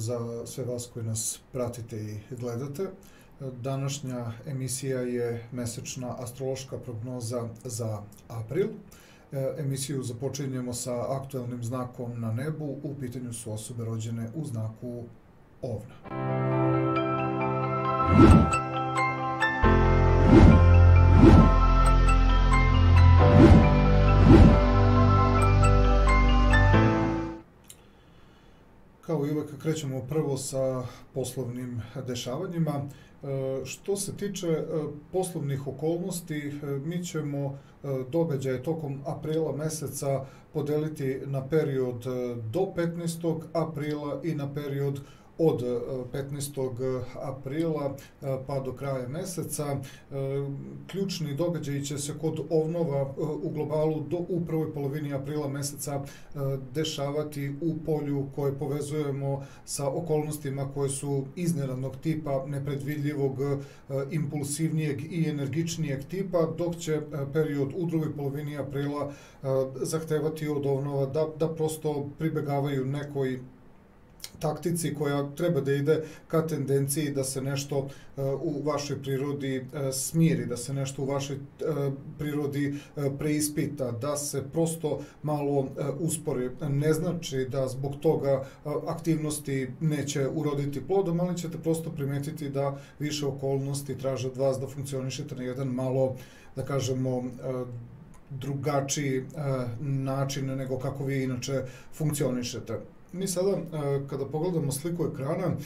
za sve vas koji nas pratite i gledate. Današnja emisija je mesečna astrološka prognoza za april. Emisiju započinjemo sa aktuelnim znakom na nebu. U pitanju su osobe rođene u znaku Ovna. Kao i uvek krećemo prvo sa poslovnim dešavanjima. Što se tiče poslovnih okolnosti, mi ćemo događaje tokom aprila meseca podeliti na period do 15. aprila i na period od 15. aprila pa do kraja meseca. Ključni događaji će se kod Ovnova u globalu u prvoj polovini aprila meseca dešavati u polju koje povezujemo sa okolnostima koje su iznenadnog tipa, nepredvidljivog, impulsivnijeg i energičnijeg tipa, dok će period u drugoj polovini aprila zahtevati od Ovnova da prosto pribegavaju nekoj taktici koja treba da ide ka tendenciji da se nešto u vašoj prirodi smiri, da se nešto u vašoj prirodi preispita, da se prosto malo uspori. Ne znači da zbog toga aktivnosti neće uroditi plodom, ali ćete prosto primetiti da više okolnosti traže od vas da funkcionišete na jedan malo, da kažemo, drugačiji način nego kako vi inače funkcionišete. Mi sada, kada pogledamo sliku ekrana,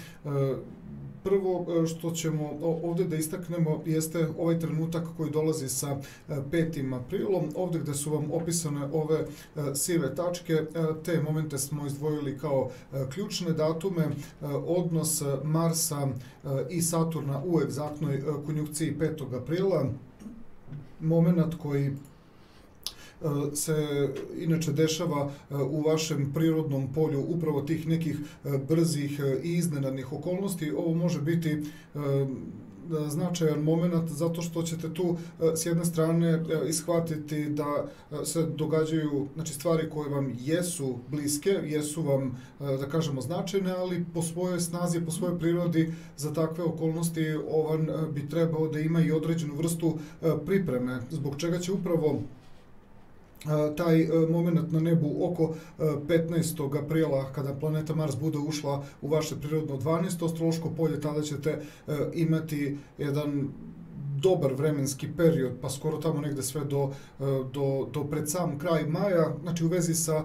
prvo što ćemo ovdje da istaknemo jeste ovaj trenutak koji dolazi sa 5. aprilom, ovdje gde su vam opisane ove sive tačke. Te momente smo izdvojili kao ključne datume. Odnos Marsa i Saturna u egzaktnoj konjunkciji 5. aprila, moment koji se inače dešava u vašem prirodnom polju upravo tih nekih brzih i iznenadnih okolnosti. Ovo može biti značajan moment zato što ćete tu s jedne strane ishvatiti da se događaju stvari koje vam jesu bliske, jesu vam, da kažemo, značajne, ali po svojoj snazi, po svojoj prirodi za takve okolnosti Ovan bi trebao da ima i određenu vrstu pripreme, zbog čega će upravo taj moment na nebu oko 15. aprila, kada planeta Mars bude ušla u vaše prirodno 12. astrološko polje, tada ćete imati jedan dobar vremenski period, pa skoro tamo negde sve do pred sam kraj maja, znači u vezi sa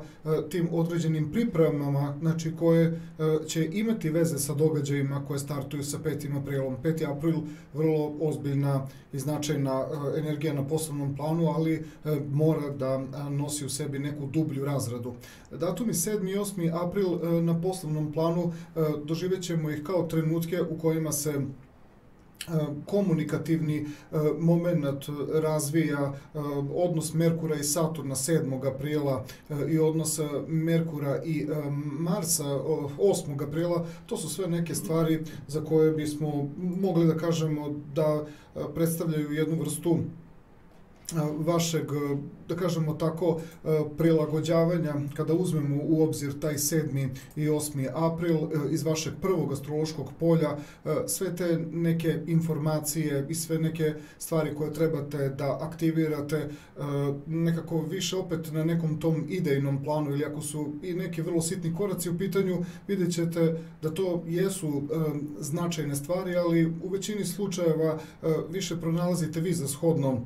tim određenim pripremama, znači koje će imati veze sa događajima koje startuju sa 5. aprilom. 5. april vrlo ozbiljna i značajna energija na poslovnom planu, ali mora da nosi u sebi neku dublju razradu. Datumi 7. i 8. april na poslovnom planu doživjet ćemo ih kao trenutke u kojima se komunikativni moment razvija, odnos Merkura i Saturna 7. aprila i odnos Merkura i Marsa 8. aprila. To su sve neke stvari za koje bismo mogli da kažemo da predstavljaju jednu vrstu vašeg, da kažemo tako, prilagođavanja kada uzmemo u obzir taj 7. i 8. april iz vašeg prvog astrološkog polja, sve te neke informacije i sve neke stvari koje trebate da aktivirate nekako više opet na nekom tom idejnom planu, ili ako su i neki vrlo sitni koraci u pitanju, vidjet ćete da to jesu značajne stvari, ali u većini slučajeva više pronalazite vi za shodno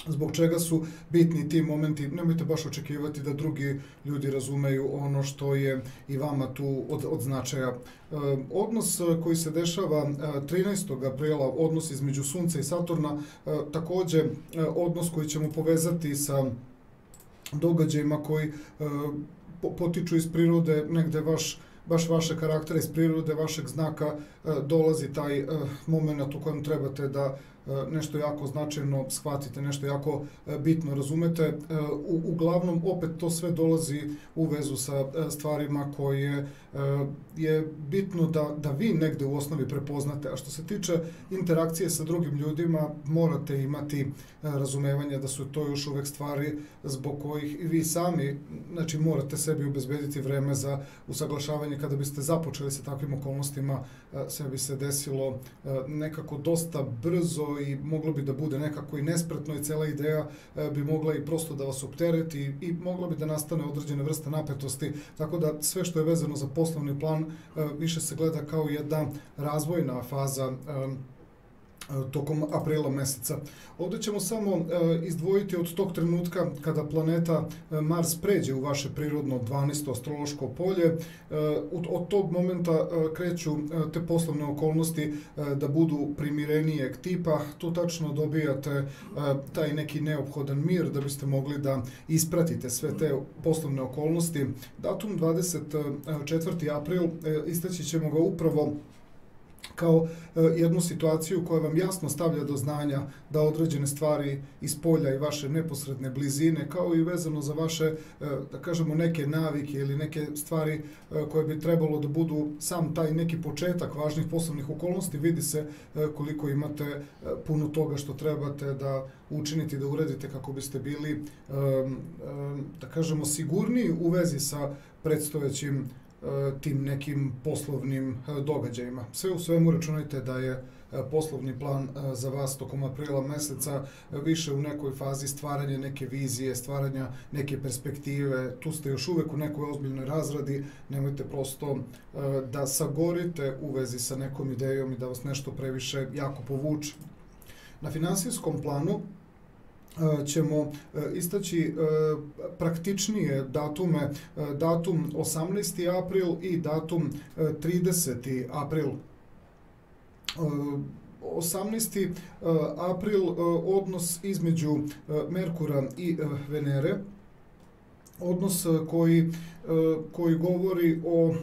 zbog čega su bitni ti momenti. Nemojte baš očekivati da drugi ljudi razumeju ono što je i vama tu od značaja. Odnos koji se dešava 13. aprila, odnos između Sunca i Saturna, takođe odnos koji ćemo povezati sa događajima koji potiču iz prirode, negde baš vaše karaktere, iz prirode vašeg znaka dolazi taj moment u kojem trebate da nešto jako značajno shvatite, nešto jako bitno razumete. Uglavnom, opet to sve dolazi u vezu sa stvarima koje je bitno da vi negde u osnovi prepoznate. A što se tiče interakcije sa drugim ljudima, morate imati razumevanje da su to još uvek stvari zbog kojih vi sami, znači morate sebi obezbediti vreme za usaglašavanje. Kada biste započeli sa takvim okolnostima, sve bi se desilo nekako dosta brzo i moglo bi da bude nekako i nespretno i cela ideja bi mogla i prosto da vas optereti i mogla bi da nastane određene vrste napetosti, tako da sve što je vezano za poslovni plan više se gleda kao jedna razvojna faza tokom aprila meseca. Ovde ćemo samo izdvojiti od tog trenutka kada planeta Mars pređe u vaše prirodno 12. astrološko polje. Od tog momenta kreću te poslovne okolnosti da budu primirenijeg tipa. Tu tačno dobijate taj neki neophodan mir da biste mogli da ispratite sve te poslovne okolnosti. Datum 24. april istaći ćemo ga upravo kao jednu situaciju koja vam jasno stavlja do znanja da određene stvari iz polja i vaše neposredne blizine, kao i vezano za vaše, da kažemo, neke navike ili neke stvari koje bi trebalo da budu sam taj neki početak važnih poslovnih okolnosti, vidi se koliko imate puno toga što trebate da učinite i da uradite kako biste bili, da kažemo, sigurniji u vezi sa predstojećim tim nekim poslovnim događajima. Sve u svemu računajte da je poslovni plan za vas tokom aprila meseca više u nekoj fazi stvaranja neke vizije, stvaranja neke perspektive. Tu ste još uvek u nekoj ozbiljnoj razradi, nemojte prosto da sagorite u vezi sa nekom idejom i da vas nešto previše jako povuče. Na finansijskom planu ćemo istaći praktičnije datume, datum 18. april i datum 30. april. 18. april odnos između Merkura i Venere, odnos koji govori o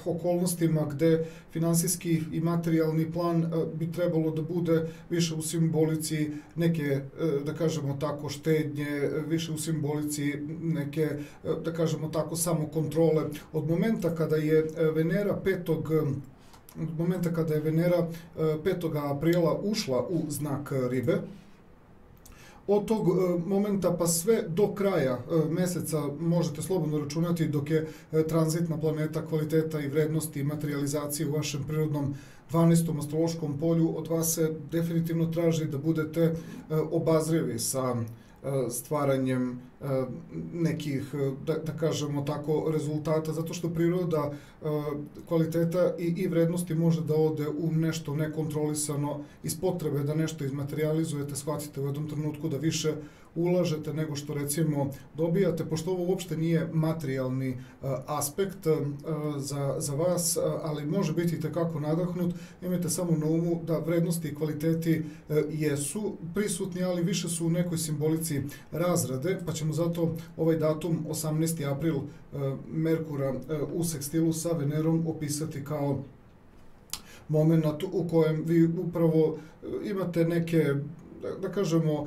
okolnostima gde finansijski i materijalni plan bi trebalo da bude više u simbolici neke, da kažemo tako, štednje, više u simbolici neke, da kažemo tako, samokontrole. Od momenta kada je Venera 5. aprila ušla u znak Ribe, od tog momenta pa sve do kraja meseca možete slobodno računati dok je tranzitna planeta kvaliteta i vrednosti i materializacije u vašem prirodnom 12. astrološkom polju. Od vas se definitivno traži da budete obazrivi sa stvaranjem nekih, da kažemo tako, rezultata, zato što priroda kvaliteta i vrednosti može da ode u nešto nekontrolisano iz potrebe da nešto izmaterializujete, shvatite u jednom trenutku da više ulažete nego što recimo dobijate, pošto ovo uopšte nije materijalni aspekt za vas, ali može biti tekako nadahnut. Imajte samo na umu da vrednosti i kvaliteti jesu prisutni, ali više su u nekoj simbolici razrade, pa ćemo zato ovaj datum 18. april Merkura u sekstilu sa Venerom opisati kao moment u kojem vi upravo imate neke, da kažemo,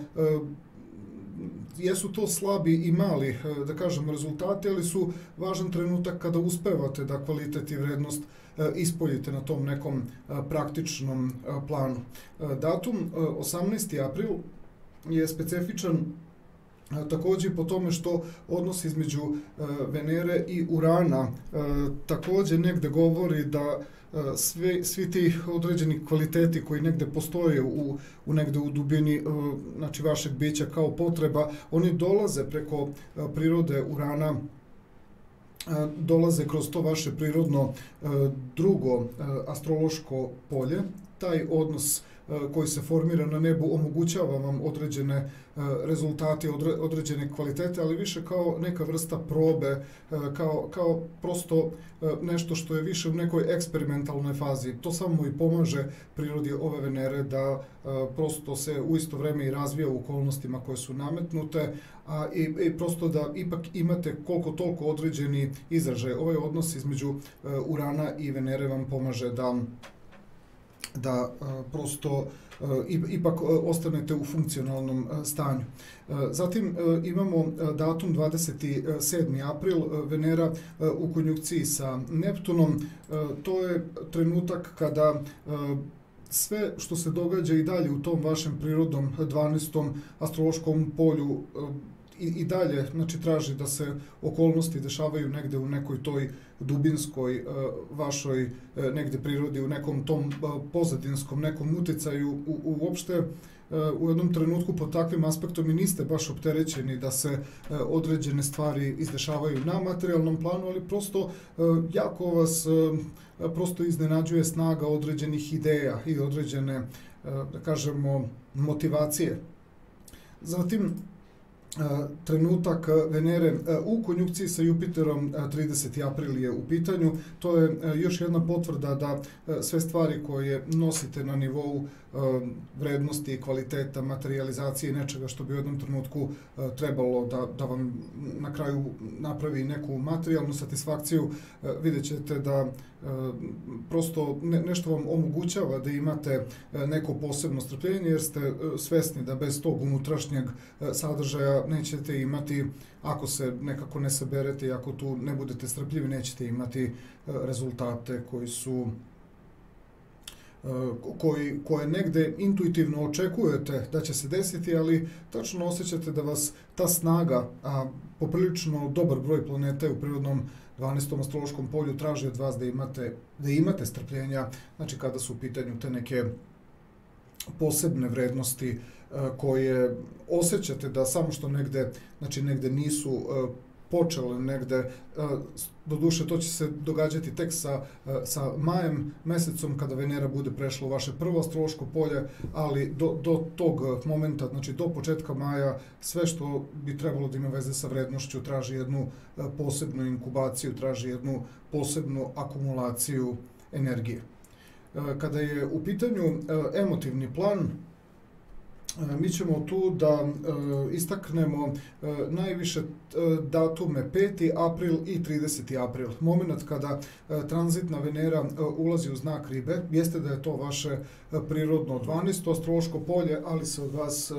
jesu to slabi i mali, da kažemo, rezultati, ali su važan trenutak kada uspevate da kvalitet i vrednost ispoljite na tom nekom praktičnom planu. Datum 18. april je specifičan takođe po tome što odnos između Venere i Urana takođe negde govori da svi ti određeni kvaliteti koji negde postoje negde u dubini, znači, vašeg bića kao potreba, oni dolaze preko prirode Urana, dolaze kroz to vaše prirodno drugo astrološko polje. Taj odnos koji se formira na nebu omogućava vam određene rezultate, određene kvalitete, ali više kao neka vrsta probe, kao prosto nešto što je više u nekoj eksperimentalnoj fazi. To samo i pomaže prirodi ove Venere da prosto se u isto vreme i razvija u okolnostima koje su nametnute, i prosto da ipak imate koliko toliko određeni izražaj. Ovaj odnos između Urana i Venere vam pomaže da prosto ipak ostanete u funkcionalnom stanju. Zatim imamo datum 27. april, Venera u konjunkciji sa Neptunom. To je trenutak kada sve što se događa i dalje u tom vašem prirodnom 12. astrološkom polju i dalje, znači, traži da se okolnosti dešavaju negde u nekoj toj dubinskoj vašoj negde prirodi, u nekom tom pozadinskom nekom uticaju. Uopšte u jednom trenutku pod takvim aspektom i niste baš opterećeni da se određene stvari izdešavaju na materijalnom planu, ali prosto jako vas prosto iznenađuje snaga određenih ideja i određene, da kažemo, motivacije. Zatim, trenutak Venere u konjunkciji sa Jupiterom, 30. april je u pitanju. To je još jedna potvrda da sve stvari koje nosite na nivou vrednosti, kvaliteta, materijalizacije i nečega što bi u jednom trenutku trebalo da vam na kraju napravi neku materijalnu satisfakciju, vidjet ćete da prosto nešto vam omogućava da imate neko posebno strpljenje, jer ste svesni da bez tog unutrašnjeg sadržaja nećete imati, ako se nekako ne saberete i ako tu ne budete strpljivi, nećete imati rezultate koje negde intuitivno očekujete da će se desiti, ali tačno osjećate da vas ta snaga, a poprilično dobar broj planeta u prirodnom 12. astrološkom polju traži od vas da imate strpljenja, znači kada su u pitanju te neke posebne vrednosti koje osjećate da samo što negde nisu počele negde, doduše to će se događati tek sa majem mesecom kada Venera bude prešla u vaše prvo astrološko polje, ali do tog momenta, znači do početka maja, sve što bi trebalo da ima veze sa vrednošću traži jednu posebnu inkubaciju, traži jednu posebnu akumulaciju energije. Kada je u pitanju emotivni plan, mi ćemo tu da istaknemo najviše datume 5. april i 30. april. Moment kada tranzitna Venera ulazi u znak Ribe, jeste da je to vaše prirodno 12. astrološko polje, ali se od vas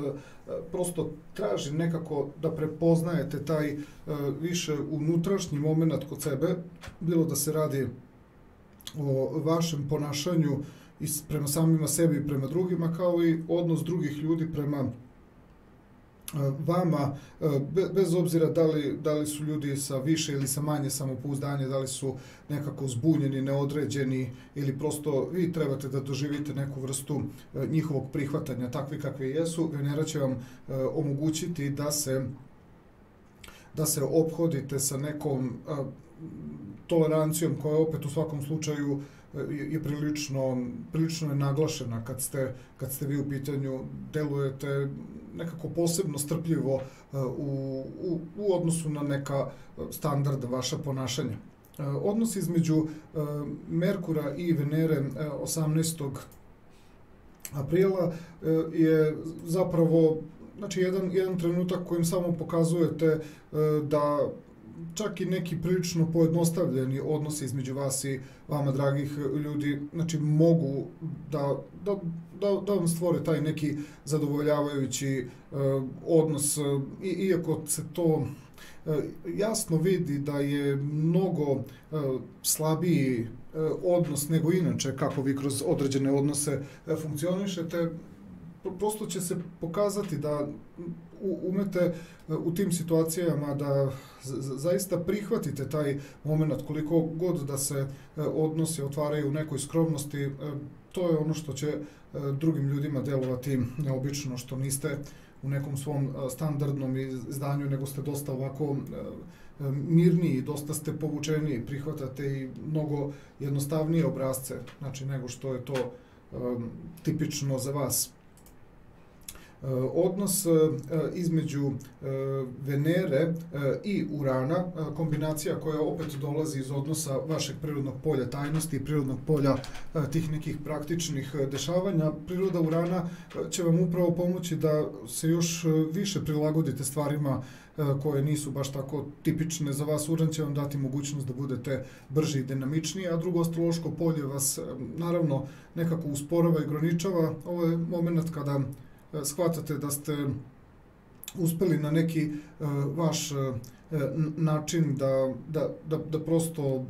prosto traži nekako da prepoznajete taj više unutrašnji moment kod sebe, bilo da se radi o vašem ponašanju prema samima sebi i prema drugima, kao i odnos drugih ljudi prema vama, bez obzira da li su ljudi sa više ili sa manje samopouzdanja, da li su nekako zbunjeni, neodređeni, ili prosto vi trebate da doživite neku vrstu njihovog prihvatanja takvi kakvi jesu. Venera će vam omogućiti da se ophodite sa nekom tolerancijom koja opet u svakom slučaju je prilično je naglašena kad ste vi u pitanju, delujete nekako posebno strpljivo u odnosu na neka standardna vaša ponašanja. Odnos između Merkura i Venere 18. aprila je zapravo, znači, jedan trenutak kojim samo pokazujete da čak i neki prilično pojednostavljeni odnosi između vas i vama dragih ljudi, znači, mogu da vam stvore taj neki zadovoljavajući odnos, iako se to jasno vidi da je mnogo slabiji odnos nego inače kako vi kroz određene odnose funkcionišete. Prosto će se pokazati da umete u tim situacijama da zaista prihvatite taj moment, koliko god da se odnosi otvaraju u nekoj skromnosti. To je ono što će drugim ljudima delovati neobično, što niste u nekom svom standardnom izdanju, nego ste dosta ovako mirniji, dosta ste povučeniji, prihvatate i mnogo jednostavnije obrazce, znači, nego što je to tipično za vas. Odnos između Venere i Urana, kombinacija koja opet dolazi iz odnosa vašeg prirodnog polja tajnosti i prirodnog polja tih nekih praktičnih dešavanja, priroda Urana će vam upravo pomoći da se još više prilagodite stvarima koje nisu baš tako tipične za vas. Uran će vam dati mogućnost da budete brži i dinamičniji, a drugo astrološko polje vas naravno nekako usporava i ograničava. Ovo je moment kada shvatate da ste uspeli na neki vaš način da prosto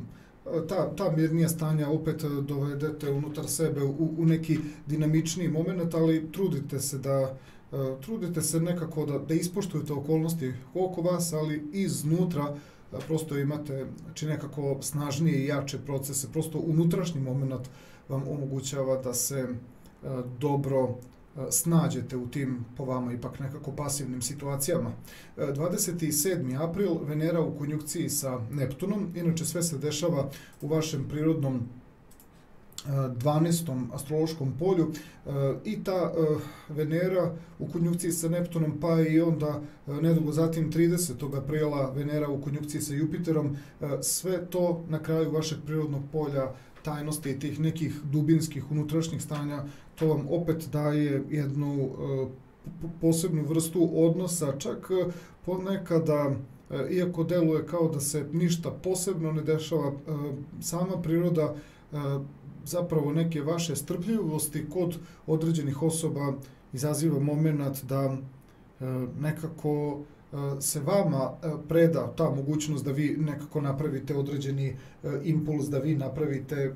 ta mirnija stanja opet dovedete unutar sebe u neki dinamičniji moment, ali trudite se nekako da ispoštujete okolnosti oko vas, ali iznutra prosto imate nekako snažnije i jače procese. Prosto unutrašnji moment vam omogućava da se dobro snađete u tim, po vama, ipak nekako pasivnim situacijama. 27. april, Venera u konjunkciji sa Neptunom, inače sve se dešava u vašem prirodnom 12. astrološkom polju i ta Venera u konjunkciji sa Neptunom, pa i onda nedugo zatim 30. aprila Venera u konjunkciji sa Jupiterom, sve to na kraju vašeg prirodnog polja tajnosti i tih nekih dubinskih unutrašnjih stanja, to vam opet daje jednu posebnu vrstu odnosa, čak ponekada, iako deluje kao da se ništa posebno ne dešava, sama priroda zapravo neke vaše strpljivosti kod određenih osoba izaziva moment da nekako se vama preda ta mogućnost da vi nekako napravite određeni impuls,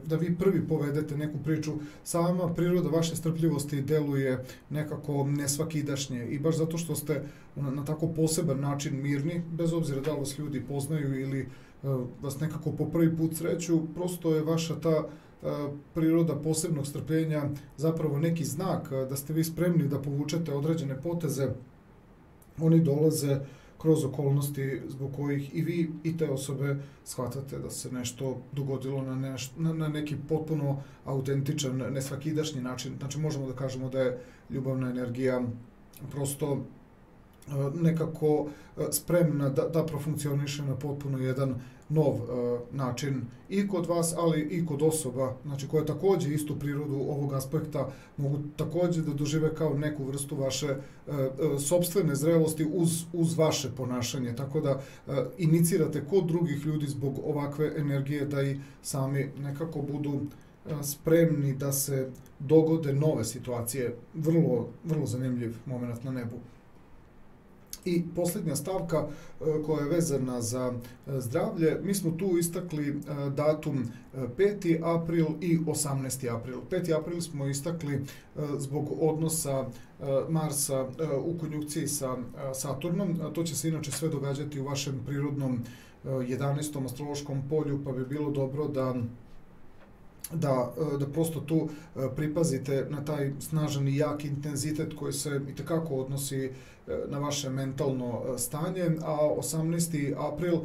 da vi prvi povedete neku priču. Sama priroda vaše strpljivosti deluje nekako nesvakidašnje i baš zato što ste na tako poseban način mirni, bez obzira da li vas ljudi poznaju ili vas nekako po prvi put sreću, prosto je vaša ta priroda posebnog strpljenja zapravo neki znak da ste vi spremni da povučete određene poteze. Oni dolaze kroz okolnosti zbog kojih i vi i te osobe shvatate da se nešto dogodilo na neki potpuno autentičan, nesvakidašnji način. Znači, možemo da kažemo da je ljubavna energija prosto nekako spremna da profunkcioniše na potpuno jedan nov način i kod vas, ali i kod osoba, znači koje takođe istu prirodu ovog aspekta mogu takođe da dožive kao neku vrstu vaše sopstvene zrelosti uz vaše ponašanje, tako da inicirate kod drugih ljudi zbog ovakve energije da i sami nekako budu spremni da se dogode nove situacije. Vrlo, vrlo zanimljiv moment na nebu. I posljednja stavka koja je vezana za zdravlje, mi smo tu istakli datum 5. april i 18. april. 5. april smo istakli zbog odnosa Marsa u konjunkciji sa Saturnom. To će se inače sve događati u vašem prirodnom 11. astrološkom polju, pa bi bilo dobro da prosto tu pripazite na taj snažan i jak intenzitet koji se itekako odnosi na vaše mentalno stanje, a 18. april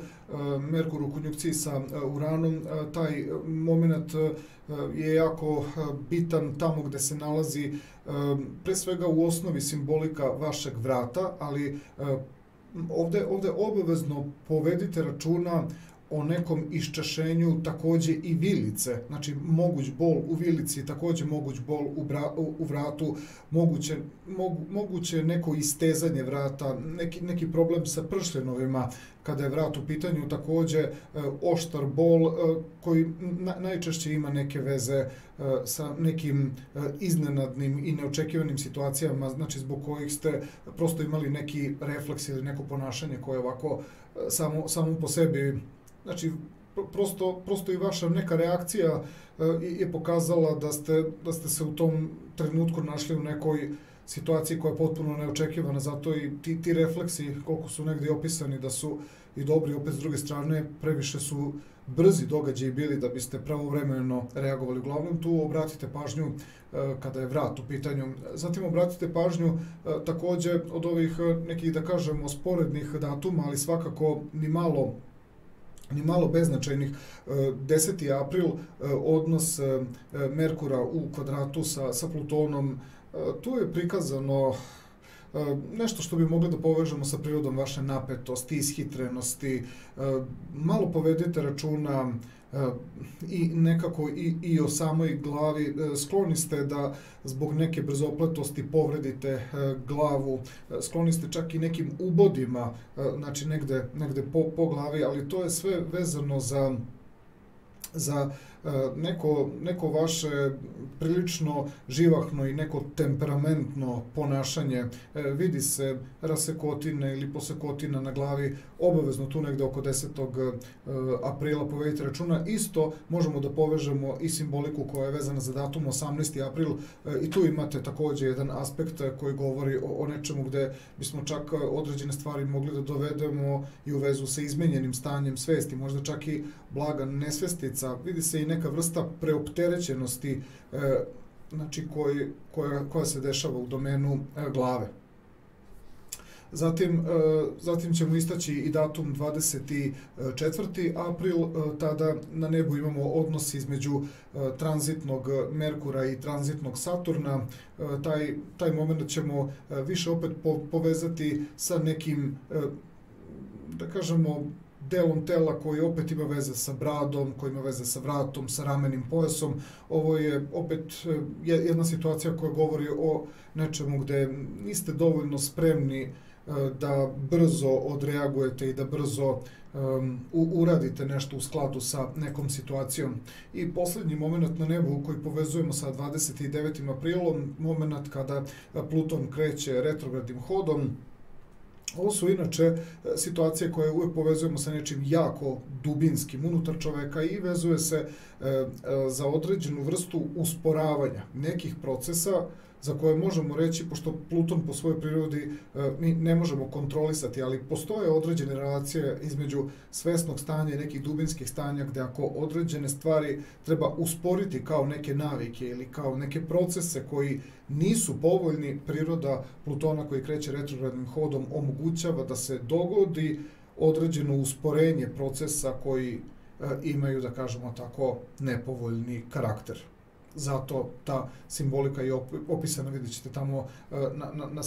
Merkur u konjunkciji sa Uranom, taj moment je jako bitan tamo gde se nalazi pre svega u osnovi simbolika vašeg vrata, ali ovde obavezno povedite računa o nekom iščašenju takođe i vilice, znači moguć bol u vilici, takođe moguć bol u vratu, moguće neko istezanje vrata, neki problem sa pršljenovima kada je vrat u pitanju, takođe oštar bol koji najčešće ima neke veze sa nekim iznenadnim i neočekivanim situacijama, znači zbog kojih ste prosto imali neki refleks ili neko ponašanje koje ovako samo po sebi. Znači, prosto i vaša neka reakcija je pokazala da ste se u tom trenutku našli u nekoj situaciji koja je potpuno neočekivana, zato i ti refleksi, koliko su negdje opisani da su i dobri, opet s druge strane, previše su brzi događaji bili da biste pravovremeno reagovali. Uglavnom, tu obratite pažnju kada je vrat u pitanju. Zatim obratite pažnju takođe od ovih nekih, da kažemo, sporednih datuma, ali svakako ni malo beznačajnih. 10. april, odnos Merkura u kvadratu sa Plutonom, tu je prikazano nešto što bi mogli da povežemo sa prirodom vaše napetosti, ishitrenosti, malo povedite računa i nekako i o samoj glavi. Skloni ste da zbog neke brzopletosti povredite glavu, skloni ste čak i nekim ubodima, znači negde po glavi, ali to je sve vezano za neko vaše prilično živahno i neko temperamentno ponašanje. Vidi se rasekotine ili posekotina na glavi, obavezno tu negde oko 10. aprila povedite računa. Isto možemo da povežemo i simboliku koja je vezana za datum 18. april i tu imate takođe jedan aspekt koji govori o nečemu gde bismo čak određene stvari mogli da dovedemo i u vezu sa izmenjenim stanjem svesti, možda čak i blaga nesvestica. Vidi se i neka vrsta preopterećenosti, znači koja se dešava u domenu glave. Zatim ćemo istaći i datum 24. april, tada na nebu imamo odnos između tranzitnog Merkura i tranzitnog Saturna. Taj moment ćemo više opet povezati sa nekim, da kažemo, delom tela koji opet ima veze sa bradom, koji ima veze sa vratom, sa ramenim pojasom. Ovo je opet jedna situacija koja govori o nečemu gde niste dovoljno spremni da brzo odreagujete i da brzo uradite nešto u skladu sa nekom situacijom. I poslednji moment na nebu koji povezujemo sa 29. aprilom, moment kada Pluton kreće retrogradnim hodom. Ovo su inače situacije koje uvek povezujemo sa nečim jako dubinskim unutar čoveka i vezuje se za određenu vrstu usporavanja nekih procesa za koje možemo reći, pošto Pluton po svojoj prirodi mi ne možemo kontrolisati, ali postoje određene relacije između svesnog stanja i nekih dubinskih stanja gde ako određene stvari treba usporiti kao neke navike ili kao neke procese koji nisu povoljni, priroda Plutona koji kreće retrogradnim hodom omogućava da se dogodi određeno usporenje procesa koji imaju, da kažemo tako, nepovoljni karakter. Zato ta simbolika je opisana, vidjet ćete tamo na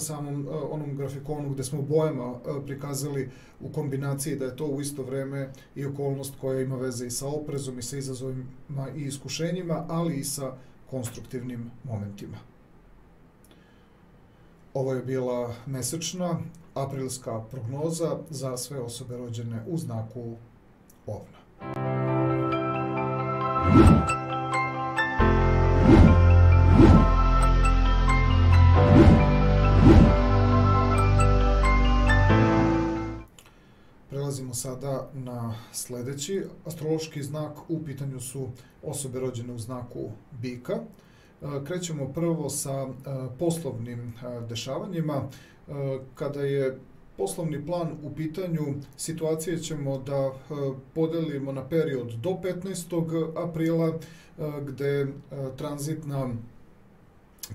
samom onom grafikonu gde smo bojama prikazali u kombinaciji da je to u isto vreme i okolnost koja ima veze i sa oprezom i sa izazovima i iskušenjima, ali i sa konstruktivnim momentima. Ovo je bila mesečna aprilska prognoza za sve osobe rođene u znaku Ovna. Prelazimo sada na sledeći astrološki znak. U pitanju su osobe rođene u znaku Bika. Krećemo prvo sa poslovnim dešavanjima. Kada je poslovni plan u pitanju, situacije ćemo da podelimo na period do 15. aprila, gde tranzitna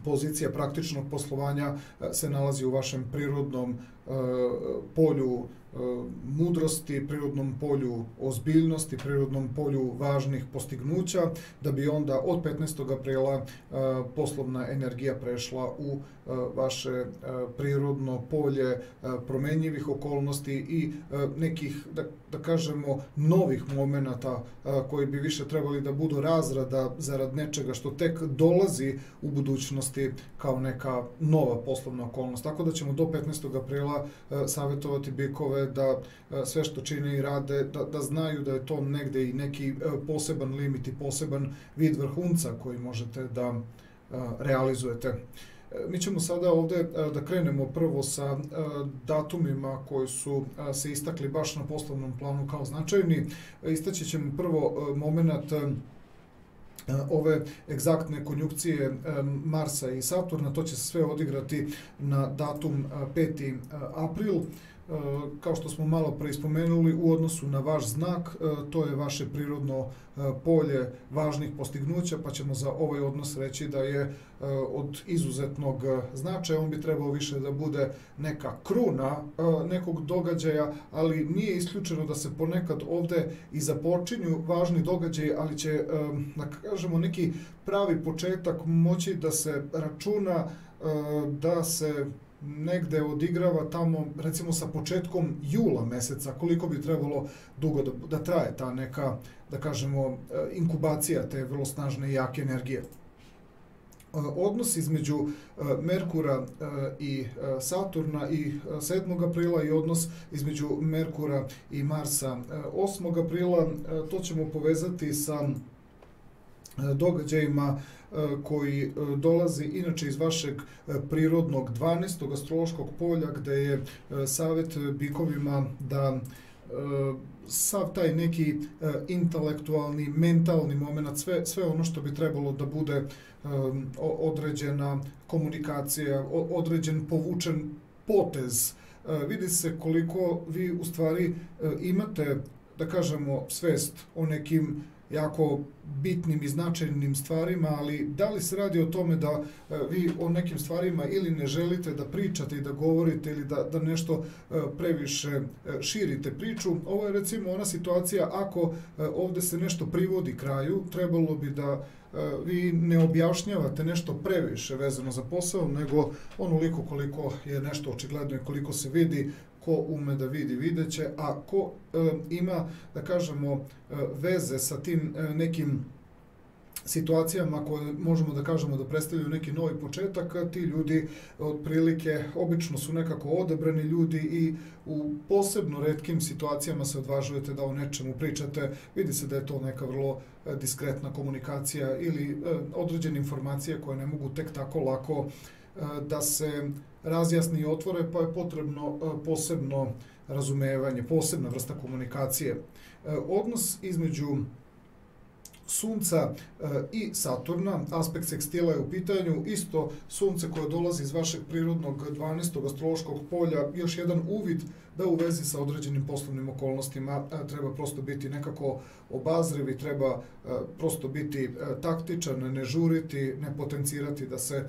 pozicija praktičnog poslovanja se nalazi u vašem prirodnom polju mudrosti, prirodnom polju ozbiljnosti, prirodnom polju važnih postignuća, da bi onda od 15. aprila poslovna energija prešla u vaše prirodno polje promenjivih okolnosti i nekih, da kažemo, novih momenata koji bi više trebali da budu razrada zarad nečega što tek dolazi u budućnosti kao neka nova poslovna okolnost. Tako da ćemo do 15. aprila savjetovati bikove da sve što čine i rade, da znaju da je to negde i neki poseban limit i poseban vid vrhunca koji možete da realizujete. Mi ćemo sada ovde da krenemo prvo sa datumima koji su se istakli baš na poslovnom planu kao značajni. Istaći ćemo prvo moment ove egzaktne konjukcije Marsa i Saturna. To će se sve odigrati na datum 5. april. Kao što smo malo pre ispomenuli, u odnosu na vaš znak, to je vaše prirodno polje važnih postignuća, pa ćemo za ovaj odnos reći da je od izuzetnog značaja. On bi trebao više da bude neka kruna nekog događaja, ali nije isključeno da se ponekad ovde i započinju važni događaji, ali će, da kažemo, neki pravi početak moći da se računa da se negde odigrava tamo, recimo sa početkom jula meseca, koliko bi trebalo dugo da traje ta neka, da kažemo, inkubacija te vrlo snažne i jake energije. Odnos između Merkura i Saturna i 7. aprila i odnos između Merkura i Marsa 8. aprila, to ćemo povezati sa događajima koji dolazi inače iz vašeg prirodnog 12. astrološkog polja, gde je savjet bikovima da sav taj neki intelektualni, mentalni moment, sve ono što bi trebalo da bude određena komunikacija, određen povučen potez. Vidi se koliko vi u stvari imate, da kažemo, svest o nekim jako bitnim i značajnim stvarima, ali da li se radi o tome da vi o nekim stvarima ili ne želite da pričate i da govorite ili da nešto previše širite priču. Ovo je recimo ona situacija ako ovde se nešto privodi kraju, trebalo bi da vi ne objašnjavate nešto previše vezano za posao, nego onoliko koliko je nešto očigledno i koliko se vidi. Ko ume da vidi, videće, a ko ima, da kažemo, veze sa tim nekim situacijama koje možemo da kažemo da predstavljaju neki novi početak, ti ljudi otprilike obično su nekako odabrani ljudi i u posebno retkim situacijama se odvažujete da o nečemu pričate. Vidi se da je to neka vrlo diskretna komunikacija ili određene informacije koje ne mogu tek tako lako da se razjasni i otvore, pa je potrebno posebno razumevanje, posebna vrsta komunikacije. Odnos između Sunca i Saturna, aspekt sekstila je u pitanju, isto Sunce koje dolazi iz vašeg prirodnog 12. astrološkog polja, još jedan uvid da u vezi sa određenim poslovnim okolnostima treba prosto biti nekako obazriv i treba prosto biti taktičan, ne žuriti, ne potencirati da se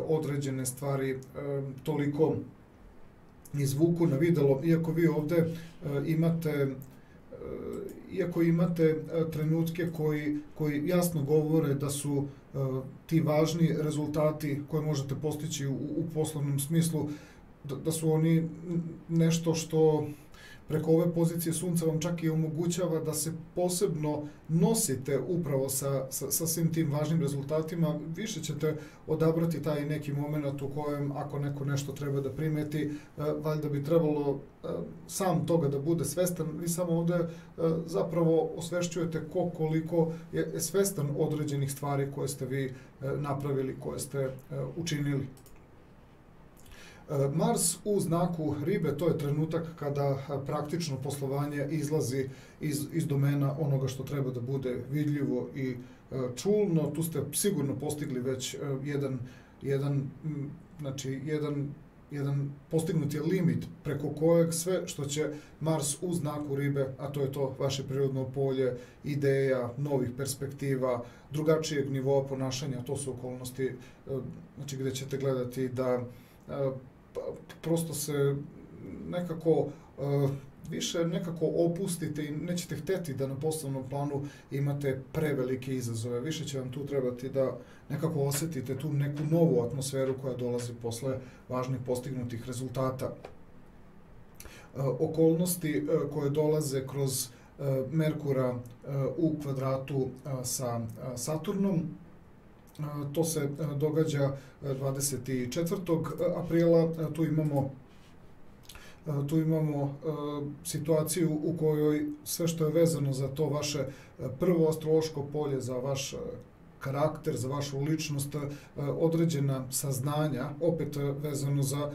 određene stvari toliko izvuku na videlo, iako vi ovde imate trenutke koji jasno govore da su ti važni rezultati koje možete postići u poslovnom smislu, da su oni nešto što preko ove pozicije Sunca vam čak i omogućava da se posebno nosite upravo sa svim tim važnim rezultatima. Više ćete odabrati taj neki moment u kojem ako neko nešto treba da primeti, valjda bi trebalo sam toga da bude svestan. Vi samo ovde zapravo osvešćujete koliko je svestan određenih stvari koje ste vi napravili, koje ste učinili. Mars u znaku Ribe, to je trenutak kada praktično poslovanje izlazi iz domena onoga što treba da bude vidljivo i čulno. Tu ste sigurno postigli već jedan postignuti limit preko kojeg sve što će Mars u znaku Ribe, a to je to vaše prirodno polje, ideja, novih perspektiva, drugačijeg nivoa ponašanja, to su okolnosti gde ćete gledati da prosto se više nekako opustite i nećete hteti da na poslovnom planu imate prevelike izazove. Više će vam tu trebati da nekako osetite tu neku novu atmosferu koja dolazi posle važnih postignutih rezultata. Okolnosti koje dolaze kroz Merkura u kvadratu sa Saturnom, to se događa 24. aprila, tu imamo situaciju u kojoj sve što je vezano za to vaše prvo astrološko polje, za vaš karakter, za vašu ličnost, određena saznanja, opet vezano za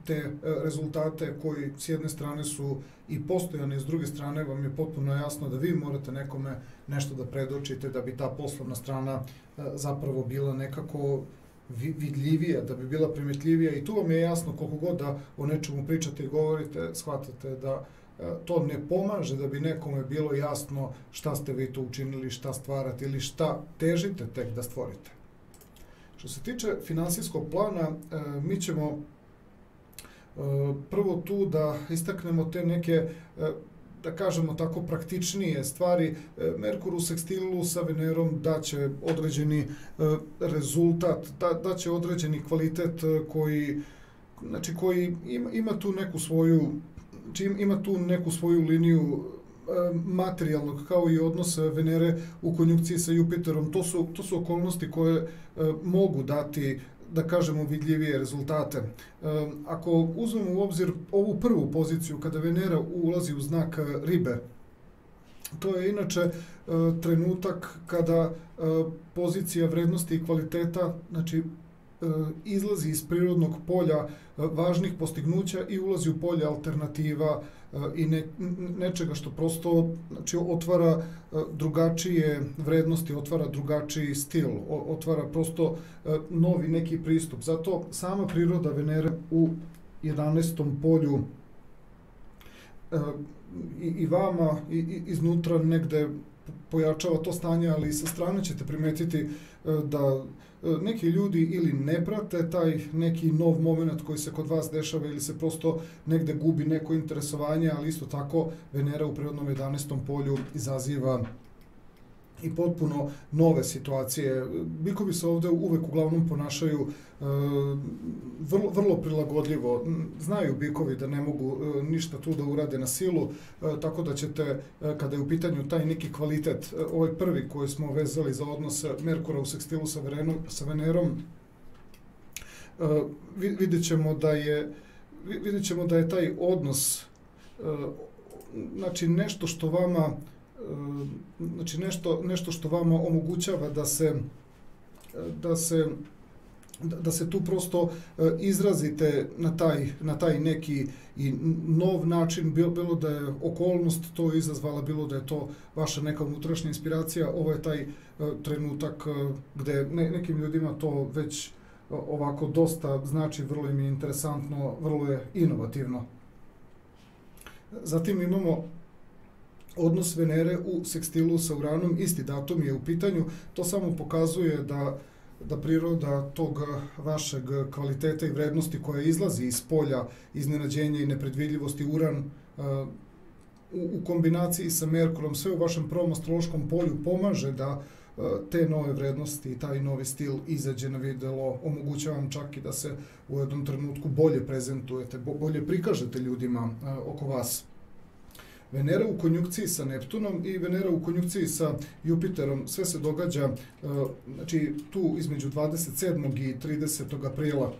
te rezultate koji s jedne strane su i postojani, s druge strane vam je potpuno jasno da vi morate nekome nešto da predočite da bi ta poslovna strana zapravo bila nekako vidljivija, da bi bila primetljivija i tu vam je jasno koliko god da o nečemu pričate i govorite, shvatate da to ne pomaže da bi nekome bilo jasno šta ste vi tu učinili, šta stvarate ili šta težite tek da stvorite. Što se tiče finansijskog plana, mi ćemo prvo tu da istaknemo te neke da kažemo tako, praktičnije stvari, Merkur u sekstilu sa Venerom daće određeni rezultat, daće određeni kvalitet koji ima tu neku svoju, ima tu neku svoju liniju materijalnog, kao i odnos Venere u konjunkciji sa Jupiterom. To su okolnosti koje mogu dati, da kažemo, vidljivije rezultate. Ako uzmemo u obzir ovu prvu poziciju, kada Venera ulazi u znak Ribe, to je inače trenutak kada pozicija vrednosti i kvaliteta, znači, izlazi iz prirodnog polja važnih postignuća i ulazi u polje alternativa i nečega što prosto, znači, otvara drugačije vrednosti, otvara drugačiji stil, otvara prosto novi neki pristup. Zato sama priroda Venere u 11. polju i vama iznutra negde pojačava to stanje, ali i sa strane ćete primetiti da neki ljudi ili ne prate taj neki nov moment koji se kod vas dešava ili se prosto negde gubi neko interesovanje, ali isto tako Venera u prirodnom 11. polju izaziva i potpuno nove situacije. Bikovi se ovde uvek uglavnom ponašaju vrlo prilagodljivo. Znaju bikovi da ne mogu ništa tu da urade na silu, tako da ćete, kada je u pitanju taj neki kvalitet, ovaj prvi koji smo vezali za odnos Merkura u sekstilu sa Venerom, vidjet ćemo da je taj odnos, znači, nešto što vama, znači, nešto što vama omogućava da se tu prosto izrazite na taj neki i nov način, bilo da je okolnost to izazvala, bilo da je to vaša neka unutrašnja inspiracija. Ovo je taj trenutak gde nekim ljudima to već ovako dosta znači, vrlo im je interesantno, vrlo je inovativno. Zatim imamo odnos Venere u sekstilu sa Uranom, isti datum je u pitanju. To samo pokazuje da priroda tog vašeg kvaliteta i vrednosti koja izlazi iz polja iznenađenja i nepredvidljivosti, Uran u kombinaciji sa Merkurom, sve u vašem prvom astrološkom polju pomaže da te nove vrednosti i taj novi stil izađe na videlo. Omogućavam čak i da se u jednom trenutku bolje prezentujete, bolje prikažete ljudima oko vas. Venera u konjunkciji sa Neptunom i Venera u konjunkciji sa Jupiterom, sve se događa, znači, tu između 27. i 30. aprila.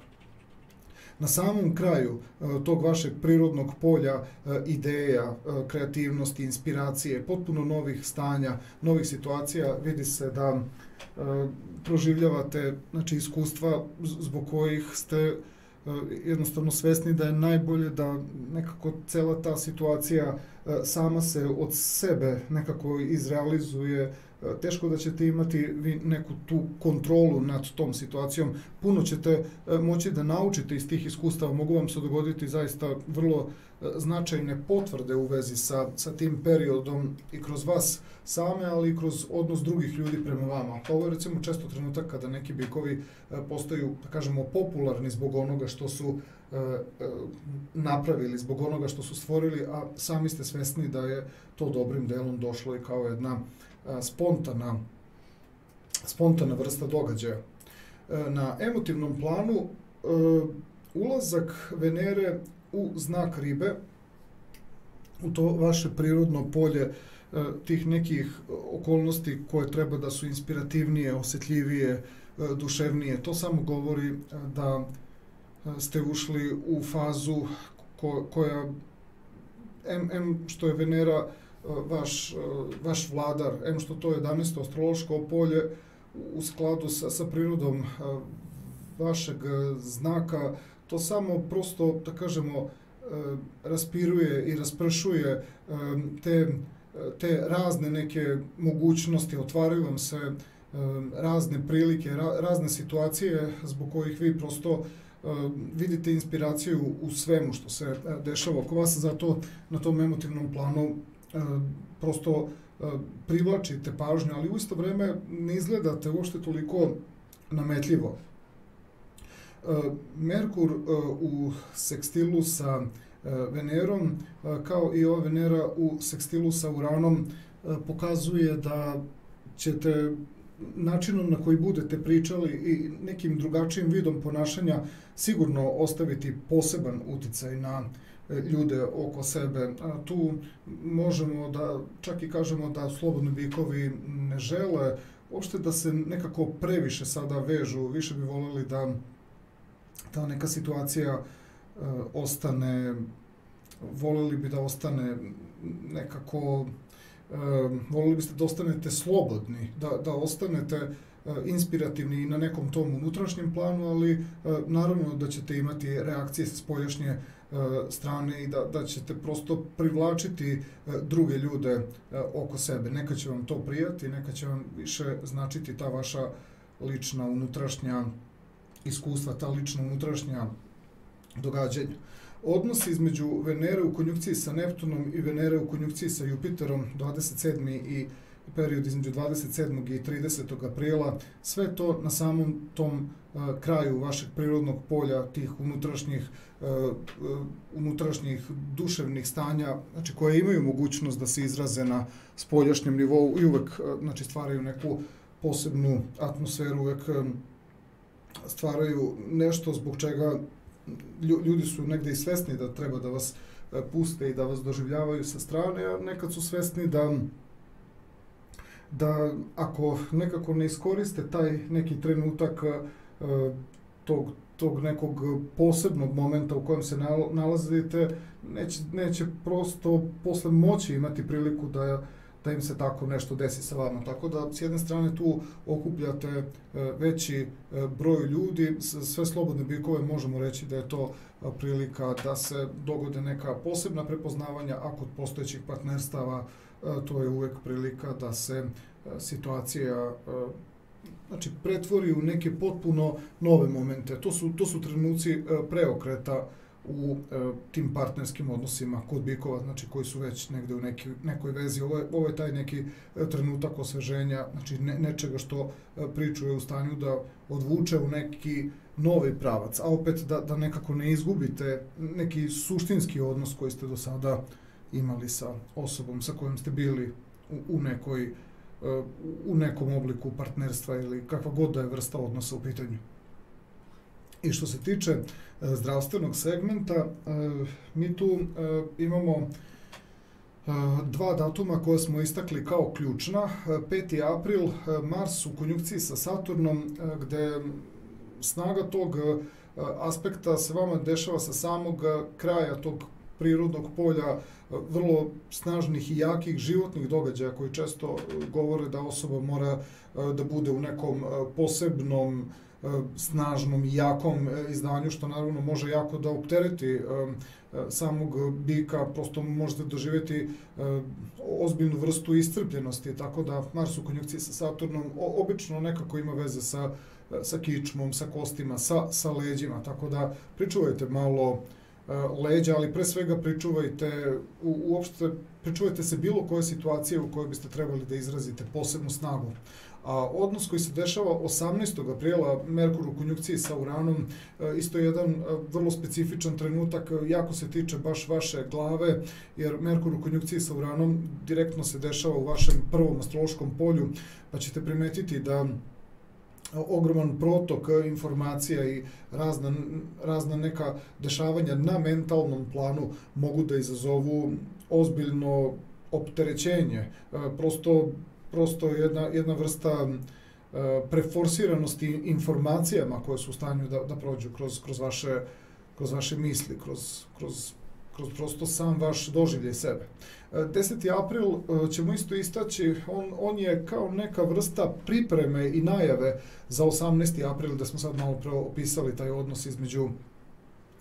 Na samom kraju tog vašeg prirodnog polja ideja, kreativnosti, inspiracije, potpuno novih stanja, novih situacija, vidi se da proživljavate, znači, iskustva zbog kojih ste jednostavno svesni da je najbolje da nekako cela ta situacija sama se od sebe nekako izrealizuje. Teško da ćete imati vi neku tu kontrolu nad tom situacijom. Puno ćete moći da naučite iz tih iskustava. Mogu vam se dogoditi zaista vrlo značajne potvrde u vezi sa tim periodom i kroz vas same, ali i kroz odnos drugih ljudi prema vama. Ovo je recimo često trenutak kada neki bikovi postaju, da kažemo, popularni zbog onoga što su napravili, zbog onoga što su stvorili, a sami ste svesni da je to dobrim delom došlo i kao jedna spontana vrsta događaja. Na emotivnom planu ulazak Venere u znak Ribe, u to vaše prirodno polje tih nekih okolnosti koje treba da su inspirativnije, osjetljivije, duševnije, to samo govori da ste ušli u fazu koja, što je Venera vaš vladar, što to je 11. astrološko polje u skladu sa prirodom vašeg znaka, to samo prosto, da kažemo, raspiruje i raspršuje te razne neke mogućnosti, otvaraju vam se razne prilike, razne situacije zbog kojih vi prosto vidite inspiraciju u svemu što se dešava oko vas, zato na tom emotivnom planu prosto privlačite pažnju, ali u isto vreme ne izgledate uopšte toliko nametljivo. Merkur u sekstilu sa Venerom, kao i ova Venera u sekstilu sa Uranom, pokazuje da ćete načinom na koji budete pričali i nekim drugačijim vidom ponašanja sigurno ostaviti poseban uticaj na ljude oko sebe. Tu možemo da čak i kažemo da slobodni bikovi ne žele uopšte da se nekako previše sada vežu, više bi voljeli da ta neka situacija ostane, voljeli bi da ostane nekako, voljeli biste da ostanete slobodni, da ostanete inspirativni i na nekom tom unutrašnjem planu, ali naravno da ćete imati reakcije sa spoljašnje strane i da ćete prosto privlačiti druge ljude oko sebe. Neka će vam to prijati, neka će vam više značiti ta vaša lična unutrašnja iskustva, ta lična unutrašnja događanja. Odnos između Venere u konjunkciji sa Neptunom i Venere u konjunkciji sa Jupiterom 27. i period između 27. i 30. aprila, sve to na samom tom kraju vašeg prirodnog polja, tih unutrašnjih duševnih stanja, znači koje imaju mogućnost da se izraze na spoljašnjem nivou i uvek znači, stvaraju neku posebnu atmosferu, uvek stvaraju nešto zbog čega ljudi su negde i svesni da treba da vas puste i da vas doživljavaju sa strane, a nekad su svesni da ako nekako ne iskoriste taj neki trenutak tog nekog posebnog momenta u kojem se nalazite, neće prosto posle moći imati priliku da im se tako nešto desi sa vama. Tako da, s jedne strane, tu okupljate veći broj ljudi, sve slobodne bikove možemo reći da je to prilika da se dogode neka posebna prepoznavanja, a kod postojećih partnerstava to je uvek prilika da se situacija znači, pretvori u neke potpuno nove momente. To su trenuci preokreta u tim partnerskim odnosima kod bikova, znači koji su već negde u nekoj vezi. Ovo je taj neki trenutak osveženja, znači nečega što priču je u stanju da odvuče u neki novi pravac, a opet da nekako ne izgubite neki suštinski odnos koji ste do sada imali sa osobom sa kojom ste bili u nekom obliku partnerstva ili kakva god da je vrsta odnosa u pitanju. I što se tiče zdravstvenog segmenta, mi tu imamo dva datuma koje smo istakli kao ključna. 5. april, Mars u konjunkciji sa Saturnom, gde snaga tog aspekta se vama dešava sa samog kraja tog prirodnog polja, vrlo snažnih i jakih životnih događaja koji često govore da osoba mora da bude u nekom posebnom, snažnom i jakom izdanju, što naravno može jako da optereti samog bika, prosto možete doživjeti ozbiljnu vrstu iscrpljenosti, tako da Mars u konjunkciji sa Saturnom obično nekako ima veze sa kičmom, sa kostima, sa leđima, tako da pričuvajte malo leđa, ali pre svega pričuvajte se bilo koje situacije u kojoj biste trebali da izrazite posebnu snagu. A odnos koji se dešava 18. aprila, Merkur u konjunkciji sa Uranom, isto je jedan vrlo specifičan trenutak, jako se tiče baš vaše glave, jer Merkur u konjunkciji sa Uranom direktno se dešava u vašem prvom astrološkom polju, pa ćete primetiti da ogroman protok informacija i razna neka dešavanja na mentalnom planu mogu da izazovu ozbiljno opterećenje. Prosto jedna vrsta preforsiranosti informacijama koje su u stanju da prođu kroz vaše misli, kroz prosto sam vaš doživljaj sebe. 10. april ćemo isto istaći, on je kao neka vrsta pripreme i najave za 18. april, da smo sad malo pre opisali taj odnos između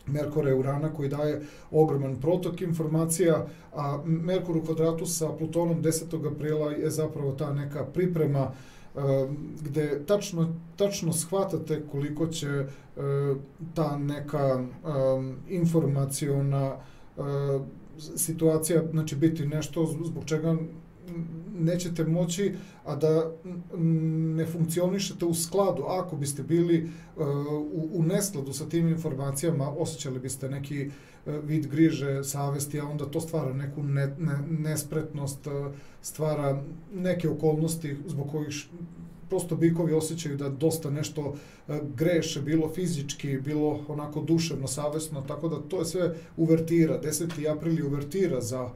Merkura i Urana koji daje ogroman protok informacija, a Merkur u kvadratu sa Plutonom 10. aprila je zapravo ta neka priprema gde tačno shvatate koliko će ta neka informaciona situacija, znači biti nešto zbog čega nećete moći, a da ne funkcionišete u skladu. Ako biste bili u neskladu sa tim informacijama, osjećali biste neki vid griže, savesti, a onda to stvara neku nespretnost, stvara neke okolnosti zbog kojih prosto bikovi osjećaju da dosta nešto greše, bilo fizički, bilo onako duševno, savesno, tako da to je sve uvertira. 10. april je uvertira za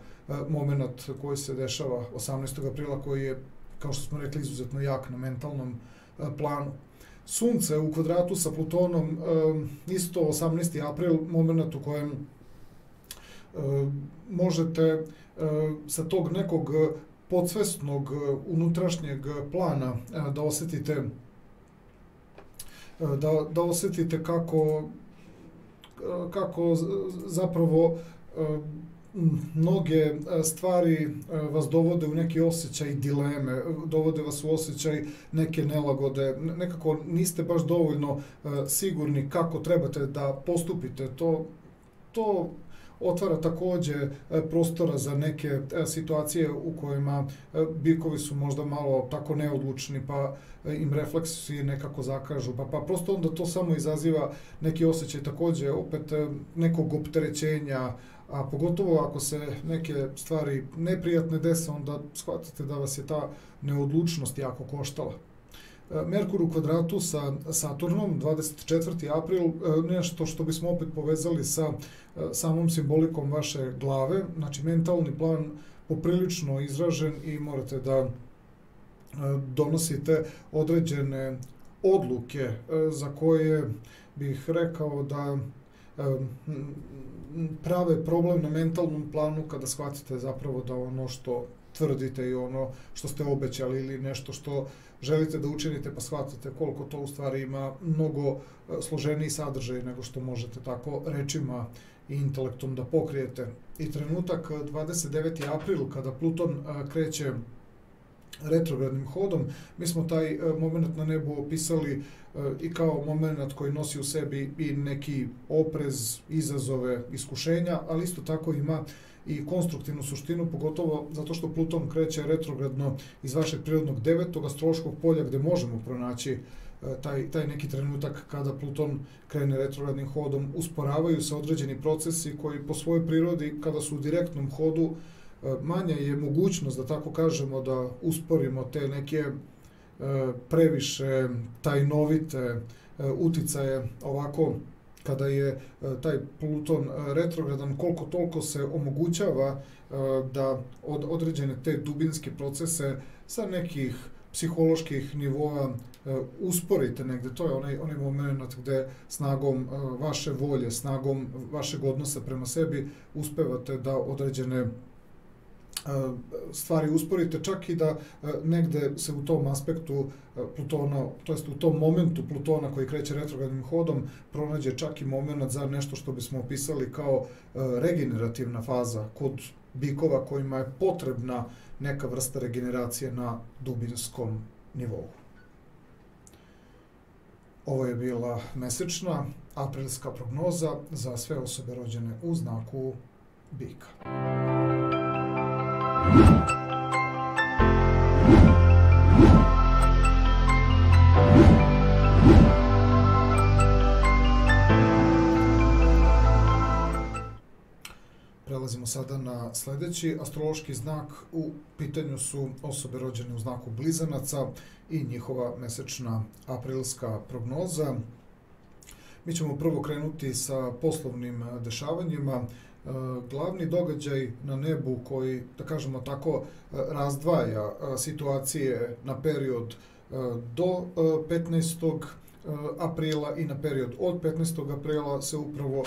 moment koji se dešava 18. aprila, koji je, kao što smo rekli, izuzetno jak na mentalnom planu. Sunce u kvadratu sa Plutonom, isto 18. april, moment u kojem možete sa tog nekog podsvesnog unutrašnjeg plana da osjetite kako zapravo mnoge stvari vas dovode u neki osjećaj dileme, dovode vas u osjećaj neke nelagode, nekako niste baš dovoljno sigurni kako trebate da postupite. To otvara takođe prostora za neke situacije u kojima bikovi su možda malo tako neodlučni, pa im refleksi nekako zakažu, pa prosto onda to samo izaziva neki osjećaj takođe opet nekog opterećenja, a pogotovo ako se neke stvari neprijatne dese, onda shvatite da vas je ta neodlučnost jako koštala. Merkur u kvadratu sa Saturnom, 24. april, nešto što bismo opet povezali sa samom simbolikom vaše glave, znači mentalni plan poprilično izražen i morate da donosite određene odluke za koje bih rekao da prave problem na mentalnom planu kada shvatite zapravo da ono što tvrdite i ono što ste obećali ili nešto što želite da učinite, pa shvatate koliko to u stvari ima mnogo složeniji sadržaj nego što možete tako rečima i intelektom da pokrijete. I trenutak 29. april, kada Pluton kreće retrogradnim hodom, mi smo taj moment na nebu opisali i kao moment koji nosi u sebi i neki oprez, izazove, iskušenja, ali isto tako ima i konstruktivnu suštinu, pogotovo zato što Pluton kreće retrogradno iz vašeg prirodnog 9. astrološkog polja, gde možemo pronaći taj neki trenutak kada Pluton krene retrogradnim hodom. Usporavaju se određeni procesi koji po svojoj prirodi, kada su u direktnom hodu, manja je mogućnost, da tako kažemo, da usporimo te neke previše tajnovite uticaje. Ovako, kada je taj Pluton retrogradan, koliko toliko se omogućava da određene te dubinske procese sa nekih psiholoških nivoa usporite negde. To je onaj moment gde snagom vaše volje, snagom vašeg odnosa prema sebi uspevate da određene stvari usporite, čak i da negde se u tom aspektu Plutona, to jest u tom momentu Plutona koji kreće retrogradnim hodom, pronađe čak i moment za nešto što bismo opisali kao regenerativna faza kod bikova kojima je potrebna neka vrsta regeneracije na dubinskom nivou. Ovo je bila mesečna aprilska prognoza za sve osobe rođene u znaku bika. Prelazimo sada na sledeći astrološki znak. U pitanju su osobe rođene u znaku blizanaca i njihova mesečna aprilska prognoza. Mi ćemo prvo krenuti sa poslovnim dešavanjima. Glavni događaj na nebu koji, da kažemo tako, razdvaja situacije na period do 15. aprila i na period od 15. aprila se upravo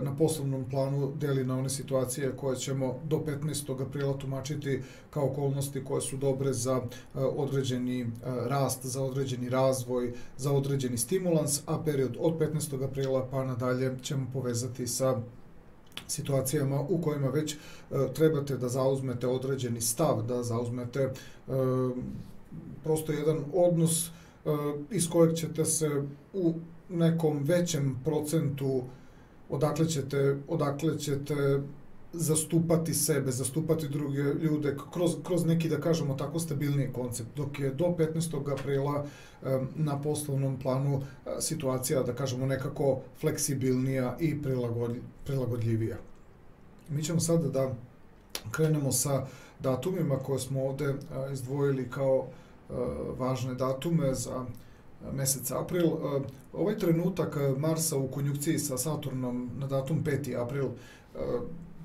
na poslovnom planu deli na one situacije koje ćemo do 15. aprila tumačiti kao okolnosti koje su dobre za određeni rast, za određeni razvoj, za određeni stimulans, a period od 15. aprila pa nadalje ćemo povezati sa situacijama u kojima već trebate da zauzmete određeni stav, da zauzmete prosto jedan odnos iz kojeg ćete se u nekom većem procentu odakle ćete zastupati sebe, zastupati druge ljude kroz neki, da kažemo tako, stabilniji koncept, dok je do 15. aprila na poslovnom planu situacija, da kažemo, nekako fleksibilnija i prilagodljivija. Mi ćemo sada da krenemo sa datumima koje smo ovde izdvojili kao važne datume za mesec april. Ovaj trenutak Marsa u konjunkciji sa Saturnom na datum 5. april,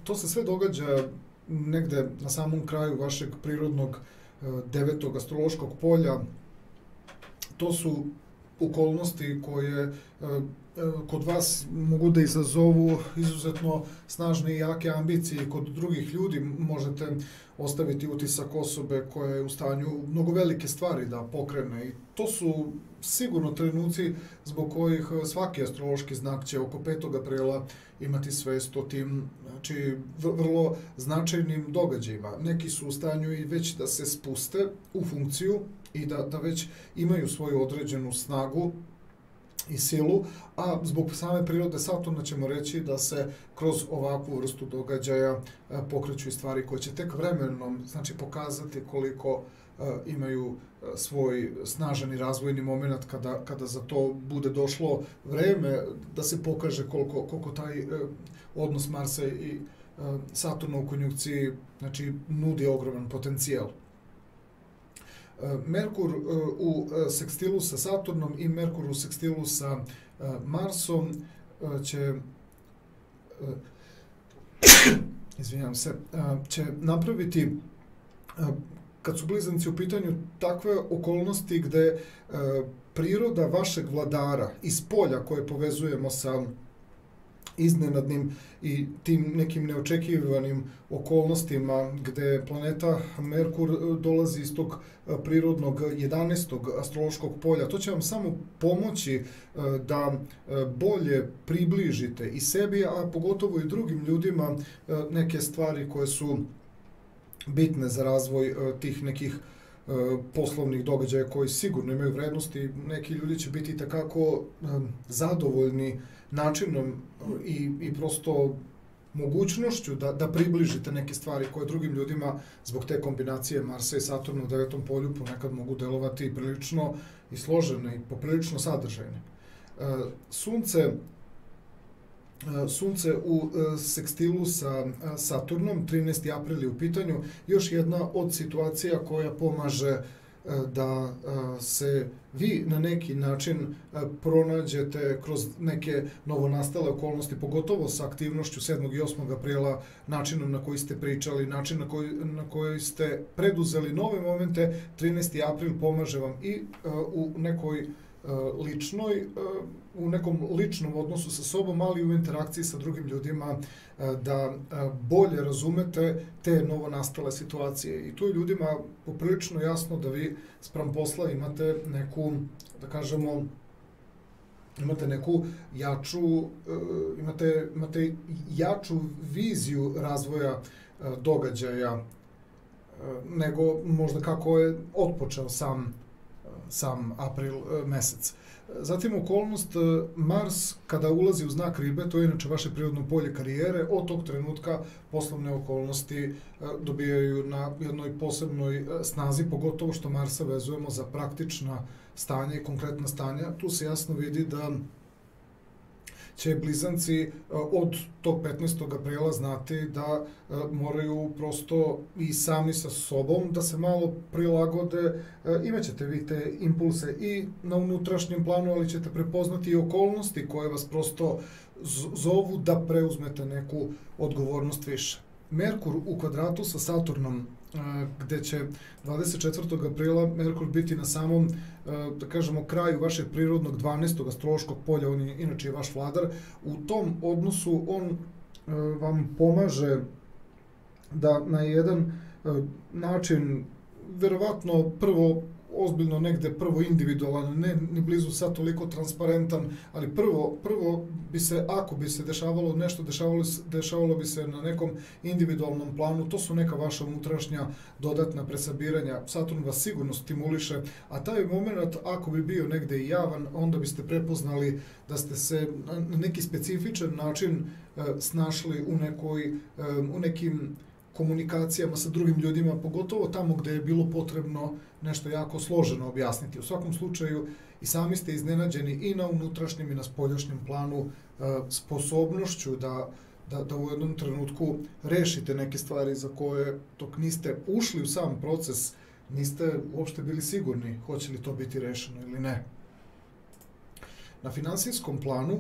to se sve događa negde na samom kraju vašeg prirodnog 9. astrološkog polja. To su okolnosti koje kod vas mogu da izazovu izuzetno snažne i jake ambicije. Kod drugih ljudi možete ostaviti utisak osobe koja je u stanju mnogo velike stvari da pokrene. I to su sigurno trenuci zbog kojih svaki astrološki znak će oko 5. aprila imati svest o tim, znači, vrlo značajnim događajima. Neki su u stanju i već da se spuste u funkciju i da već imaju svoju određenu snagu i silu, a zbog same prirode Saturna ćemo reći da se kroz ovakvu vrstu događaja pokreću i stvari koje će tek vremenom, znači, pokazati koliko imaju svoj snažan i razvojni moment kada za to bude došlo vreme, da se pokaže koliko taj odnos Marsa i Saturna u konjunkciji, znači, nudi ogroman potencijal. Merkur u sekstilu sa Saturnom i Merkur u sekstilu sa Marsom će će napraviti, kad su blizanci u pitanju, takve okolnosti gde priroda vašeg vladara iz polja koje povezujemo sa iznenadnim i tim nekim neočekivanim okolnostima gde planeta Merkur dolazi iz tog prirodnog 11. astrološkog polja. To će vam samo pomoći da bolje približite i sebi, a pogotovo i drugim ljudima neke stvari koje su bitne za razvoj tih nekih poslovnih događaja koji sigurno imaju vrednosti. Neki ljudi će biti takako zadovoljni načinom i prosto mogućnošću da približite neke stvari koje drugim ljudima zbog te kombinacije Marsa i Saturna u 9. polju ponekad mogu delovati prilično i složene i poprilično sadržajne. Sunce u sekstilu sa Saturnom, 13. april je u pitanju, još jedna od situacija koja pomaže da se vi na neki način pronađete kroz neke novonastale okolnosti, pogotovo sa aktivnošću 7. i 8. aprila, načinom na koji ste pričali, način na koji ste preduzeli nove momente. 13. april pomaže vam i u nekoj u nekom ličnom odnosu sa sobom, ali i u interakciji sa drugim ljudima, da bolje razumete te novonastale situacije. I tu je ljudima poprilično jasno da vi spram posla imate neku, da kažemo, imate neku imate jaču viziju razvoja događaja nego možda kako je otpočeo sam april mesec. Zatim okolnost Mars kada ulazi u znak Ribe, to je inače vaše prirodno polje karijere, od tog trenutka poslovne okolnosti dobijaju na jednoj posebnoj snazi, pogotovo što Marsa vezujemo za praktična stanja i konkretna stanja. Tu se jasno vidi da će blizanci od tog 15. aprila znati da moraju prosto i sami sa sobom da se malo prilagode. Imaćete vi te impulse i na unutrašnjem planu, ali ćete prepoznati i okolnosti koje vas prosto zovu da preuzmete neku odgovornost više. Merkur u kvadratu sa Saturnom, gde će 24. aprila Merkur biti na samom, da kažemo, kraju vašeg prirodnog 12. astrološkog polja, on je inače vaš vladar. U tom odnosu on vam pomaže da na jedan način, verovatno prvo ozbiljno negde prvo individualan, ne ni blizu sad toliko transparentan, ali prvo bi se, ako bi se dešavalo nešto, dešavalo bi se na nekom individualnom planu, to su neka vaša unutrašnja dodatna presabiranja. Saturn vas sigurno stimuliše, a taj moment, ako bi bio negde i javan, onda biste prepoznali da ste se na neki specifičan način snašli u nekim komunikacijama sa drugim ljudima, pogotovo tamo gde je bilo potrebno nešto jako složeno objasniti. U svakom slučaju i sami ste iznenađeni i na unutrašnjem i na spoljašnjem planu sposobnošću da u jednom trenutku rešite neke stvari za koje, dok niste ušli u sam proces, niste uopšte bili sigurni hoće li to biti rešeno ili ne. Na finansijskom planu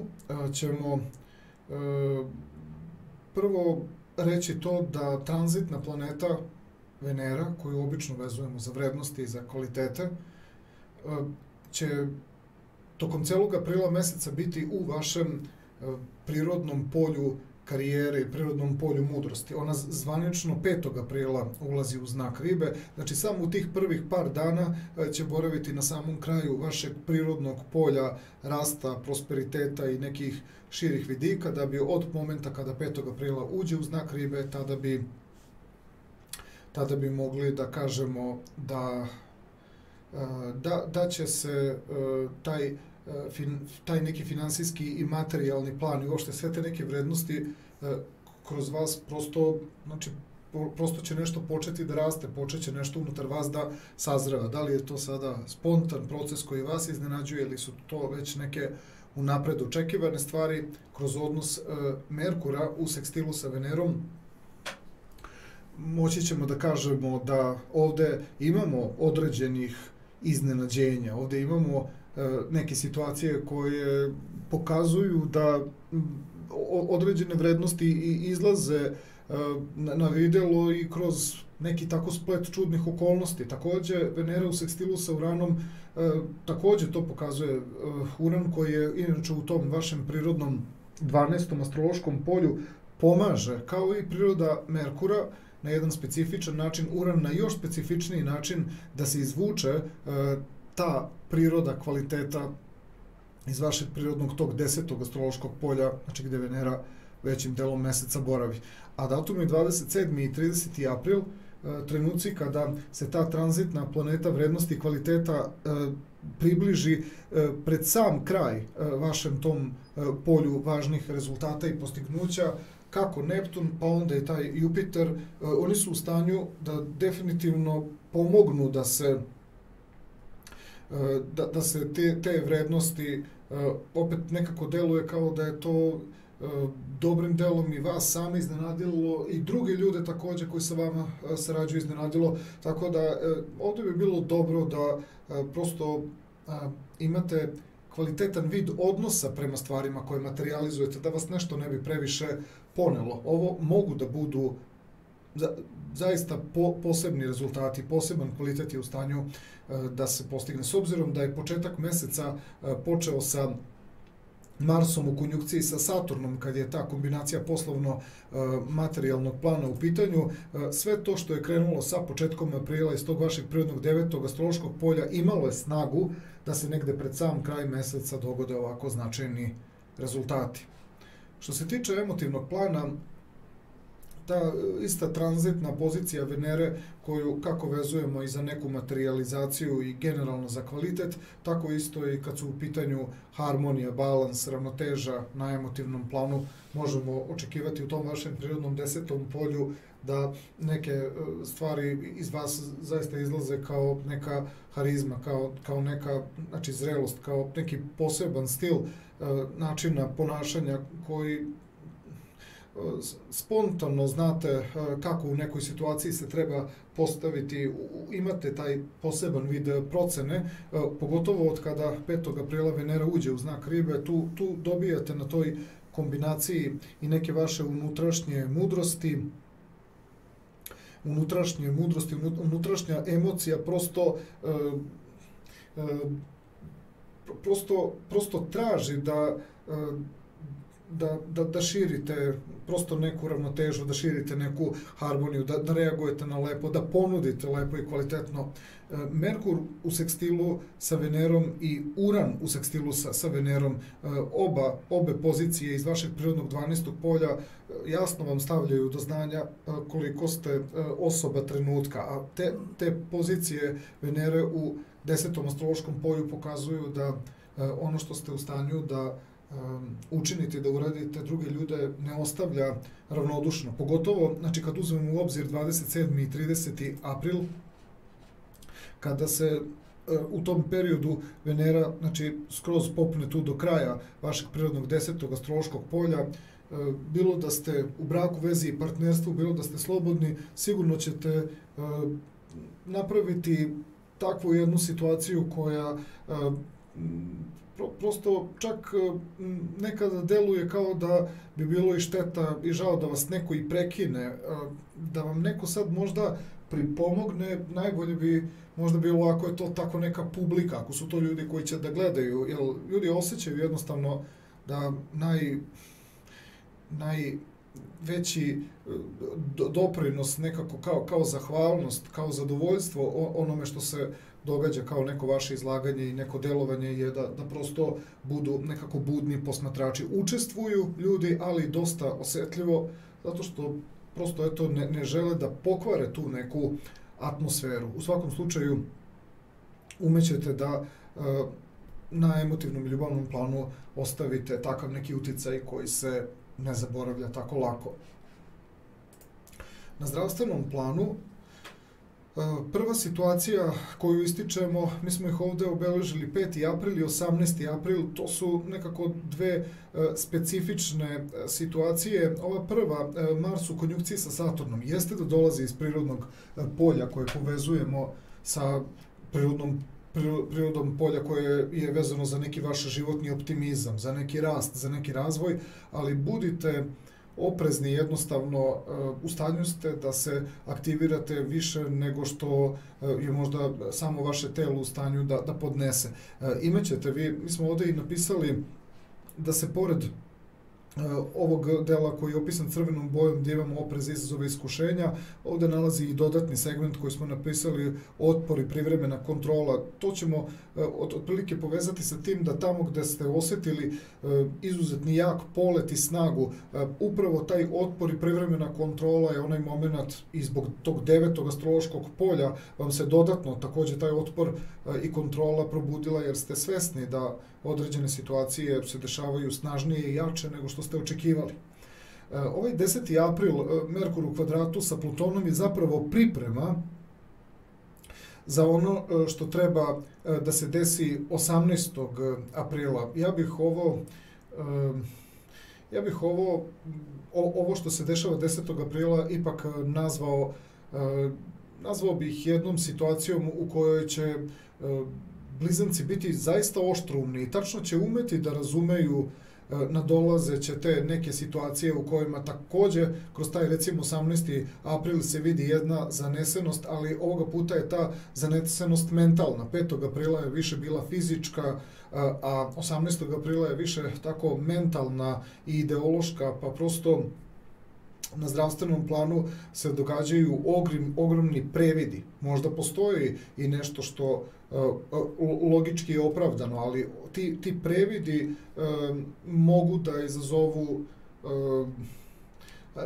ćemo prvo reći to da tranzitna planeta Venera, koju obično vezujemo za vrednosti i za kvalitete, će tokom celog aprila meseca biti u vašem prirodnom polju karijere i prirodnom polju mudrosti. Ona zvanično 5. aprila ulazi u znak Ribe, znači samo u tih prvih par dana će boraviti na samom kraju vašeg prirodnog polja rasta, prosperiteta i nekih širih vidika, da bi od momenta kada 5. aprila uđe u znak Ribe, tada bi mogli da kažemo da će se taj neki finansijski i materijalni plan i uopšte sve te neke vrednosti kroz vas prosto će nešto početi da raste, počet će nešto unutar vas da sazreva. Da li je to sada spontan proces koji vas iznenađuje ili su to već neke unapred očekivane stvari kroz odnos Merkura u sekstilu sa Venerom, moći ćemo da kažemo da ovde imamo određenih iznenađenja, ovde imamo neke situacije koje pokazuju da određene vrednosti izlaze na videlo i kroz neki tako splet čudnih okolnosti. Takođe, Venera u sekstilu sa Uranom takođe to pokazuje. Uran koji je inače u tom vašem prirodnom 12. astrološkom polju pomaže, kao i priroda Merkura, na jedan specifičan način, Uran na još specifičniji način da se izvuče ta priroda kvaliteta iz vašeg prirodnog tog 10. astrološkog polja, znači gde Venera većim delom meseca boravi. A datum je 27. i 30. april, trenuci kada se ta tranzitna planeta vrednosti i kvaliteta približi pred sam kraj vašem tom polju važnih rezultata i postignuća, kako Neptun, pa onda i taj Jupiter, oni su u stanju da definitivno pomognu da se te vrednosti, opet nekako deluje kao da je to dobrim delom i vas sami iznenadilo i druge ljude takođe koji sa vama sarađuju iznenadilo, tako da ovde bi bilo dobro da prosto imate kvalitetan vid odnosa prema stvarima koje materializujete, da vas nešto ne bi previše ponelo. Ovo mogu da budu zaista posebni rezultati, poseban kvalitet je u stanju da se postigne. S obzirom da je početak meseca počeo sa Marsom u konjunkciji sa Saturnom, kad je ta kombinacija poslovno-materijalnog plana u pitanju, sve to što je krenulo sa početkom aprila iz tog vašeg prirodnog 9. astrološkog polja imalo je snagu da se negde pred sam kraj meseca dogode ovako značajni rezultati. Što se tiče emotivnog plana, ta ista tranzitna pozicija Venere koju kako vezujemo i za neku materializaciju i generalno za kvalitet, tako isto i kad su u pitanju harmonija, balans, ravnoteža na emotivnom planu, možemo očekivati u tom vašem prirodnom 10. polju da neke stvari iz vas zaista izlaze kao neka harizma, kao neka zrelost, kao neki poseban stil načina ponašanja koji spontano znate kako u nekoj situaciji se treba postaviti, imate taj poseban vid procene, pogotovo od kada 5. aprila Venera uđe u znak Ribe, tu dobijate na toj kombinaciji i neke vaše unutrašnje mudrosti, unutrašnja emocija prosto traži da širite prosto neku ravnotežu, da širite neku harmoniju, da reagujete na lepo, da ponudite lepo i kvalitetno. Merkur u sekstilu sa Venerom i Uran u sekstilu sa Venerom, obe pozicije iz vašeg prirodnog 12. polja jasno vam stavljaju do znanja koliko ste osoba trenutka, a te pozicije Venere u 10. astrološkom polju pokazuju da ono što ste u stanju da učinite, da uradite druge ljude ne ostavlja ravnodušno. Pogotovo, znači, kad uzmemo u obzir 27. i 30. april, kada se u tom periodu Venera, znači, skroz popne tu do kraja vašeg prirodnog 10. astrološkog polja, bilo da ste u braku, vezi i partnerstvu, bilo da ste slobodni, sigurno ćete napraviti takvu jednu situaciju koja prosto čak nekada deluje kao da bi bilo i šteta i žao da vas neko i prekine, da vam neko sad možda pripomogne, najbolje bi možda bilo ako je to tako neka publika, ako su to ljudi koji će da gledaju, jer ljudi osjećaju jednostavno da najveći doprinos nekako kao zahvalnost, kao zadovoljstvo onome što se događa kao neko vaše izlaganje i neko delovanje je da prosto budu nekako budni posmatrači. Učestvuju ljudi, ali dosta osetljivo, zato što prosto eto ne žele da pokvare tu neku atmosferu. U svakom slučaju umećete da na emotivnom i ljubavnom planu ostavite takav neki uticaj koji se ne zaboravlja tako lako. Na zdravstvenom planu, prva situacija koju ističemo, mi smo ih ovde obeležili 5. april i 18. april, to su nekako dve specifične situacije. Ova prva, Mars u konjunkciji sa Saturnom, jeste da dolazi iz prirodnog polja koje povezujemo sa prirodom polja koje je vezano za neki vaš životni optimizam, za neki rast, za neki razvoj, ali budite oprezni, jednostavno u stanju ste da se aktivirate više nego što je možda samo vaše telo u stanju da podnese. Imaćete vi, mi smo ovde i napisali da se pored ovog dela koji je opisan crvenom bojom gdje imamo oprez, izazove, iskušenja, ovde nalazi i dodatni segment koji smo napisali otpor i privremena kontrola. To ćemo otprilike povezati sa tim da tamo gde ste osetili izuzetni jak polet i snagu, upravo taj otpor i privremena kontrola je onaj moment i zbog tog 9. astrološkog polja vam se dodatno takođe taj otpor i kontrola probudila jer ste svesni da određene situacije se dešavaju snažnije i jače nego što ste očekivali. Ovaj 10. april, Merkur u kvadratu sa Plutonom je zapravo priprema za ono što treba da se desi 18. aprila. Ja bih ovo što se dešava 10. aprila ipak nazvao bih jednom situacijom u kojoj će blizanci biti zaista oštroumni i tačno će umeti da razumeju nadolazeće te neke situacije u kojima takođe kroz taj recimo 18. april se vidi jedna zanesenost, ali ovoga puta je ta zanesenost mentalna. 5. aprila je više bila fizička, a 18. aprila je više tako mentalna i ideološka, pa prosto na zdravstvenom planu se događaju ogromni previdi. Možda postoji i nešto što logički je opravdano, ali ti previdi mogu da izazovu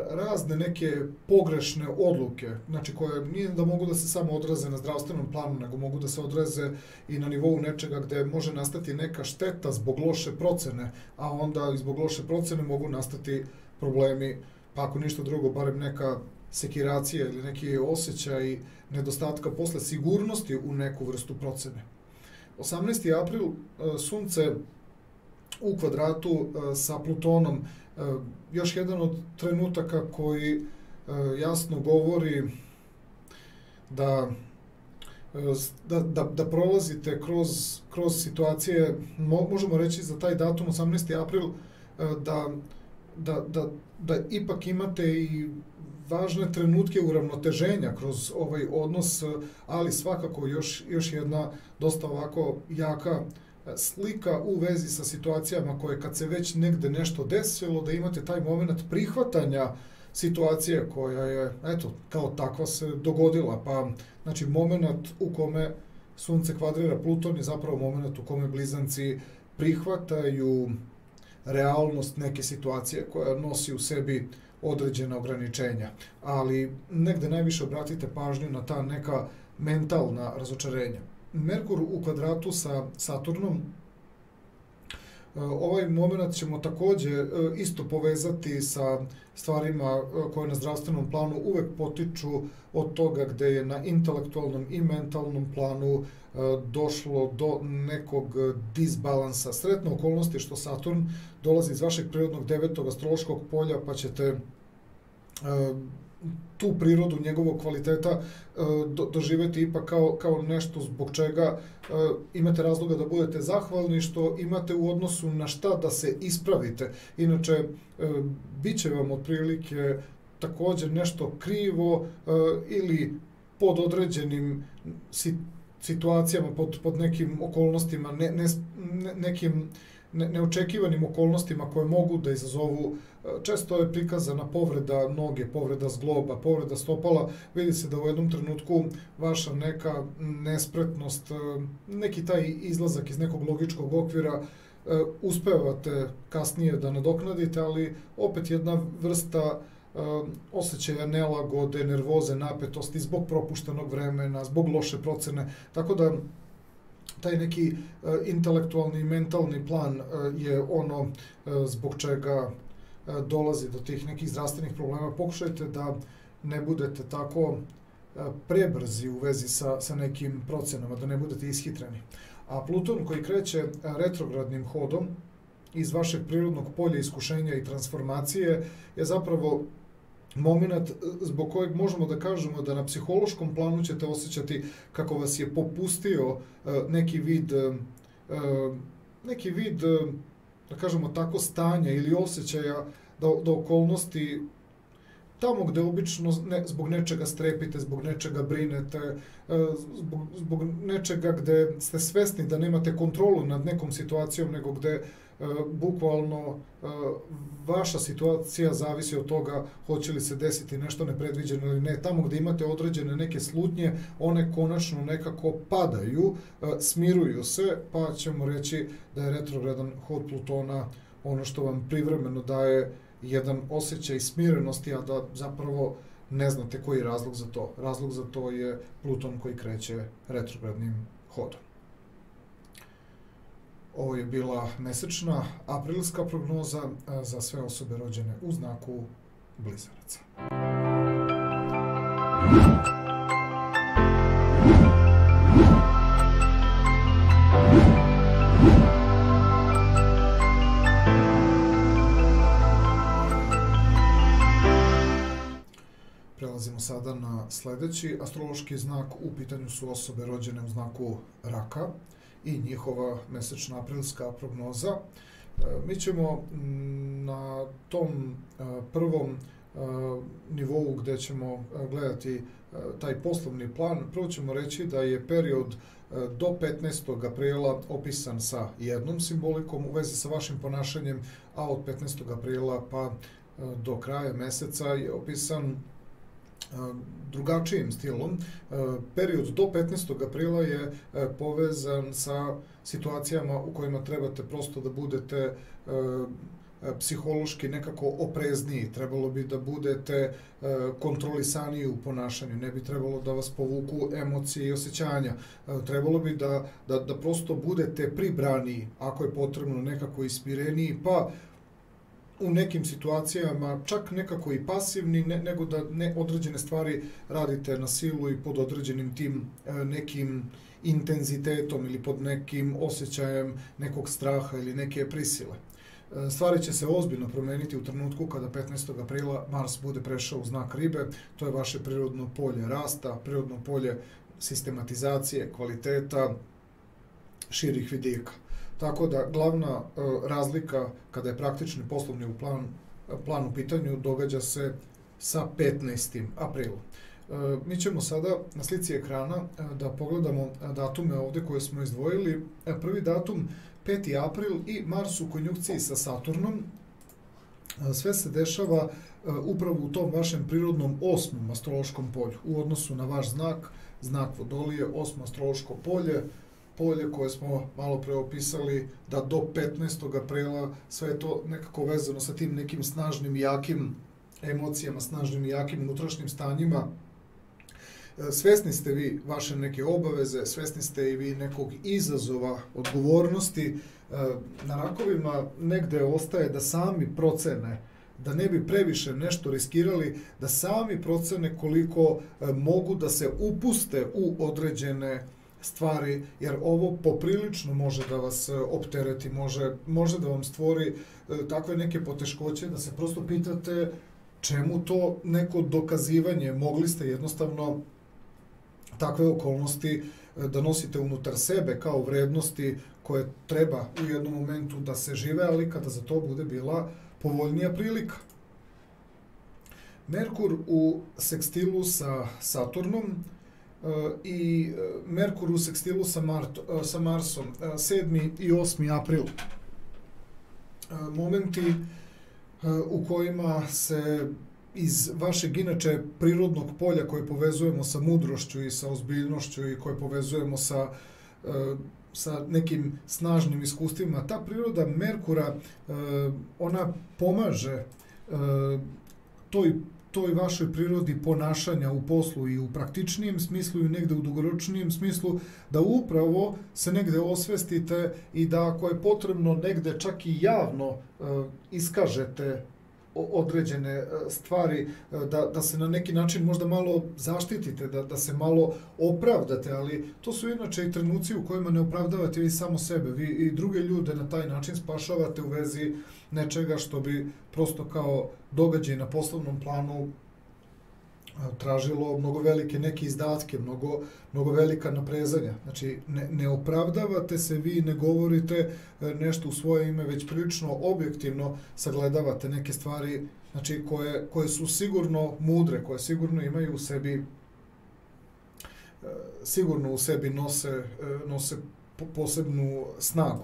razne neke pogrešne odluke, znači koje nije da mogu da se samo odraze na zdravstvenom planu, nego mogu da se odraze i na nivou nečega gde može nastati neka šteta zbog loše procene, a onda i zbog loše procene mogu nastati problemi, pa ako ništa drugo, barem neka sekiracija ili neki osjećaj nedostatka posle sigurnosti u neku vrstu procene. 18. april, Sunce u kvadratu sa Plutonom, još jedan od trenutaka koji jasno govori da prolazite kroz situacije, možemo reći za taj datum 18. april, da ipak imate i važne trenutke uravnoteženja kroz ovaj odnos, ali svakako još jedna dosta ovako jaka slika u vezi sa situacijama koje kad se već negde nešto desilo, da imate taj moment prihvatanja situacije koja je, eto, kao takva se dogodila. Pa, znači, moment u kome Sunce kvadrira Pluton je zapravo moment u kome blizanci prihvataju realnost neke situacije koja nosi u sebi određena ograničenja. Ali negde najviše obratite pažnju na ta neka mentalna razočarenja. Merkur u kvadratu sa Saturnom, ovaj moment ćemo takođe isto povezati sa stvarima koje na zdravstvenom planu uvek potiču od toga gde je na intelektualnom i mentalnom planu došlo do nekog disbalansa. Sretne okolnosti što Saturn dolazi iz vašeg prirodnog 9. astrološkog polja, pa ćete tu prirodu njegovog kvaliteta doživeti ipak kao nešto zbog čega imate razloga da budete zahvalni, što imate u odnosu na šta da se ispravite. Inače, bit će vam otprilike također nešto krivo ili pod određenim situacijama, pod nekim okolnostima, nekim neočekivanim okolnostima koje mogu da izazovu. Često je prikazana povreda noge, povreda zgloba, povreda stopala. Vidi se da u jednom trenutku vaša neka nespretnost, neki taj izlazak iz nekog logičkog okvira uspevate kasnije da nadoknadite, ali opet jedna vrsta osjećaja nelagode, nervoze, napetosti zbog propuštenog vremena, zbog loše procene. Tako da taj neki intelektualni i mentalni plan je ono zbog čega dolazi do tih nekih zdravstvenih problema. Pokušajte da ne budete tako prebrzi u vezi sa nekim procenama, da ne budete ishitreni. A Pluton koji kreće retrogradnim hodom iz vašeg prirodnog polja iskušenja i transformacije je zapravo moment zbog kojeg možemo da kažemo da na psihološkom planu ćete osjećati kako vas je popustio neki vid, da kažemo tako, stanja ili osjećaja da okolnosti tamo gde obično zbog nečega strepite, zbog nečega brinete, zbog nečega gde ste svesni da nemate kontrolu nad nekom situacijom, nego gde bukvalno vaša situacija zavisi od toga hoće li se desiti nešto nepredviđeno ili ne. Tamo gde imate određene neke slutnje, one konačno nekako padaju, smiruju se, pa ćemo reći da je retrogradan hod Plutona ono što vam privremeno daje jedan osjećaj smirenosti, a da zapravo ne znate koji je razlog za to. Razlog za to je Pluton koji kreće retrogradnim hodom. Ovo je bila mesečna aprilska prognoza za sve osobe rođene u znaku Blizanaca. Prelazimo sada na sledeći astrološki znak. U pitanju su osobe rođene u znaku Raka i njihova mesečna aprilska prognoza. Mi ćemo na tom prvom nivou gde ćemo gledati taj poslovni plan, prvo ćemo reći da je period do 15. aprila opisan sa jednom simbolikom u vezi sa vašim ponašanjem, a od 15. aprila pa do kraja meseca je opisan drugačijim stilom. Period do 15. aprila je povezan sa situacijama u kojima trebate prosto da budete psihološki nekako oprezniji, trebalo bi da budete kontrolisaniji u ponašanju, ne bi trebalo da vas povuku emocije i osjećanja, trebalo bi da prosto budete pribraniji, ako je potrebno nekako ispireniji, pa u nekim situacijama čak nekako i pasivni, nego da određene stvari radite na silu i pod određenim tim nekim intenzitetom ili pod nekim osjećajem nekog straha ili neke prisile. Stvari će se ozbiljno promeniti u trenutku kada 15. aprila Mars bude prešao u znak Ribe. To je vaše prirodno polje rasta, prirodno polje sistematizacije, kvaliteta, širih vidika. Tako da glavna razlika kada je praktični poslovni plan u pitanju događa se sa 15. aprilom. Mi ćemo sada na slici ekrana da pogledamo datume ovdje koje smo izdvojili. Prvi datum 5. april i Mars u konjunkciji sa Saturnom. Sve se dešava upravo u tom vašem prirodnom 8. astrološkom polju. U odnosu na vaš znak, znak Vodolije, 8. astrološko polje, polje koje smo malo pre opisali da do 15. aprila sve je to nekako vezano sa tim nekim snažnim i jakim emocijama, snažnim i jakim unutrašnjim stanjima. Svesni ste vi vaše neke obaveze, svesni ste i vi nekog izazova, odgovornosti. Na rakovima negde ostaje da sami procene, da ne bi previše nešto riskirali, da sami procene koliko mogu da se upuste u određene stvari, jer ovo poprilično može da vas optereti, može da vam stvori takve neke poteškoće da se prosto pitate čemu to neko dokazivanje. Mogli ste jednostavno takve okolnosti da nosite unutar sebe kao vrednosti koje treba u jednom momentu da se žive, ali kada za to bude bila povoljnija prilika. Merkur u sekstilu sa Saturnom i Merkur u sekstilu sa Marsom, 7. i 8. april. Momenti u kojima se iz vašeg inače prirodnog polja koje povezujemo sa mudrošću i sa ozbiljnošću i koje povezujemo sa nekim snažnim iskustvima, ta priroda Merkura, ona pomaže toj vašoj prirodi ponašanja u poslu i u praktičnijem smislu i negde u dugoročnijem smislu, da upravo se negde osvestite i da ako je potrebno negde čak i javno iskažete određene stvari, da se na neki način možda malo zaštitite, da se malo opravdate, ali to su inače i trenuci u kojima ne opravdavate vi samo sebe, vi i druge ljude na taj način spašavate u vezi nečega što bi prosto kao događaj na poslovnom planu tražilo mnogo velike neke izdatke, mnogo velika naprezanja. Znači, ne opravdavate se vi, ne govorite nešto u svoje ime, već prilično objektivno sagledavate neke stvari, znači, koje su sigurno mudre, koje sigurno imaju u sebi, sigurno u sebi nose posebnu snagu.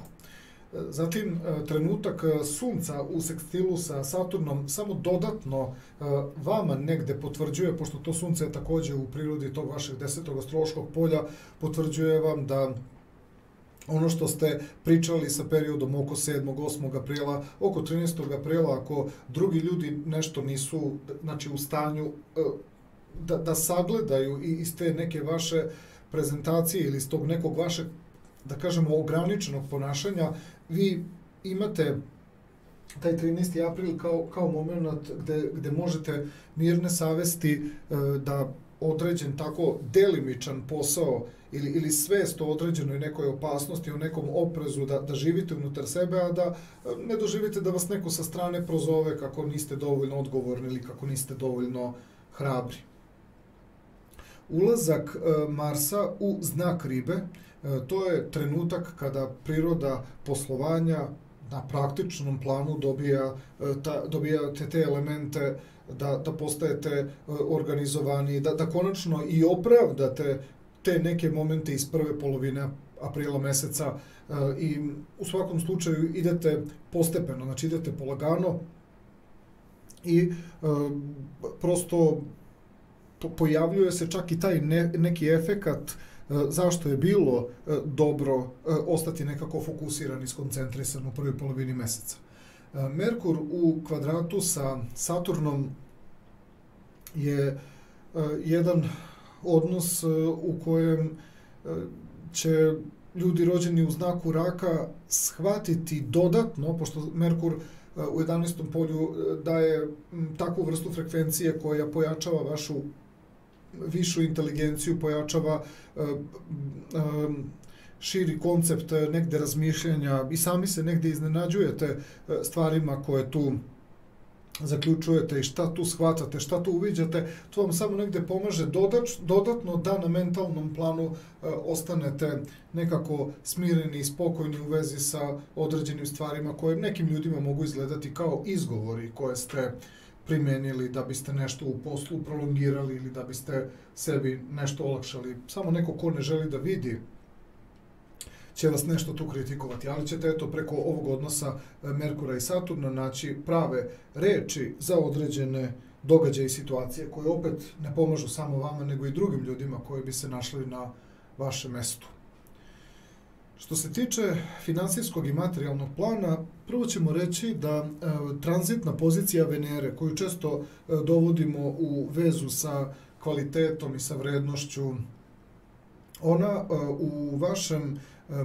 Zatim, trenutak Sunca u sekstilu sa Saturnom samo dodatno vama negde potvrđuje, pošto to Sunce je također u prirodi tog vašeg 10. astrološkog polja, potvrđuje vam da ono što ste pričali sa periodom oko 7. 8. aprila, oko 13. aprila, ako drugi ljudi nešto nisu, znači, u stanju da sagledaju iz te neke vaše prezentacije ili iz tog nekog vašeg, da kažemo, ograničenog ponašanja, vi imate taj 13. april kao moment gde možete mirne savesti da određen tako delimičan posao ili svest o određenoj nekoj opasnosti, o nekom oprezu, da živite unutar sebe, a da ne doživite da vas neko sa strane prozove kako niste dovoljno odgovorni ili kako niste dovoljno hrabri. Ulazak Marsa u znak Ribe, to je trenutak kada priroda poslovanja na praktičnom planu dobijate te elemente da postajete organizovani, da konačno i opravdate te neke momente iz prve polovine aprila meseca i u svakom slučaju idete postepeno, znači idete polagano i prosto pojavljuje se čak i taj neki efekat zašto je bilo dobro ostati nekako fokusiran i skoncentrisan u prvoj polovini meseca. Merkur u kvadratu sa Saturnom je jedan odnos u kojem će ljudi rođeni u znaku Raka shvatiti dodatno, pošto Merkur u 11. polju daje takvu vrstu frekvencije koja pojačava vašu višu inteligenciju, pojačava širi koncept negde razmišljanja i sami se negde iznenađujete stvarima koje tu zaključujete i šta tu shvatate, šta tu uviđate, to vam samo negde pomaže dodatno da na mentalnom planu ostanete nekako smireni i spokojni u vezi sa određenim stvarima koje nekim ljudima mogu izgledati kao izgovori koje ste primenili da biste nešto u poslu prolongirali ili da biste sebi nešto olakšali. Samo neko ko ne želi da vidi će vas nešto tu kritikovati, ali ćete eto preko ovog odnosa Merkura i Saturna naći prave reči za određene događaje i situacije koje opet ne pomažu samo vama nego i drugim ljudima koji bi se našli na vašem mestu. Što se tiče finansijskog i materijalnog plana, prvo ćemo reći da tranzitna pozicija Venere, koju često dovodimo u vezu sa kvalitetom i sa vrednošću, ona u vašem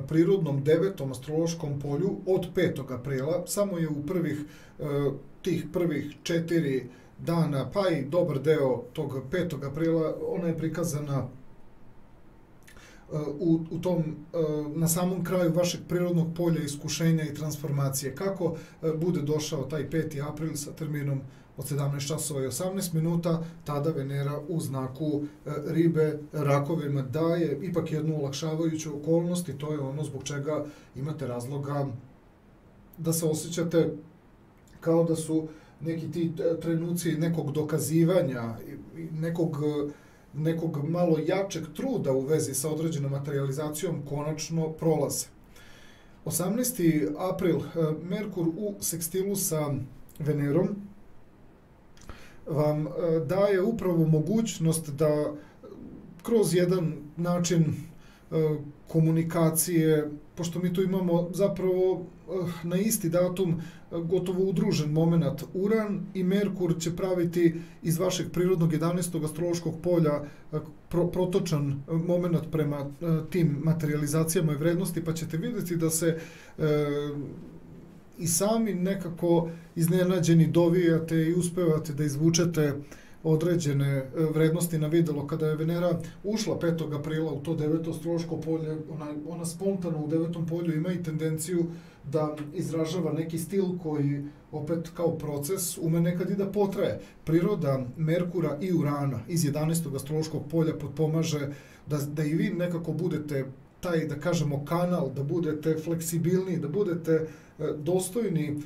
prirodnom 9. astrološkom polju od 5. aprila, samo je u tih prvih 4 dana, pa i dobar deo tog 5. aprila, ona je prikazana na samom kraju vašeg prirodnog polja iskušenja i transformacije. Kako bude došao taj 5. april sa terminom od 17 časova i 18 minuta, tada Venera u znaku Ribe rakovima daje ipak jednu olakšavajuću okolnost i to je ono zbog čega imate razloga da se osjećate kao da su neki ti trenuci nekog dokazivanja, nekog malo jačeg truda u vezi sa određenom materializacijom konačno prolaze. 18. april, Merkur u sekstilu sa Venerom vam daje upravo mogućnost da kroz jedan način komunikacije, pošto mi tu imamo zapravo na isti datum gotovo udružen moment Uran i Merkur će praviti iz vašeg prirodnog 11. astrološkog polja protočan moment prema tim materializacijama i vrednosti, pa ćete vidjeti da se i sami nekako iznenađeni dovijate i uspevate da izvučete određene vrednosti na videlo. Kada je Venera ušla 5. aprila u to 9. astrološko polje, ona spontano u 9. polju ima i tendenciju da izražava neki stil koji opet kao proces ume nekad i da potraje. Priroda Merkura i Urana iz 11. astrološkog polja potpomaže da i vi nekako budete taj, da kažemo, kanal, da budete fleksibilniji, da budete dostojni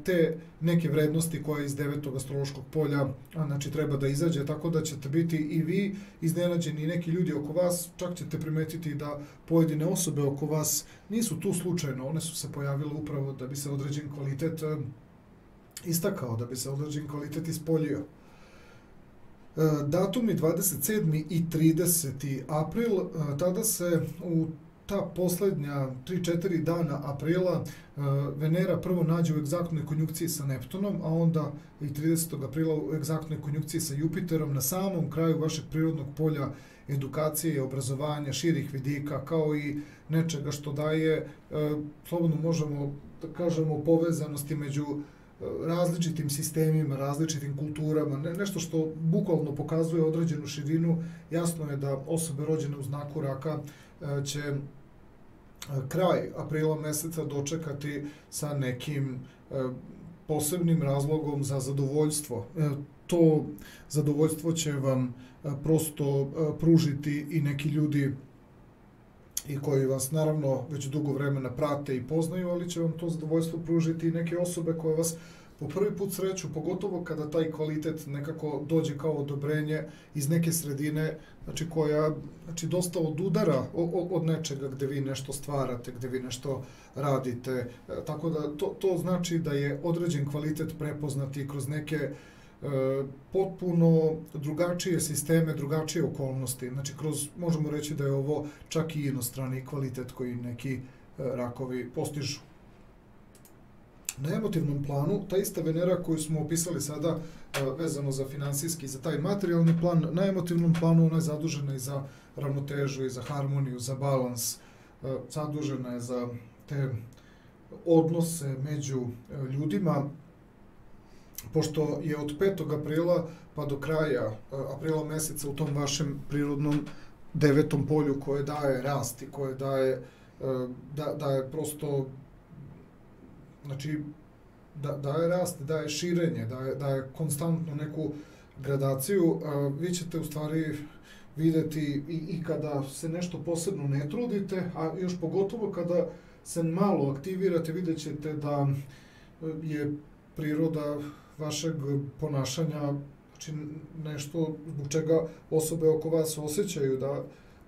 te neke vrednosti koje iz 9. astrološkog polja znači treba da izađe, tako da ćete biti i vi iznenađeni i neki ljudi oko vas, čak ćete primetiti da pojedine osobe oko vas nisu tu slučajno, one su se pojavile upravo da bi se određen kvalitet istakao, da bi se određen kvalitet ispoljio. Datumi 27. i 30. april, tada se u ta poslednja 3-4 dana aprila Venera prvo nađe u egzaktnoj konjunkciji sa Neptunom, a onda i 30. aprila u egzaktnoj konjunkciji sa Jupiterom na samom kraju vašeg prirodnog polja edukacije i obrazovanja, širih vidika, kao i nečega što daje, slobodno možemo da kažemo, povezanosti među različitim sistemima, različitim kulturama, nešto što bukvalno pokazuje određenu širinu. Jasno je da osobe rođene u znaku Raka će kraj aprila meseca dočekati sa nekim posebnim razlogom za zadovoljstvo. To zadovoljstvo će vam prosto pružiti i neki ljudi i koji vas naravno već dugo vremena prate i poznaju, ali će vam to zadovoljstvo pružiti i neke osobe koje vas po prvi put sreću, pogotovo kada taj kvalitet nekako dođe kao odobrenje iz neke sredine, znači koja dosta odudara od nečega gde vi nešto stvarate, gde vi nešto radite, tako da to znači da je određen kvalitet prepoznat i kroz neke potpuno drugačije sisteme, drugačije okolnosti. Znači, možemo reći da je ovo čak i inostrani kvalitet koji neki rakovi postižu. Na emotivnom planu, ta ista Venera koju smo opisali sada vezano za finansijski, za taj materijalni plan, na emotivnom planu ona je zadužena i za ravnotežu, i za harmoniju, za balans, zadužena je za te odnose među ljudima, pošto je od 5. aprila pa do kraja aprila meseca u tom vašem prirodnom 9. polju koje daje rast i koje daje prosto, znači, daje rast, daje širenje, daje konstantno neku gradaciju, vi ćete u stvari videti i kada se nešto posebno ne trudite, a još pogotovo kada se malo aktivirate, vidjet ćete da je priroda vašeg ponašanja, znači nešto zbog čega osobe oko vas osjećaju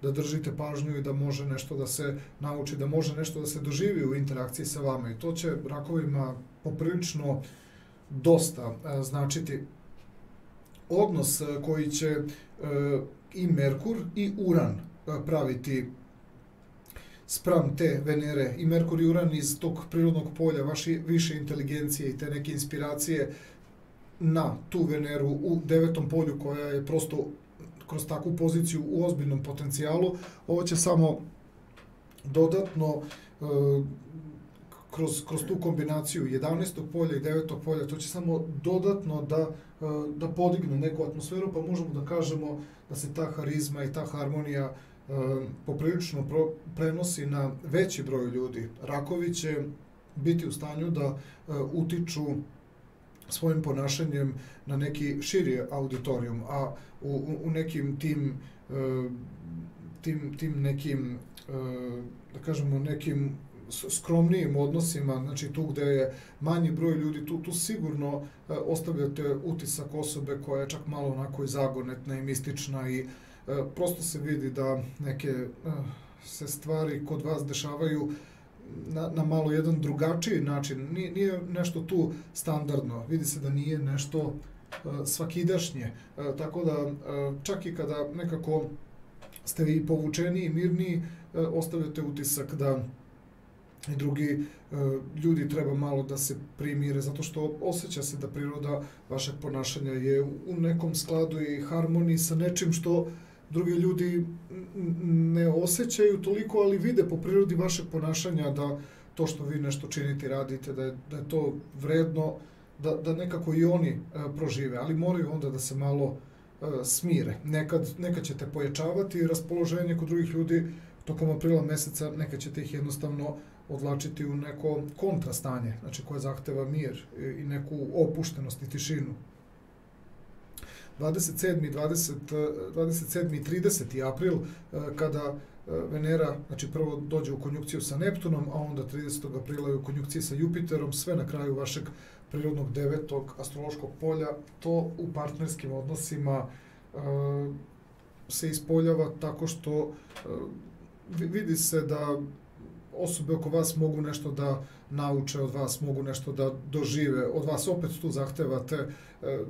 da držite pažnju i da može nešto da se nauči, da može nešto da se doživi u interakciji sa vama. I to će rakovima poprilično dosta značiti. Odnos koji će i Merkur i Uran praviti spram te Venere. I Merkur i Uran iz tog prirodnog polja, vaše više inteligencije i te neke inspiracije na tu Veneru u 9. polju, koja je prosto kroz takvu poziciju u ozbiljnom potencijalu. Ovo će samo dodatno kroz tu kombinaciju 11. polja i 9. polja, to će samo dodatno da podigne neku atmosferu, pa možemo da kažemo da se ta harizma i ta harmonija poprilično prenosi na veći broj ljudi. Rakovi će biti u stanju da utiču svojim ponašanjem na neki širi auditorijum, a u nekim tim nekim, da kažemo, nekim skromnijim odnosima, znači tu gde je manji broj ljudi, tu sigurno ostavljate utisak osobe koja je čak malo onako i zagonetna i mistična i prosto se vidi da neke se stvari kod vas dešavaju na malo jedan drugačiji način. Nije nešto tu standardno, vidi se da nije nešto svakidašnje. Tako da čak i kada nekako ste i povučeniji i mirniji, ostavljate utisak da i drugi ljudi treba malo da se primire, zato što osjeća se da priroda vašeg ponašanja je u nekom skladu i harmoniji sa nečim što drugi ljudi ne osjećaju toliko, ali vide po prirodi vašeg ponašanja da to što vi nešto činite i radite, da je to vredno, da nekako i oni prožive, ali moraju onda da se malo smire. Nekad ćete pojačavati raspoloženje kod drugih ljudi tokom aprila meseca, nekad ćete ih jednostavno odvlačiti u neko kontrastanje, znači koje zahteva mir i neku opuštenost i tišinu. 27. i 30. april, kada Venera, znači prvo dođe u konjunkciju sa Neptunom, a onda 30. aprila je u konjunkciji sa Jupiterom, sve na kraju vašeg prirodnog 9. astrološkog polja, to u partnerskim odnosima se ispoljava tako što vidi se da osobe oko vas mogu nešto da nauče od vas, mogu nešto da dožive. Od vas opet tu zahtevate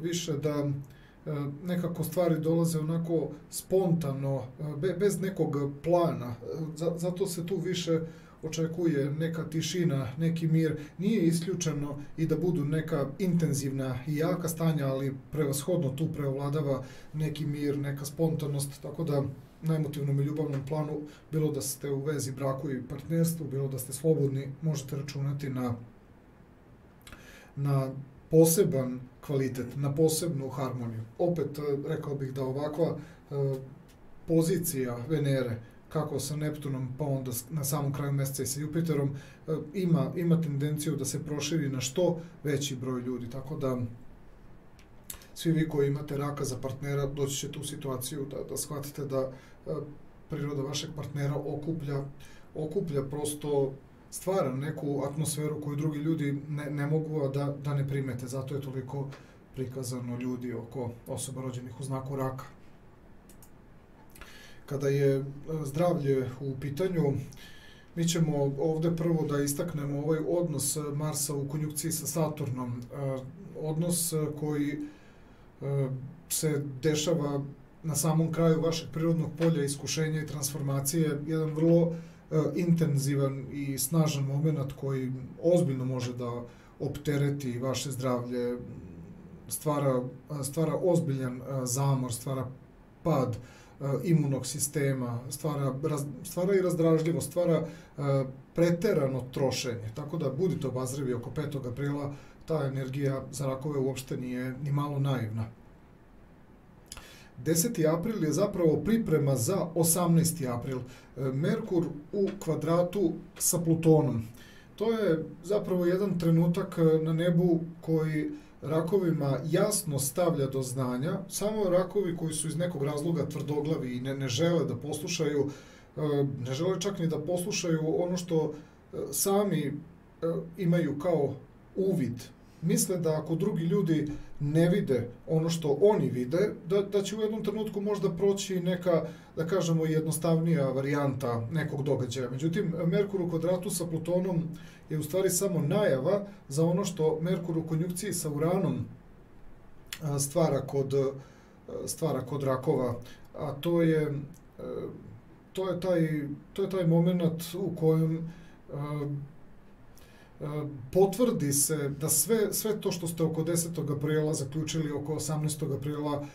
više da nekako stvari dolaze onako spontano, bez nekog plana. Zato se tu više očekuje neka tišina, neki mir. Nije isključeno i da budu neka intenzivna i jaka stanja, ali prevashodno tu preovladava neki mir, neka spontanost, tako da na emotivnom i ljubavnom planu, bilo da ste u vezi, braku i partnerstvu, bilo da ste slobodni, možete računati na poseban kvalitet, na posebnu harmoniju. Opet, rekao bih da ovakva pozicija Venere, kako sa Neptunom, pa onda na samom kraju meseca i sa Jupiterom, ima tendenciju da se proširi na što veći broj ljudi, tako da svi vi koji imate raka za partnera doći ćete u situaciju da shvatite da priroda vašeg partnera okuplja prosto, stvara neku atmosferu koju drugi ljudi ne mogu da ne primete. Zato je toliko prikazano ljudi oko osoba rođenih u znaku raka. Kada je zdravlje u pitanju, mi ćemo ovde prvo da istaknemo ovaj odnos Marsa u konjunkciji sa Saturnom. Odnos koji se dešava na samom kraju vašeg prirodnog polja iskušenja i transformacije, jedan vrlo intenzivan i snažan moment koji ozbiljno može da optereti vaše zdravlje, stvara ozbiljan zamor, stvara pad imunog sistema, stvara i razdražljivost, stvara preterano trošenje. Tako da budite obazrivi oko 5. aprila, ta energija za rakove uopšte nije ni malo naivna. 10. april je zapravo priprema za 18. april. Merkur u kvadratu sa Plutonom. To je zapravo jedan trenutak na nebu koji rakovima jasno stavlja do znanja. Samo rakovi koji su iz nekog razloga tvrdoglavi i ne žele da poslušaju, ne žele čak ni da poslušaju ono što sami imaju kao uvid misle da ako drugi ljudi ne vide ono što oni vide, da će u jednom trenutku možda proći neka, da kažemo, jednostavnija varijanta nekog događaja. Međutim, Merkur u kvadratu sa Plutonom je u stvari samo najava za ono što Merkur u konjunkciji sa Uranom stvara kod rakova, a to je taj moment u kojem potvrdi se da sve to što ste oko 10. aprila zaključili, oko 18. aprila,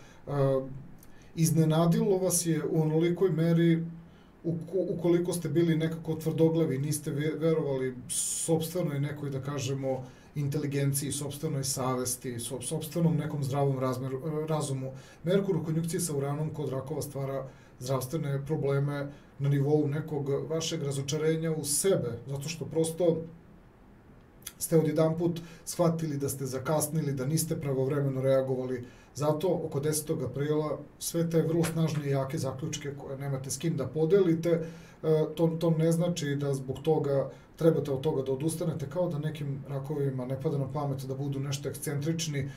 iznenadilo vas je u onolikoj meri ukoliko ste bili nekako tvrdoglavi, niste verovali sopstvenoj nekoj, da kažemo, inteligenciji, sopstvenoj savesti, sopstvenom nekom zdravom razumu. Merkur u konjunkciji sa Uranom kod rakova stvara zdravstvene probleme na nivou nekog vašeg razočarenja u sebe, zato što prosto ste odjedanput shvatili da ste zakasnili, da niste pravovremeno reagovali. Zato oko 10. aprila sve te vrlo snažne i jake zaključke koje nemate s kim da podelite, to ne znači da zbog toga trebate od toga da odustanete, kao da nekim rakovima ne pada na pamet da budu nešto ekscentrični,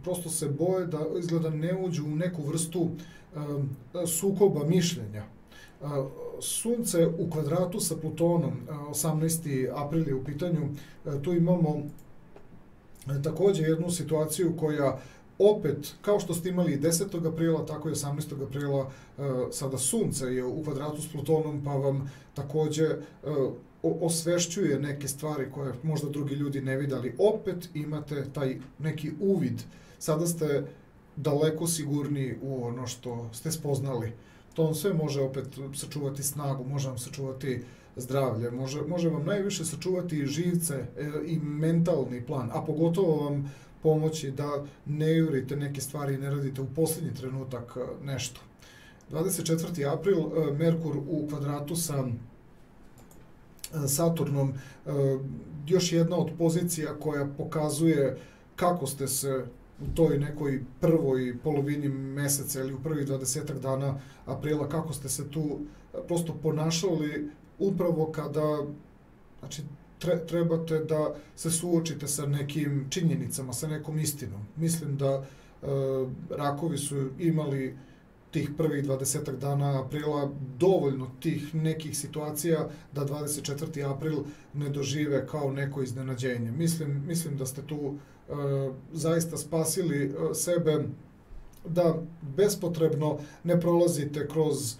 prosto se boje da izgleda ne uđu u neku vrstu sukoba mišljenja. Sunce u kvadratu sa Plutonom, 18. april je u pitanju, tu imamo takođe jednu situaciju koja opet, kao što ste imali 10. aprila, tako i 18. aprila, sada Sunce je u kvadratu s Plutonom, pa vam takođe osvešćuje neke stvari koje možda drugi ljudi ne videli. Opet imate taj neki uvid. Sada ste daleko sigurniji u ono što ste spoznali. To vam sve može opet sačuvati snagu, može vam sačuvati zdravlje, može vam najviše sačuvati živce i mentalni plan, a pogotovo vam pomoći da ne jurite neke stvari i ne radite u posljednji trenutak nešto. 24. april, Merkur u kvadratu sa Saturnom, još jedna od pozicija koja pokazuje kako ste se u toj nekoj prvoj polovini meseca ili u prvih 20 dana aprila, kako ste se tu prosto ponašali upravo kada, znači, trebate da se suočite sa nekim činjenicama, sa nekom istinom. Mislim da rakovi su imali tih prvih 20 dana aprila dovoljno tih nekih situacija da 24. april ne dožive kao neko iznenađenje. Mislim da ste tu zaista spasili sebe, da bespotrebno ne prolazite kroz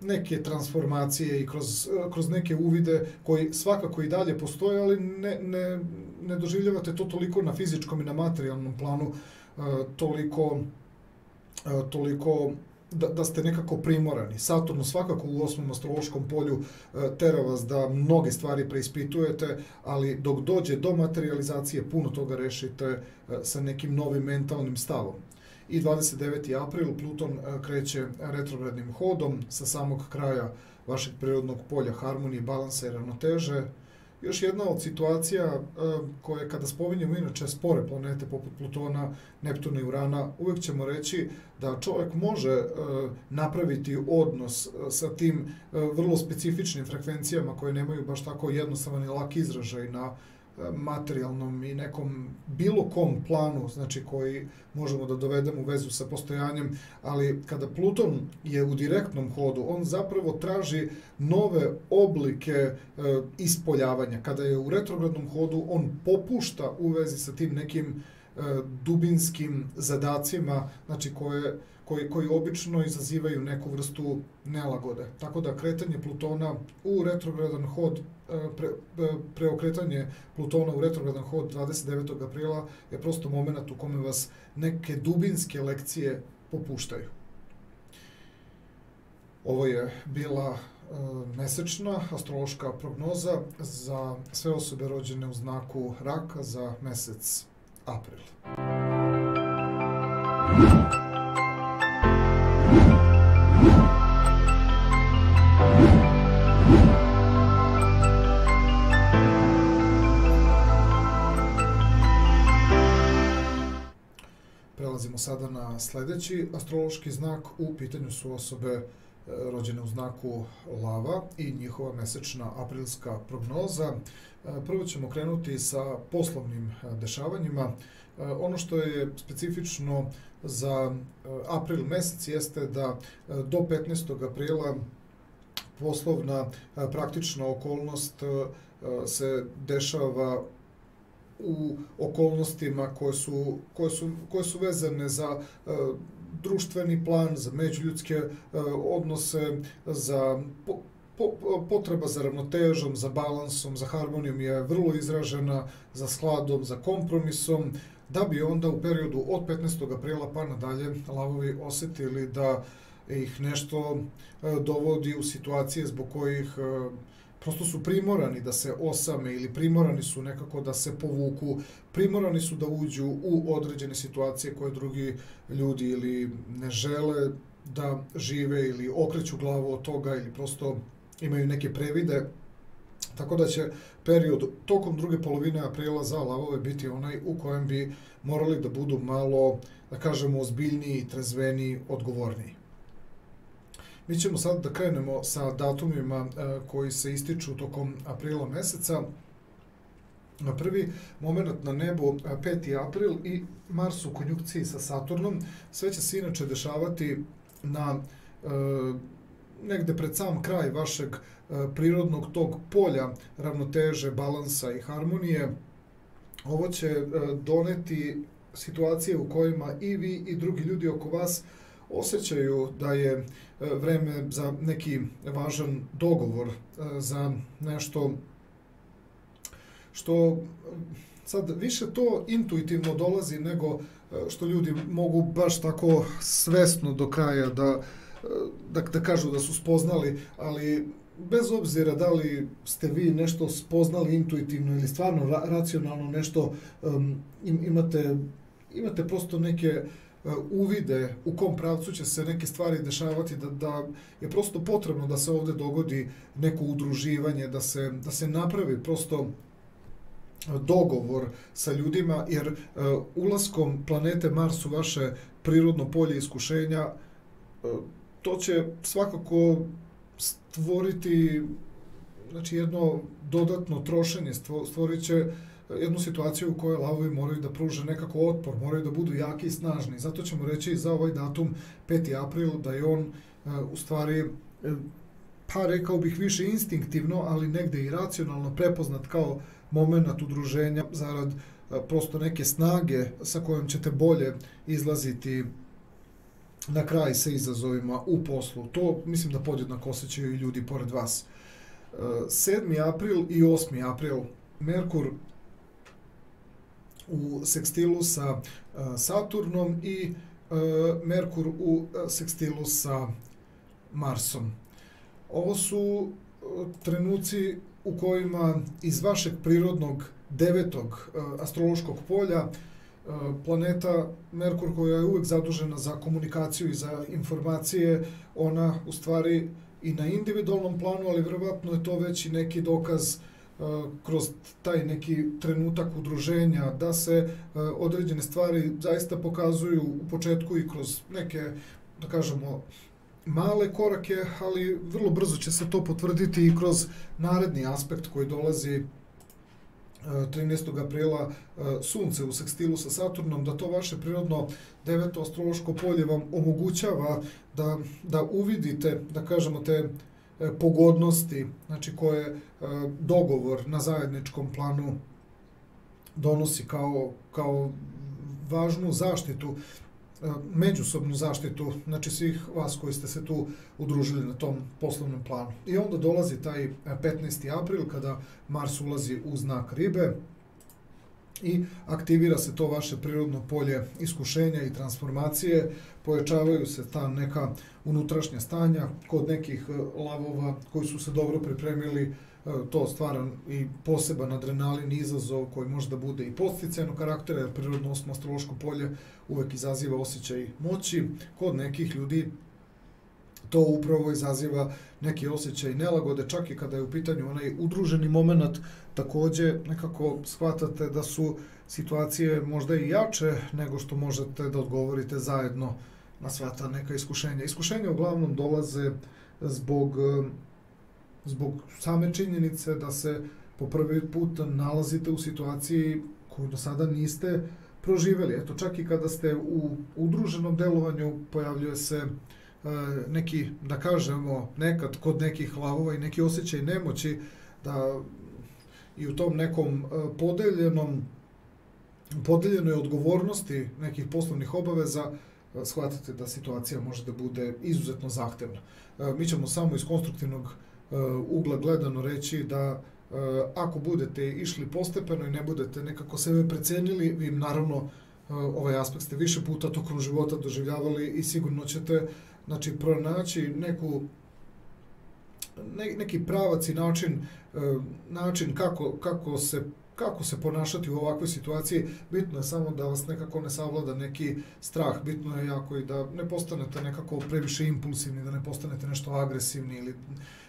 neke transformacije i kroz neke uvide koji svakako i dalje postoje, ali ne doživljavate to toliko na fizičkom i na materijalnom planu, toliko da ste nekako primorani. Saturn svakako u 8. astrološkom polju tera vas da mnoge stvari preispitujete, ali dok dođe do materializacije puno toga rešite sa nekim novim mentalnim stavom. I 29. april Pluton kreće retrogradnim hodom sa samog kraja vašeg prirodnog polja harmonije, balansa i ravnoteže. Još jedna od situacija koje kada spominjemo inače spore planete poput Plutona, Neptuna i Urana, uvek ćemo reći da čovjek može napraviti odnos sa tim vrlo specifičnim frekvencijama koje nemaju baš tako jednostavan i lak izražaj na materijalnom i nekom bilo kom planu, znači koji možemo da dovedemo u vezu sa postojanjem, ali kada Pluton je u direktnom hodu, on zapravo traži nove oblike ispoljavanja. Kada je u retrogradnom hodu, on popušta u vezi sa tim nekim dubinskim zadacima, znači koji obično izazivaju neku vrstu nelagode. Tako da kretanje Plutona u retrogradan hod, preokretanje Plutona u retrogradan hod 29. aprila je prosto moment u kome vas neke dubinske lekcije popuštaju. Ovo je bila mesečna astrološka prognoza za sve osobe rođene u znaku Raka za mesec april. Prelazimo sada na sledeći astrološki znak. U pitanju su osobe rođene u znaku lava i njihova mesečna aprilska prognoza. Prvo ćemo krenuti sa poslovnim dešavanjima. Ono što je specifično za april mesec jeste da do 15. aprila poslovna praktična okolnost se dešava u okolnostima koje su vezane za društveni plan, za međuljudske odnose, za potreba za ravnotežom, za balansom, za harmonijom je vrlo izražena, za skladom, za kompromisom, da bi onda u periodu od 15. aprila pa nadalje lavovi osetili da ih nešto dovodi u situacije zbog kojih prosto su primorani da se osame ili primorani su nekako da se povuku, primorani su da uđu u određene situacije koje drugi ljudi ili ne žele da žive ili okreću glavu od toga ili prosto imaju neke previde. Tako da će period tokom druge polovine aprila za lavove biti onaj u kojem bi morali da budu malo, da kažemo, ozbiljniji, trezveniji, odgovorniji. Mi ćemo sad da krenemo sa datumima koji se ističu tokom aprila meseca. Prvi moment na nebu 5. april i Mars u konjunkciji sa Saturnom. Sve će se inače dešavati na negde pred sam kraj vašeg prirodnog tog polja ravnoteže, balansa i harmonije. Ovo će doneti situacije u kojima i vi i drugi ljudi oko vas osjećaju da je vreme za neki važan dogovor, za nešto što sad više to intuitivno dolazi nego što ljudi mogu baš tako svesno do kraja da kažu da su spoznali, ali bez obzira da li ste vi nešto spoznali intuitivno ili stvarno racionalno nešto, imate prosto neke uvide u kom pravcu će se neke stvari dešavati, da je prosto potrebno da se ovde dogodi neko udruživanje, da se napravi prosto dogovor sa ljudima, jer ulaskom planete Mars u vaše prirodno polje iskušenja, to će svakako stvoriti, znači, jedno dodatno trošenje, stvorit će jednu situaciju u kojoj lavovi moraju da pruže nekako otpor, moraju da budu jaki i snažni. Zato ćemo reći za ovaj datum 5. april da je on u stvari, pa rekao bih više instinktivno, ali negde i racionalno prepoznat kao moment udruženja zarad prosto neke snage sa kojom ćete bolje izlaziti na kraj sa izazovima u poslu. To mislim da podjednako osjećaju i ljudi pored vas. 7. april i 8. april Merkur u sekstilu sa Saturnom i Merkur u sekstilu sa Marsom. Ovo su trenuci u kojima iz vašeg prirodnog 9. astrološkog polja planeta Merkur, koja je uvek zadužena za komunikaciju i za informacije, ona u stvari i na individualnom planu, ali verovatno je to već i neki dokaz kroz taj neki trenutak udruženja, da se određene stvari zaista pokazuju u početku i kroz neke, da kažemo, male korake, ali vrlo brzo će se to potvrditi i kroz naredni aspekt koji dolazi 13. aprila, Sunce u sekstilu sa Saturnom, da to vaše prirodno 9. astrološko polje vam omogućava da uvidite, da kažemo, te pogodnosti, znači koje dogovor na zajedničkom planu donosi kao važnu zaštitu, međusobnu zaštitu, znači svih vas koji ste se tu udružili na tom poslovnom planu. I onda dolazi taj 15. april kada Mars ulazi u znak Ribe i aktivira se to vaše prirodno polje iskušenja i transformacije, pojačavaju se ta neka unutrašnja stanja, kod nekih lavova koji su se dobro pripremili, to stvara i poseban adrenalin, izazov koji može da bude i podsticajnog karaktera, jer prirodno 8. astrološko polje uvek izaziva osjećaj moći. Kod nekih ljudi to upravo izaziva neki osjećaj nelagode, čak i kada je u pitanju onaj udruženi moment, takođe nekako shvatate da su situacije možda i jače nego što možete da odgovorite zajedno na sva ta neka iskušenja. Iskušenja uglavnom dolaze zbog same činjenice da se po prvi put nalazite u situaciji koju do sada niste proživjeli. Eto, čak i kada ste u udruženom delovanju pojavljuje se neki, da kažemo, nekad kod nekih lavova i neki osjećaj nemoći da i u tom nekom podeljenoj odgovornosti nekih poslovnih obaveza shvatite da situacija može da bude izuzetno zahtevna. Mi ćemo samo iz konstruktivnog ugla gledano reći da ako budete išli postepeno i ne budete nekako sebe precenili, vi naravno ovaj aspekt ste više puta tokom života doživljavali i sigurno ćete pronaći neki pravac i način kako se ponašati u ovakvoj situaciji. Bitno je samo da vas nekako ne savlada neki strah. Bitno je jako i da ne postanete nekako previše impulsivni, da ne postanete nešto agresivni ili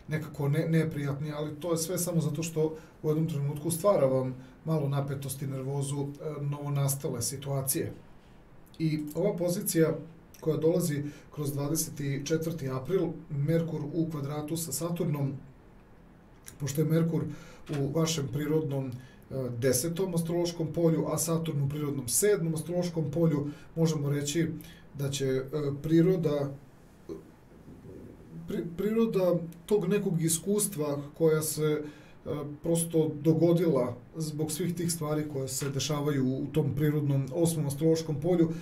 nekako neprijatni, ali to je sve samo zato što u jednom trenutku stvara vam malo napetosti, nervozu, novonastale situacije. I ova pozicija koja dolazi kroz 24. april, Merkur u kvadratu sa Saturnom, pošto je Merkur u vašem prirodnom 10. astrološkom polju, a Saturn u prirodnom 7. astrološkom polju, možemo reći da će priroda tog nekog iskustva koja se prosto dogodila zbog svih tih stvari koje se dešavaju u tom prirodnom 8. astrološkom polju,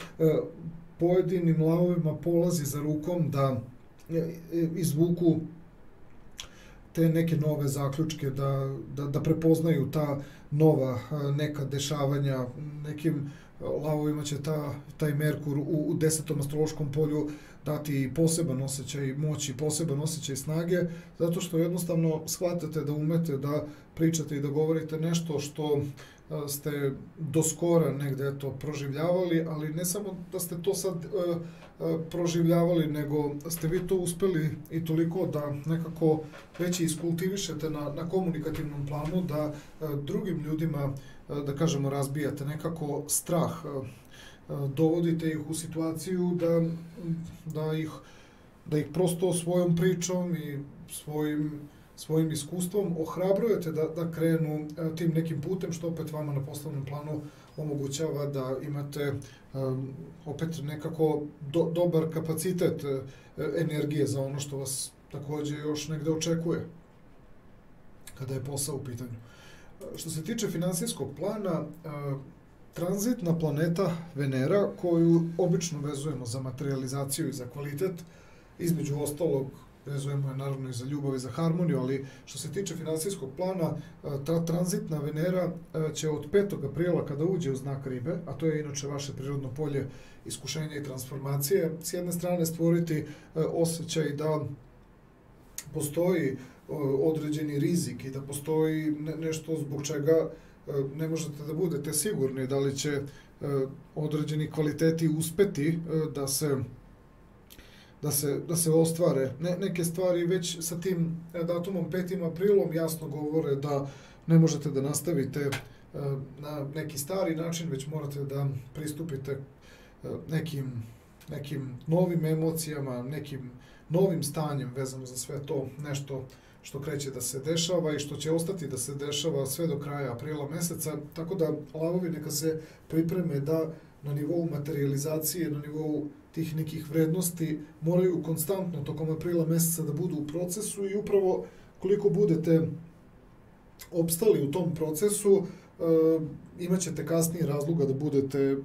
pojedinim lavovima polazi za rukom da izvuku te neke nove zaključke, da prepoznaju ta nova neka dešavanja. Nekim lavovima će taj Merkur u 10. astrološkom polju dati poseban osjećaj moći, poseban osjećaj snage, zato što jednostavno shvatate da umete da pričate i da govorite nešto što ste do skora negde proživljavali, ali ne samo da ste to sad proživljavali, nego ste vi to uspeli i toliko da nekako već iskultivišete na komunikativnom planu, da drugim ljudima, da kažemo, razbijate nekako strah, dovodite ih u situaciju da ih prosto svojom pričom i svojim iskustvom ohrabrujete da krenu tim nekim putem, što opet vama na poslovnom planu omogućava da imate opet nekako dobar kapacitet energije za ono što vas takođe još negde očekuje kada je posao u pitanju. Što se tiče finansijskog plana, tranzitna planeta Venera, koju obično vezujemo za materializaciju i za kvalitet, između ostalog vezujemo je naravno i za ljubav i za harmoniju, ali što se tiče finansijskog plana, ta tranzitna Venera će od 5. aprila kada uđe u znak Ribe, a to je inače vaše prirodno polje iskušenja i transformacije, s jedne strane stvoriti osjećaj da postoji određeni rizik i da postoji nešto zbog čega ne možete da budete sigurni da li će određeni kvaliteti uspeti da se ostvare. Neke stvari već sa tim datumom 5. aprilom jasno govore da ne možete da nastavite na neki stari način, već morate da pristupite nekim novim emocijama, nekim novim stanjem vezano za sve to, nešto što kreće da se dešava i što će ostati da se dešava sve do kraja aprila meseca, tako da lavovi neka se pripreme da na nivou materializacije, na nivou tih nekih vrednosti moraju konstantno tokom aprila meseca da budu u procesu i upravo koliko budete opstali u tom procesu, imat ćete kasnije razloga da budete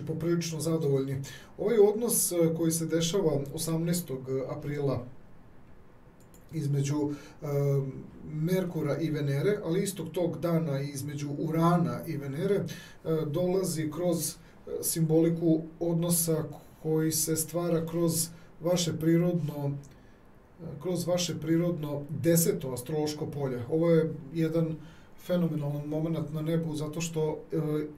poprilično zadovoljni. Ovaj odnos koji se dešava 18. aprila između Merkura i Venere, ali istog tog dana između Urana i Venere, dolazi kroz simboliku odnosa koji se stvara kroz vaše prirodno 10. astrološko polje. Ovo je jedan fenomenalan moment na nebu, zato što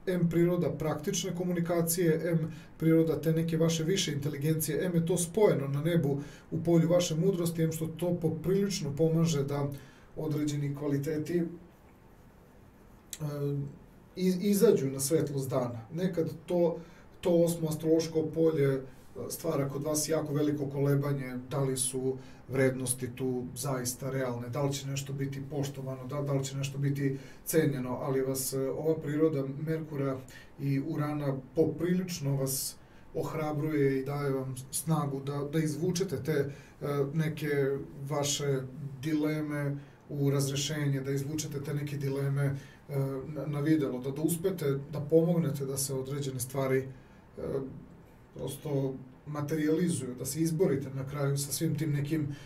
M priroda praktične komunikacije, M priroda te neke vaše više inteligencije, M je to spojeno na nebu u polju vaše mudrosti, M što to poprilično pomaže da određeni kvaliteti izađu na svetlost dana. Nekad to 8. astrološko polje stvara kod vas jako veliko kolebanje, da li su vrednosti tu zaista realne, da li će nešto biti poštovano, da li će nešto biti cenjeno, ali vas ova priroda Merkura i Urana poprilično vas ohrabruje i daje vam snagu da izvučete te neke vaše dileme u razrešenje, da izvučete te neke dileme na videlo, da uspete da pomognete da se određene stvari prosto materializuju, da se izborite na kraju sa svim tim nekim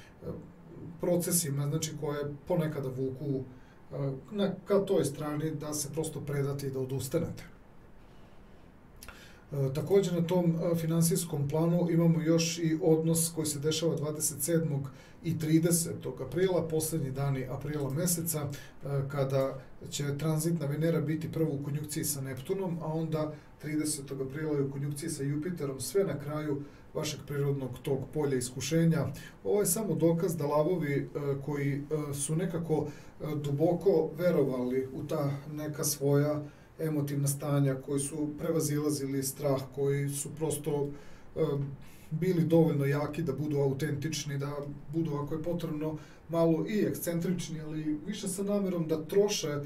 procesima, znači koje ponekada vuku ka toj strani da se prosto predate i da odustanete. Također na tom finansijskom planu imamo još i odnos koji se dešava 27. i 30. aprila, poslednji dani aprila meseca, kada će tranzitna Venera biti prvo u konjunkciji sa Neptunom, a onda 30. aprila u konjunkciji sa Jupiterom, sve na kraju vašeg prirodnog tog polja iskušenja. Ovo je samo dokaz da lavovi koji su nekako duboko verovali u ta neka svoja emotivna stanja, koji su prevazilazili strah, koji su prosto bili dovoljno jaki da budu autentični, da budu, ako je potrebno, malo i ekscentrični, ali više sa namerom da troše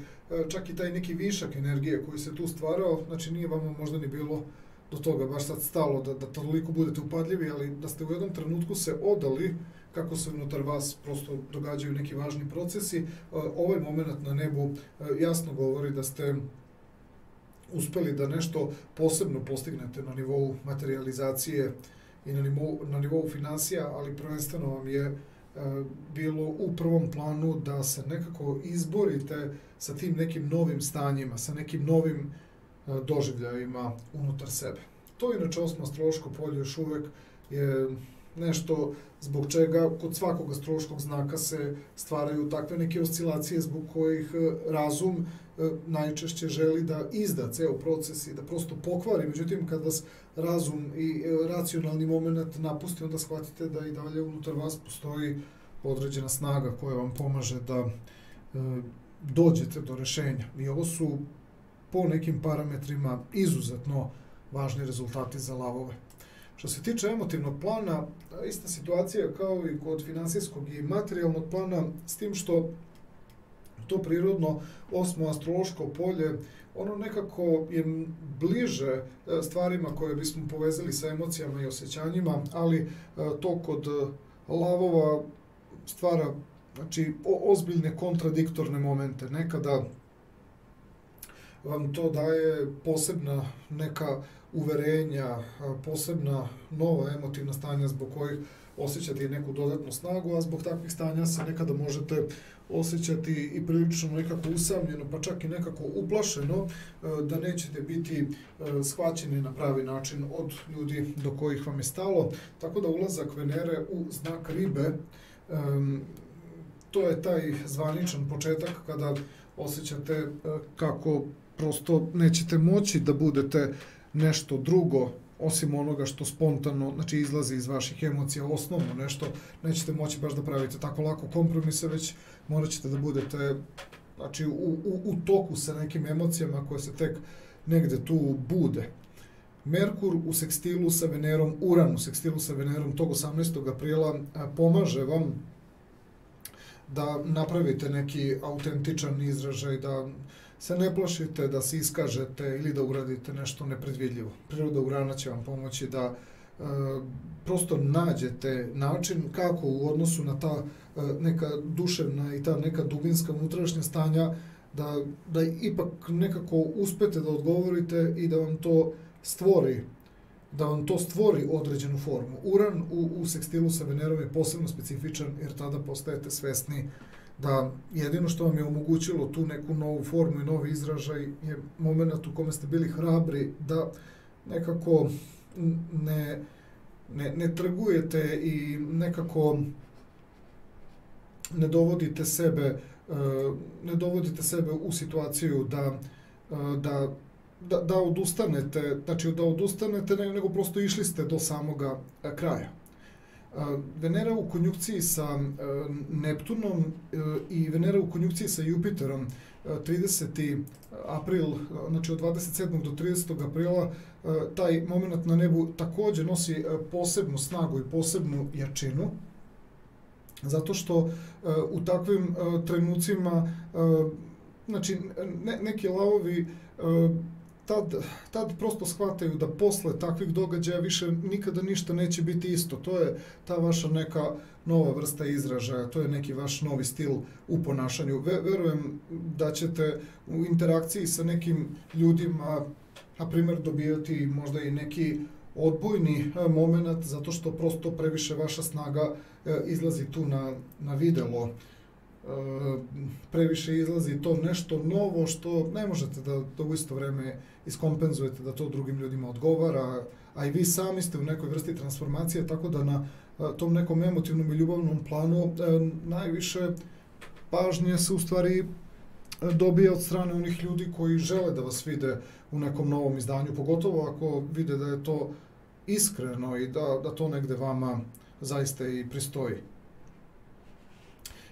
čak i taj neki višak energije koji se tu stvarao. Znači nije vama možda ni bilo do toga baš sad stalo da toliko budete upadljivi, ali da ste u jednom trenutku se odali kako se unutar vas prosto događaju neki važni procesi. Ovaj moment na nebu jasno govori da ste uspeli da nešto posebno postignete na nivou materializacije i na nivou finansija, ali prvenstveno vam je bilo u prvom planu da se nekako izborite sa tim nekim novim stanjima, sa nekim novim doživljajima unutar sebe. To inače osmo astrološko polje još uvek je nešto zbog čega kod svakog astrološkog znaka se stvaraju takve neke oscilacije zbog kojih razum najčešće želi da izda ceo proces i da prosto pokvari. Međutim, kad vas razum i racionalni moment napusti, onda shvatite da i dalje unutar vas postoji određena snaga koja vam pomaže da dođete do rešenja. I ovo su po nekim parametrima izuzetno važni rezultati za lavove. Što se tiče emotivnog plana, ista situacija kao i kod finansijskog i materijalnog plana, s tim što to prirodno osmo astrološko polje, ono nekako je bliže stvarima koje bismo povezali sa emocijama i osjećanjima, ali to kod lavova stvara, znači, ozbiljne kontradiktorne momente. Nekada vam to daje posebna neka uverenja, posebna nova emotivna stanja zbog kojih osjećate i neku dodatnu snagu, a zbog takvih stanja se nekada možete osjećati i prilično nekako usamljeno, pa čak i nekako uplašeno, da nećete biti shvaćeni na pravi način od ljudi do kojih vam je stalo. Tako da ulazak Venere u znak Ribe, to je taj zvaničan početak kada osjećate kako prosto nećete moći da budete nešto drugo osim onoga što spontano, znači, izlazi iz vaših emocija, osnovno nešto, nećete moći baš da pravite tako lako kompromise, već morat ćete da budete, znači, u toku sa nekim emocijama koje se tek negde tu bude. Merkur u sekstilu sa Venerom, Uran u sekstilu sa Venerom tog 18. aprila pomaže vam da napravite neki autentičan izražaj, da se ne plašite da se iskažete ili da uradite nešto nepredvidljivo. Priroda Urana će vam pomoći da prosto nađete način kako u odnosu na ta neka duševna i ta neka dubinska unutrašnja stanja da ipak nekako uspete da odgovorite i da vam to stvori određenu formu. Uran u sekstilu sa Venerom je posebno specifičan jer tada postajete svesni da jedino što vam je omogućilo tu neku novu formu i novi izražaj je moment u kome ste bili hrabri da nekako ne trgujete i nekako ne dovodite sebe u situaciju da odustanete, znači da odustanete, nego prosto išli ste do samoga kraja. Venera u konjunkciji sa Neptunom i Venera u konjunkciji sa Jupiterom 30. april, znači od 27. do 30. aprila, taj moment na nebu također nosi posebnu snagu i posebnu jačinu, zato što u takvim trenucima, znači neki lavovi tad prosto shvataju da posle takvih događaja više nikada ništa neće biti isto. To je ta vaša neka nova vrsta izražaja, to je neki vaš novi stil u ponašanju. Verujem da ćete u interakciji sa nekim ljudima, na primjer, dobijati možda i neki odbojni moment, zato što prosto previše vaša snaga izlazi tu na videlo. Previše izlazi to nešto novo što ne možete da u isto vreme iskompenzujete, da to drugim ljudima odgovara, a i vi sami ste u nekoj vrsti transformacije, tako da na tom nekom emotivnom i ljubavnom planu najviše pažnje se u stvari dobije od strane onih ljudi koji žele da vas vide u nekom novom izdanju, pogotovo ako vide da je to iskreno i da to negde vama zaista i pristoji.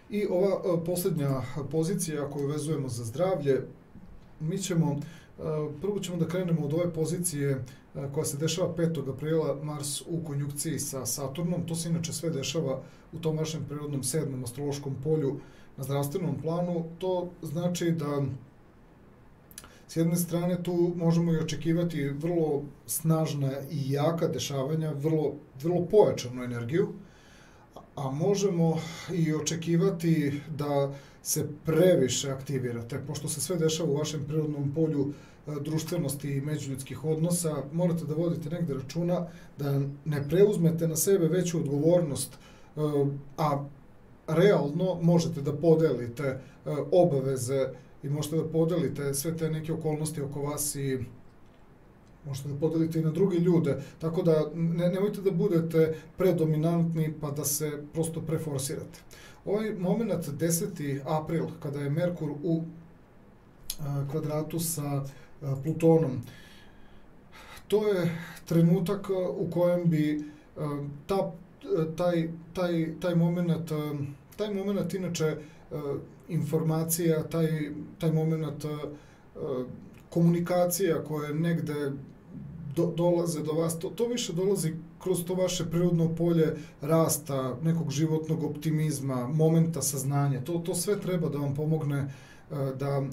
I ova posljednja pozicija koju vezujemo za zdravlje, prvo ćemo da krenemo od ove pozicije koja se dešava 5. aprila, Mars u konjunkciji sa Saturnom. To se inače sve dešava u tom vašem prirodnom 7. astrološkom polju na zdravstvenom planu. To znači da s jedne strane tu možemo i očekivati vrlo snažna i jaka dešavanja, vrlo pojačanu energiju, a možemo i očekivati da se previše aktivirate, pošto se sve dešava u vašem prirodnom polju društvenosti i međuljudskih odnosa. Morate da vodite negde računa da ne preuzmete na sebe veću odgovornost, a realno možete da podelite obaveze i možete da podelite sve te neke okolnosti oko vas i možete da podelite i na druge ljude, tako da nemojte da budete predominantni pa da se prosto preforsirate. Ovaj moment 10. april, kada je Merkur u kvadratu sa Plutonom, to je trenutak u kojem bi taj moment inače informacija, taj moment komunikacija koje negde dolaze do vas, to više dolazi kroz to vaše prirodno polje rasta, nekog životnog optimizma, momenta saznanja. To sve treba da vam pomogne da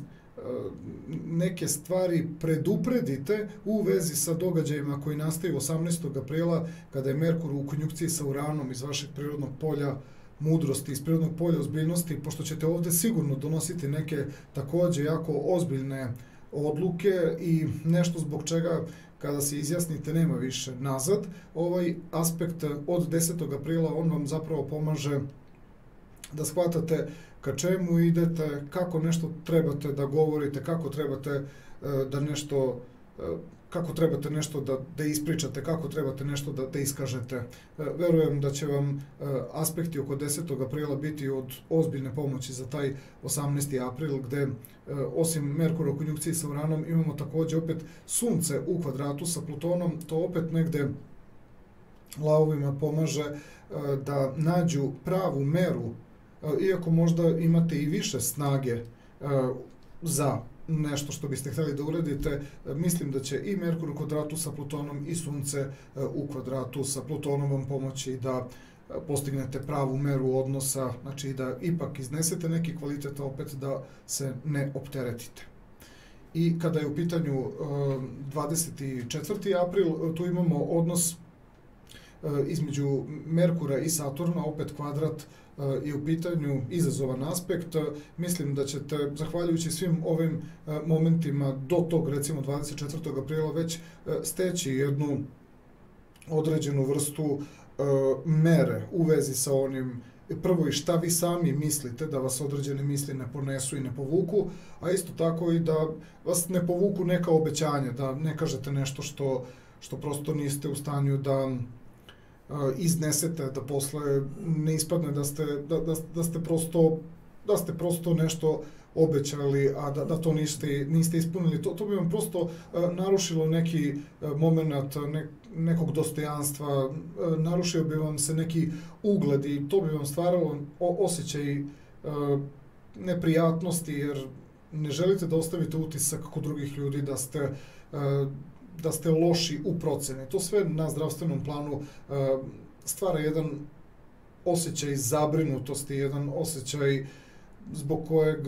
neke stvari predupredite u vezi sa događajima koji nastaju 18. aprila, kada je Merkur u konjunkciji sa Uranom iz vašeg prirodnog polja mudrosti, iz prirodnog polja ozbiljnosti, pošto ćete ovde sigurno donositi neke takođe jako ozbiljne odluke i nešto zbog čega kada se izjasnite nema više nazad. Ovaj aspekt od 10. aprila, on vam zapravo pomaže da shvatate ka čemu idete, kako nešto trebate da govorite, kako trebate nešto da ispričate, kako trebate nešto da iskažete. Verujem da će vam aspekti oko 10. aprila biti od ozbiljne pomoći za taj 18. april, gde osim Merkura u konjunkciji sa Uranom imamo takođe opet Sunce u kvadratu sa Plutonom. To opet negde lavovima pomaže da nađu pravu meru, iako možda imate i više snage za nešto što biste hteli da uradite. Mislim da će i Merkur u kvadratu sa Plutonom i Sunce u kvadratu sa Plutonom vam pomoći da postignete pravu meru odnosa, znači da ipak iznesete neki kvalitet, a opet da se ne opteretite. I kada je u pitanju 24. april, tu imamo odnos između Merkura i Saturna, opet kvadrat je u pitanju izazovan aspekt. Mislim da ćete, zahvaljujući svim ovim momentima do tog, recimo 24. aprila, već steći jednu određenu vrstu mere u vezi sa onim, prvo i šta vi sami mislite, da vas određene misli ne ponesu i ne povuku, a isto tako i da vas ne povuku neka obećanja, da ne kažete nešto što prosto niste u stanju da iznesete, da posle ne ispadne da ste prosto nešto obećali, a da to niste ispunili. To bi vam prosto narušilo neki moment, nekog dostojanstva, narušio bi vam se neki ugled i to bi vam stvaralo osjećaj neprijatnosti jer ne želite da ostavite utisak kod drugih ljudi da ste loši u proceni. To sve na zdravstvenom planu stvara jedan osjećaj zabrinutosti, jedan osjećaj zbog kojeg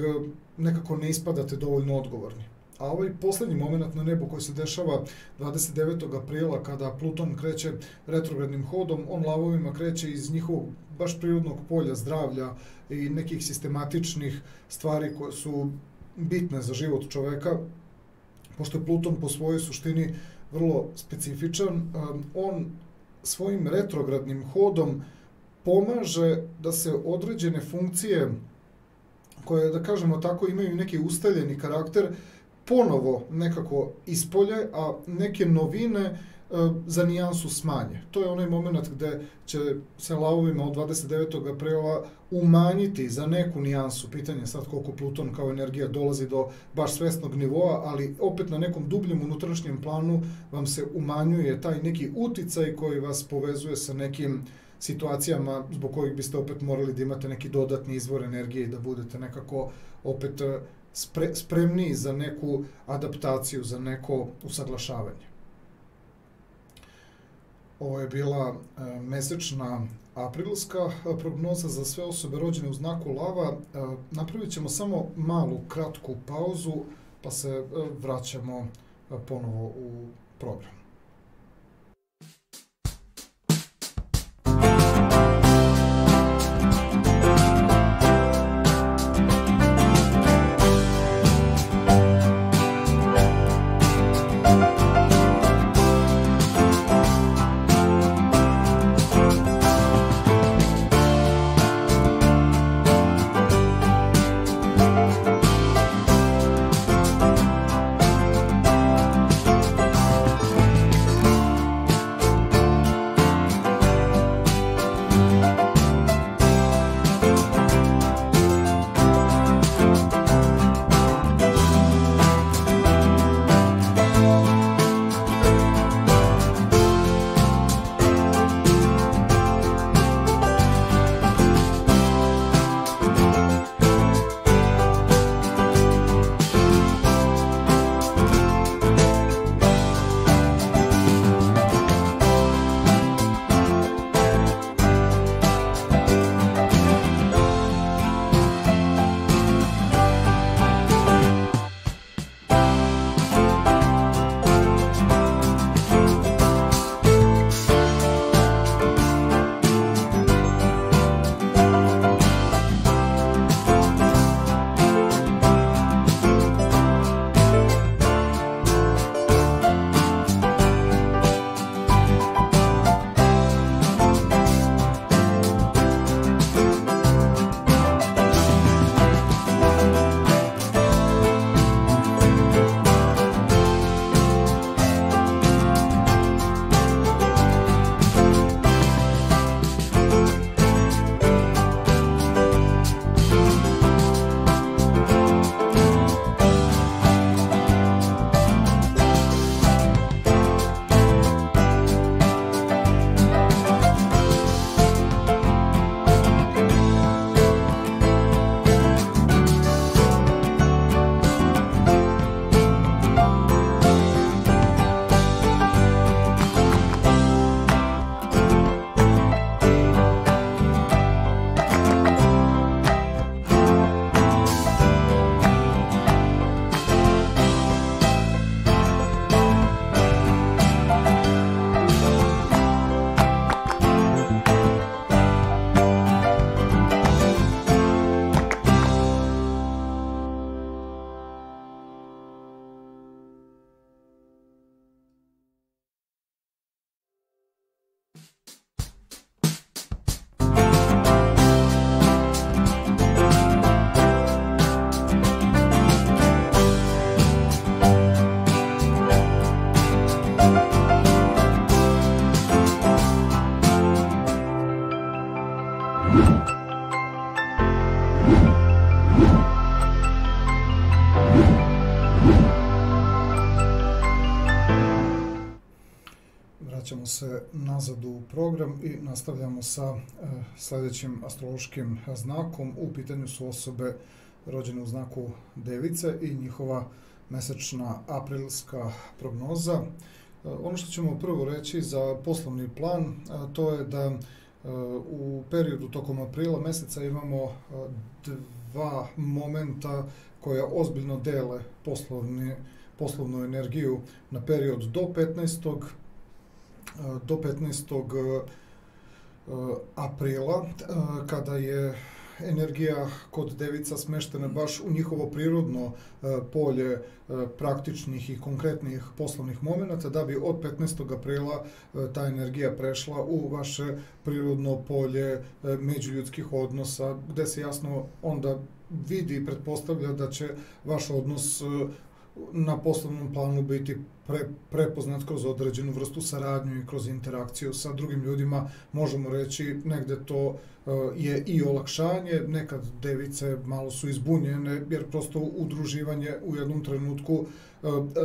nekako ne ispadate dovoljno odgovorni. A ovaj poslednji moment na nebu koji se dešava 29. aprila kada Pluton kreće retrogradnim hodom, on lavovima kreće iz njihovog baš prirodnog polja zdravlja i nekih sistematičnih stvari koje su bitne za život čoveka. Pošto je Pluton po svojoj suštini vrlo specifičan, on svojim retrogradnim hodom pomaže da se određene funkcije koje, da kažemo tako, imaju neki ustaljeni karakter, ponovo nekako ispolje, a neke novine za nijansu smanje. To je onaj moment gde će se lavovima od 29. aprila umanjiti za neku nijansu. Pitanje sad koliko Pluton kao energija dolazi do baš svesnog nivoa, ali opet na nekom dubljem unutrašnjem planu vam se umanjuje taj neki uticaj koji vas povezuje sa nekim situacijama zbog kojih biste opet morali da imate neki dodatni izvor energije i da budete nekako opet spremniji za neku adaptaciju, za neko usaglašavanje. Ovo je bila mesečna aprilska prognoza za sve osobe rođene u znaku lava. Napravit ćemo samo malu, kratku pauzu, pa se vraćamo ponovo u program. se nazad u program i nastavljamo sa sljedećim astrološkim znakom. U pitanju su osobe rođene u znaku Device i njihova mesečna aprilska prognoza. Ono što ćemo prvo reći za poslovni plan, to je da u periodu tokom aprila meseca imamo dva momenta koja ozbiljno dele poslovnu energiju na period do 15. Aprila, kada je energija kod Devica smeštena baš u njihovo prirodno polje praktičnih i konkretnih poslovnih momenata, da bi od 15. aprila ta energija prešla u vaše prirodno polje međuljudskih odnosa, gde se jasno onda vidi i pretpostavlja da će vaš odnos na poslovnom planu biti prepoznat kroz određenu vrstu saradnju i kroz interakciju sa drugim ljudima. Možemo reći negde to je i olakšanje, nekad Device malo su izbunjene jer prosto udruživanje u jednom trenutku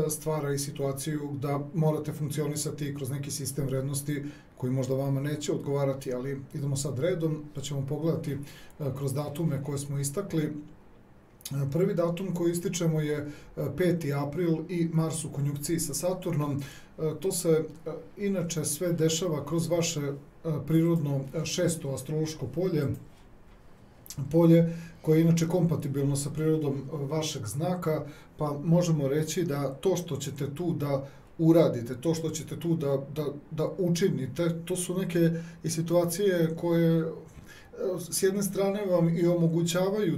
stvara i situaciju da morate funkcionisati kroz neki sistem vrednosti koji možda vama neće odgovarati, ali idemo sad redom pa ćemo pogledati kroz datume koje smo istakli. Prvi datum koji ističemo je 5. april i Mars u konjunkciji sa Saturnom. To se inače sve dešava kroz vaše prirodno 6. astrološko polje koje je inače kompatibilno sa prirodom vašeg znaka, pa možemo reći da to što ćete tu da uradite, to što ćete tu da učinite, to su neke i situacije koje s jedne strane vam i omogućavaju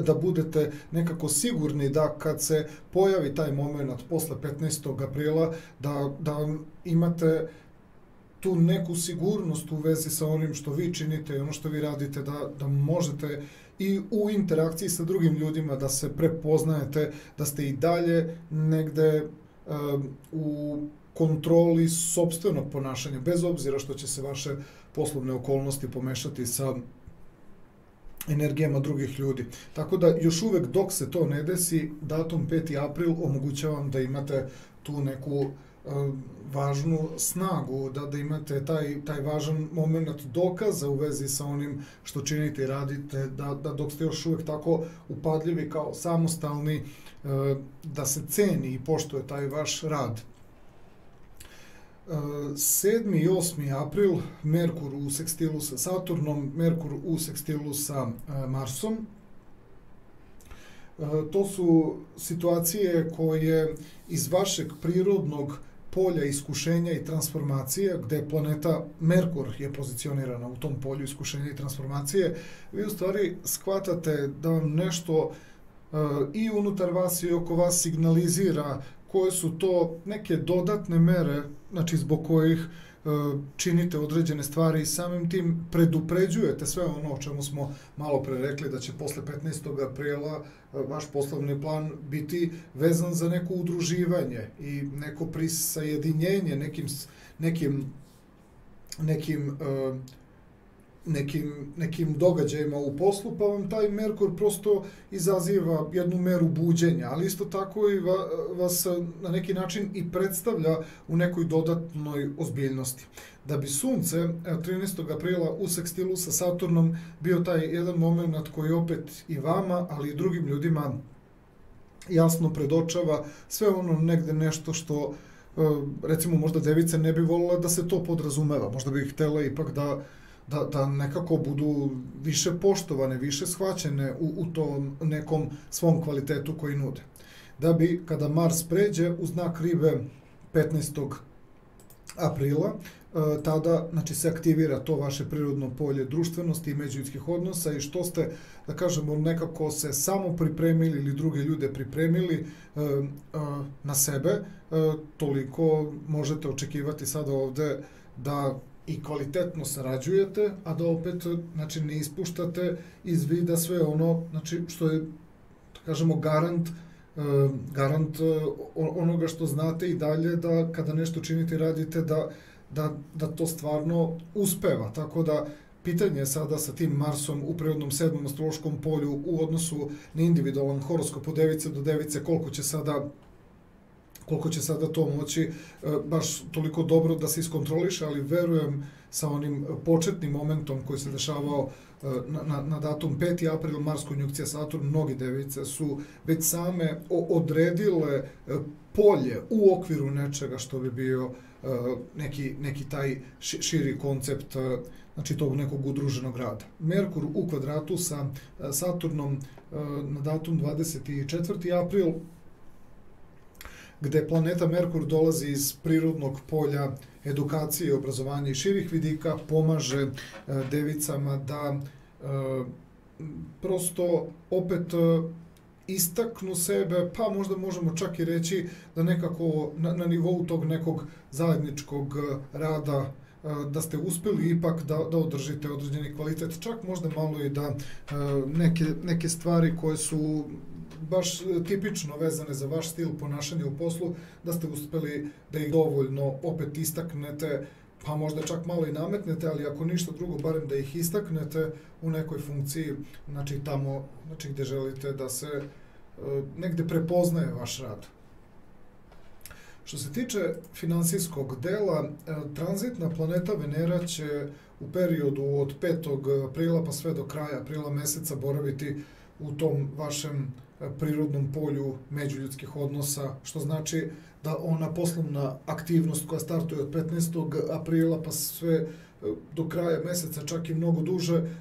da budete nekako sigurni da kad se pojavi taj moment posle 15. aprila, da imate tu neku sigurnost u vezi sa onim što vi činite i ono što vi radite, da možete i u interakciji sa drugim ljudima da se prepoznajete, da ste i dalje negde u kontroli sopstvenog ponašanja, bez obzira što će se vaše poslovne okolnosti pomešati sa energijama drugih ljudi. Tako da još uvek dok se to ne desi, datum 5. april omogućavam da imate tu neku važnu snagu, da imate taj važan moment dokaza u vezi sa onim što činite i radite, da dok ste još uvek tako upadljivi kao samostalni, da se ceni i poštuje taj vaš rad. 7. i 8. april, Merkur u sekstilu sa Saturnom, Merkur u sekstilu sa Marsom. To su situacije koje iz vašeg prirodnog polja iskušenja i transformacije, gde planeta Merkur je pozicionirana u tom polju iskušenja i transformacije, vi u stvari shvatate da vam nešto i unutar vas i oko vas signalizira koje su to neke dodatne mere, znači zbog kojih činite određene stvari i samim tim predupređujete sve ono o čemu smo malo pre rekli, da će posle 15. aprila vaš poslovni plan biti vezan za neko udruživanje i neko prisajedinjenje nekim događajima u poslu, pa vam taj Merkur prosto izaziva jednu meru buđenja, ali isto tako i vas na neki način i predstavlja u nekoj dodatnoj ozbiljnosti. Da bi Sunce 13. aprila u sekstilu sa Saturnom bio taj jedan moment koji opet i vama, ali i drugim ljudima jasno predočava sve ono negde nešto što recimo možda Device ne bi volila da se to podrazumeva, možda bi htjela ipak da nekako budu više poštovane, više shvaćene u tom nekom svom kvalitetu koji nude. Da bi, kada Mars pređe u znak Ribe 15. aprila, tada znači, se aktivira to vaše prirodno polje društvenosti i međuljudskih odnosa i što ste, da kažemo, nekako se samo pripremili ili druge ljude pripremili na sebe, toliko možete očekivati sada ovde da i kvalitetno sarađujete, a da opet znači, ne ispuštate iz vida sve ono znači, što je, da kažemo, garant onoga što znate i dalje, da kada nešto činite i radite, da to stvarno uspeva. Tako da, pitanje je sada sa tim Marsom u prirodnom 7. astrološkom polju u odnosu na individualan horoskop od Device do Device, koliko će sada to moći baš toliko dobro da se iskontroliše, ali verujem sa onim početnim momentom koji se dešavao na datum 5. april, Mars konjunkcija Saturn, mnogi device su već same odredile polje u okviru nečega što bi bio neki taj širi koncept, znači tog nekog udruženog rada. Merkur u kvadratu sa Saturnom na datum 24. april, gde planeta Merkur dolazi iz prirodnog polja edukacije, obrazovanja i širih vidika, pomaže devicama da prosto opet istaknu sebe, pa možda možemo čak i reći da nekako na nivou tog nekog zajedničkog rada da ste uspeli ipak da održite određeni kvalitet, čak možda malo i da neke stvari koje su baš tipično vezane za vaš stil ponašanja u poslu, da ste uspeli da ih dovoljno opet istaknete, pa možda čak malo i nametnete, ali ako ništa drugo, barem da ih istaknete u nekoj funkciji, znači tamo gde želite da se negde prepoznaje vaš rad. Što se tiče finansijskog dela, tranzitna planeta Venera će u periodu od 5. aprila pa sve do kraja aprila meseca boraviti u tom vašem prirodnom polju međuljudskih odnosa, što znači da ona poslovna aktivnost koja startuje od 15. aprila pa sve do kraja meseca, čak i mnogo duže,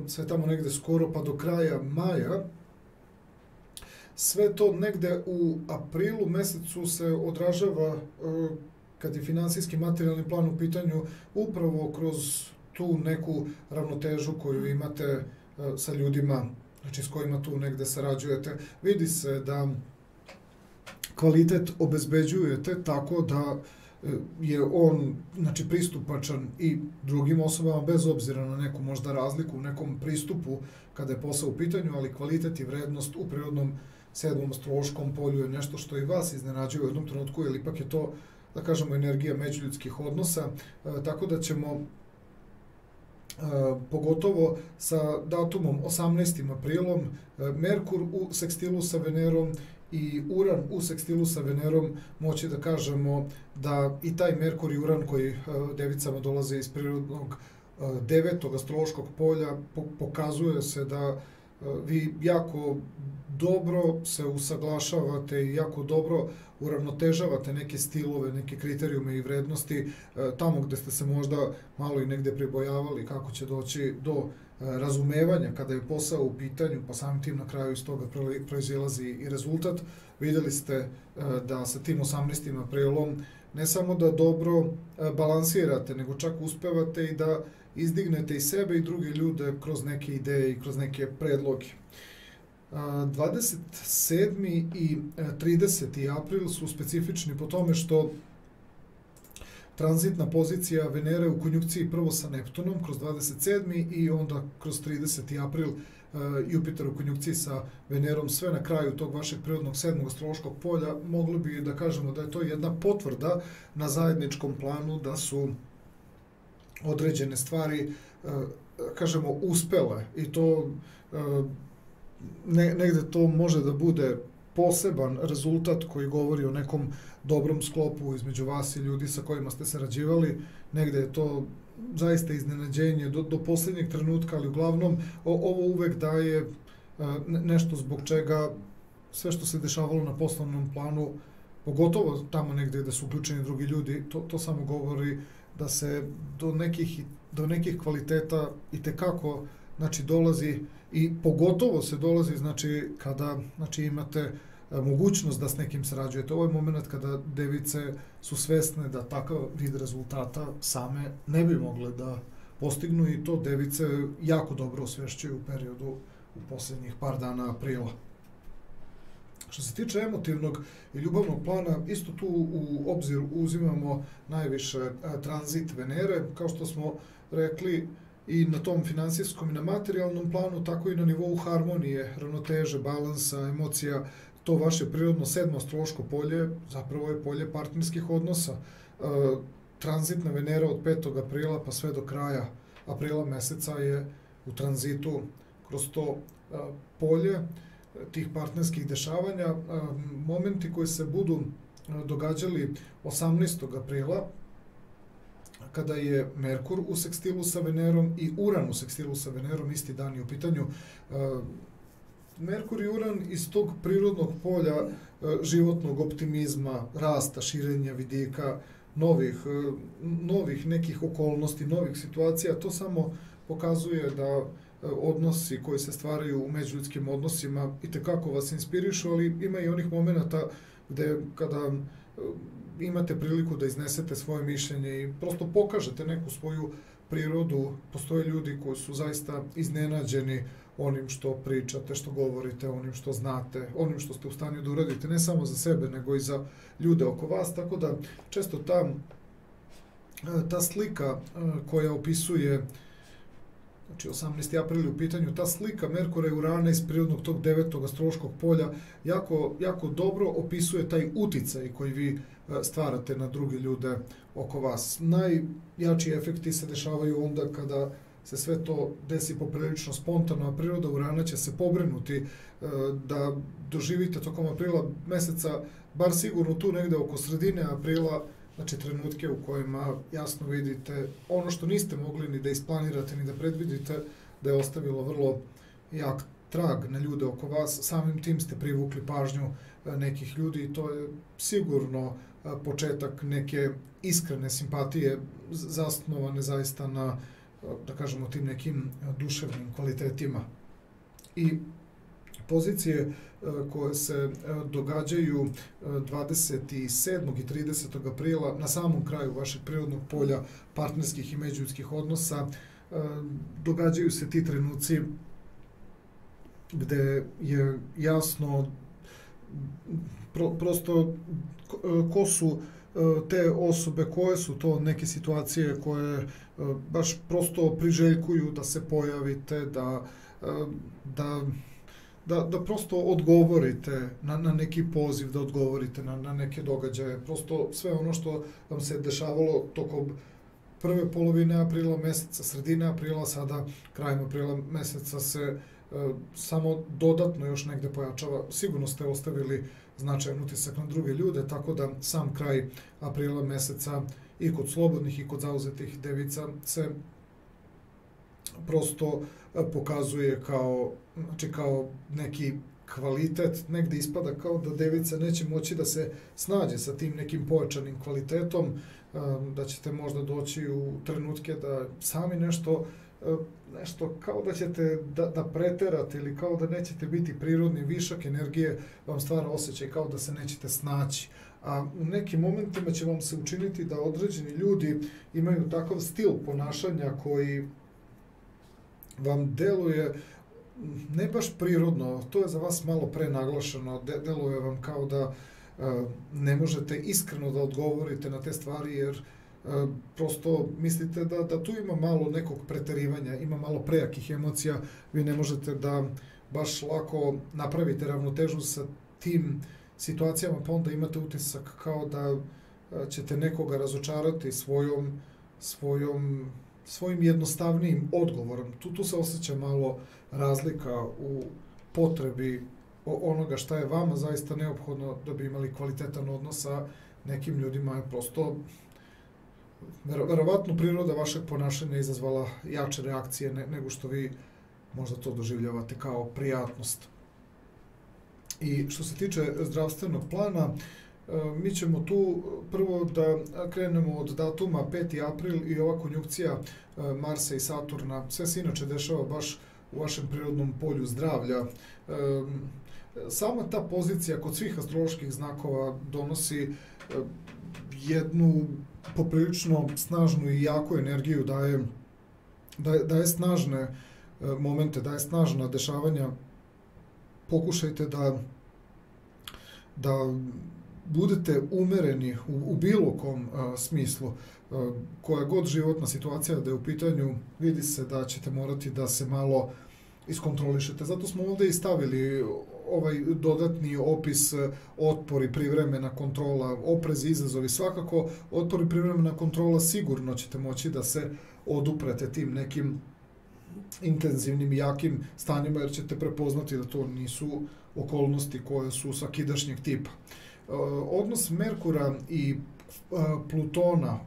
sve tamo negde skoro pa do kraja maja, sve to negde u aprilu mesecu se odražava, kad je finansijski materijalni plan u pitanju, upravo kroz tu neku ravnotežu koju imate sa ljudima, znači s kojima tu negde sarađujete. Vidi se da kvalitet obezbeđujete tako da je on, znači, pristupačan i drugim osobama, bez obzira na neku možda razliku u nekom pristupu kada je posao u pitanju, ali kvalitet i vrednost u prirodnom 7. astrološkom polju je nešto što i vas iznenađuje u jednom trenutku, jer ipak je to, da kažemo, energija međuljudskih odnosa, tako da ćemo pogotovo sa datumom 18. aprilom Merkur u sekstilu sa Venerom i Uran u sekstilu sa Venerom moći da kažemo da i taj Merkur i Uran koji devicama dolaze iz prirodnog 9. astrološkog polja pokazuje se da vi jako dobro se usaglašavate i jako dobro uravnotežavate neke stilove, neke kriterijume i vrednosti tamo gde ste se možda malo i negde pribojavali kako će doći do razumevanja kada je posao u pitanju, pa samim tim na kraju iz toga proizilazi i rezultat. Videli ste da sa tim 18. aprilom ne samo da dobro balansirate, nego čak uspevate i da izdignete i sebe i druge ljude kroz neke ideje i kroz neke predloge. 27. i 30. april su specifični po tome što tranzitna pozicija Venere u konjunkciji prvo sa Neptunom kroz 27. i onda kroz 30. april Jupiter u konjunkciji sa Venerom, sve na kraju tog vašeg prirodnog 7. astrološkog polja, mogli bi da kažemo da je to jedna potvrda na zajedničkom planu da su određene stvari, kažemo, uspele i to negde to može da bude poseban rezultat koji govori o nekom dobrom sklopu između vas i ljudi sa kojima ste sarađivali. Negde je to zaista iznenađenje do poslednjeg trenutka, ali uglavnom ovo uvek daje nešto zbog čega sve što se dešavalo na poslovnom planu, pogotovo tamo negde gde su uključeni drugi ljudi, to samo govori da se do nekih kvaliteta itekako, znači, dolazi i pogotovo se dolazi, znači, kada, znači, imate mogućnost da s nekim sarađujete. Ovo je moment kada device su svesne da takav vid rezultata same ne bi mogle da postignu i to device jako dobro osvešćuju u periodu u poslednjih par dana aprila. Što se tiče emotivnog i ljubavnog plana, isto tu u obzir uzimamo najviše tranzit Venere, kao što smo rekli, i na tom finansijskom i na materijalnom planu, tako i na nivou harmonije, ravnoteže, balansa, emocija. To vaše prirodno 7. astrološko polje zapravo je polje partnerskih odnosa. Tranzitna Venera od 5. aprila pa sve do kraja aprila meseca je u tranzitu kroz to polje tih partnerskih dešavanja. Momenti koji se budu događali 18. aprila, kada je Merkur u sekstilu sa Venerom i Uran u sekstilu sa Venerom, isti dan je u pitanju. Merkur i Uran iz tog prirodnog polja životnog optimizma, rasta, širenja vidika, novih nekih okolnosti, novih situacija, to samo pokazuje da odnosi koji se stvaraju u međuljudskim odnosima itekako vas inspirišu, ali ima i onih momenata gde kada imate priliku da iznesete svoje mišljenje i prosto pokažete neku svoju prirodu. Postoje ljudi koji su zaista iznenađeni onim što pričate, što govorite, onim što znate, onim što ste u stanju da uradite, ne samo za sebe, nego i za ljude oko vas, tako da često ta slika koja opisuje, znači 18. april je u pitanju, ta slika Merkura i Urana iz prirodnog tog 9. astrološkog polja jako dobro opisuje taj uticaj koji vi stvarate na druge ljude oko vas. Najjači efekti se dešavaju onda kada se sve to desi poprilično spontano, a priroda Urana će se pobrinuti da doživite tokom aprila meseca, bar sigurno tu negde oko sredine aprila, znači trenutke u kojima jasno vidite ono što niste mogli ni da isplanirate, ni da predvidite, da je ostavilo vrlo jak trag na ljude oko vas. Samim tim ste privukli pažnju nekih ljudi i to je sigurno početak neke iskrene simpatije zasnovane zaista na, da kažemo, tim nekim duševnim kvalitetima. I pozicije koje se događaju 27. i 30. aprila na samom kraju vašeg prirodnog polja partnerskih i međuljudskih odnosa, događaju se ti trenuci gde je jasno prosto ko su te osobe, koje su to neke situacije koje baš prosto priželjkuju da se pojavite, da prosto odgovorite na neki poziv, da odgovorite na neke događaje. Prosto sve ono što vam se dešavalo tokom prve polovine aprila meseca, sredine aprila, sada krajem aprila meseca se samo dodatno još negde pojačava. Sigurno ste ostavili značajan utisak na druge ljude, tako da sam kraj aprila meseca i kod slobodnih i kod zauzetih devica se prosto pokazuje kao neki kvalitet, negde ispada kao da devica neće moći da se snađe sa tim nekim pojačanim kvalitetom, da ćete možda doći u trenutke da sami nešto kao da ćete da preterate ili kao da nećete biti prirodni, višak energije vam stvara osjećaj kao da se nećete snaći. A u nekim momentima će vam se učiniti da određeni ljudi imaju takav stil ponašanja koji vam deluje ne baš prirodno, to je za vas malo prenaglašeno, deluje vam kao da ne možete iskreno da odgovorite na te stvari, jer prosto mislite da tu ima malo nekog preterivanja, ima malo prejakih emocija, vi ne možete da baš lako napravite ravnotežu sa tim situacijama, pa onda imate utisak kao da ćete nekoga razočarati svojim jednostavnijim odgovorom. Tu se osjeća malo razlika u potrebi onoga šta je vama zaista neophodno da bi imali kvalitetan odnos sa nekim ljudima. Prosto, verovatno priroda vašeg ponašanja izazvala jače reakcije nego što vi možda to doživljavate kao prijatnost. I što se tiče zdravstvenog plana, mi ćemo tu prvo da krenemo od datuma 5. april i ova konjunkcija Marsa i Saturna. Sve se inače dešava baš u vašem prirodnom polju zdravlja. Sama ta pozicija kod svih astroloških znakova donosi jednu poprilično snažnu i jaku energiju, daje snažne momente, daje snažna dešavanja. Pokušajte da budete umereni u bilo kom smislu. Koja god životna situacija da je u pitanju, vidi se da ćete morati da se malo iskontrolišete. Zato smo ovde i stavili ovaj dodatni opis otpor i privremena kontrola, oprez i izazovi. Svakako, otpor i privremena kontrola sigurno ćete moći da se oduprete tim nekim intenzivnim i jakim stanjima, jer ćete prepoznati da to nisu okolnosti koje su svakidašnjeg tipa. odnos Merkura i Plutona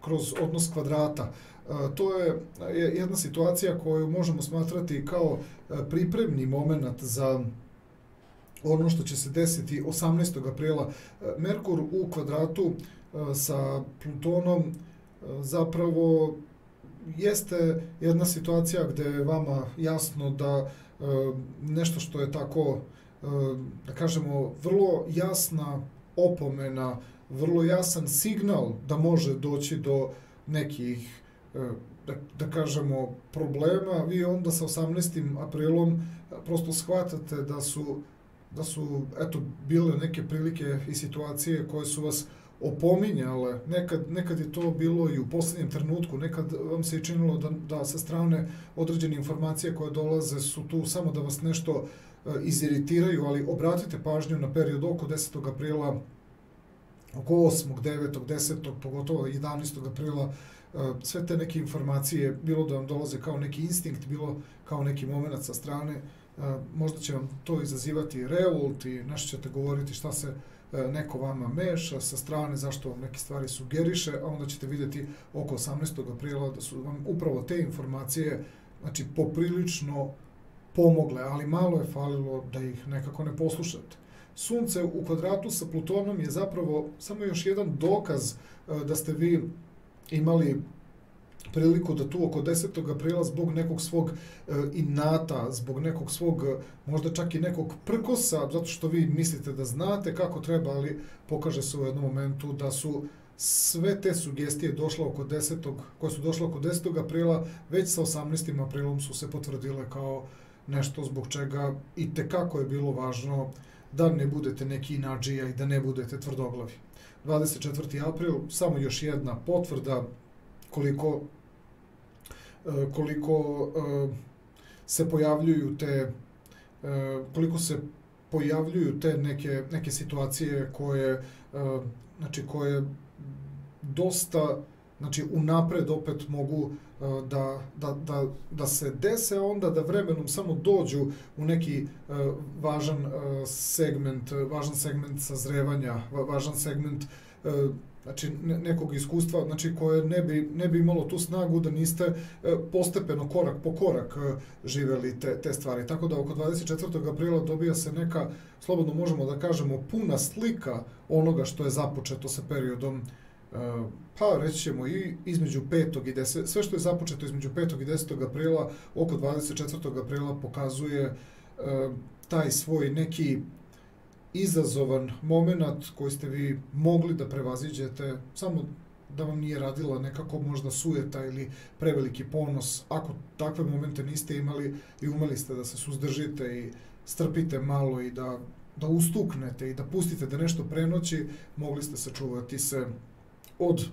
kroz odnos kvadrata, to je jedna situacija koju možemo smatrati kao pripremni moment za ono što će se desiti 18. aprila. Merkur u kvadratu sa Plutonom zapravo jeste jedna situacija gde je vama jasno da nešto što je tako, da kažemo, vrlo jasna opomena, vrlo jasan signal da može doći do nekih, da kažemo, problema, vi onda sa 18. aprilom prosto shvatate da su eto, bile neke prilike i situacije koje su vas opominjale. Nekad je to bilo i u posljednjem trenutku, nekad vam se i činilo da sa strane određene informacije koje dolaze su tu samo da vas nešto iziritiraju, ali obratite pažnju na period oko 10. aprila, oko 8., 9., 10., pogotovo 11. aprila, sve te neke informacije, bilo da vam dolaze kao neki instinkt, bilo kao neki moment sa strane, možda će vam to izazivati revolt i nešto ćete govoriti šta se neko vama meša sa strane, zašto vam neke stvari sugeriše, a onda ćete vidjeti oko 18. aprila da su vam upravo te informacije, znači, poprilično pomogle, ali malo je falilo da ih nekako ne poslušate. Sunce u kvadratu sa Plutonom je zapravo samo još jedan dokaz da ste vi imali priliku da tu oko 10. aprila zbog nekog svog inata, zbog nekog svog, možda čak i nekog prkosa, zato što vi mislite da znate kako treba, ali pokaže se u jednom momentu da su sve te sugestije došle oko 10. koje su došle oko 10. aprila, već sa 18. aprilom su se potvrdile kao nešto zbog čega i tekako je bilo važno da ne budete neki inadžija i da ne budete tvrdoglavi. 24. april, samo još jedna potvrda koliko se pojavljuju te neke situacije koje dosta, znači, unapred opet mogu da se dese, onda da vremenom samo dođu u neki važan segment sazrevanja, važan segment, znači, nekog iskustva, znači, koje ne bi imalo tu snagu da niste postepeno, korak po korak živeli te stvari. Tako da oko 24. aprila dobija se neka, slobodno možemo da kažemo, puna slika onoga što je započeto sa periodom, pa reći ćemo i između 5. i 10. Sve što je započeto između 5. i 10. aprila, oko 24. aprila pokazuje taj svoj neki izazovan moment koji ste vi mogli da prevaziđete, samo da vam nije radila nekako možda sujeta ili preveliki ponos. Ako takve momente niste imali i umeli ste da se suzdržite i strpite malo i da ustuknete i da pustite da nešto prenoći, mogli ste sačuvati se od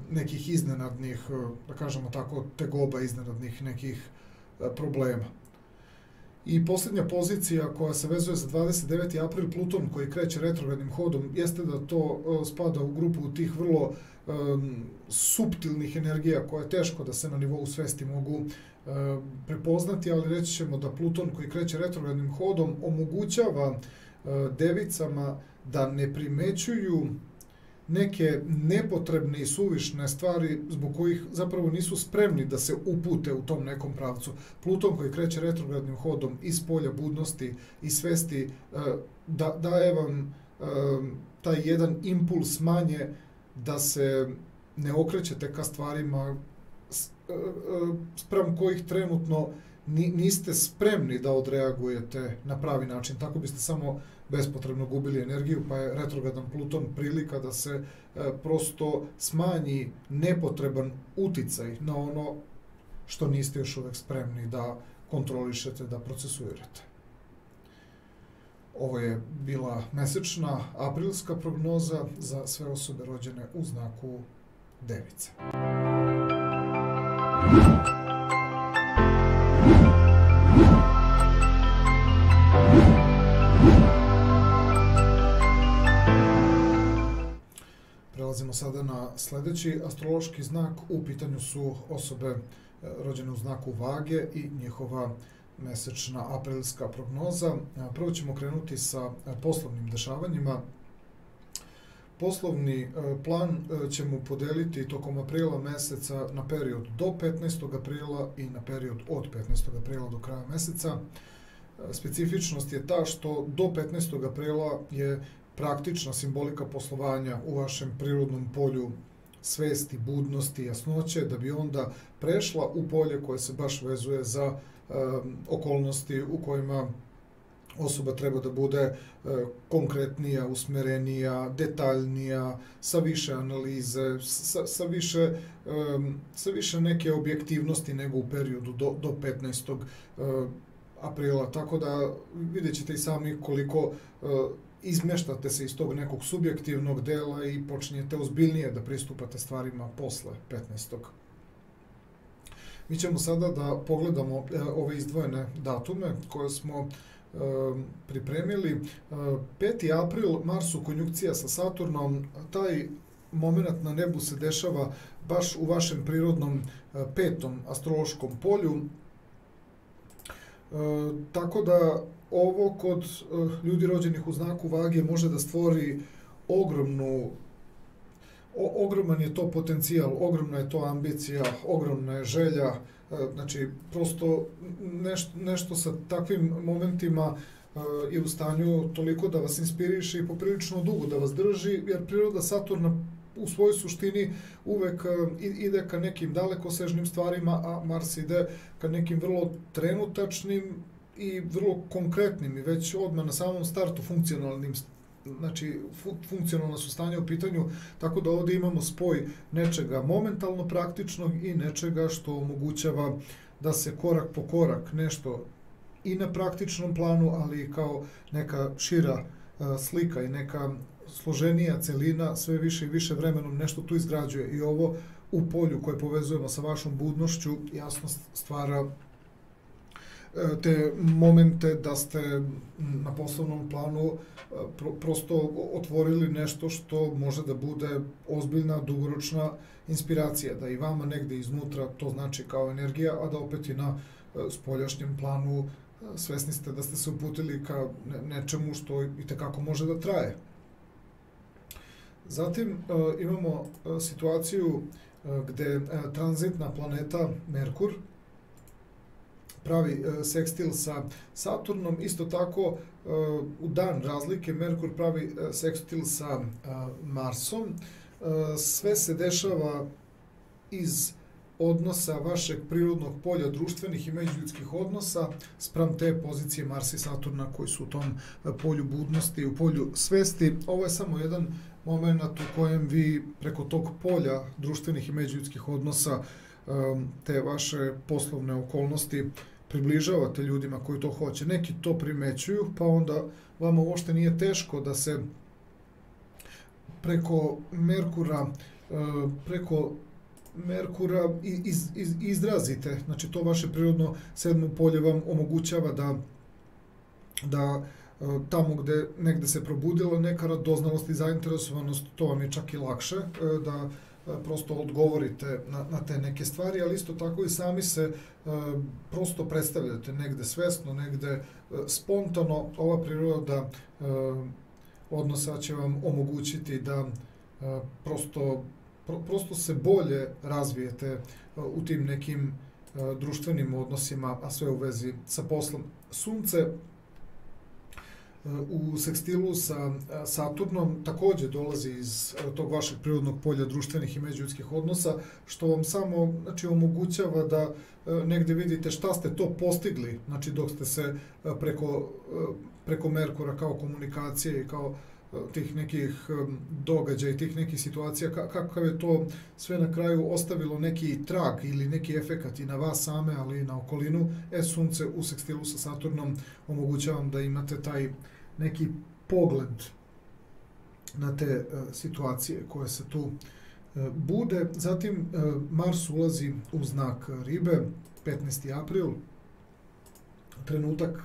nekih iznenadnih, da kažemo tako, tegoba, iznenadnih nekih problema. I posljednja pozicija koja se vezuje za 29. april, Pluton koji kreće retrogradnim hodom, jeste da to spada u grupu tih vrlo suptilnih energija koje je teško da se na nivou svesti mogu prepoznati, ali reći ćemo da Pluton koji kreće retrogradnim hodom omogućava devicama da ne primećuju neke nepotrebne i suvišne stvari zbog kojih zapravo nisu spremni da se upute u tom nekom pravcu. Pluton koji kreće retrogradnim hodom iz polja budnosti i svesti daje vam taj jedan impuls manje da se ne okrećete ka stvarima sprem kojih trenutno niste spremni da odreagujete na pravi način. Tako biste samo bespotrebno gubili energiju, pa je retrogradan Pluton prilika da se prosto smanji nepotreban uticaj na ono što niste još uvek spremni da kontrolišete, da procesuirate. Ovo je bila mesečna aprilska prognoza za sve osobe rođene u znaku Device. Prelazimo sada na sljedeći astrološki znak. U pitanju su osobe rođene u znaku Vage i njihova mesečna aprilska prognoza. Prvo ćemo krenuti sa poslovnim dešavanjima. Poslovni plan ćemo podeliti tokom aprila meseca na period do 15. aprila i na period od 15. aprila do kraja meseca. Specifičnost je ta što do 15. aprila je praktična simbolika poslovanja u vašem prirodnom polju svesti, budnosti, jasnoće, da bi onda prešla u polje koje se baš vezuje za okolnosti u kojima osoba treba da bude konkretnija, usmerenija, detaljnija, sa više analize, sa više neke objektivnosti nego u periodu do 15. aprila. Tako da vidjet ćete i sami koliko izmeštate se iz tog nekog subjektivnog dela i počinjete ozbiljnije da pristupate stvarima posle 15. Mi ćemo sada da pogledamo ove izdvojene datume koje smo pripremili. 5. april, Marsu konjunkcija sa Saturnom, taj moment na nebu se dešava baš u vašem prirodnom 5. astrološkom polju. Tako da ovo kod ljudi rođenih u znaku Vage može da stvori ogroman je to potencijal, ogromna je to ambicija, ogromna je želja, znači prosto nešto sa takvim momentima je u stanju toliko da vas inspiriše i poprilično dugo da vas drži, jer priroda Saturna u svojoj suštini uvek ide ka nekim dalekosežnim stvarima, a Mars ide ka nekim vrlo trenutačnim i vrlo konkretnim i već odmah na samom startu funkcionalnim, znači funkcionalna su stanja u pitanju, tako da ovdje imamo spoj nečega momentalno praktičnog i nečega što omogućava da se korak po korak nešto i na praktičnom planu, ali i kao neka šira slika i neka složenija celina sve više i više vremenom nešto tu izgrađuje i ovo u polju koje povezujemo sa vašom budnošću jasno stvara te momente da ste na poslovnom planu prosto otvorili nešto što može da bude ozbiljna, dugoročna inspiracija, da i vama negde iznutra to znači kao energija, a da opet i na spoljašnjem planu svesni ste da ste se uputili ka nečemu što i tekako može da traje. Zatim imamo situaciju gde tranzitna planeta Merkur pravi sekstil sa Saturnom, isto tako u dan razlike Merkur pravi sekstil sa Marsom. Sve se dešava iz odnosa vašeg prirodnog polja, društvenih i međuljudskih odnosa, spram te pozicije Marsa i Saturna koji su u tom polju budnosti, u polju svesti. Ovo je samo jedan moment u kojem vi preko tog polja društvenih i međuljudskih odnosa te vaše poslovne okolnosti približavate ljudima koji to hoće. Neki to primećuju, pa onda vama uopšte nije teško da se preko Merkura izrazite. Znači, to vaše prirodno sedmo polje vam omogućava da tamo gde negde se probudila neka radoznalost i zainteresovanost, to vam je čak i lakše, da prosto odgovorite na te neke stvari, ali isto tako i sami se prosto predstavljate negde svesno, negde spontano. Ova priroda odnosa će vam omogućiti da prosto se bolje razvijete u tim nekim društvenim odnosima, a sve u vezi sa poslom. Sunce u sekstilu sa Saturnom takođe dolazi iz tog vašeg prirodnog polja društvenih i međuljudskih odnosa, što vam samo omogućava da negde vidite šta ste to postigli, znači dok ste se preko Merkura kao komunikacije i kao tih nekih događaja i tih nekih situacija, kakav je to sve na kraju ostavilo neki trag ili neki efekat i na vas same, ali i na okolinu. Sunce u sekstilu sa Saturnom omogućava vam da imate taj neki pogled na te situacije koje se tu bude. Zatim Mars ulazi u znak Ribe, 15. april, trenutak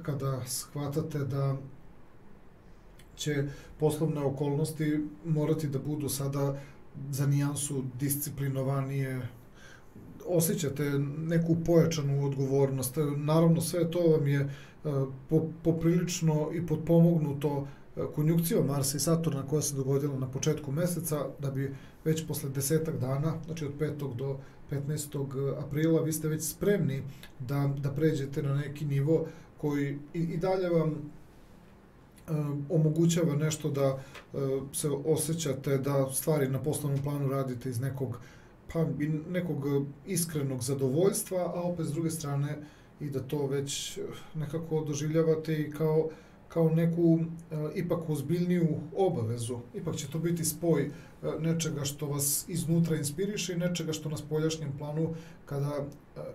kada shvatate da će poslovne okolnosti morati da budu sada za nijansu disciplinovanije, osjećate neku pojačanu odgovornost. Naravno, sve to vam je poprilično i potpomognuto konjunkcijom Marsa i Saturna koja se dogodila na početku meseca, da bi već posle 10 dana, znači od 5. do 15. aprila, vi ste već spremni da pređete na neki nivo koji i dalje vam omogućava nešto da se osjećate da stvari na poslovnom planu radite iz nekog iskrenog zadovoljstva, a opet s druge strane i da to već nekako doživljavate i kao neku ipak ozbiljniju obavezu. Ipak će to biti spoj nečega što vas iznutra inspiriše i nečega što na spoljašnjem planu kada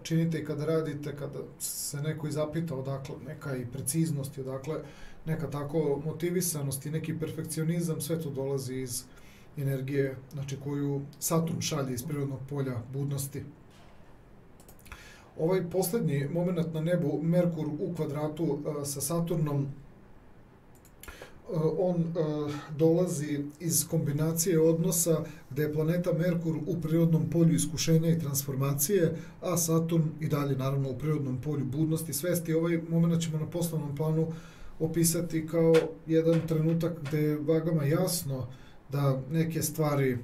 činite i kada radite, kada se neko i zapita odakle neka i preciznost, odakle neka tako motivisanost i neki perfekcionizam, sve to dolazi iz energije, znači koju Saturn šalje iz prirodnog polja budnosti. Ovaj poslednji moment na nebu, Merkur u kvadratu sa Saturnom, on dolazi iz kombinacije odnosa gde je planeta Merkur u prirodnom polju iskušenja i transformacije, a Saturn i dalje naravno u prirodnom polju budnosti i svesti. Ovaj moment ćemo na poslovnom planu opisati kao jedan trenutak gde je vagama jasno da neke stvari,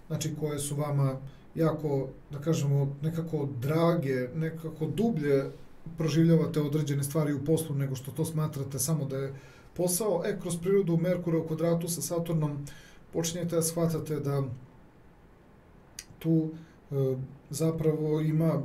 znači koje su vama jako, da kažemo, nekako drage, nekako dublje proživljavate određene stvari u poslu nego što to smatrate samo da je posao. Kroz prirodu Merkura u kvadratu sa Saturnom počinjete da shvatate da tu zapravo ima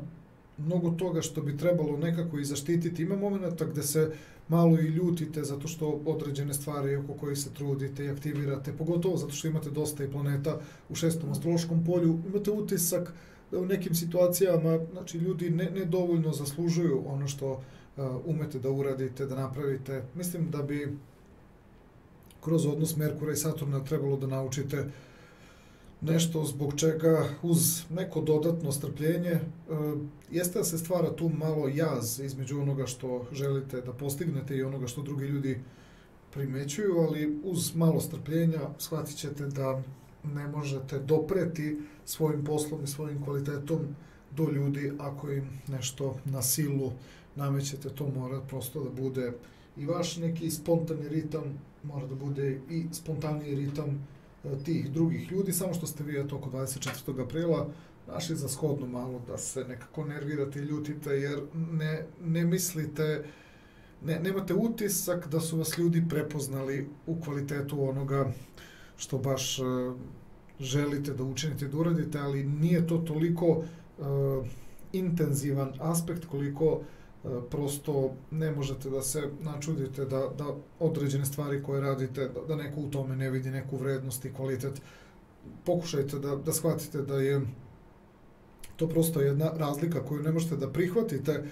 mnogo toga što bi trebalo nekako i zaštititi. Ima momenta gde se malo i ljutite zato što određene stvari oko kojih se trudite i aktivirate, pogotovo zato što imate dosta i planeta u 6. astrološkom polju, imate utisak da u nekim situacijama, znači, ljudi ne dovoljno zaslužuju ono što umete da uradite, da napravite. Mislim da bi kroz odnos Merkura i Saturna trebalo da naučite nešto zbog čega uz neko dodatno strpljenje jeste da se stvara tu malo jaz između onoga što želite da postignete i onoga što drugi ljudi primećuju, ali uz malo strpljenja shvatit ćete da ne možete dopreti svojim poslom i svojim kvalitetom do ljudi ako im nešto na silu namećete. To mora prosto da bude i vaš neki spontani ritam, mora da bude i spontaniji ritam tih drugih ljudi, samo što ste vi oko 24. aprila našli za shodno malo da se nekako nervirate i ljutite, jer ne mislite, nemate utisak da su vas ljudi prepoznali u kvalitetu onoga što baš želite da učinite i da uradite, ali nije to toliko intenzivan aspekt koliko prosto ne možete da se načudite da određene stvari koje radite, da neko u tome ne vidi neku vrednost i kvalitet. Pokušajte da shvatite da je to prosto jedna razlika koju ne možete da prihvatite,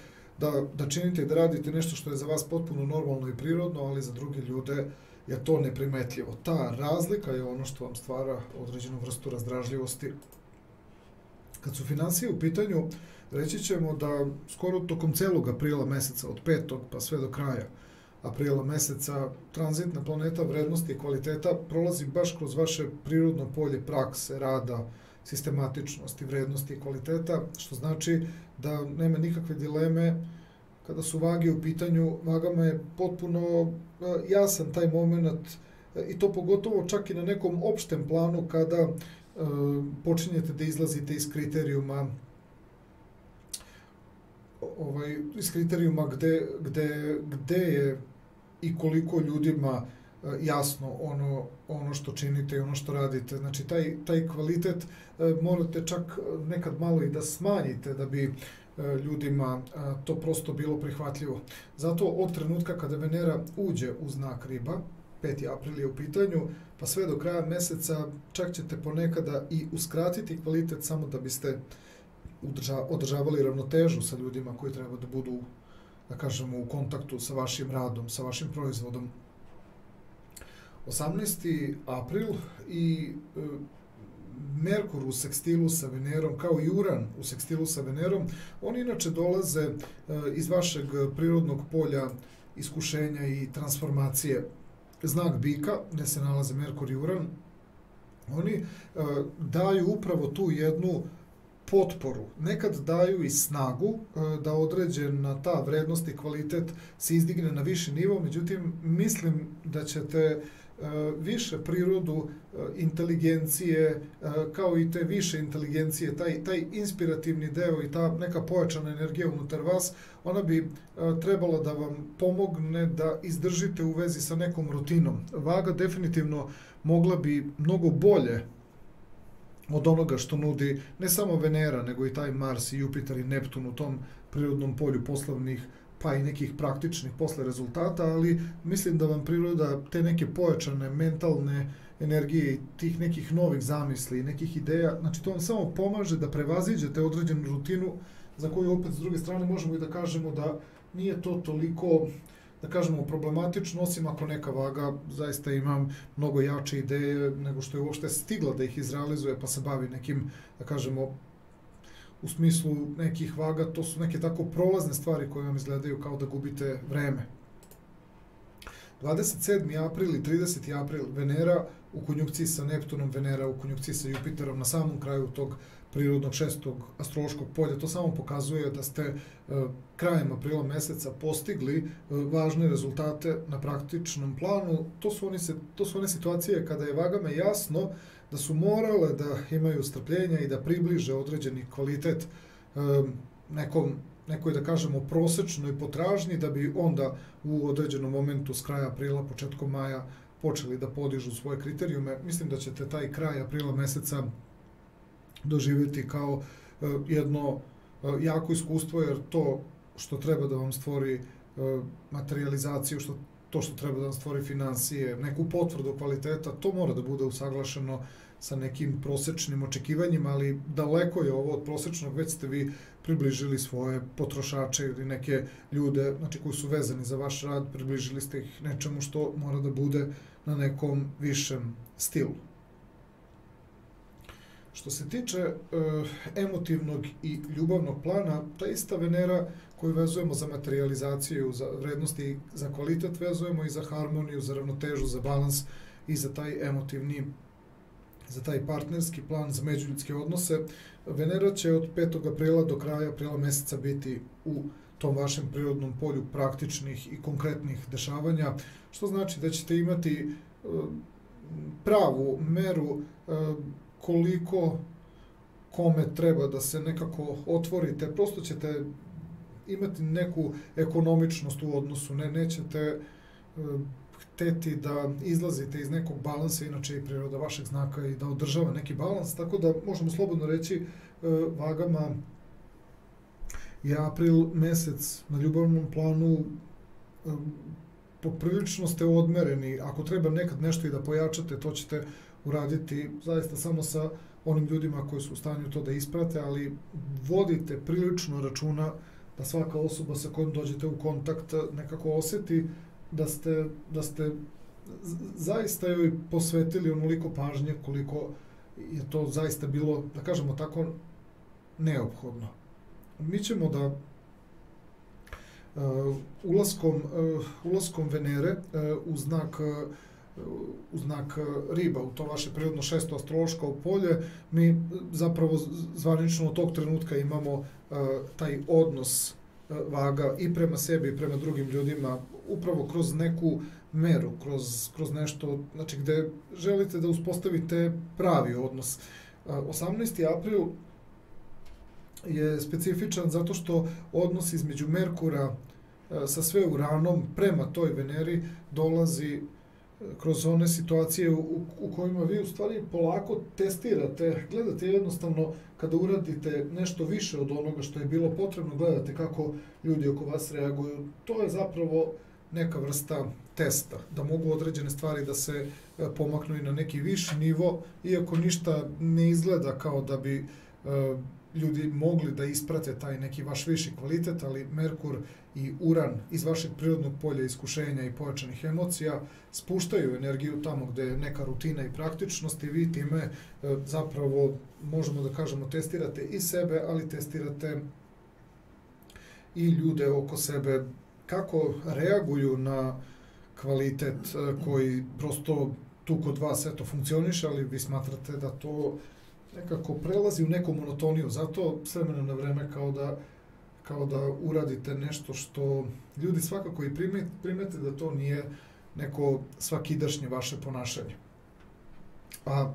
da činite i da radite nešto što je za vas potpuno normalno i prirodno, ali za druge ljude je to neprimetljivo. Ta razlika je ono što vam stvara određenu vrstu razdražljivosti. Kad su finansije u pitanju, reći ćemo da skoro tokom celog aprila meseca, od 5. pa sve do kraja aprila meseca, tranzitna planeta vrednosti i kvaliteta prolazi baš kroz vaše prirodno polje prakse, rada, sistematičnosti, vrednosti i kvaliteta, što znači da nema nikakve dileme kada su vage u pitanju. Vagama je potpuno jasan taj moment i to pogotovo čak i na nekom opštem planu kada počinjete da izlazite iz kriterijuma gde je i koliko ljudima jasno ono što činite i ono što radite. Znači, taj kvalitet morate čak nekad malo i da smanjite da bi ljudima to prosto bilo prihvatljivo. Zato od trenutka kada Venera uđe u znak Riba, 5. april je u pitanju, pa sve do kraja meseca čak ćete ponekada i uskratiti kvalitet samo da biste održavali ravnotežu sa ljudima koji treba da budu, da kažemo, u kontaktu sa vašim radom, sa vašim proizvodom. 18. april i Merkur u sekstilu sa Venerom, kao i Uran u sekstilu sa Venerom, oni inače dolaze iz vašeg prirodnog polja iskušenja i transformacije. Znak Bika, gde se nalaze Merkur i Uran, oni daju upravo tu jednu potporu, nekad daju i snagu da određena ta vrednost i kvalitet se izdigne na viši nivo, međutim, mislim da ćete više prirodu, inteligencije, kao i te više inteligencije, taj inspirativni deo i ta neka pojačana energija unutar vas, ona bi trebala da vam pomogne da izdržite u vezi sa nekom rutinom. Vaga definitivno mogla bi mnogo bolje od onoga što nudi ne samo Venera, nego i taj Mars i Jupiter i Neptun u tom prirodnom polju poslovnih pa i nekih praktičnih posle rezultata, ali mislim da vam priroda te neke pojačane mentalne energije i tih nekih novih zamisli, nekih ideja, znači to vam samo pomaže da prevaziđete određenu rutinu za koju opet s druge strane možemo i da kažemo da nije to toliko, da kažemo, problematično, osim ako neka vaga zaista ima mnogo jače ideje nego što je uopšte stigla da ih izrealizuje, pa se bavi nekim, da kažemo, u smislu nekih vaga, to su neke tako prolazne stvari koje vam izgledaju kao da gubite vreme. 27. april i 30. april Venera u konjunkciji sa Neptunom, Venera u konjunkciji sa Jupiterom na samom kraju tog prirodnog šestog astrološkog polja. To samo pokazuje da ste krajem aprila meseca postigli važne rezultate na praktičnom planu. To su one situacije kada je vagama jasno da su morale da imaju strpljenja i da približe određeni kvalitet nekoj, da kažemo, prosečnoj potražnji, da bi onda u određenom momentu s kraja aprila, početkom maja počeli da podižu svoje kriterijume. Mislim da ćete taj kraj aprila meseca doživjeti kao jedno jako iskustvo, jer to što treba da vam stvori materijalizaciju, to što treba da vam stvori finansije, neku potvrdu kvaliteta, to mora da bude usaglašeno sa nekim prosečnim očekivanjima, ali daleko je ovo od prosečnog, već ste vi približili svoje potrošače ili neke ljude, znači koji su vezani za vaš rad, približili ste ih nečemu što mora da bude na nekom višem stilu. Što se tiče emotivnog i ljubavnog plana, ta ista Venera koju vezujemo za materijalizaciju, za vrednosti, za kvalitet, vezujemo i za harmoniju, za ravnotežu, za balans i za taj emotivni, za taj partnerski plan, za međuljudske odnose. Venera će od 5. aprila do kraja aprila meseca biti u tom vašem prirodnom polju praktičnih i konkretnih dešavanja, što znači da ćete imati pravu meru koliko kome treba da se nekako otvorite. Prosto ćete imati neku ekonomičnost u odnosu, nećete hteti da izlazite iz nekog balansa, inače i priroda vašeg znaka i da održava neki balans, tako da možemo slobodno reći vagama je april mesec na ljubavnom planu, poprilično ste odmereni. Ako treba nekad nešto i da pojačate, to ćete uraditi zaista samo sa onim ljudima koji su u stanju to da isprate, ali vodite prilično računa da svaka osoba sa kojom dođete u kontakt nekako osjeti da ste zaista joj posvetili onoliko pažnje koliko je to zaista bilo, da kažemo tako, neophodno. Mi ćemo da ulaskom Venere u znak riba, u to vaše prirodno šesto astrološko polje, mi zapravo zvanično od tog trenutka imamo taj odnos vaga i prema sebi i prema drugim ljudima, upravo kroz neku meru, kroz nešto, znači gde želite da uspostavite pravi odnos. 18. april je specifičan zato što odnos između Merkura sa sve Uranom prema toj Veneri dolazi kroz one situacije u kojima vi u stvari polako testirate, gledate jednostavno kada uradite nešto više od onoga što je bilo potrebno, gledate kako ljudi oko vas reaguju. To je zapravo neka vrsta testa, da mogu određene stvari da se pomaknu i na neki viši nivo, iako ništa ne izgleda kao da bi ljudi mogli da isprate taj neki vaš viši kvalitet, ali Merkur i Uran iz vašeg prirodnog polja iskušenja i pojačanih emocija spuštaju energiju tamo gde je neka rutina i praktičnost i vi time zapravo, možemo da kažemo, testirate i sebe, ali testirate i ljude oko sebe, kako reaguju na kvalitet koji prosto tu kod vas eto funkcioniše, ali vi smatrate da to nekako prelazi u neku monotoniju, zato s vremena na vreme kao da uradite nešto što ljudi svakako i primete da to nije neko svakidašnje vaše ponašanje. A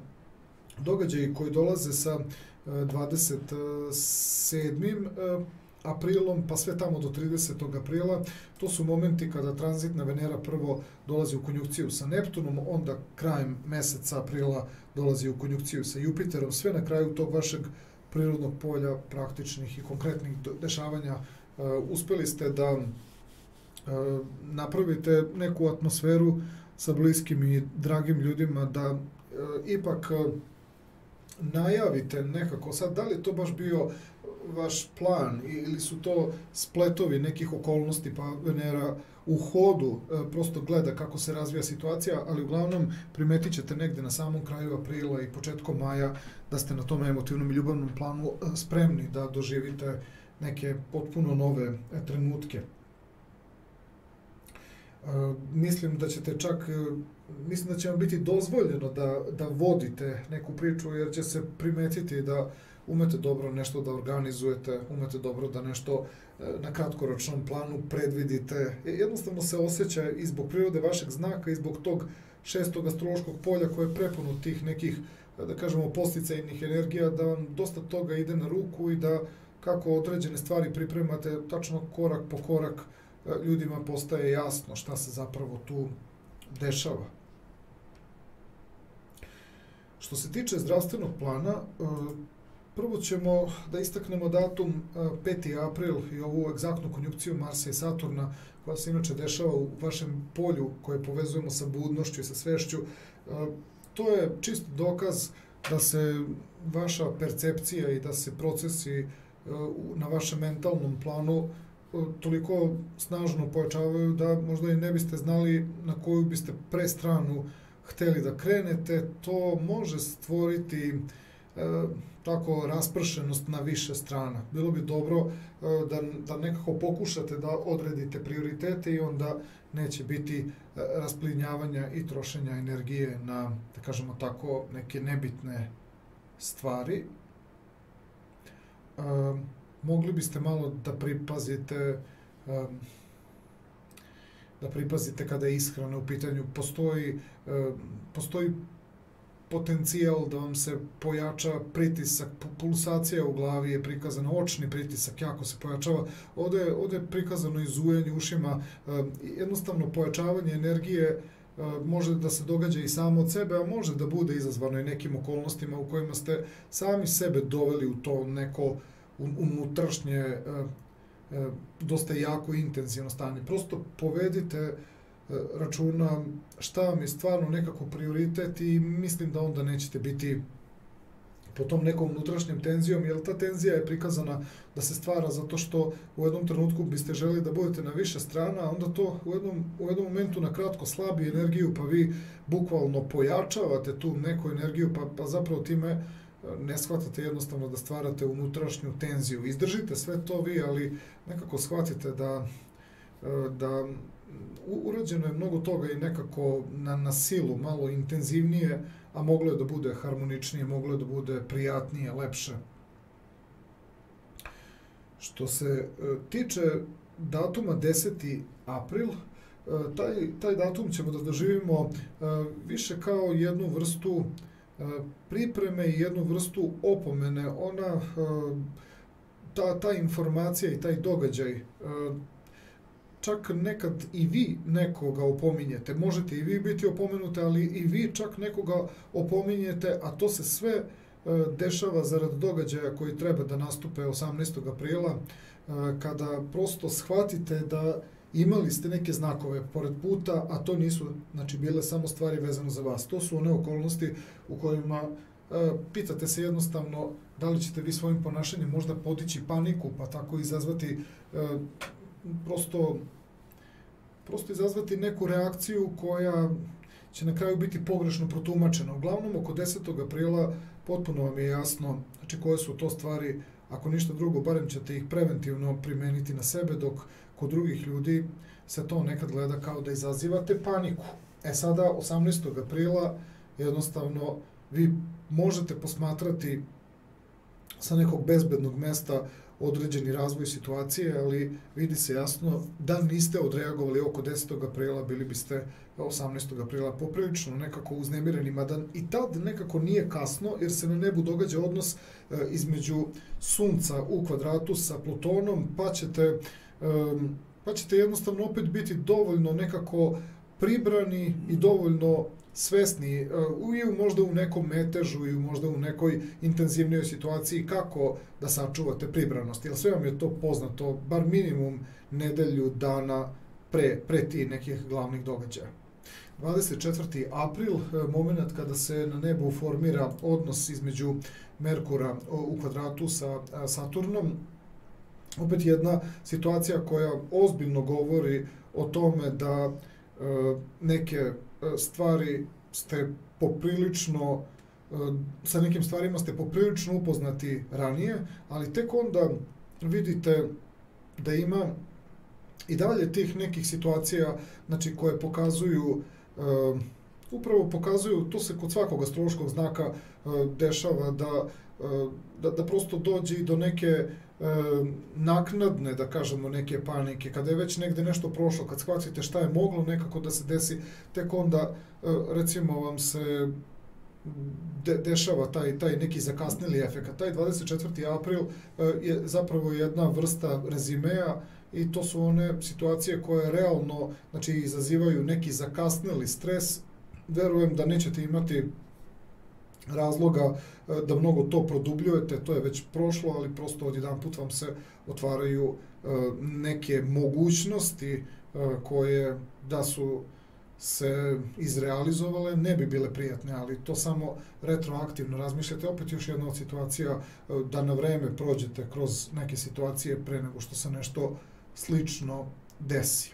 događaji koji dolaze sa 27. aprilom, pa sve tamo do 30. aprila, to su momenti kada tranzitna Venera prvo dolazi u konjunkciju sa Neptunom, onda krajem meseca aprila dolazi u konjunkciju sa Jupiterom, sve na kraju tog vašeg prirodnog polja praktičnih i konkretnih dešavanja uspeli ste da napravite neku atmosferu sa bliskim i dragim ljudima, da ipak najavite nekako, sad da li je to baš bio vaš plan ili su to spletovi nekih okolnosti, pa Venera u hodu prosto gleda kako se razvija situacija, ali uglavnom primetit ćete negde na samom kraju aprila i početkom maja da ste na tom emotivnom i ljubavnom planu spremni da doživite neke potpuno nove trenutke. Mislim da ćete čak, mislim da će vam biti dozvoljeno da vodite neku priču, jer će se primetiti da umete dobro nešto da organizujete, umete dobro da nešto na kratkoročnom planu predvidite. Jednostavno se osjeća i zbog prirode vašeg znaka i zbog tog 6. astrološkog polja koje je prepuno tih nekih, da kažemo, posticajnih energija, da vam dosta toga ide na ruku i da kako određene stvari pripremate, tačno korak po korak ljudima postaje jasno šta se zapravo tu dešava. Što se tiče zdravstvenog plana, prvo ćemo da istaknemo datum 5. april i ovu egzaktnu konjunkciju Marsa i Saturna, koja se inače dešava u vašem polju koje povezujemo sa budnošću i sa svešću. To je čist dokaz da se vaša percepcija i da se procesi na vašem mentalnom planu toliko snažno pojačavaju da možda i ne biste znali na koju biste prestranu hteli da krenete. To može stvoriti tako raspršenost na više strana. Bilo bi dobro da nekako pokušate da odredite prioritete i onda neće biti rasplinjavanja i trošenja energije na, da kažemo tako, neke nebitne stvari. Mogli biste malo da pripazite kada je ishrana u pitanju. Postoji potencijal da vam se pojača pritisak, pulsacija u glavi je prikazana, očni pritisak jako se pojačava. Ovde je prikazano i zujanje ušima, jednostavno pojačavanje energije može da se događa i samo od sebe, a može da bude izazvano i nekim okolnostima u kojima ste sami sebe doveli u to neko unutrašnje, dosta jako intenzivno stanje. Prosto povedite računa šta vam je stvarno nekako prioritet i mislim da onda nećete biti po tom nekom unutrašnjem tenzijom, jer ta tenzija je prikazana da se stvara zato što u jednom trenutku biste želi da budete na više strana, a onda to u jednom momentu na kratko slabi energiju, pa vi bukvalno pojačavate tu neku energiju, pa zapravo time ne shvatate jednostavno da stvarate unutrašnju tenziju. Izdržite sve to vi, ali nekako shvatite da urađeno je mnogo toga i nekako na silu, malo intenzivnije, a moglo je da bude harmoničnije, moglo je da bude prijatnije, lepše. Što se tiče datuma 10. april, taj datum ćemo da doživimo više kao jednu vrstu pripreme i jednu vrstu opomene. Ta informacija i taj događaj, čak nekad i vi nekoga opominjete, možete i vi biti opomenute, ali i vi čak nekoga opominjete, a to se sve dešava zarad događaja koji treba da nastupe 18. aprila, kada prosto shvatite da imali ste neke znakove pored puta, a to nisu, znači, bile samo stvari vezane za vas. To su one okolnosti u kojima pitate se jednostavno da li ćete vi svojim ponašanjem možda podići paniku, pa tako izazvati prosto izazvati neku reakciju koja će na kraju biti pogrešno protumačena. Uglavnom, oko 10. aprila potpuno vam je jasno, znači, koje su to stvari, ako ništa drugo, barem ćete ih preventivno primeniti na sebe, dok kod drugih ljudi se to nekad gleda kao da izazivate paniku. Sada, 18. aprila, jednostavno, vi možete posmatrati sa nekog bezbednog mesta određeni razvoj situacije, ali vidi se jasno da niste odreagovali oko 10. aprila, bili biste 18. aprila poprilično nekako uznemireni, mada i tad nekako nije kasno, jer se na nebu događa odnos između Sunca u kvadratu sa Plutonom, pa ćete jednostavno opet biti dovoljno nekako pribrani i dovoljno svesni i možda u nekom metežu i možda u nekoj intenzivnijoj situaciji kako da sačuvate pribranost. Jer sve vam je to poznato, bar minimum nedelju dana pre ti nekih glavnih događaja. 24. april, moment kada se na nebu formira odnos između Merkura u kvadratu sa Saturnom, opet jedna situacija koja ozbiljno govori o tome da neke stvari ste poprilično, sa nekim stvarima ste poprilično upoznati ranije, ali tek onda vidite da ima i dalje tih nekih situacija, znači, koje pokazuju, upravo pokazuju, to se kod svakog astrološkog znaka dešava, da prosto dođe i do neke naknadne, da kažemo, neke panike, kada je već negde nešto prošlo, kad shvatite šta je moglo nekako da se desi, tek onda, recimo, vam se dešava taj neki zakasnili efekt. Taj 24. april je zapravo jedna vrsta rezimeja i to su one situacije koje realno, znači, izazivaju neki zakasnili stres. Verujem da nećete imati razloga da mnogo to produbljujete, to je već prošlo, ali prosto odjedanput vam se otvaraju neke mogućnosti koje, da su se izrealizovale, ne bi bile prijatne, ali to samo retroaktivno razmišljate. Opet još jedna od situacija da na vreme prođete kroz neke situacije pre nego što se nešto slično desi.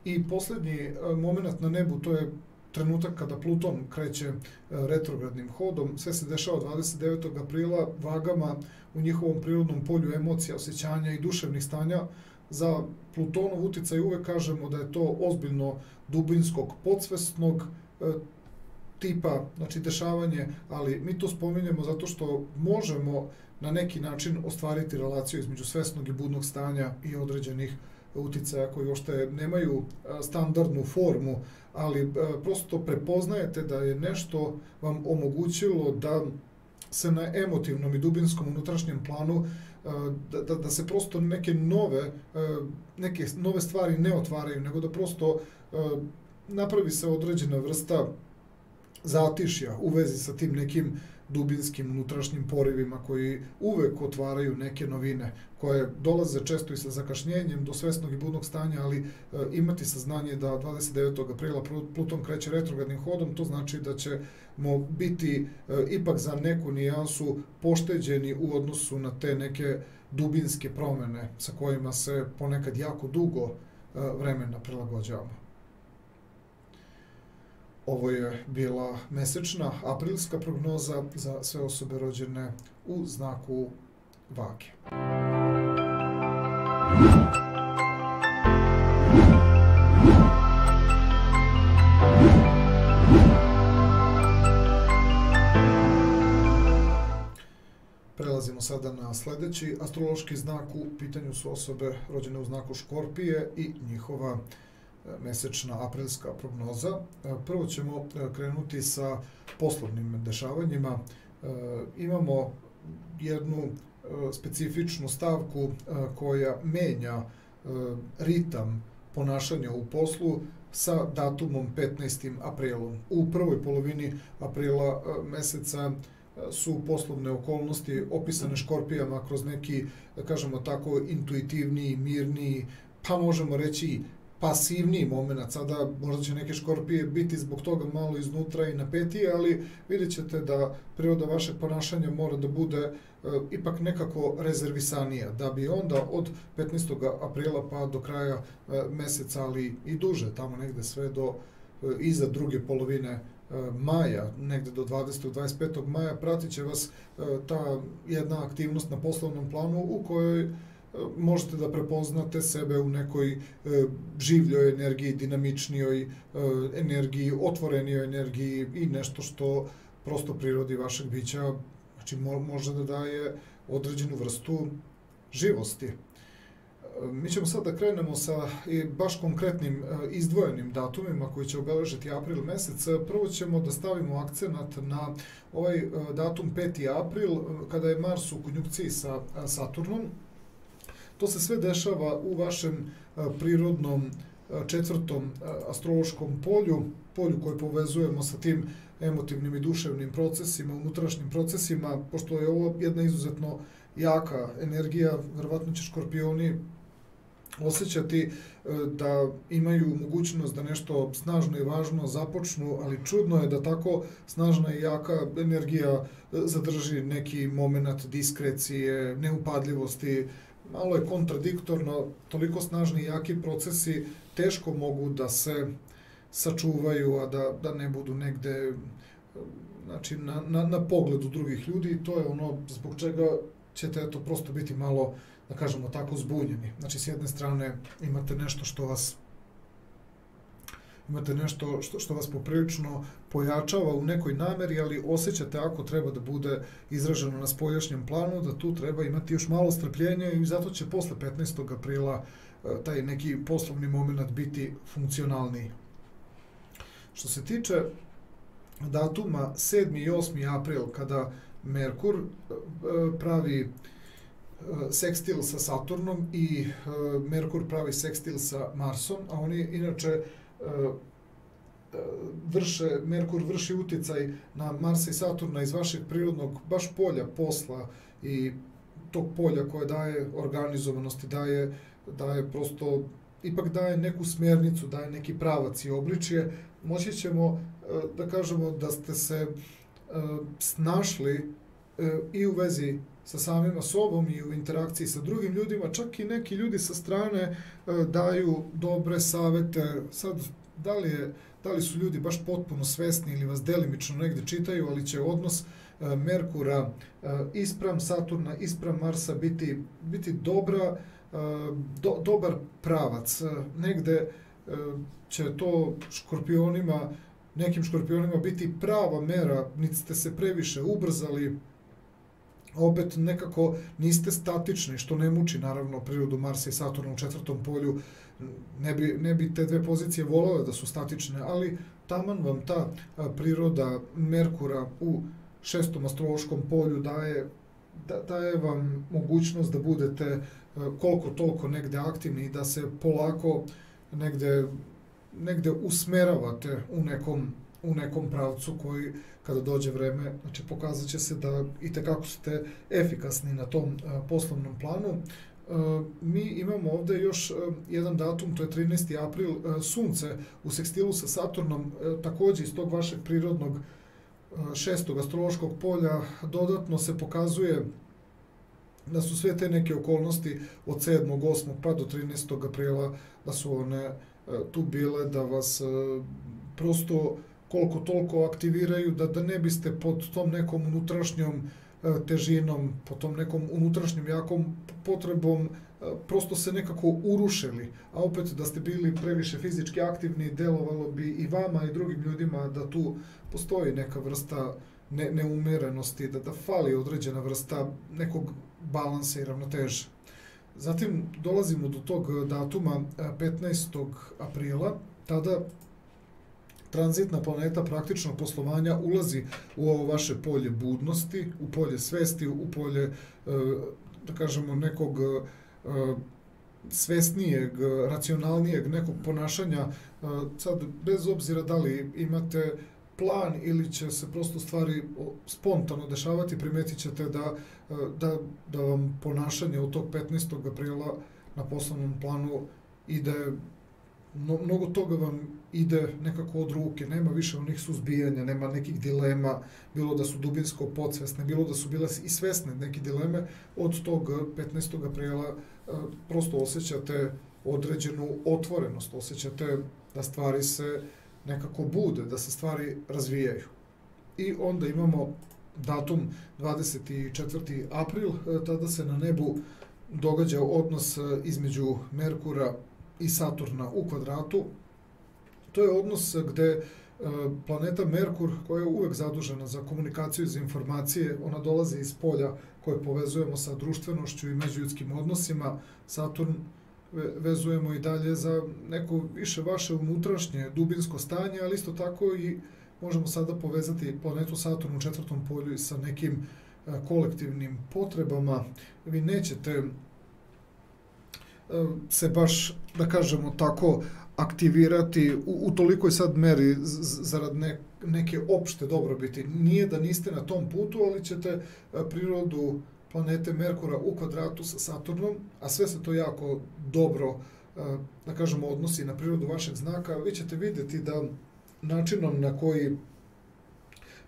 I poslednji moment na nebu, to je trenutak kada Pluton kreće retrogradnim hodom. Sve se dešava 29. aprila vagama u njihovom prirodnom polju emocija, osjećanja i duševnih stanja. Za Plutonov uticaj uvek kažemo da je to ozbiljno dubinskog, podsvesnog tipa, znači dešavanje, ali mi to spominjemo zato što možemo na neki način ostvariti relaciju između svesnog i budnog stanja i određenih uticaja koji uopšte nemaju standardnu formu, ali prosto prepoznajete da je nešto vam omogućilo da se na emotivnom i dubinskom unutrašnjem planu da se prosto neke nove stvari ne otvaraju, nego da prosto napravi se određena vrsta zatišja u vezi sa tim nekim dubinskim unutrašnjim porivima koji uvek otvaraju neke novine koje dolaze često i sa zakašnjenjem do svesnog i budnog stanja, ali imati saznanje da 29. aprila Pluton kreće retrogradnim hodom, to znači da ćemo biti ipak za neku nijansu pošteđeni u odnosu na te neke dubinske promene sa kojima se ponekad jako dugo vremena prilagođavamo. Ovo je bila mesečna aprilska prognoza za sve osobe rođene u znaku Vage. Prelazimo sada na sledeći astrološki znak. U pitanju su osobe rođene u znaku Škorpije i njihova mesečna aprilska prognoza. Prvo ćemo krenuti sa poslovnim dešavanjima. Imamo jednu specifičnu stavku koja menja ritam ponašanja u poslu sa datumom 15. aprilom. U prvoj polovini aprila meseca su poslovne okolnosti opisane Škorpijama kroz neki, da kažemo tako, intuitivniji, mirniji, pa možemo reći pasivniji moment. Sada možda će neke Škorpije biti zbog toga malo iznutra i napetije, ali vidjet ćete da priroda vašeg ponašanja mora da bude ipak nekako rezervisanija, da bi onda od 15. aprila pa do kraja meseca, ali i duže, tamo negde sve do iza druge polovine maja, negde do 20. 25. maja, pratit će vas ta jedna aktivnost na poslovnom planu u kojoj možete da prepoznate sebe u nekoj življoj energiji, dinamičnijoj energiji, otvorenijoj energiji i nešto što prosto prirodi vašeg bića Znači može da daje određenu vrstu živosti. Mi ćemo sad da krenemo sa baš konkretnim izdvojenim datumima koji će obeležiti april mesec. Prvo ćemo da stavimo akcenat na ovaj datum 5. april, kada je Mars u konjunkciji sa Saturnom. To se sve dešava u vašem prirodnom četvrtom astrološkom polju koje povezujemo sa tim emotivnim i duševnim procesima, unutrašnjim procesima, pošto je ovo jedna izuzetno jaka energija, verovatno će škorpioni osjećati da imaju mogućnost da nešto snažno i važno započnu, ali čudno je da tako snažna i jaka energija zadrži neki moment diskrecije, neupadljivosti. Malo je kontradiktorno, toliko snažni i jaki procesi teško mogu da se sačuvaju, a da ne budu negde, znači, na pogledu drugih ljudi, i to je ono zbog čega ćete prosto biti malo, da kažemo tako, zbunjeni. Znači, s jedne strane imate nešto što vas poprilično pojačava u nekoj nameri, ali osjećate, ako treba da bude izraženo na spoljašnjem planu, da tu treba imati još malo strpljenja, i zato će posle 15. aprila taj neki poslovni moment biti funkcionalniji. Što se tiče datuma 7. i 8. april, kada Merkur pravi sekstil sa Saturnom i Merkur pravi sekstil sa Marsom, a oni inače Merkur vrši uticaj na Marsa i Saturna iz vašeg prirodnog baš polja posla i tog polja koje daje organizovanosti, daje prosto, ipak daje neku smjernicu, daje neki pravac i obličje. Moći ćemo da kažemo da ste se snašli i u vezi sa samima sobom i u interakciji sa drugim ljudima, čak i neki ljudi sa strane daju dobre savete. Sad, da li su ljudi baš potpuno svesni ili vas delimično negde čitaju, ali će odnos Merkura ispram Saturna, ispram Marsa biti dobar pravac. Negde će to nekim škorpionima biti prava mera, niti ste se previše ubrzali, opet nekako niste statični, što ne muči naravno prirodu Marsa i Saturna u četvrtom polju. Ne bi te dve pozicije volele da su statične, ali taman vam ta priroda Merkura u šestom astrološkom polju daje vam mogućnost da budete koliko toliko negde aktivni i da se polako negde usmeravate u nekom pravcu koji, kada dođe vreme, znači pokazat će se da itekako ste efikasni na tom poslovnom planu. Mi imamo ovde još jedan datum, to je 13. april, Sunce u sekstilu sa Saturnom, takođe iz tog vašeg prirodnog šestog astrološkog polja. Dodatno se pokazuje da su sve te neke okolnosti od 7. 8. pa do 13. aprila, da su one tu bile da vas prosto koliko toliko aktiviraju, da ne biste pod tom nekom unutrašnjom težinom, pod tom nekom unutrašnjom jakom potrebom prosto se nekako urušili, a opet da ste bili previše fizički aktivni, delovalo bi i vama i drugim ljudima da tu postoji neka vrsta neumerenosti, da fali određena vrsta nekog balansa i ravnoteže. Zatim dolazimo do tog datuma 15. aprila, tada tranzitna planeta praktično poslovanja ulazi u ovo vaše polje budnosti, u polje svesti, u polje, da kažemo, nekog svesnijeg, racionalnijeg nekog ponašanja. Sad, bez obzira da li imate plan ili će se prosto stvari spontano dešavati, primetit ćete da vam ponašanje od tog 15. aprila na poslovnom planu ide, mnogo toga vam ide nekako od ruke, nema više onih suzbijanja, nema nekih dilema, bilo da su dubinsko podsvesne, bilo da su bile i svesne neke dileme. Od tog 15. aprila prosto osjećate određenu otvorenost, osjećate da stvari se nekako bude, da se stvari razvijaju. I onda imamo datum 24. april, tada se na nebu događa odnos između Merkura i Saturna u kvadratu. To je odnos gde planeta Merkur, koja je uvek zadužena za komunikaciju i za informacije, ona dolazi iz polja koje povezujemo sa društvenošću i međuljudskim odnosima. Saturn vezujemo i dalje za neko više vaše unutrašnje dubinsko stanje, ali isto tako i možemo sada povezati planetu Saturn u 4. polju i sa nekim kolektivnim potrebama. Vi nećete se baš, da kažemo tako, aktivirati u tolikoj sad meri zarad neke opšte dobrobiti. Nije da niste na tom putu, ali ćete prirodu planete Merkura u kvadratu sa Saturnom, a sve se to jako dobro, da kažemo, odnosi na prirodu vašeg znaka. Vi ćete vidjeti da načinom na koji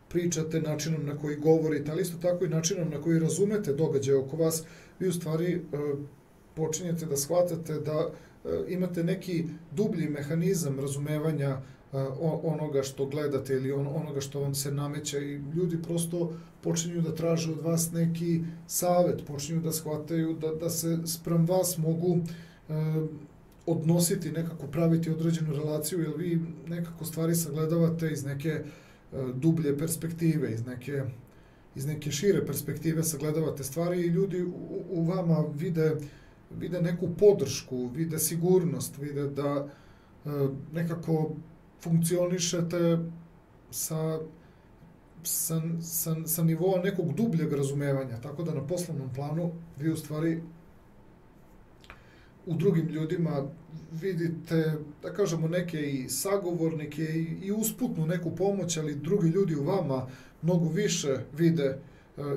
pričate, načinom na koji govorite, ali isto tako i načinom na koji razumete događaje oko vas, vi u stvari počinjete da shvatate da imate neki dublji mehanizam razumevanja onoga što gledate ili onoga što vam se nameće i ljudi prosto počinju da traže od vas neki savet, počinju da shvataju da se sprem vas mogu odnositi, nekako praviti određenu relaciju, jer vi nekako stvari sagledavate iz neke dublje perspektive, iz neke šire perspektive sagledavate stvari i ljudi u vama vide neku podršku, vide sigurnost, vide da nekako funkcionišete sa nivoa nekog dubljeg razumevanja. Tako da na poslovnom planu vi u stvari u drugim ljudima vidite, da kažemo, neke i sagovornike i usputnu neku pomoć, ali drugi ljudi u vama mnogo više vide,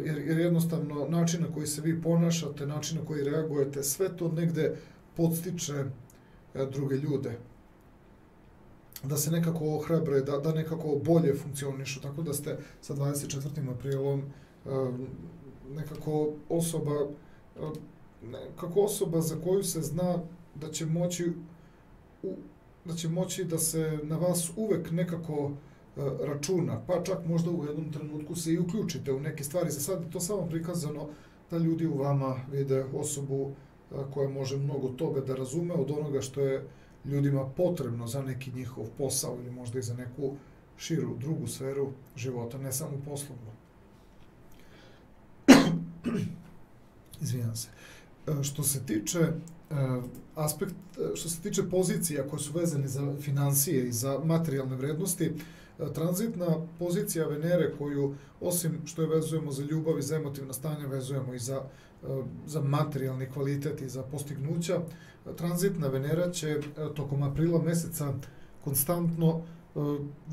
jer jednostavno način na koji se vi ponašate, način na koji reagujete, sve to negde podstiče druge ljude. Da se nekako ohrabre, da nekako bolje funkcionišu, tako da ste sa 24. aprilom nekako osoba za koju se zna da će moći da se na vas uvek nekako računa, pa čak možda u jednom trenutku se i uključite u neke stvari. Za sad je to samo prikazano da ljudi u vama vide osobu koja može mnogo toga da razume od onoga što je ljudima potrebno za neki njihov posao ili možda i za neku širu drugu sferu života, ne samo poslovno. Izvinjam se. Što se tiče pozicija koje su vezane za financije i za materijalne vrednosti, tranzitna pozicija Venere, koju osim što je vezujemo za ljubav i za emotivna stanja, vezujemo i za materijalni kvalitet i za postignuća, tranzitna Venera će tokom aprila meseca konstantno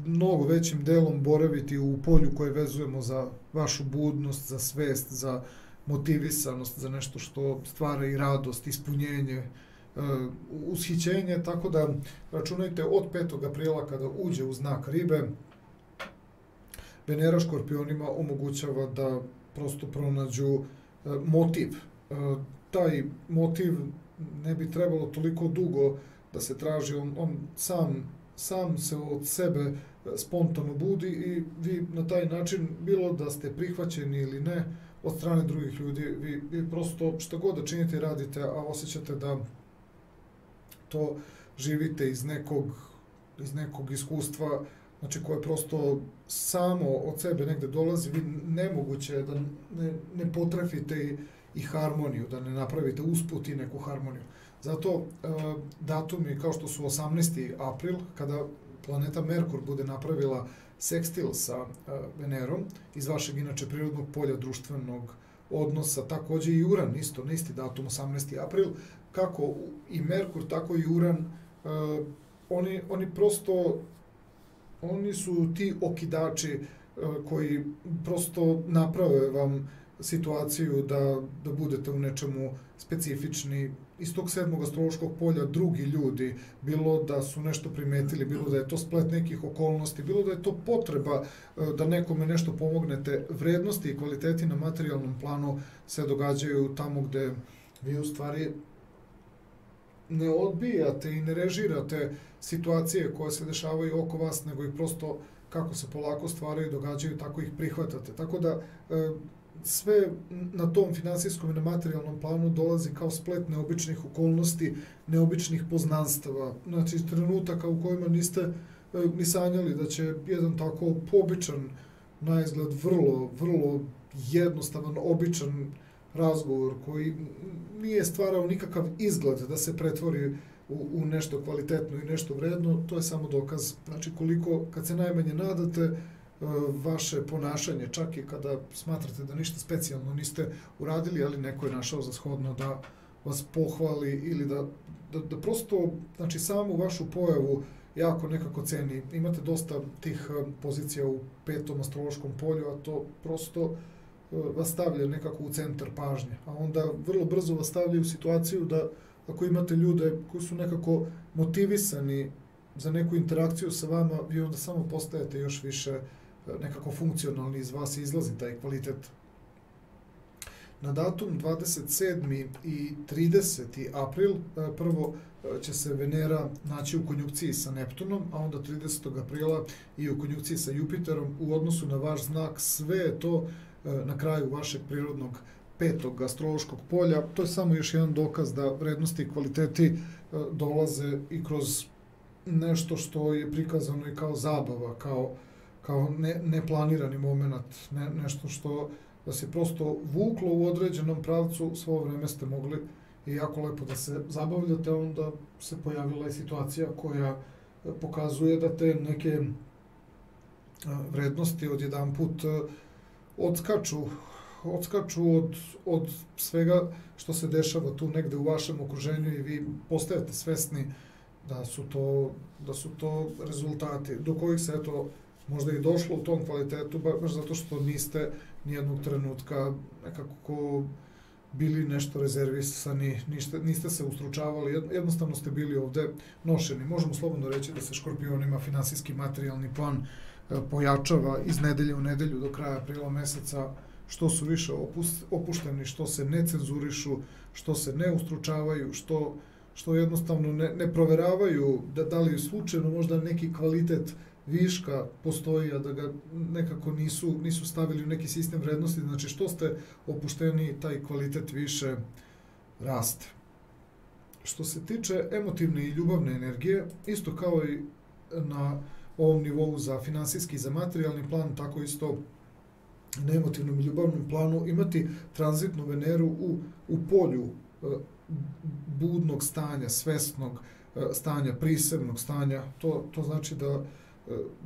mnogo većim delom boraviti u polju koje vezujemo za vašu budnost, za svest, za motivisanost, za nešto što stvara i radost, ispunjenje, ushićenje, tako da računajte od 5. aprila kada uđe u znak Ribe, Venera Škorpionima omogućava da prosto pronađu motiv. Taj motiv ne bi trebalo toliko dugo da se traži, on sam se od sebe spontano budi i vi na taj način, bilo da ste prihvaćeni ili ne od strane drugih ljudi, vi prosto što god da činite i radite, a osjećate da to živite iz nekog iskustva, znači koje prosto samo od sebe negde dolazi, vi nemoguće da ne potrefite i harmoniju, da ne napravite usput i neku harmoniju. Zato datumi kao što su 18. april, kada planeta Merkur bude napravila sekstil sa Venerom iz vašeg inače prirodnog polja društvenog odnosa, takođe i Uran, isto, na isti datum, 18. april, kako i Merkur, tako i Uran, oni su ti okidači koji prosto naprave vam situaciju da budete u nečemu specifični. Iz tog 7. astrološkog polja drugi ljudi, bilo da su nešto primetili, bilo da je to splet nekih okolnosti, bilo da je to potreba da nekome nešto pomognete, vrednosti i kvaliteti na materijalnom planu se događaju tamo gde vi u stvari ne odbijate i ne režirate situacije koje se dešavaju oko vas, nego ih prosto kako se polako stvaraju, događaju, tako ih prihvatate. Tako da sve na tom finansijskom i na materijalnom planu dolazi kao splet neobičnih okolnosti, neobičnih poznanstava, znači trenutaka u kojima niste ni sanjali da će jedan tako običan, na izgled vrlo jednostavan, običan razgovor koji nije stvarao nikakav izgled da se pretvori u nešto kvalitetno i nešto vredno, to je samo dokaz. Znači koliko, kad se najmanje nadate, vaše ponašanje, čak i kada smatrate da ništa specijalno niste uradili, ali neko je našao za shodno da vas pohvali ili da prosto, znači samu vašu pojavu jako nekako ceni. Imate dosta tih pozicija u 5. astrološkom polju, a to prosto vas stavlja nekako u centar pažnje. A onda vrlo brzo vas stavlja u situaciju da ako imate ljude koji su nekako motivisani za neku interakciju sa vama, vi onda samo postajete još više nekako funkcionalni, iz vas izlazi taj kvalitet. Na datum 27. i 30. april prvo će se Venera naći u konjunkciji sa Neptunom, a onda 30. aprila i u konjunkciji sa Jupiterom u odnosu na vaš znak. Sve je to na kraju vašeg prirodnog 5. astrološkog polja. To je samo još jedan dokaz da vrednosti i kvaliteti dolaze i kroz nešto što je prikazano i kao zabava, kao neplanirani moment, nešto što vas je prosto vuklo u određenom pravcu, svo vreme ste mogli i jako lepo da se zabavljate, onda se pojavila i situacija koja pokazuje da te neke vrednosti odjedanput odskaču od svega što se dešava tu negde u vašem okruženju i vi postajete svesni da su to rezultati do kojih se eto možda i došlo u tom kvalitetu, baš zato što niste nijednog trenutka nekako bili nešto rezervisani, niste se ustručavali, jednostavno ste bili ovde nošeni. Možemo slobodno reći da se Škorpionima finansijski materijalni plan pojačava iz nedelje u nedelju do kraja aprila meseca, što su više opušteni, što se ne cenzurišu, što se ne ustručavaju, što jednostavno ne proveravaju da li slučajno možda neki kvalitet viška postoji, a da ga nekako nisu stavili u neki sistem vrednosti. Znači što ste opušteni, taj kvalitet više raste. Što se tiče emotivne i ljubavne energije, isto kao i na ovom nivou za finansijski i za materijalni plan, tako isto na emotivnom i ljubavnom planu imati tranzitnu Veneru u polju budnog stanja, svesnog stanja, prisebnog stanja. To znači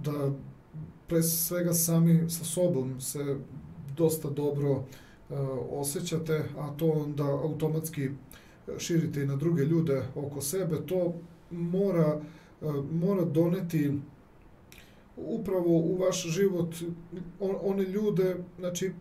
da pre svega sami sa sobom se dosta dobro osjećate, a to onda automatski širite i na druge ljude oko sebe. To mora doneti upravo u vaš život one ljude, znači,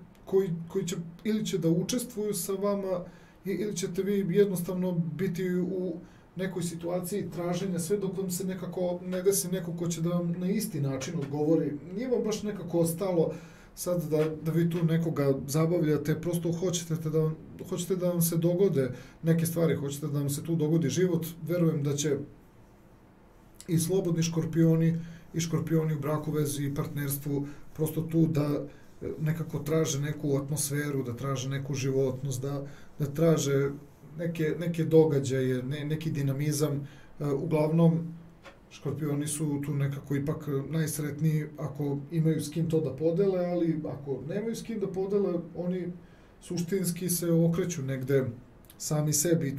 koji će ili će da učestvuju sa vama ili ćete vi jednostavno biti u nekoj situaciji traženja, sve dok vam se nekako ne desi neko ko će da vam na isti način odgovori. Nije vam baš nekako stalo sad da vi tu nekoga zabavljate, prosto hoćete da vam se dogode neke stvari, hoćete da vam se tu dogodi život. Verujem da će i slobodni škorpioni i škorpioni u braku, vezi i partnerstvu prosto tu da nekako traže neku atmosferu, da traže neku životnost, da traže neke događaje, neki dinamizam. Uglavnom, škorpioni su tu nekako ipak najsretniji ako imaju s kim to da podele, ali ako nemaju s kim da podele, oni suštinski se okreću negde sami sebi i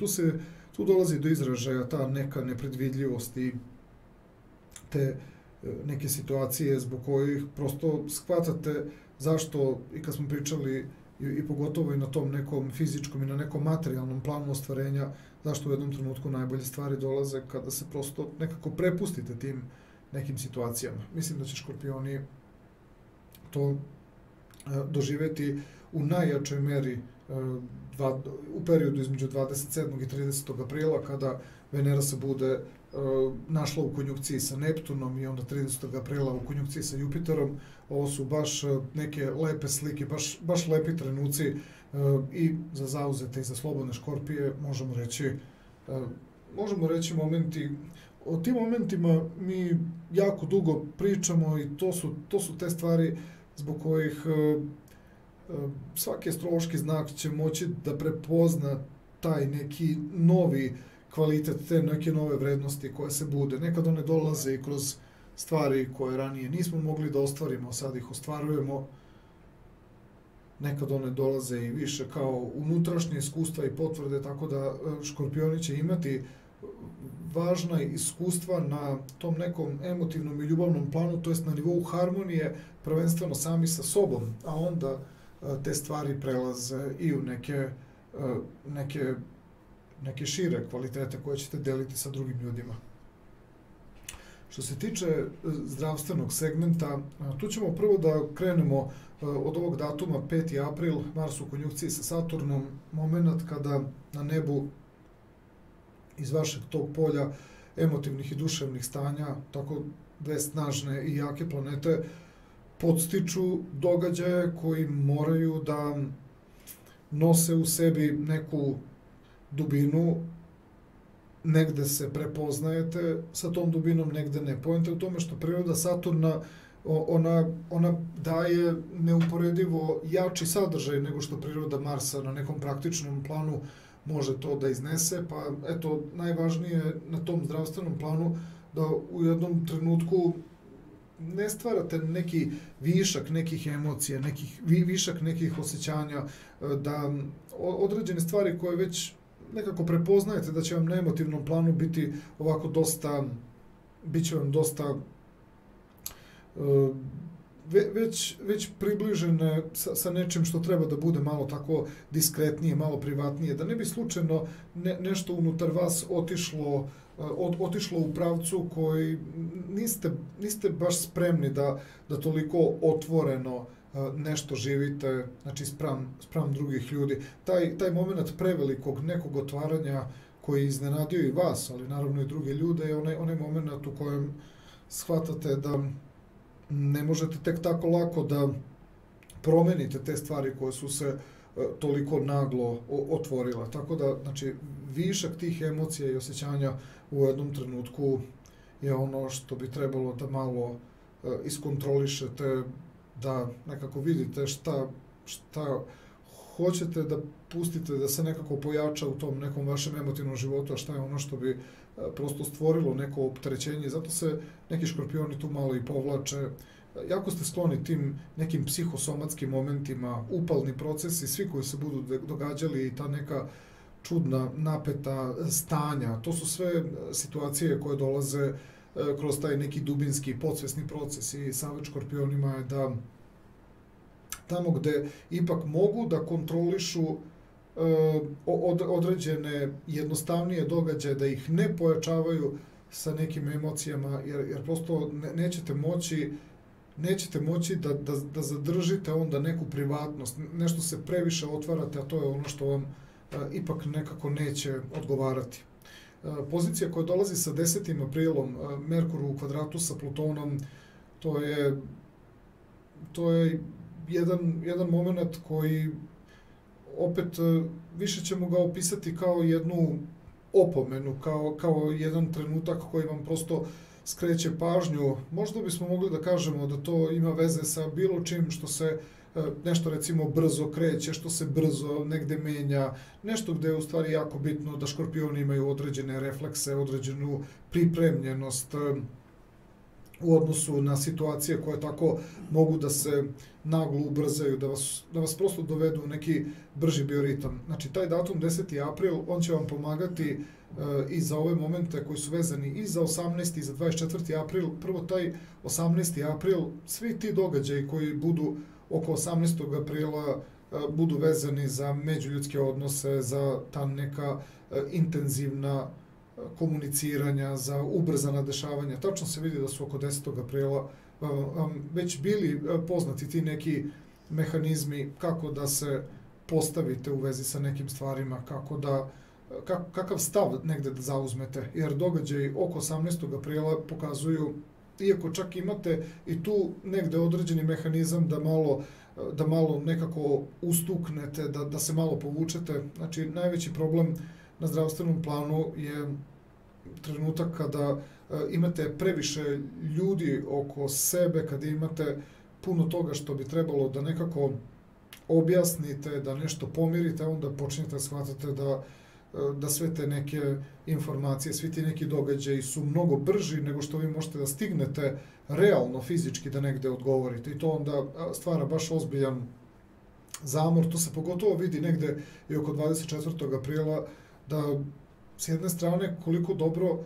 tu dolazi do izražaja ta neka nepredvidljivost i te neke situacije zbog kojih prosto shvatate zašto, i kad smo pričali i pogotovo i na tom nekom fizičkom i na nekom materijalnom planu ostvarenja, zašto u jednom trenutku najbolje stvari dolaze kada se prosto nekako prepustite tim nekim situacijama. Mislim da će škorpioni to doživeti u najjačoj meri u periodu između 27. i 30. aprila, kada Venera se bude našla u konjunkciji sa Neptunom i onda 30. aprila u konjunkciji sa Jupiterom. Ovo su baš neke lepe slike, baš lepi trenuci i za zauzete i za slobodne škorpije, možemo reći momenti. O tim momentima mi jako dugo pričamo i to su te stvari zbog kojih svaki astrološki znak će moći da prepozna taj neki novi kvalitet, te neke nove vrednosti koje se bude. Nekad one dolaze i kroz stvari koje ranije nismo mogli da ostvarimo, sad ih ostvarujemo. Nekad one dolaze i više kao unutrašnje iskustva i potvrde, tako da škorpioni će imati važna iskustva na tom nekom emotivnom i ljubavnom planu, to jest na nivou harmonije, prvenstveno sami sa sobom, a onda te stvari prelaze i u neke šire kvalitete koje ćete deliti sa drugim ljudima. Što se tiče zdravstvenog segmenta, tu ćemo prvo da krenemo od ovog datuma 5. april, Mars u konjunkciji sa Saturnom, moment kada na nebu iz vašeg tog polja emotivnih i duševnih stanja, tako dve snažne i jake planete, podstiču događaje koji moraju da nose u sebi neku dubinu, negde se prepoznajete sa tom dubinom, negde ne. Poenta je u tome što priroda Saturna, ona daje neuporedivo jači sadržaj nego što priroda Marsa na nekom praktičnom planu može to da iznese, pa eto, najvažnije na tom zdravstvenom planu da u jednom trenutku ne stvarate neki višak nekih emocija, višak nekih osjećanja, da određene stvari koje već nekako prepoznajete da će vam na emotivnom planu biti ovako bit će vam dosta već približene sa nečim što treba da bude malo tako diskretnije, malo privatnije, da ne bi slučajno nešto unutar vas otišlo u pravcu koji niste baš spremni da toliko otvoreno nešto živite, znači spram drugih ljudi. Taj moment prevelikog nekog otvaranja koji iznenadio i vas, ali naravno i druge ljude, je onaj moment u kojem shvatate da ne možete tek tako lako da promenite te stvari koje su se toliko naglo otvorile. Tako da, znači, višak tih emocija i osjećanja u jednom trenutku je ono što bi trebalo da malo iskontrolišete, da nekako vidite šta hoćete da pustite da se nekako pojača u tom nekom vašem emotivnom životu, a šta je ono što bi prosto stvorilo neko opterećenje. Zato se neki škorpioni tu malo i povlače. Jako ste skloni tim nekim psihosomatskim momentima, upalni procesi, svi koji se budu događali i ta neka čudna, napeta stanja. To su sve situacije koje dolaze kroz taj neki dubinski podsvesni proces i savjet škorpionima je da tamo gde ipak mogu da kontrolišu određene jednostavnije događaje, da ih ne pojačavaju sa nekim emocijama, jer prosto nećete moći da zadržite onda neku privatnost, nešto se previše otvarate, a to je ono što vam ipak nekako neće odgovarati. Pozicija koja dolazi sa 10. aprilom, Merkur u kvadratu sa Plutonom, to je jedan moment koji opet više ćemo ga opisati kao jednu opomenu, kao jedan trenutak koji vam prosto skreće pažnju. Možda bismo mogli da kažemo da to ima veze sa bilo čim što se nešto recimo brzo kreće, što se brzo negde menja, nešto gde je u stvari jako bitno da škorpioni imaju određene reflekse, određenu pripremljenost u odnosu na situacije koje tako mogu da se naglo ubrzaju, da vas prosto dovedu u neki brži bioritam. Znači, taj datum 10. april, on će vam pomagati i za ove momente koji su vezani i za 18. i za 24. april. Prvo, taj 18. april, svi ti događaji koji budu oko 18. aprila budu vezani za međuljudske odnose, za ta neka intenzivna komuniciranja, za ubrzana dešavanja. Tačno se vidi da su oko 10. aprila već bili poznati ti neki mehanizmi kako da se postavite u vezi sa nekim stvarima, kakav stav negde da zauzmete, jer događaji oko 18. aprila pokazuju, iako čak imate i tu negde određeni mehanizam da malo nekako ustuknete, da se malo povučete. Znači, najveći problem na zdravstvenom planu je trenutak kada imate previše ljudi oko sebe, kada imate puno toga što bi trebalo da nekako objasnite, da nešto pomirite, a onda počinjete da shvatate da sve te neke informacije, svi ti neki događaji su mnogo brži nego što vi možete da stignete realno, fizički da negde odgovorite i to onda stvara baš ozbiljan zamor. To se pogotovo vidi negde i oko 24. aprila da s jedne strane koliko dobro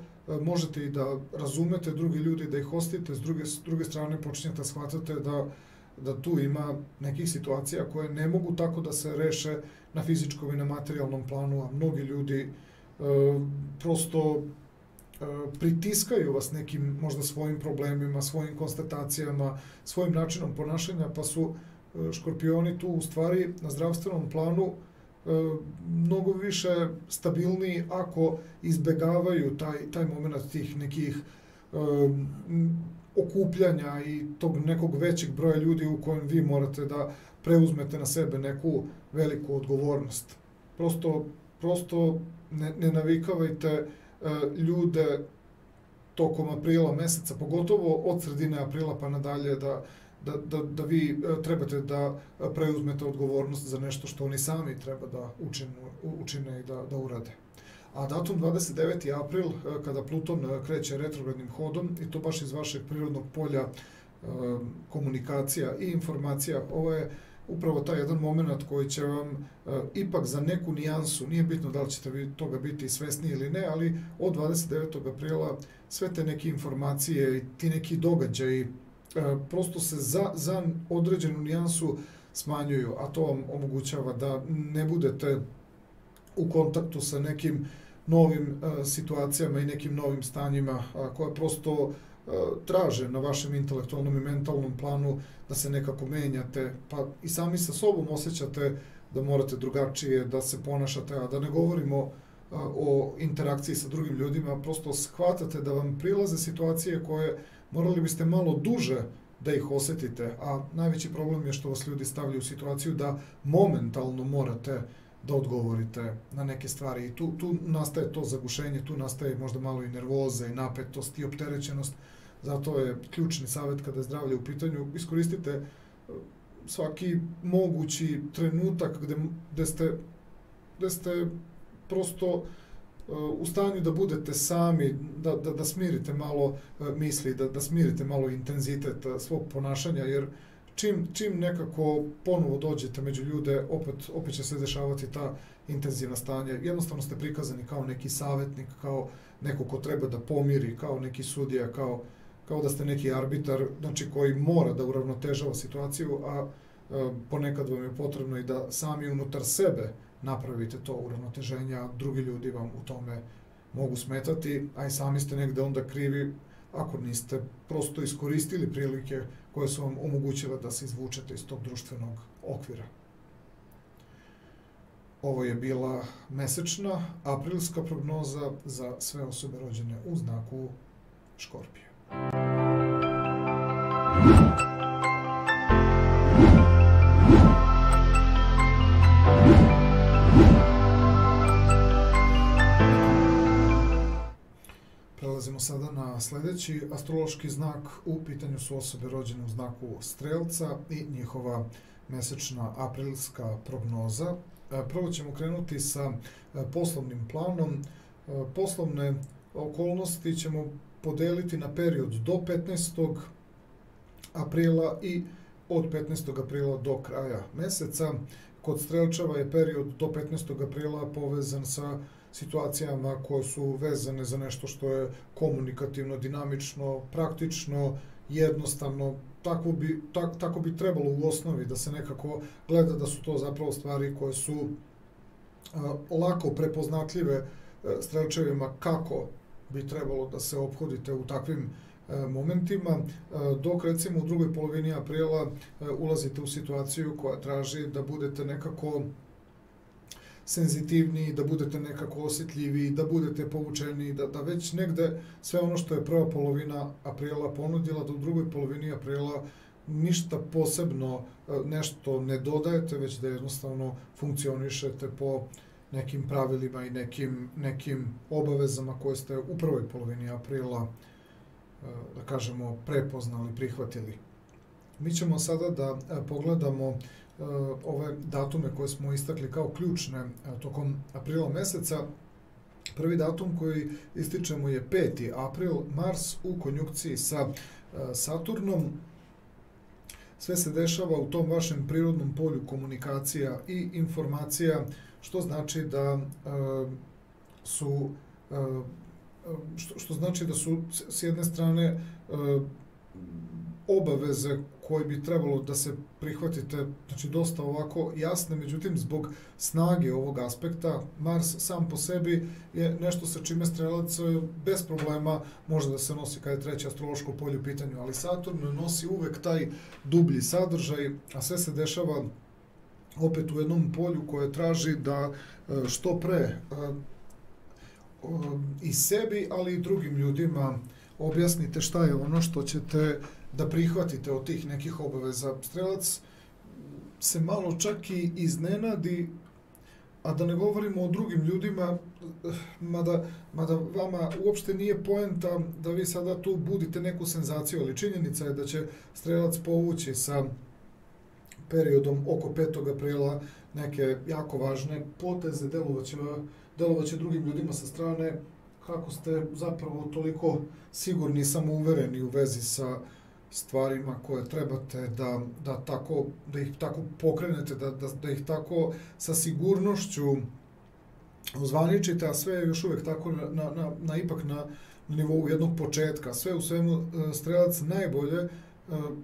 možete i da razumete drugi ljudi, da ih ostite, s druge strane počinjete da shvatate da tu ima nekih situacija koje ne mogu tako da se reše na fizičkom i na materijalnom planu, a mnogi ljudi prosto pritiskaju vas nekim možda svojim problemima, svojim konstatacijama, svojim načinom ponašanja, pa su škorpioni tu u stvari na zdravstvenom planu mnogo više stabilniji ako izbegavaju taj moment tih nekih okupljanja i tog nekog većeg broja ljudi u kojem vi morate da preuzmete na sebe neku veliku odgovornost. Prosto ne navikavajte ljude tokom aprila meseca, pogotovo od sredine aprila pa nadalje, da vi trebate da preuzmete odgovornost za nešto što oni sami treba da učine i da urade. A datum 29. april, kada Pluton kreće retrogradnim hodom, i to baš iz vašeg prirodnog polja komunikacija i informacija, ovo je upravo taj jedan moment koji će vam ipak za neku nijansu, nije bitno da li ćete vi toga biti svesni ili ne, ali od 29. aprila sve te neke informacije i ti neki događaji prosto se za određenu nijansu smanjuju, a to vam omogućava da ne budete u kontaktu sa nekim novim situacijama i nekim novim stanjima koje prosto traže na vašem intelektualnom i mentalnom planu da se nekako menjate, pa i sami sa sobom osjećate da morate drugačije da se ponašate, a da ne govorimo o interakciji sa drugim ljudima, prosto shvatate da vam prilaze situacije koje morali biste malo duže da ih osetite, a najveći problem je što vas ljudi stavljaju u situaciju da momentalno morate da odgovorite na neke stvari. I tu nastaje to zagušenje, tu nastaje možda malo i nervoza i napetost i opterećenost. Zato je ključni savjet kada je zdravlje u pitanju, iskoristite svaki mogući trenutak gde ste prosto u stanju da budete sami, da smirite malo misli, da smirite malo intenzitet svog ponašanja, jer čim nekako ponovo dođete među ljude, opet će se dešavati ta intenzivna stanja. Jednostavno ste prikazani kao neki savjetnik, kao neko ko treba da pomiri, kao neki sudija, kao da ste neki arbitar, znači koji mora da uravnotežava situaciju, a ponekad vam je potrebno i da sami unutar sebe napravite to uravnoteženje, a drugi ljudi vam u tome mogu smetati, a i sami ste negde onda krivi ako niste prosto iskoristili prilike koje su vam omogućile da se izvučete iz tog društvenog okvira. Ovo je bila mesečna aprilska prognoza za sve osobe rođene u znaku Škorpije. Prelazimo sada na sledeći astrološki znak. U pitanju su osobe rođene u znaku Strelca i njihova mesečna aprilska prognoza. Prvo ćemo krenuti sa poslovnim planom. Poslovne okolnosti ćemo podeliti na period do 15. aprila i od 15. aprila do kraja meseca. Kod Strelčeva je period do 15. aprila povezan sa situacijama koje su vezane za nešto što je komunikativno, dinamično, praktično, jednostavno. Tako bi trebalo u osnovi da se nekako gleda da su to zapravo stvari koje su lako prepoznatljive Strelčevima kako bi trebalo da se ophodite u takvim momentima, dok recimo u drugoj polovini aprila ulazite u situaciju koja traži da budete nekako senzitivniji, da budete nekako osjetljiviji, da budete povučeni, da već negde sve ono što je prva polovina aprila ponudila, da u drugoj polovini aprila ništa posebno nešto ne dodajete, već da jednostavno funkcionišete po nekim pravilima i nekim obavezama koje ste u prvoj polovini aprila, da kažemo, prepoznali, prihvatili. Mi ćemo sada da pogledamo ove datume koje smo istakli kao ključne tokom aprila meseca. Prvi datum koji ističemo je 5. april, Mars u konjunkciji sa Saturnom. Sve se dešava u tom vašem prirodnom polju komunikacija i informacija, što znači da su s jedne strane obaveze koje bi trebalo da se prihvatite, znači dosta ovako jasne, međutim zbog snage ovog aspekta, Mars sam po sebi je nešto sa čime strelac bez problema može da se nosi kada je treće astrološko polje u pitanju, ali Saturn nosi uvek taj dublji sadržaj, a sve se dešava opet u jednom polju koje traži da što pre i sebi, ali i drugim ljudima objasnite šta je ono što ćete da prihvatite od tih nekih obaveza. Strelac se malo čak i iznenadi, a da ne govorimo o drugim ljudima, mada vama uopšte nije poenta da vi sada tu budite neku senzaciju, ali činjenica je da će strelac povući sa periodom oko 5. aprila neke jako važne poteze, delovaće drugim ljudima sa strane kako ste zapravo toliko sigurni i samouvereni u vezi sa stvarima koje trebate da ih tako pokrenete, da ih tako sa sigurnošću ozvaničite, a sve je još uvijek tako ipak na nivou jednog početka. Sve u svemu strelac najbolje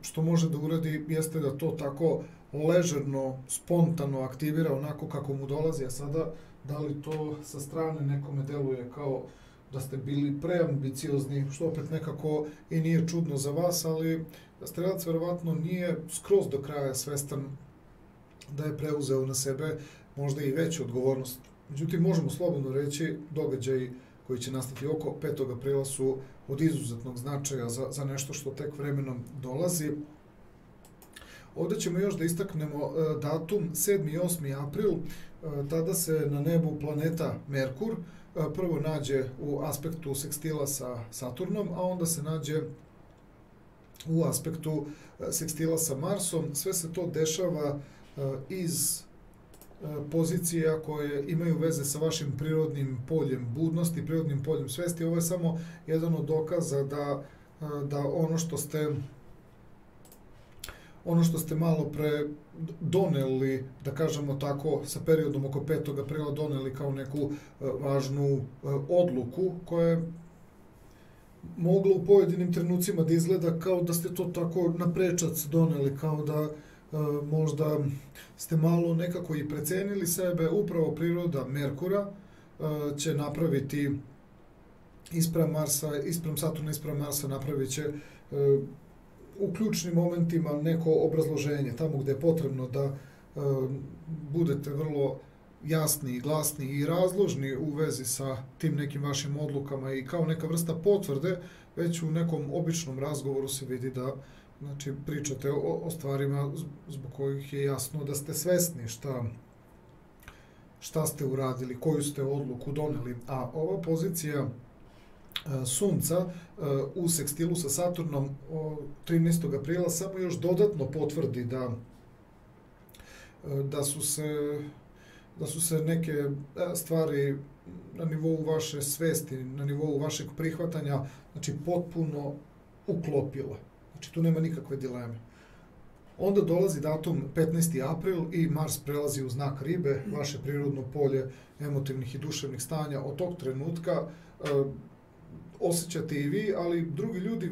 što može da uradi jeste da to tako ležerno, spontano aktivira onako kako mu dolazi, a sada da li to sa strane nekome deluje kao da ste bili preambiciozni, što opet nekako i nije čudno za vas, ali strelac verovatno nije skroz do kraja svestan da je preuzeo na sebe možda i veću odgovornost. Međutim, možemo slobodno reći, događaji koji će nastati oko 5. aprila su od izuzetnog značaja za nešto što tek vremenom dolazi. Ovdje ćemo još da istaknemo datum 7. i 8. april, tada se na nebu planeta Merkur prvo nađe u aspektu sekstila sa Saturnom, a onda se nađe u aspektu sekstila sa Marsom. Sve se to dešava iz pozicija koje imaju veze sa vašim prirodnim poljem budnosti, prirodnim poljem svesti. Ovo je samo jedan od dokaza da ono što ste malo pre doneli, da kažemo tako, sa periodom oko 5. aprila doneli kao neku važnu odluku koja je mogla u pojedinim trenucima da izgleda kao da ste to tako na prečac doneli, kao da možda ste malo nekako i precenili sebe. Upravo priroda Merkura će napraviti ispram Saturna, ispram Marsa napravit će u ključnim momentima neko obrazloženje, tamo gde je potrebno da budete vrlo jasni i glasni i razložni u vezi sa tim nekim vašim odlukama i kao neka vrsta potvrde, već u nekom običnom razgovoru se vidi da pričate o stvarima zbog kojih je jasno da ste svesni šta ste uradili, koju ste odluku doneli. A ova pozicija Sunca u sekstilu sa Saturnom 13. aprila samo još dodatno potvrdi da su se neke stvari na nivou vaše svesti, na nivou vašeg prihvatanja, potpuno uklopile. Tu nema nikakve dileme. Onda dolazi datum 15. april i Mars prelazi u znak Ribe, vaše prirodno polje emotivnih i duševnih stanja. Od tog trenutka osjećate i vi, ali drugi ljudi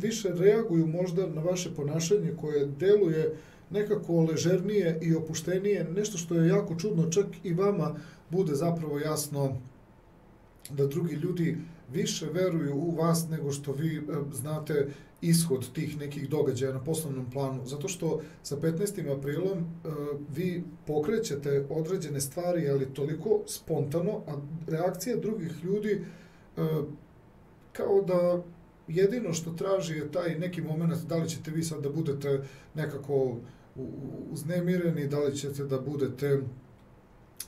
više reaguju možda na vaše ponašanje koje deluje nekako ležernije i opuštenije, nešto što je jako čudno, čak i vama bude zapravo jasno da drugi ljudi više veruju u vas nego što vi znate ishod tih nekih događaja na poslovnom planu. Zato što sa 15. aprilom vi pokrećete određene stvari, ali toliko spontano, a reakcija drugih ljudi kao da jedino što traži je taj neki moment, da li ćete vi sad da budete nekako uznemireni, da li ćete da budete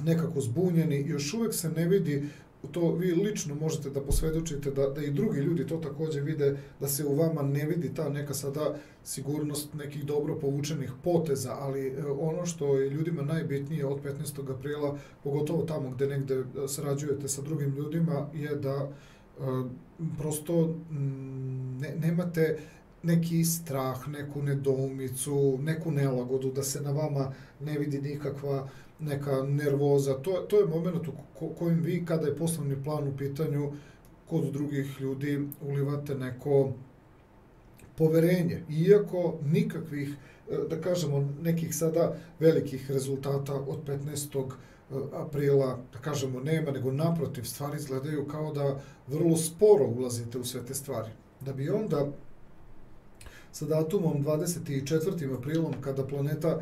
nekako zbunjeni. Još uvek se ne vidi to vi lično možete da posvjedočite, da i drugi ljudi to također vide, da se u vama ne vidi ta neka sada sigurnost nekih dobro povučenih poteza, ali ono što je ljudima najbitnije od 15. aprila, pogotovo tamo gdje negdje sarađujete sa drugim ljudima, je da prosto nemate neki strah, neku nedoumicu, neku nelagodu, da se na vama ne vidi nikakva neka nervoza. To je moment u kojem vi, kada je poslovni plan u pitanju, kod drugih ljudi ulivate neko poverenje. Iako nikakvih, da kažemo, nekih sada velikih rezultata od 15. aprila, da kažemo, nema, nego naprotiv, stvari izgledaju kao da vrlo sporo ulazite u sve te stvari. Da bi onda sa datumom 24. aprilom, kada planeta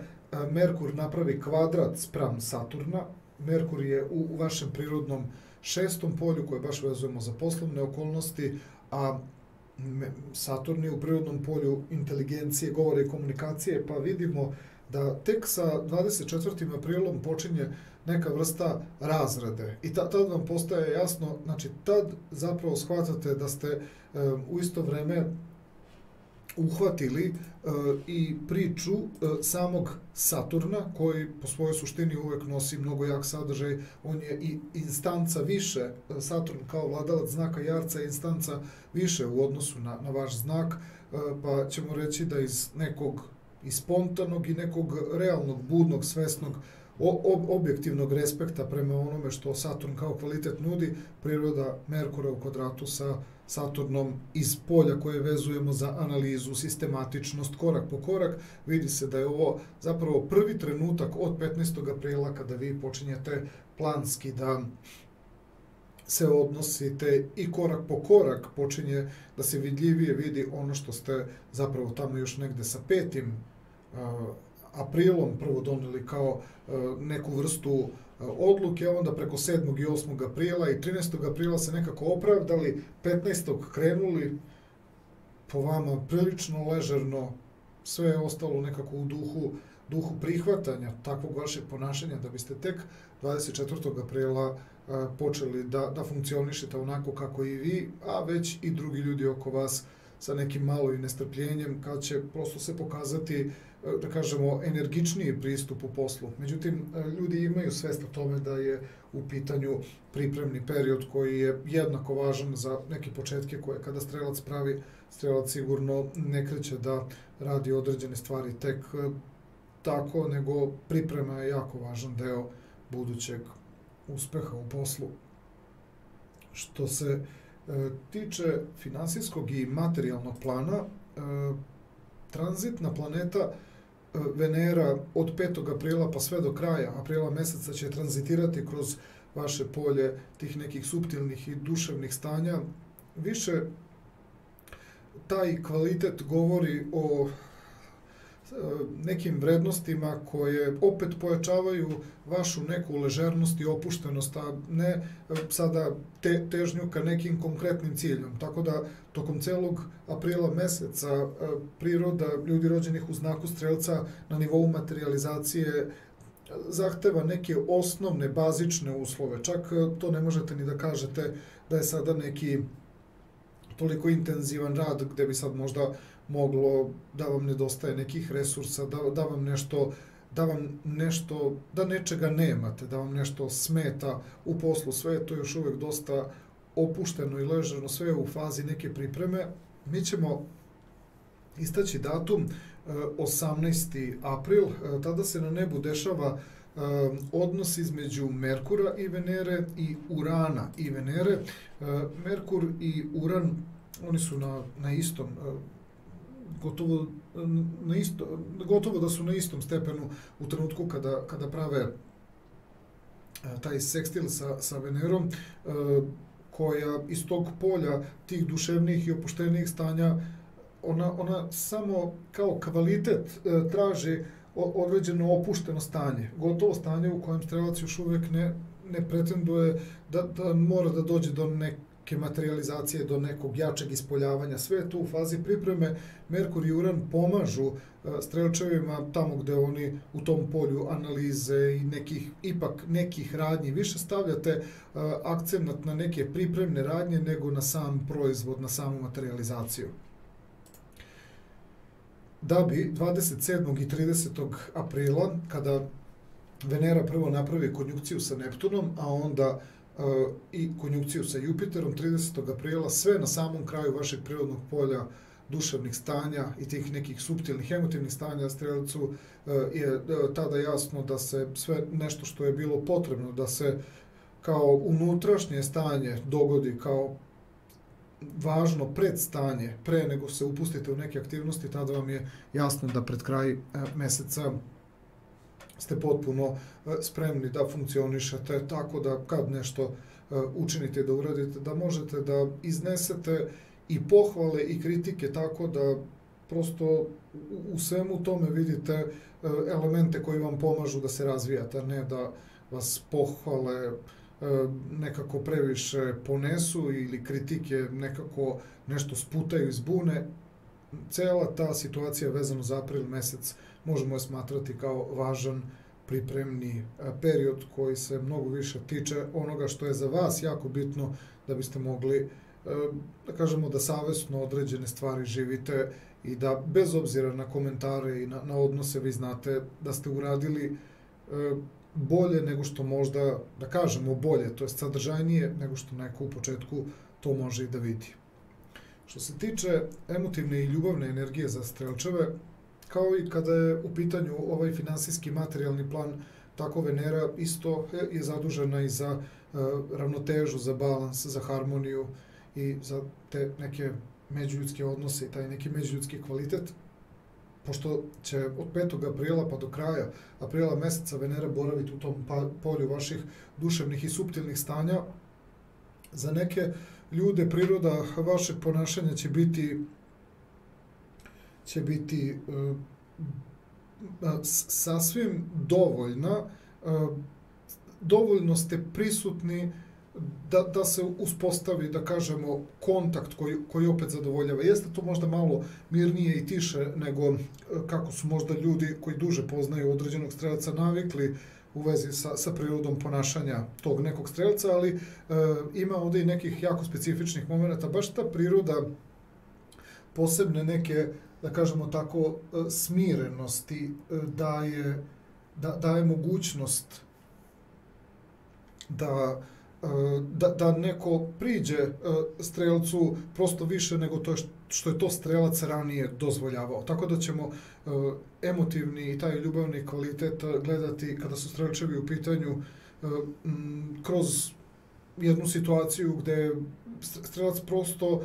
Merkur napravi kvadrat spram Saturna, Merkur je u vašem prirodnom 6. polju, koje baš vezujemo za poslovne okolnosti, a Saturn je u prirodnom polju inteligencije, govora i komunikacije, pa vidimo da tek sa 24. aprilom počinje neka vrsta razrade. I tad vam postaje jasno, znači tad zapravo shvatate da ste u isto vreme uhvatili i priču samog Saturna, koji po svojoj suštini uvek nosi mnogo jak sadržaj. On je i instanca više, Saturn kao vladalac znaka Jarca je instanca više u odnosu na vaš znak, pa ćemo reći da iz nekog i spontanog i nekog realnog, budnog, svesnog, objektivnog respekta prema onome što Saturn kao kvalitet nudi, priroda Merkura u kvadratu sa Saturnom iz polja koje vezujemo za analizu, sistematičnost, korak po korak, vidi se da je ovo zapravo prvi trenutak od 15. aprila kada vi počinjete planski da se odnosite i korak po korak počinje da se vidljivije vidi ono što ste zapravo tamo još negde sa 5. aprilom prvo doneli kao neku vrstu odluke, a onda preko 7. i 8. aprila i 13. aprila se nekako opravdali, 15. krenuli po vama prilično ležerno, sve je ostalo nekako u duhu prihvatanja takvog vašeg ponašanja, da biste tek 24. aprila počeli da funkcionišete onako kako i vi, a već i drugi ljudi oko vas sa nekim malo i nestrpljenjem, kad će prosto se pokazati, da kažemo, energičniji pristup u poslu. Međutim, ljudi imaju svest o tome da je u pitanju pripremni period koji je jednako važan za neke početke koje kada strelac pravi, strelac sigurno ne kreće da radi određene stvari tek tako, nego priprema je jako važan deo budućeg uspeha u poslu. Što se tiče finansijskog i materijalnog plana, tranzitna planeta Venera od 5. aprila pa sve do kraja aprila meseca će tranzitirati kroz vaše polje tih nekih suptilnih i duševnih stanja. Više taj kvalitet govori o nekim vrednostima koje opet pojačavaju vašu neku ležernost i opuštenost, a ne sada težnju ka nekim konkretnim ciljom. Tako da tokom celog aprila meseca priroda ljudi rođenih u znaku Strelca na nivou materializacije zahteva neke osnovne, bazične uslove. Čak to ne možete ni da kažete da je sada neki toliko intenzivan rad gde bi sad možda moglo da vam nedostaje nekih resursa, da nečega nemate, da vam nešto smeta u poslu. Sve je to još uvek dosta opušteno i ležerno, sve je u fazi neke pripreme. Mi ćemo istaći datum 18. april, tada se na nebu dešava odnos između Merkura i Venere i Urana i Venere. Merkur i Uran, oni su na istom, gotovo da su na istom stepenu u trenutku kada prave taj sekstil sa Venerom, koja iz tog polja tih duševnih i opuštenijih stanja, ona samo kao kvalitet traži određeno opušteno stanje, gotovo stanje u kojem strelac još uvek ne pretenduje da mora da dođe do neke materializacije, do nekog jačeg ispoljavanja. Sve je to u fazi pripreme. Merkur i Uran pomažu strelčevima tamo gde oni u tom polju analize i nekih radnji. Više stavljate akcent na neke pripremne radnje nego na sam proizvod, na samu materializaciju. Da bi 27. i 30. aprila, kada Venera prvo napravi konjunkciju sa Neptunom, a onda i konjunkciju sa Jupiterom, 30. aprila, sve na samom kraju vašeg prirodnog polja duševnih stanja i tih nekih suptilnih emotivnih stanja Strelcu je tada jasno da se sve nešto što je bilo potrebno da se kao unutrašnje stanje dogodi, kao važno predstanje, pre nego se upustite u neke aktivnosti, tada vam je jasno da pred kraj meseca ste potpuno spremni da funkcionišete, tako da kad nešto učinite da uradite, da možete da iznesete i pohvale i kritike, tako da prosto u svemu tome vidite elemente koji vam pomažu da se razvijate, a ne da vas pohvale nekako previše ponesu ili kritike nekako nešto sputaju i zbune. Cela ta situacija vezano za april mesec možemo je smatrati kao važan pripremni period koji se mnogo više tiče onoga što je za vas jako bitno da biste mogli, da kažemo, da savesno određene stvari živite i da bez obzira na komentare i na odnose vi znate da ste uradili bolje nego što možda, da kažemo bolje, to je sadržajnije nego što neko u početku to može i da vidi. Što se tiče emotivne i ljubavne energije za strelčeve, kao i kada je u pitanju ovaj finansijski materijalni plan, tako Venera isto je zadužena i za ravnotežu, za balans, za harmoniju i za te neke međuljudske odnose i taj neki međuljudski kvalitet. Pošto će od 5. aprila pa do kraja aprila meseca Venera boraviti u tom polju vaših duševnih i suptilnih stanja, za neke ljude priroda vašeg ponašanja će biti sasvim dovoljna. Dovoljno ste prisutni da se uspostavi, da kažemo, kontakt koji opet zadovoljava. Jeste to možda malo mirnije i tiše nego kako su možda ljudi koji duže poznaju određenog strelca navikli u vezi sa prirodom ponašanja tog nekog strelca, ali ima ovde i nekih jako specifičnih momenta. Baš ta priroda posebne neke, da kažemo tako, smirenosti daje mogućnost da neko priđe strelcu prosto više nego to što je to strelac ranije dozvoljavao. Tako da ćemo emotivni i taj ljubavni kvalitet gledati kada su strelčevi u pitanju kroz jednu situaciju gde strelac prosto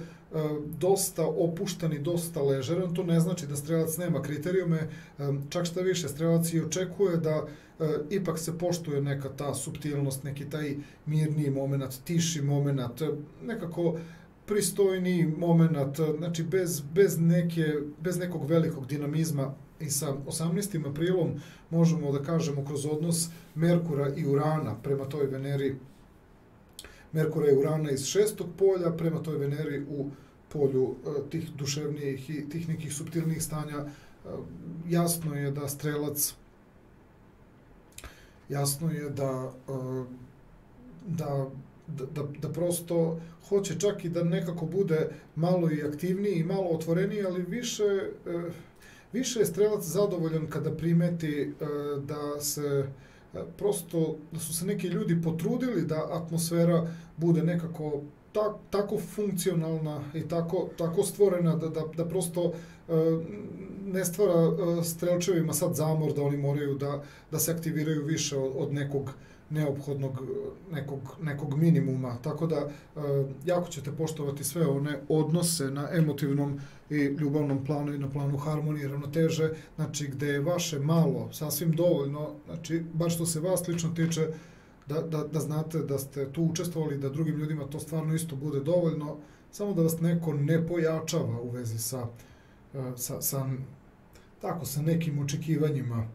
dosta opuštan i dosta ležeran. To ne znači da strelac nema kriterijume, čak šta više, strelac i očekuje da ipak se poštuje neka ta suptilnost, neki taj mirniji moment, tiši moment, nekako pristojniji moment, znači bez nekog velikog dinamizma. I sa 18. aprilom možemo da kažemo kroz odnos Merkura i Urana prema toj Veneri, Merkura i Urana iz 6. polja prema toj Veneri u polju tih duševnijih i tih nekih suptilnih stanja, jasno je da strelac, jasno je da prosto hoće čak i da nekako bude malo i aktivniji i malo otvoreniji, ali više je strelac zadovoljan kada primeti da su se neki ljudi potrudili da atmosfera bude nekako tako funkcionalna i tako stvorena da prosto ne stvara strelčevima sad zamor da oni moraju da se aktiviraju više od nekog neophodnog nekog minimuma. Tako da jako ćete poštovati sve one odnose na emotivnom i ljubavnom planu i na planu harmonije i ravnoteže, znači gde je vaše malo sasvim dovoljno, znači bar što se vas lično tiče, da znate da ste tu učestvovali, da drugim ljudima to stvarno isto bude dovoljno, samo da vas neko ne pojačava u vezi sa nekim očekivanjima.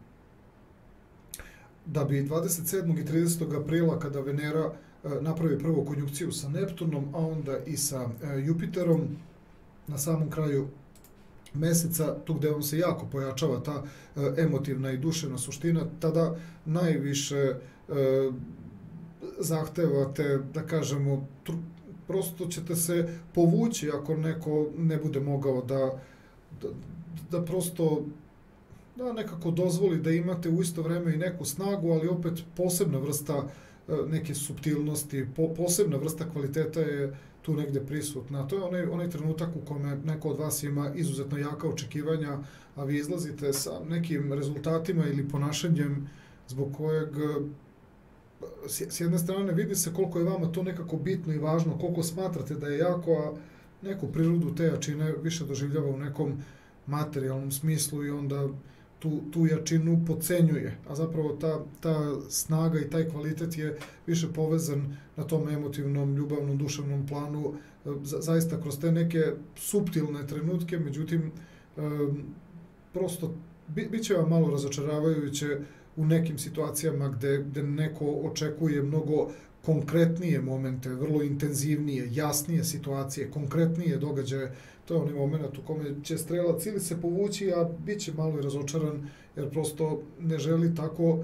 Da bi 27. i 30. aprila, kada Venera napravi prvo konjunkciju sa Neptunom, a onda i sa Jupiterom na samom kraju meseca, tu gde vam se jako pojačava ta emotivna i duševna suština, tada najviše zahtevate, da kažemo, prosto ćete se povući ako neko ne bude mogao da prosto da nekako dozvoli da imate u isto vreme i neku snagu, ali opet posebna vrsta neke suptilnosti, posebna vrsta kvaliteta je tu negde prisutna. To je onaj trenutak u kome neko od vas ima izuzetno jaka očekivanja, a vi izlazite sa nekim rezultatima ili ponašanjem zbog kojeg s jedne strane vidi se koliko je vama to nekako bitno i važno, koliko smatrate da je jako, a neku prirodu te jačine više doživljava u nekom materijalnom smislu i onda tu jačinu podcenjuje, a zapravo ta snaga i taj kvalitet je više povezan na tom emotivnom, ljubavnom, duševnom planu, zaista kroz te neke suptilne trenutke, međutim, prosto bit će vam malo razočaravajuće u nekim situacijama gde neko očekuje mnogo konkretnije momente, vrlo intenzivnije, jasnije situacije, konkretnije događaje. To je onaj moment u kome će strelac ili se povući, a bit će malo i razočaran, jer prosto ne želi tako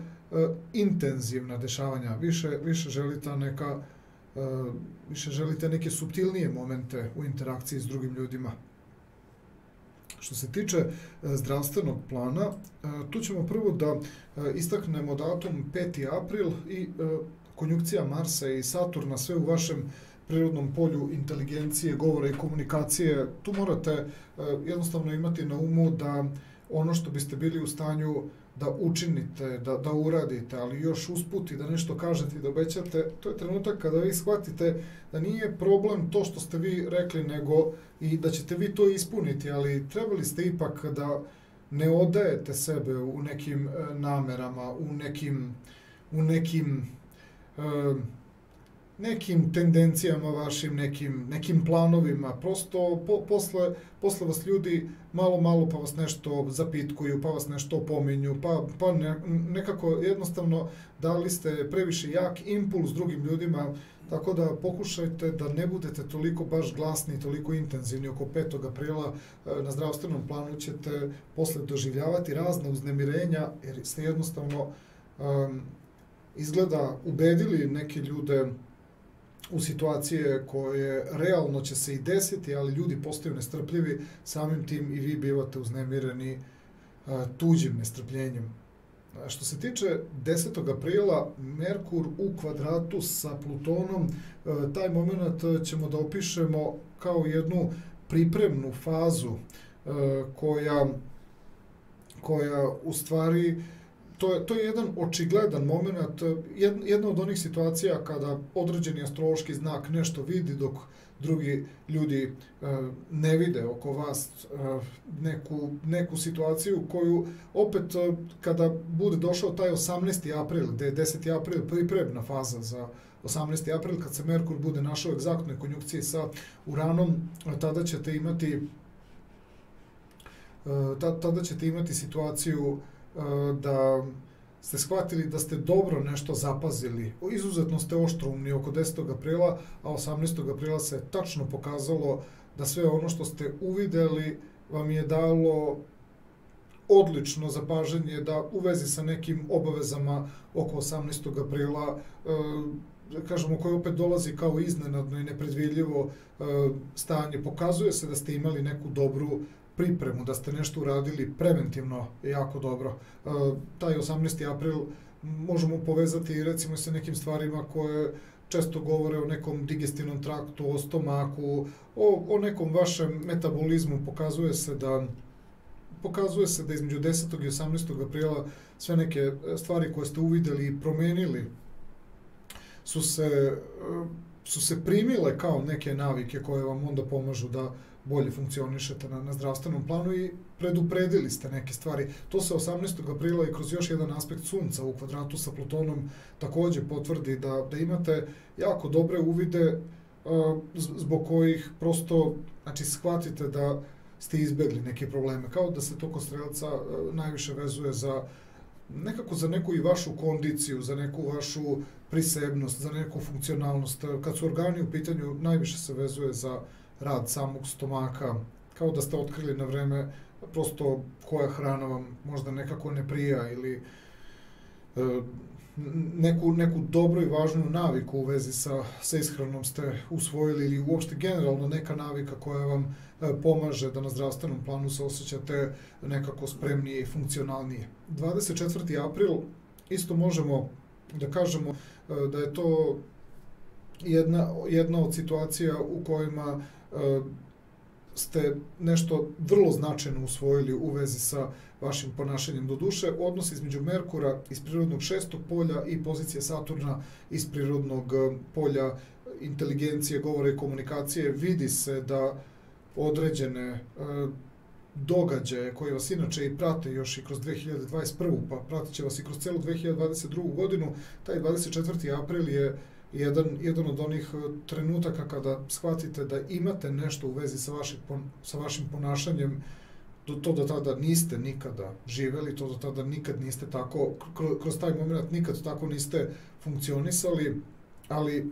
intenzivna dešavanja. Više želi ta neka, više želite neke suptilnije momente u interakciji s drugim ljudima. Što se tiče zdravstvenog plana, tu ćemo prvo da istaknemo datum 5. april i konjunkcija Marsa i Saturna, sve u vašem prirodnom polju inteligencije, govora i komunikacije. Tu morate jednostavno imati na umu da ono što biste bili u stanju da učinite, da uradite, ali još usput i da nešto kažete i da obećate, to je trenutak kada vi shvatite da nije problem to što ste vi rekli, nego i da ćete vi to ispuniti, ali trebali ste ipak da ne odajete sebe u nekim namerama, u nekim tendencijama vašim, nekim planovima. Prosto posle vas ljudi malo pa vas nešto zapitkuju, pa vas nešto opominju, pa nekako jednostavno dali ste previše jak impuls drugim ljudima, tako da pokušajte da ne budete toliko baš glasni, toliko intenzivni oko 5. aprila. Na zdravstvenom planu ćete posle doživljavati razne uznemirenja, jer ste jednostavno izgleda ubedili neke ljude u situacije koje realno će se i desiti, ali ljudi postaju nestrpljivi, samim tim i vi bivate uznemireni tuđim nestrpljenjem. Što se tiče 10. aprila, Merkur u kvadratu sa Plutonom, taj moment ćemo da opišemo kao jednu pripremnu fazu koja u stvari, to je jedan očigledan moment, jedna od onih situacija kada određeni astrološki znak nešto vidi dok drugi ljudi ne vide oko vas neku situaciju koju opet kada bude došao taj 18. april, gde je 10. april pripremna faza za 18. april, kad se Merkur bude našao u egzaktnoj konjunkciji sa Uranom, tada ćete imati situaciju da ste shvatili da ste dobro nešto zapazili. Izuzetno ste oštroumni oko 10. aprila, a 18. aprila se tačno pokazalo da sve ono što ste uvideli vam je dalo odlično zapažanje da u vezi sa nekim obavezama oko 18. aprila, kažemo, koje opet dolazi kao iznenadno i nepredvidljivo stanje. Pokazuje se da ste imali neku dobru pripremu, da ste nešto uradili preventivno jako dobro. Taj 18. april možemo povezati recimo sa nekim stvarima koje često govore o nekom digestivnom traktu, o stomaku, o nekom vašem metabolizmu. Pokazuje se da između 10. i 18. aprila sve neke stvari koje ste uvideli i promenili su se primile kao neke navike koje vam onda pomažu da bolje funkcionišete na zdravstvenom planu i predupredili ste neke stvari. To se 18. aprila i kroz još jedan aspekt Sunca u kvadratu sa Plutonom takođe potvrdi da imate jako dobre uvide zbog kojih prosto, znači, shvatite da ste izbegli neke probleme. Kao da se to kod strelca najviše vezuje za nekako za neku i vašu kondiciju, za neku vašu prisebnost, za neku funkcionalnost. Kad su organi u pitanju, najviše se vezuje za rad samog stomaka, kao da ste otkrili na vreme prosto koja hrana vam možda nekako ne prija ili neku dobru i važnu naviku u vezi sa ishranom ste usvojili ili uopšte generalno neka navika koja vam pomaže da na zdravstvenom planu se osjećate nekako spremnije i funkcionalnije. 24. april isto možemo da kažemo da je to jedna od situacija u kojima ste nešto vrlo značajno usvojili u vezi sa vašim ponašanjem. Do duše, odnos između Merkura iz prirodnog 6. polja i pozicije Saturna iz prirodnog polja inteligencije, govora i komunikacije, vidi se da određene događaje koji vas inače i prate još i kroz 2021. pa pratit će vas i kroz celu 2022. godinu, taj 24. april je jedan od onih trenutaka kada shvatite da imate nešto u vezi sa vašim ponašanjem, to do tada niste nikada živeli, to do tada nikad niste tako, kroz taj moment nikad tako niste funkcionisali, ali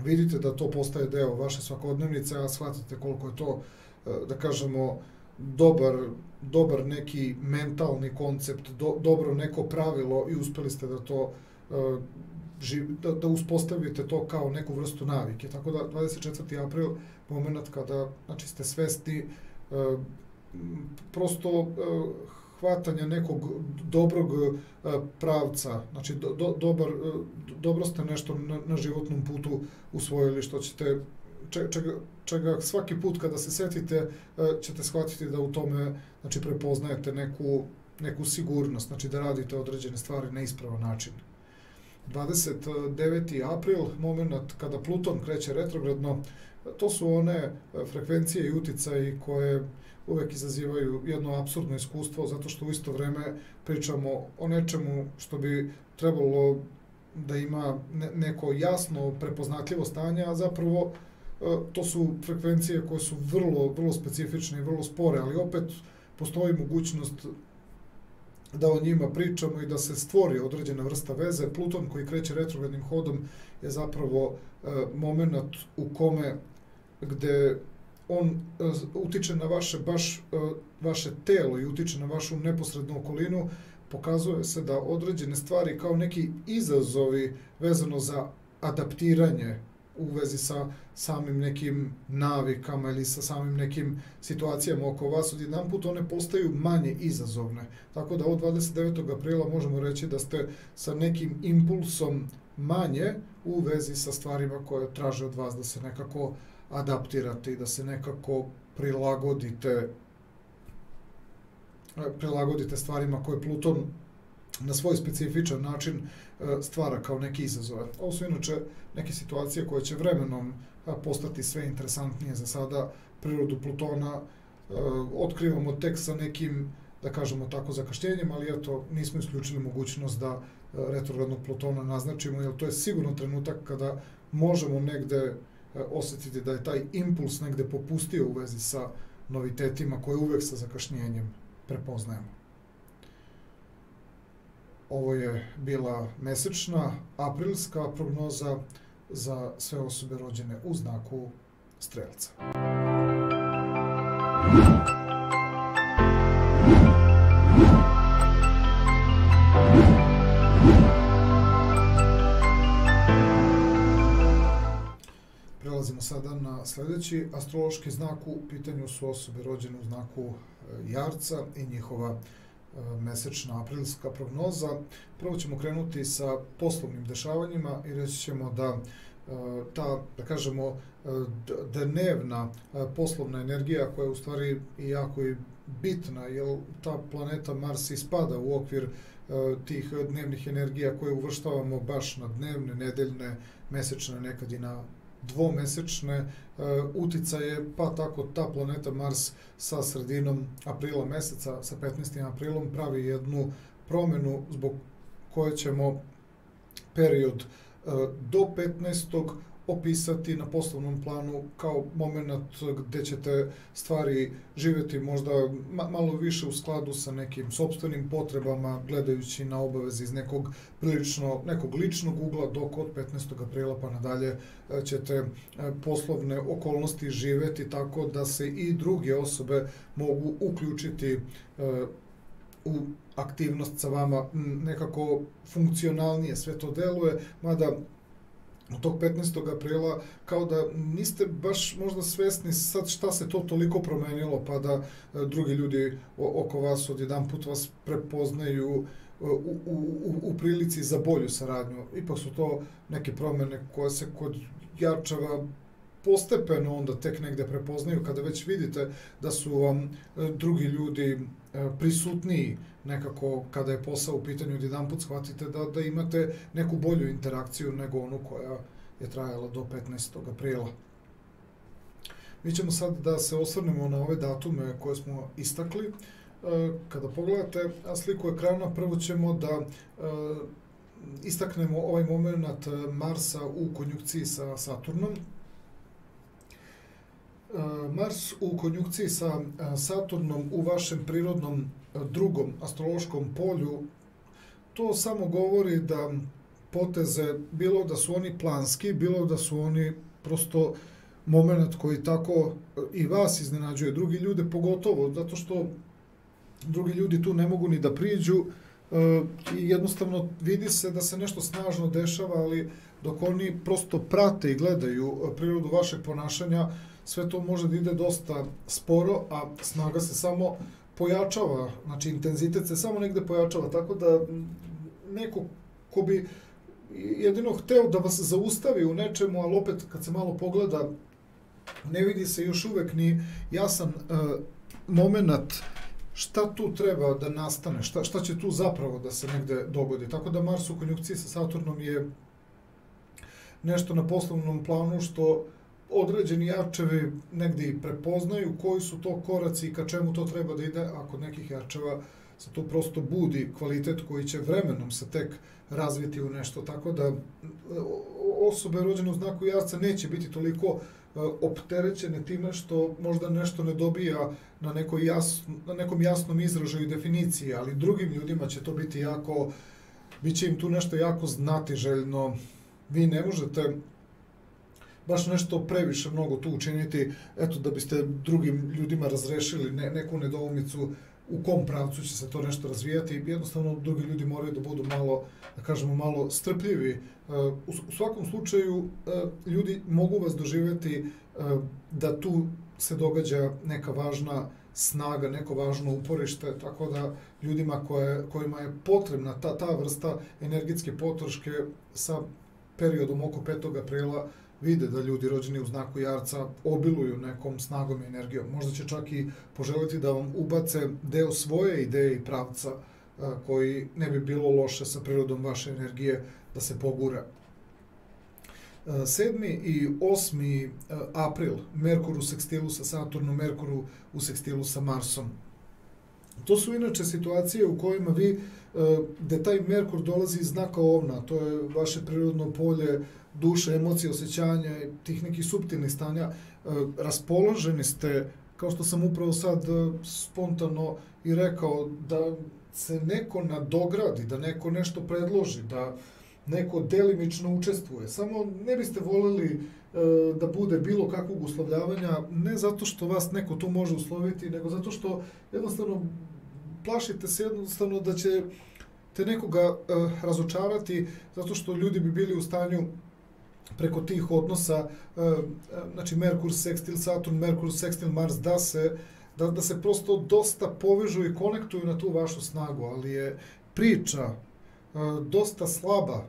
vidite da to postaje deo vaše svakodnevnice, a shvatite koliko je to, da kažemo, dobar neki mentalni koncept, dobro neko pravilo i uspeli ste da to da uspostavite to kao neku vrstu navike. Tako da 24. april, moment kada ste svesni prosto hvatanja nekog dobrog pravca, znači dobro ste nešto na životnom putu usvojili, što ćete, čega svaki put kada se setite, ćete shvatiti da u tome prepoznajete neku sigurnost, znači da radite određene stvari na ispravan način. 29. april, moment kada Pluton kreće retrogradno, to su one frekvencije i uticaji koje uvek izazivaju jedno apsurdno iskustvo, zato što u isto vreme pričamo o nečemu što bi trebalo da ima neko jasno prepoznatljivo stanje, a zapravo to su frekvencije koje su vrlo specifične i vrlo spore, ali opet postoji mogućnost da o njima pričamo i da se stvori određena vrsta veze. Pluton koji kreće retrogradnim hodom je zapravo moment u kome gde on utiče na vaše telo i utiče na vašu neposrednu okolinu, pokazuje se da određene stvari kao neki izazovi vezano za adaptiranje u vezi sa samim nekim navikama ili sa samim nekim situacijama oko vas, odjedanput one postaju manje izazovne. Tako da od 29. aprila možemo reći da ste sa nekim impulsom manje u vezi sa stvarima koje traže od vas da se nekako adaptirate i da se nekako prilagodite stvarima koje Pluton na svoj specifičan način stvara kao neke izazove. Ovo su inače neke situacije koje će vremenom postati sve interesantnije. Za sada prirodu Plutona otkrivamo tek sa nekim, da kažemo tako, zakašnjenjem, ali eto, nismo isključili mogućnost da retrogradnog Plutona naznačimo, jer to je sigurno trenutak kada možemo negde osetiti da je taj impuls negde popustio u vezi sa novitetima koje uvek sa zakašnjenjem prepoznajemo. Ovo je bila mesečna aprilska prognoza za sve osobe rođene u znaku Strelca. Prelazimo sada na sljedeći astrološki znak. U pitanju su osobe rođene u znaku Jarca i njihova mesečna aprilska prognoza. Prvo ćemo krenuti sa poslovnim dešavanjima i reći ćemo da ta, da kažemo, dnevna poslovna energija koja je u stvari jako i bitna, jer ta planeta Mars ispada u okvir tih dnevnih energija koje uvrštavamo baš na dnevne, nedeljne, mesečne, nekad i na dvomesečne uticaje, pa tako ta planeta Mars sa sredinom aprila meseca, sa 15. aprilom, pravi jednu promenu zbog koje ćemo period do 15. opisati na poslovnom planu kao moment gde ćete stvari živjeti možda malo više u skladu sa nekim sopstvenim potrebama, gledajući na obaveze iz nekog ličnog ugla, dok od 15. aprila pa nadalje ćete poslovne okolnosti živjeti tako da se i druge osobe mogu uključiti u aktivnost sa vama, nekako funkcionalnije sve to deluje, mada od tog 15. aprila kao da niste baš možda svesni sad šta se to toliko promenilo, pa da drugi ljudi oko vas odjedanput vas prepoznaju u prilici za bolju saradnju. Ipak su to neke promene koje se kod Jarčeva postepeno onda tek negde prepoznaju kada već vidite da su vam drugi ljudi prisutniji nekako kada je posao u pitanju, odjedanput shvatite da imate neku bolju interakciju nego onu koja je trajala do 15. aprila. Mi ćemo sad da se osvrnemo na ove datume koje smo istakli. Kada pogledate sliku ekrana, prvo ćemo da istaknemo ovaj moment Marsa u konjunkciji sa Saturnom. Mars u konjunkciji sa Saturnom u vašem prirodnom drugom astrološkom polju, to samo govori da poteze, bilo da su oni planski, bilo da su oni prosto moment koji tako i vas iznenađuje, drugi ljude pogotovo, zato što drugi ljudi tu ne mogu ni da priđu i jednostavno vidi se da se nešto snažno dešava, ali dok oni prosto prate i gledaju prirodu vašeg ponašanja, sve to može da ide dosta sporo, a snaga se samo pojačava, znači intenzitet se samo negde pojačava, tako da neko ko bi jedino hteo da vas zaustavi u nečemu, ali opet kad se malo pogleda, ne vidi se još uvek ni jasan moment šta tu treba da nastane, šta će tu zapravo da se negde dogodi. Tako da Mars u konjunkciji sa Saturnom je nešto na poslovnom planu što određeni Jarčevi negdje i prepoznaju koji su to koraci i ka čemu to treba da ide, a kod nekih Jarčeva se to prosto budi kvalitet koji će vremenom se tek razviti u nešto, tako da osobe rođene u znaku Jarca neće biti toliko opterećene time što možda nešto ne dobija na nekom jasnom izražaju i definiciji, ali drugim ljudima će to biti bit će im tu nešto jako znatiželjno. Vi ne možete baš nešto previše mnogo tu učiniti, eto da biste drugim ljudima razrešili neku nedoumicu u kom pravcu će se to nešto razvijati. Jednostavno, drugi ljudi moraju da budu malo, da kažemo, malo strpljivi. U svakom slučaju, ljudi mogu vas doživjeti da tu se događa neka važna snaga, neko važno uporište, tako da ljudima kojima je potrebna ta vrsta energetske potroške sa periodom oko 5. aprila vide da ljudi rođeni u znaku Jarca obiluju nekom snagom i energijom. Možda će čak i poželiti da vam ubace deo svoje ideje i pravca koji ne bi bilo loše sa prirodom vaše energije da se pogura. 7. i 8. april, Merkur u sekstilu sa Saturnom, Merkur u sekstilu sa Marsom. To su inače situacije u kojima vi, gde taj Merkur dolazi iz znaka Ovna, to je vaše prirodno polje, duše, emocije, osjećanja, tih nekih suptilnih stanja, raspoloženi ste, kao što sam upravo sad spontano i rekao, da se neko nadogradi, da neko nešto predloži, da neko delimično učestvuje. Samo ne biste voljeli da bude bilo kakvog uslovljavanja, ne zato što vas neko tu može usloviti, nego zato što jednostavno plašite se jednostavno da ćete nekoga razočarati, zato što ljudi bi bili u stanju preko tih odnosa, znači Merkur sekstil Saturn, Merkur sekstil Mars, da se prosto dosta povežu i konektuju na tu vašu snagu, ali je priča dosta slaba.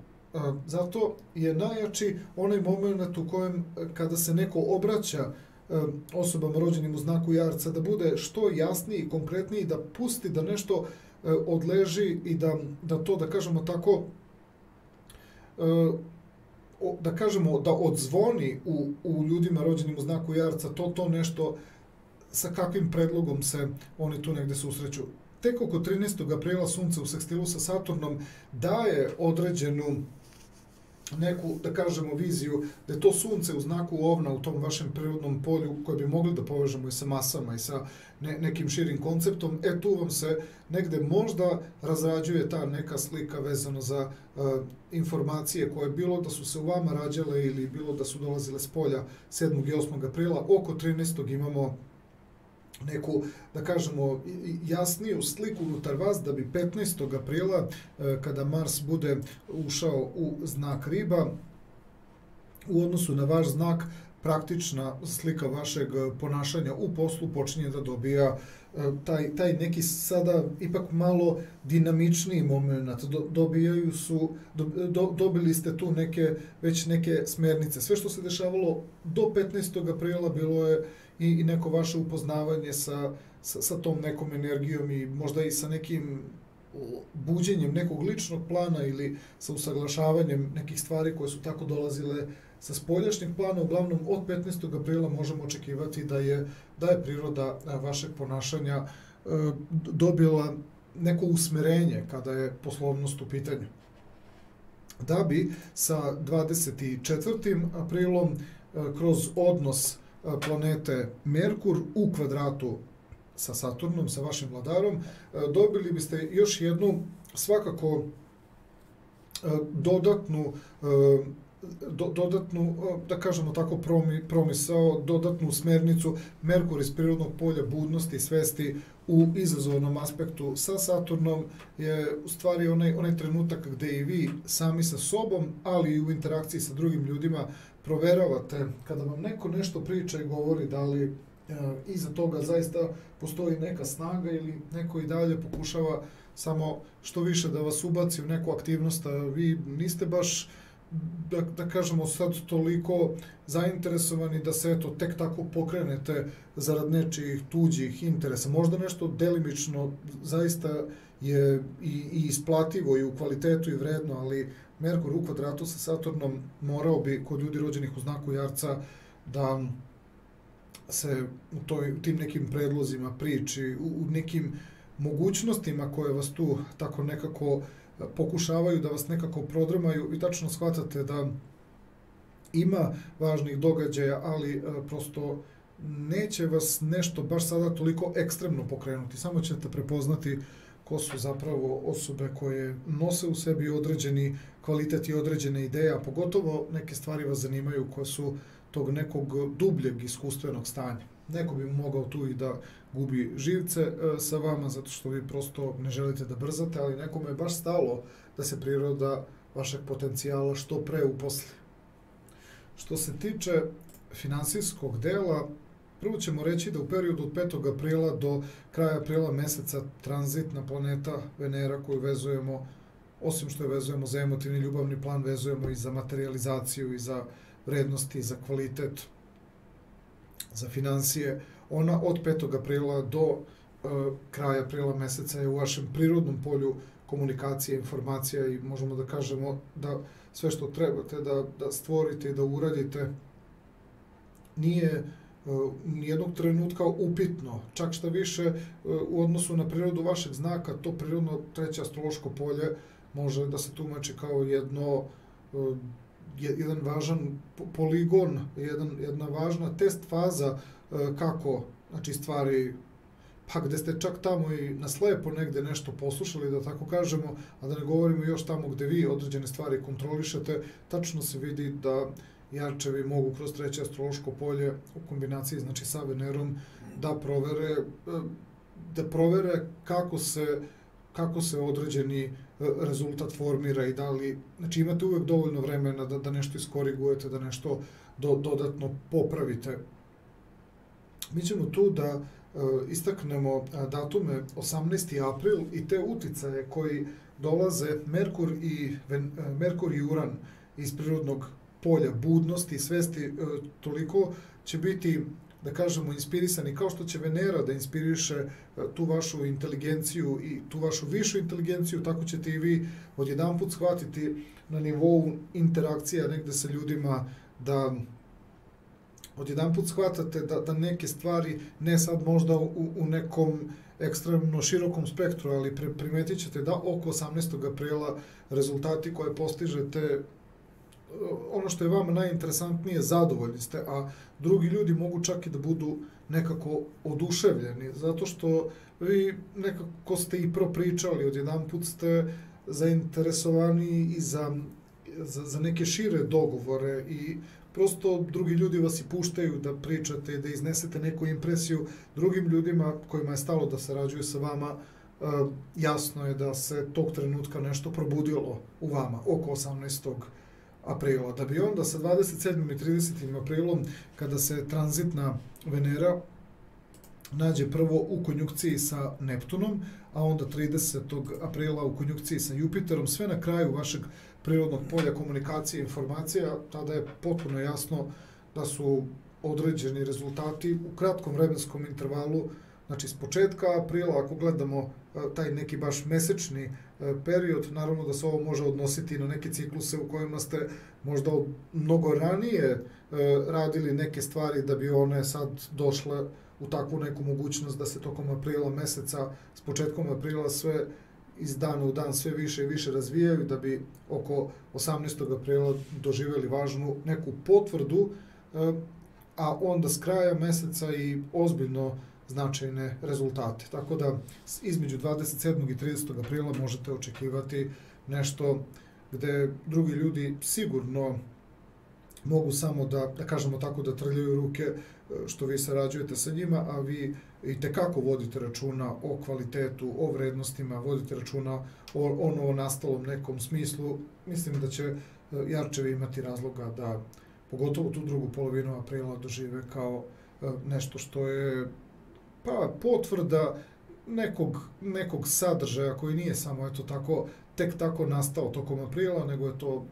Zato je najjači onaj moment u kojem kada se neko obraća osobama rođenim u znaku Jarca, da bude što jasniji i konkretniji, da pusti da nešto odleži i da to, da kažemo tako, da odzvoni u ljudima rođenim u znaku Jarca, to nešto sa kakvim predlogom se oni tu negde susreću. Tek oko 13. aprila Sunce u sekstilu sa Saturnom daje određenu neku, da kažemo, viziju da je to sunce u znaku ovna u tom vašem prirodnom polju koje bi mogli da povežemo i sa masama i sa nekim širim konceptom, tu vam se negde možda razrađuje ta neka slika vezano za informacije koje bilo da su se u vama rađale ili bilo da su dolazile s polja 7. i 8. aprila, oko 13. imamo neku, da kažemo, jasniju sliku unutar vas, da bi 15. aprila, kada Mars bude ušao u znak Riba, u odnosu na vaš znak, praktična slika vašeg ponašanja u poslu počinje da dobija taj neki sada ipak malo dinamičniji moment. Dobili ste tu već neke smernice. Sve što se dešavalo do 15. aprila bilo je i neko vaše upoznavanje sa tom nekom energijom i možda i sa nekim buđenjem nekog ličnog plana ili sa usaglašavanjem nekih stvari koje su tako dolazile sa spoljašnjeg plana. Uglavnom, od 15. aprila možemo očekivati da je priroda vašeg ponašanja dobila neko usmerenje kada je poslovnost u pitanju. Da bi sa 24. aprilom kroz odnos planete Merkur u kvadratu sa Saturnom, sa vašim vladarom, dobili biste još jednu svakako dodatnu, da kažemo tako, promisao, dodatnu smernicu. Merkur iz prirodnog polja budnosti i svesti u izazovnom aspektu sa Saturnom je u stvari onaj trenutak gde i vi sami sa sobom, ali i u interakciji sa drugim ljudima proveravate kada vam neko nešto priča i govori da li iza toga zaista postoji neka snaga ili neko i dalje pokušava samo što više da vas ubaci u neku aktivnost, a vi niste baš, da kažemo, sad toliko zainteresovani da se tek tako pokrenete zarad nečijih tuđih interesa. Možda nešto delimično zaista je i isplativo i u kvalitetu i vredno, ali Merkur u kvadratu sa Saturnom morao bi kod ljudi rođenih u znaku Jarca da se u tim nekim predlozima, priči, u nekim mogućnostima koje vas tu tako nekako pokušavaju da vas nekako prodrmaju i tačno shvatate da ima važnih događaja, ali prosto neće vas nešto baš sada toliko ekstremno pokrenuti. Samo ćete prepoznati ko su zapravo osobe koje nose u sebi određeni kvalitet i određene ideje, a pogotovo neke stvari vas zanimaju koje su tog nekog dubljeg iskustvenog stanja. Neko bi mogao tu i da gubi živce sa vama zato što vi prosto ne želite da brzate, ali nekome je baš stalo da se priroda vašeg potencijala što pre uposli. Što se tiče finansijskog dela, prvo ćemo reći da u periodu od 5. aprila do kraja aprila meseca tranzitna planeta Venera koju vezujemo, osim što je vezujemo za emotivni ljubavni plan, vezujemo i za materializaciju i za vrednosti, za kvalitet, za finansije. Ona od 5. aprila do kraja aprila meseca je u vašem prirodnom polju komunikacije, informacija i možemo da kažemo da sve što trebate da stvorite i da uradite nije nijednog trenutka upitno. Čak šta više, u odnosu na prirodu vašeg znaka, to prirodno treće astrološko polje može da se tumači kao jedan važan poligon, jedna važna test faza kako, znači, stvari, pa gde ste čak tamo i na slepo negde nešto poslušali, da tako kažemo, a da ne govorimo još tamo gde vi određene stvari kontrolišete, tačno se vidi da Jarčevi mogu kroz treće astrološko polje u kombinaciji, znači, sa Venerom da provere kako se određeni rezultat formira i da li, znači, imate uvek dovoljno vremena da nešto iskorigujete, da nešto dodatno popravite. Mi ćemo tu da istaknemo datume 18. april i te uticaje koji dolaze Merkur i Uran iz prirodnog polja budnosti i svesti, toliko će biti, da kažemo, inspirisani, kao što će Venera da inspiriše tu vašu inteligenciju i tu vašu višu inteligenciju, tako ćete i vi odjedanput shvatiti na nivou interakcija negde sa ljudima da odjedanput shvatate da neke stvari, ne sad možda u nekom ekstremno širokom spektru, ali primetit ćete da oko 18. aprila rezultati koje postižete ono što je vama najinteresantnije, zadovoljni ste, a drugi ljudi mogu čak i da budu nekako oduševljeni, zato što vi nekako ste i propričali, odjedanput ste zainteresovani i za neke šire dogovore i prosto drugi ljudi vas i puštaju da pričate i da iznesete neku impresiju drugim ljudima kojima je stalo da sarađuju sa vama. Jasno je da se tog trenutka nešto probudilo u vama oko 18. aprila. Da bi onda sa 27. i 30. aprilom, kada se tranzitna Venera nađe prvo u konjunkciji sa Neptunom, a onda 30. aprila u konjunkciji sa Jupiterom, sve na kraju vašeg prirodnog polja komunikacije i informacija, tada je potpuno jasno da su određeni rezultati u kratkom vremenskom intervalu, znači s početka aprila, ako gledamo taj neki baš mesečni period, naravno da se ovo može odnositi na neke cikluse u kojima ste možda mnogo ranije radili neke stvari da bi one sad došle u takvu neku mogućnost da se tokom aprila meseca, s početkom aprila sve iz dana u dan sve više i više razvijaju, da bi oko 18. aprila doživjeli važnu neku potvrdu, a onda s kraja meseca i ozbiljno značajne rezultate. Tako da između 27. i 30. aprila možete očekivati nešto gde drugi ljudi sigurno mogu samo da kažemo tako, da trljaju ruke što vi sarađujete sa njima, a vi i tekako vodite računa o kvalitetu, o vrednostima, vodite računa o novonastalom nekom smislu. Mislim da će Jarčevi imati razloga da pogotovo tu drugu polovinu aprila dožive kao nešto što je potvrda nekog sadržaja koji nije samo tek tako nastao tokom aprila, nego je to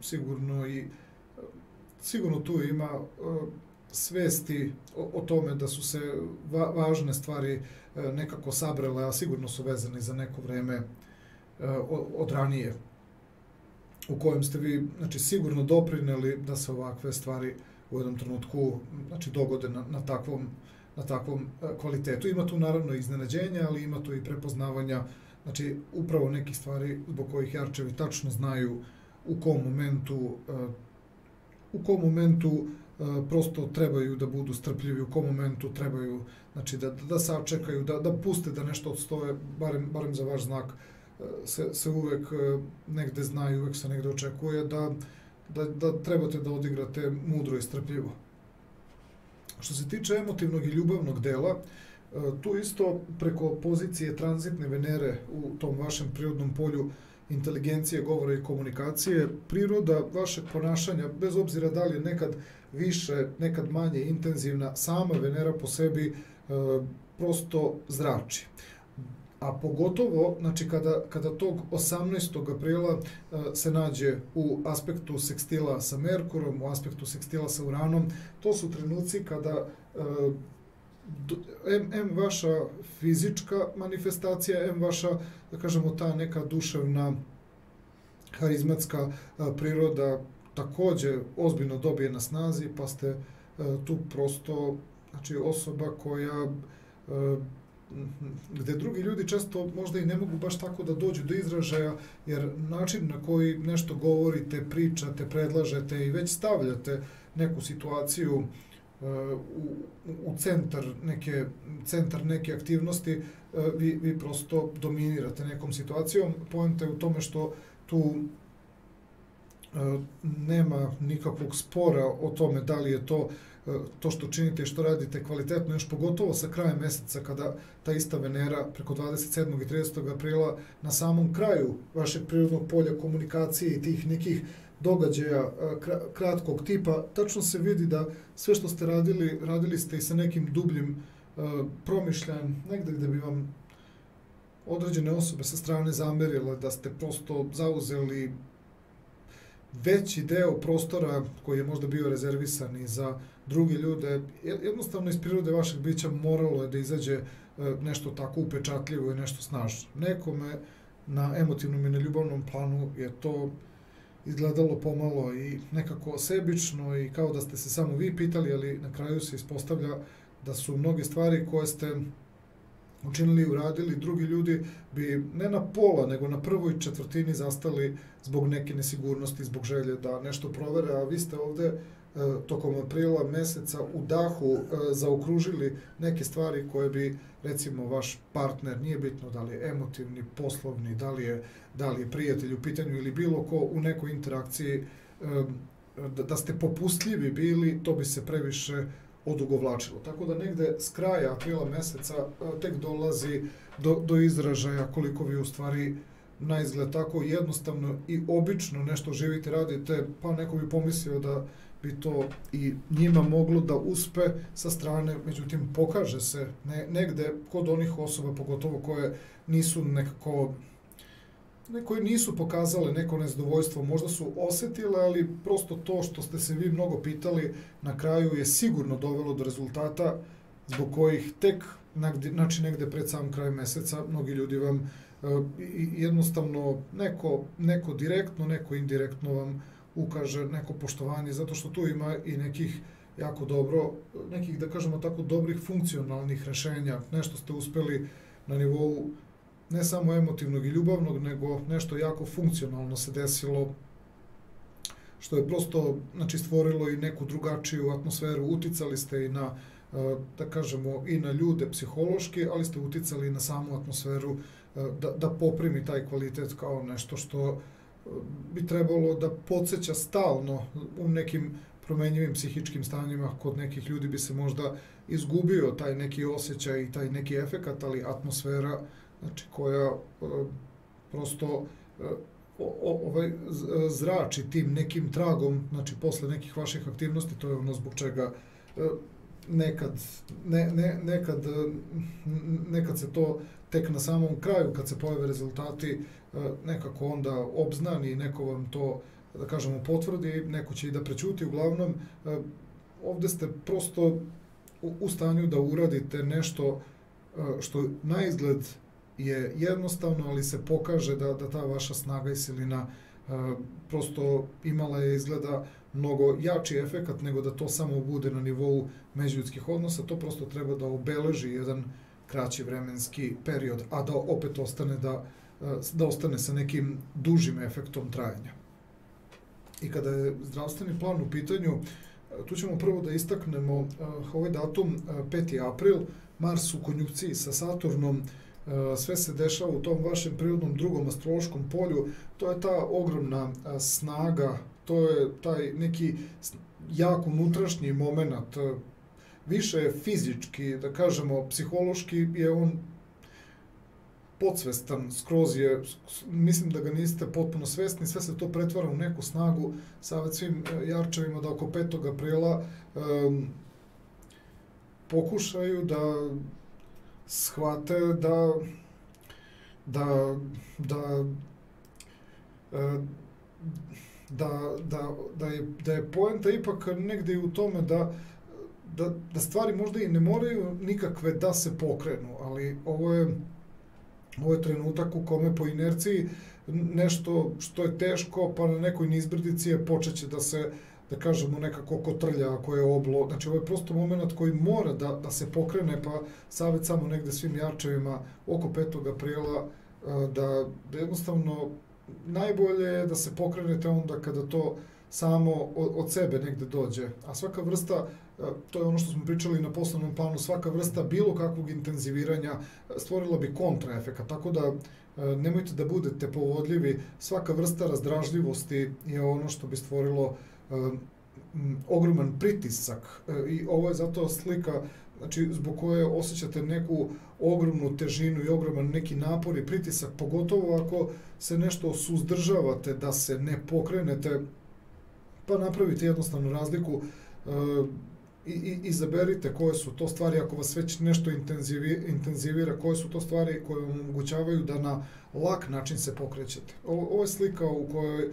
sigurno tu ima svesti o tome da su se važne stvari nekako sabrale, a sigurno su vezane za neko vreme od ranije, u kojem ste vi, znači, sigurno doprineli da se ovakve stvari u jednom trenutku, znači, dogode na takvom kvalitetu. Ima tu naravno iznenađenja, ali ima tu i prepoznavanja, znači, upravo nekih stvari zbog kojih Jarčevi tačno znaju u kom momentu prosto trebaju da budu strpljivi, u kom momentu trebaju, znači, da sačekaju, da puste da nešto odstoje, barem za vaš znak, se uvek negde znaju, uvek se negde očekuje da trebate da odigrate mudro i strpljivo. Što se tiče emotivnog i ljubavnog dela, tu isto preko pozicije tranzitne Venere u tom vašem prirodnom polju inteligencije, govora i komunikacije, priroda vašeg ponašanja, bez obzira da li je nekad više, nekad manje intenzivna, sama Venera po sebi prosto zrači. A pogotovo, znači, kada tog 18. aprila se nađe u aspektu sekstila sa Merkurom, u aspektu sekstila sa Uranom, to su trenuci kada vaša fizička manifestacija, vaša, da kažemo, ta neka duševna, harizmatska priroda takođe ozbiljno dobije na snazi, pa ste tu prosto, znači, osoba koja gde drugi ljudi često možda i ne mogu baš tako da dođu do izražaja, jer način na koji nešto govorite, pričate, predlažete i već stavljate neku situaciju u centar neke aktivnosti, vi prosto dominirate nekom situacijom. Poenta je u tome što tu nema nikakvog spora o tome da li je to što činite i što radite kvalitetno, još pogotovo sa krajem meseca, kada ta ista Venera preko 27. i 30. aprila na samom kraju vašeg prirodnog polja komunikacije i tih nekih događaja kratkog tipa, tačno se vidi da sve što ste radili ste i sa nekim dubljim promišljajem, negde gde bi vam određene osobe sa strane zamerile da ste prosto zauzeli veći deo prostora koji je možda bio rezervisan i za druge ljude. Jednostavno iz prirode vašeg bića moralo je da izađe nešto tako upečatljivo i nešto snažno. Nekome na emotivnom i na ljubavnom planu je to izgledalo pomalo i nekako sebično i kao da ste se samo vi pitali, ali na kraju se ispostavlja da su mnoge stvari koje ste učinili i uradili, drugi ljudi bi ne na pola, nego na prvoj četvrtini zastali zbog neke nesigurnosti, zbog želje da nešto provere, a vi ste ovde tokom aprila meseca u dahu zaokružili neke stvari koje bi, recimo, vaš partner, nije bitno da li je emotivni, poslovni, da li je prijatelj u pitanju ili bilo ko u nekoj interakciji, da ste popustljivi bili, to bi se previše odugovlačilo. Tako da negde s kraja aprila meseca tek dolazi do izražaja koliko vi u stvari na izgled tako jednostavno i obično nešto živite, radite, pa neko bi pomislio da bi to i njima moglo da uspe sa strane, međutim pokaže se negde kod onih osoba, pogotovo koje nisu nekako, koje nisu pokazale neko nezadovoljstvo, možda su osetile, ali prosto to što ste se vi mnogo pitali na kraju je sigurno dovelo do rezultata zbog kojih tek, znači negde pred sam kraj meseca, mnogi ljudi vam jednostavno neko direktno, neko indirektno vam ukaže neko poštovanje, zato što tu ima i nekih jako dobro, nekih, da kažemo tako, dobrih funkcionalnih rešenja. Nešto ste uspeli na nivou ne samo emotivnog i ljubavnog, nego nešto jako funkcionalno se desilo, što je prosto, znači, stvorilo i neku drugačiju atmosferu. Uticali ste i na, da kažemo, i na ljude psihološki, ali ste uticali i na samu atmosferu da poprimi taj kvalitet kao nešto što bi trebalo da podsjeća stalno u nekim promenjivim psihičkim stanjima. Kod nekih ljudi bi se možda izgubio taj neki osjećaj i taj neki efekat, ali atmosfera, znači, koja prosto zrači tim nekim tragom, znači posle nekih vaših aktivnosti, to je ono zbog čega nekad se to tek na samom kraju, kad se pojave rezultati, nekako onda obznani i neko vam to, da kažemo, potvrdi, neko će i da prećuti. Uglavnom, ovde ste prosto u stanju da uradite nešto što na izgled je jednostavno, ali se pokaže da ta vaša snaga i silina prosto imala je, izgleda, mnogo jači efekat nego da to samo bude na nivou međuljudskih odnosa. To prosto treba da obeleži jedan kraći vremenski period, a da opet ostane da ostane sa nekim dužim efektom trajanja. I kada je zdravstveni plan u pitanju, tu ćemo prvo da istaknemo ovaj datum, 5. april, Mars u konjunkciji sa Saturnom, sve se dešava u tom vašem prirodnom drugom astrološkom polju, to je ta ogromna snaga, to je taj neki jak unutrašnji moment, više je fizički, da kažemo, psihološki je on podsvestan, skroz je, mislim da ga niste potpuno svesni, sve se to pretvara u neku snagu. Savjet svim jarčevima da oko 5. aprila pokušaju da shvate da je poenta ipak negde i u tome da stvari možda i ne moraju nikakve da se pokrenu, ali ovo je trenutak u kome po inerciji nešto što je teško, pa na nekoj nizbrdici je počeće da se, da kažemo, nekako kotrlja, ako je oblo. Znači, ovo je prosto moment koji mora da se pokrene, pa savjet samo negde svim jarčevima oko 5. aprila da jednostavno najbolje je da se pokrenete onda kada to samo od sebe negde dođe. A svaka vrsta, to je ono što smo pričali na poslovnom planu, svaka vrsta bilo kakvog intenziviranja stvorila bi kontraefekat, tako da nemojte da budete povodljivi. Svaka vrsta razdražljivosti je ono što bi stvorilo ogroman pritisak i ovo je zato slika, znači, zbog koje osjećate neku ogromnu težinu i ogroman neki napor i pritisak, pogotovo ako se nešto suzdržavate da se ne pokrenete, pa napravite jednostavnu razliku i izaberite koje su to stvari, ako vas već nešto intenzivira, koje su to stvari koje vam omogućavaju da na lak način se pokrećete. Ovo je slika u kojoj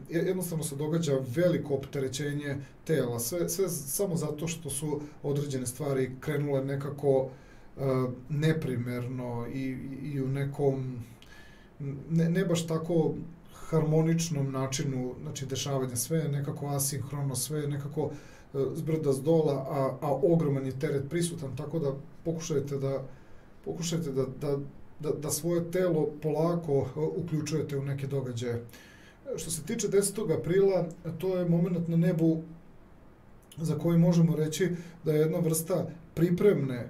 jednostavno se događa veliko opterećenje tela, sve samo zato što su određene stvari krenule nekako neprimerno i u nekom ne baš tako harmoničnom načinu, znači, dešavanja. Sve je nekako asinhrono, sve je nekako zbrda zdola, a ogroman je teret prisutan, tako da pokušajte da svoje telo polako uključujete u neke događaje. Što se tiče 10. aprila, to je moment na nebu za koji možemo reći da je jedna vrsta pripremne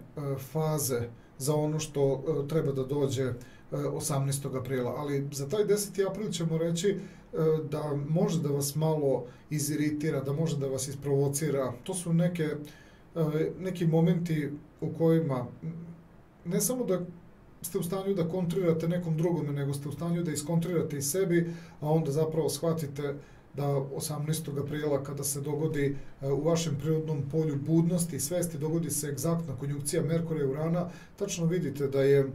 faze za ono što treba da dođe 18. aprila. Ali za taj 10. april ćemo reći da može da vas malo iziritira, da može da vas isprovocira. To su neki momenti u kojima ne samo da ste u stanju da kontrirate nekom drugome, nego ste u stanju da iskontrirate i sebi, a onda zapravo shvatite da 18. aprila kada se dogodi u vašem prirodnom polju budnosti i svesti, dogodi se egzaktna konjunkcija Merkura i Urana, tačno vidite da je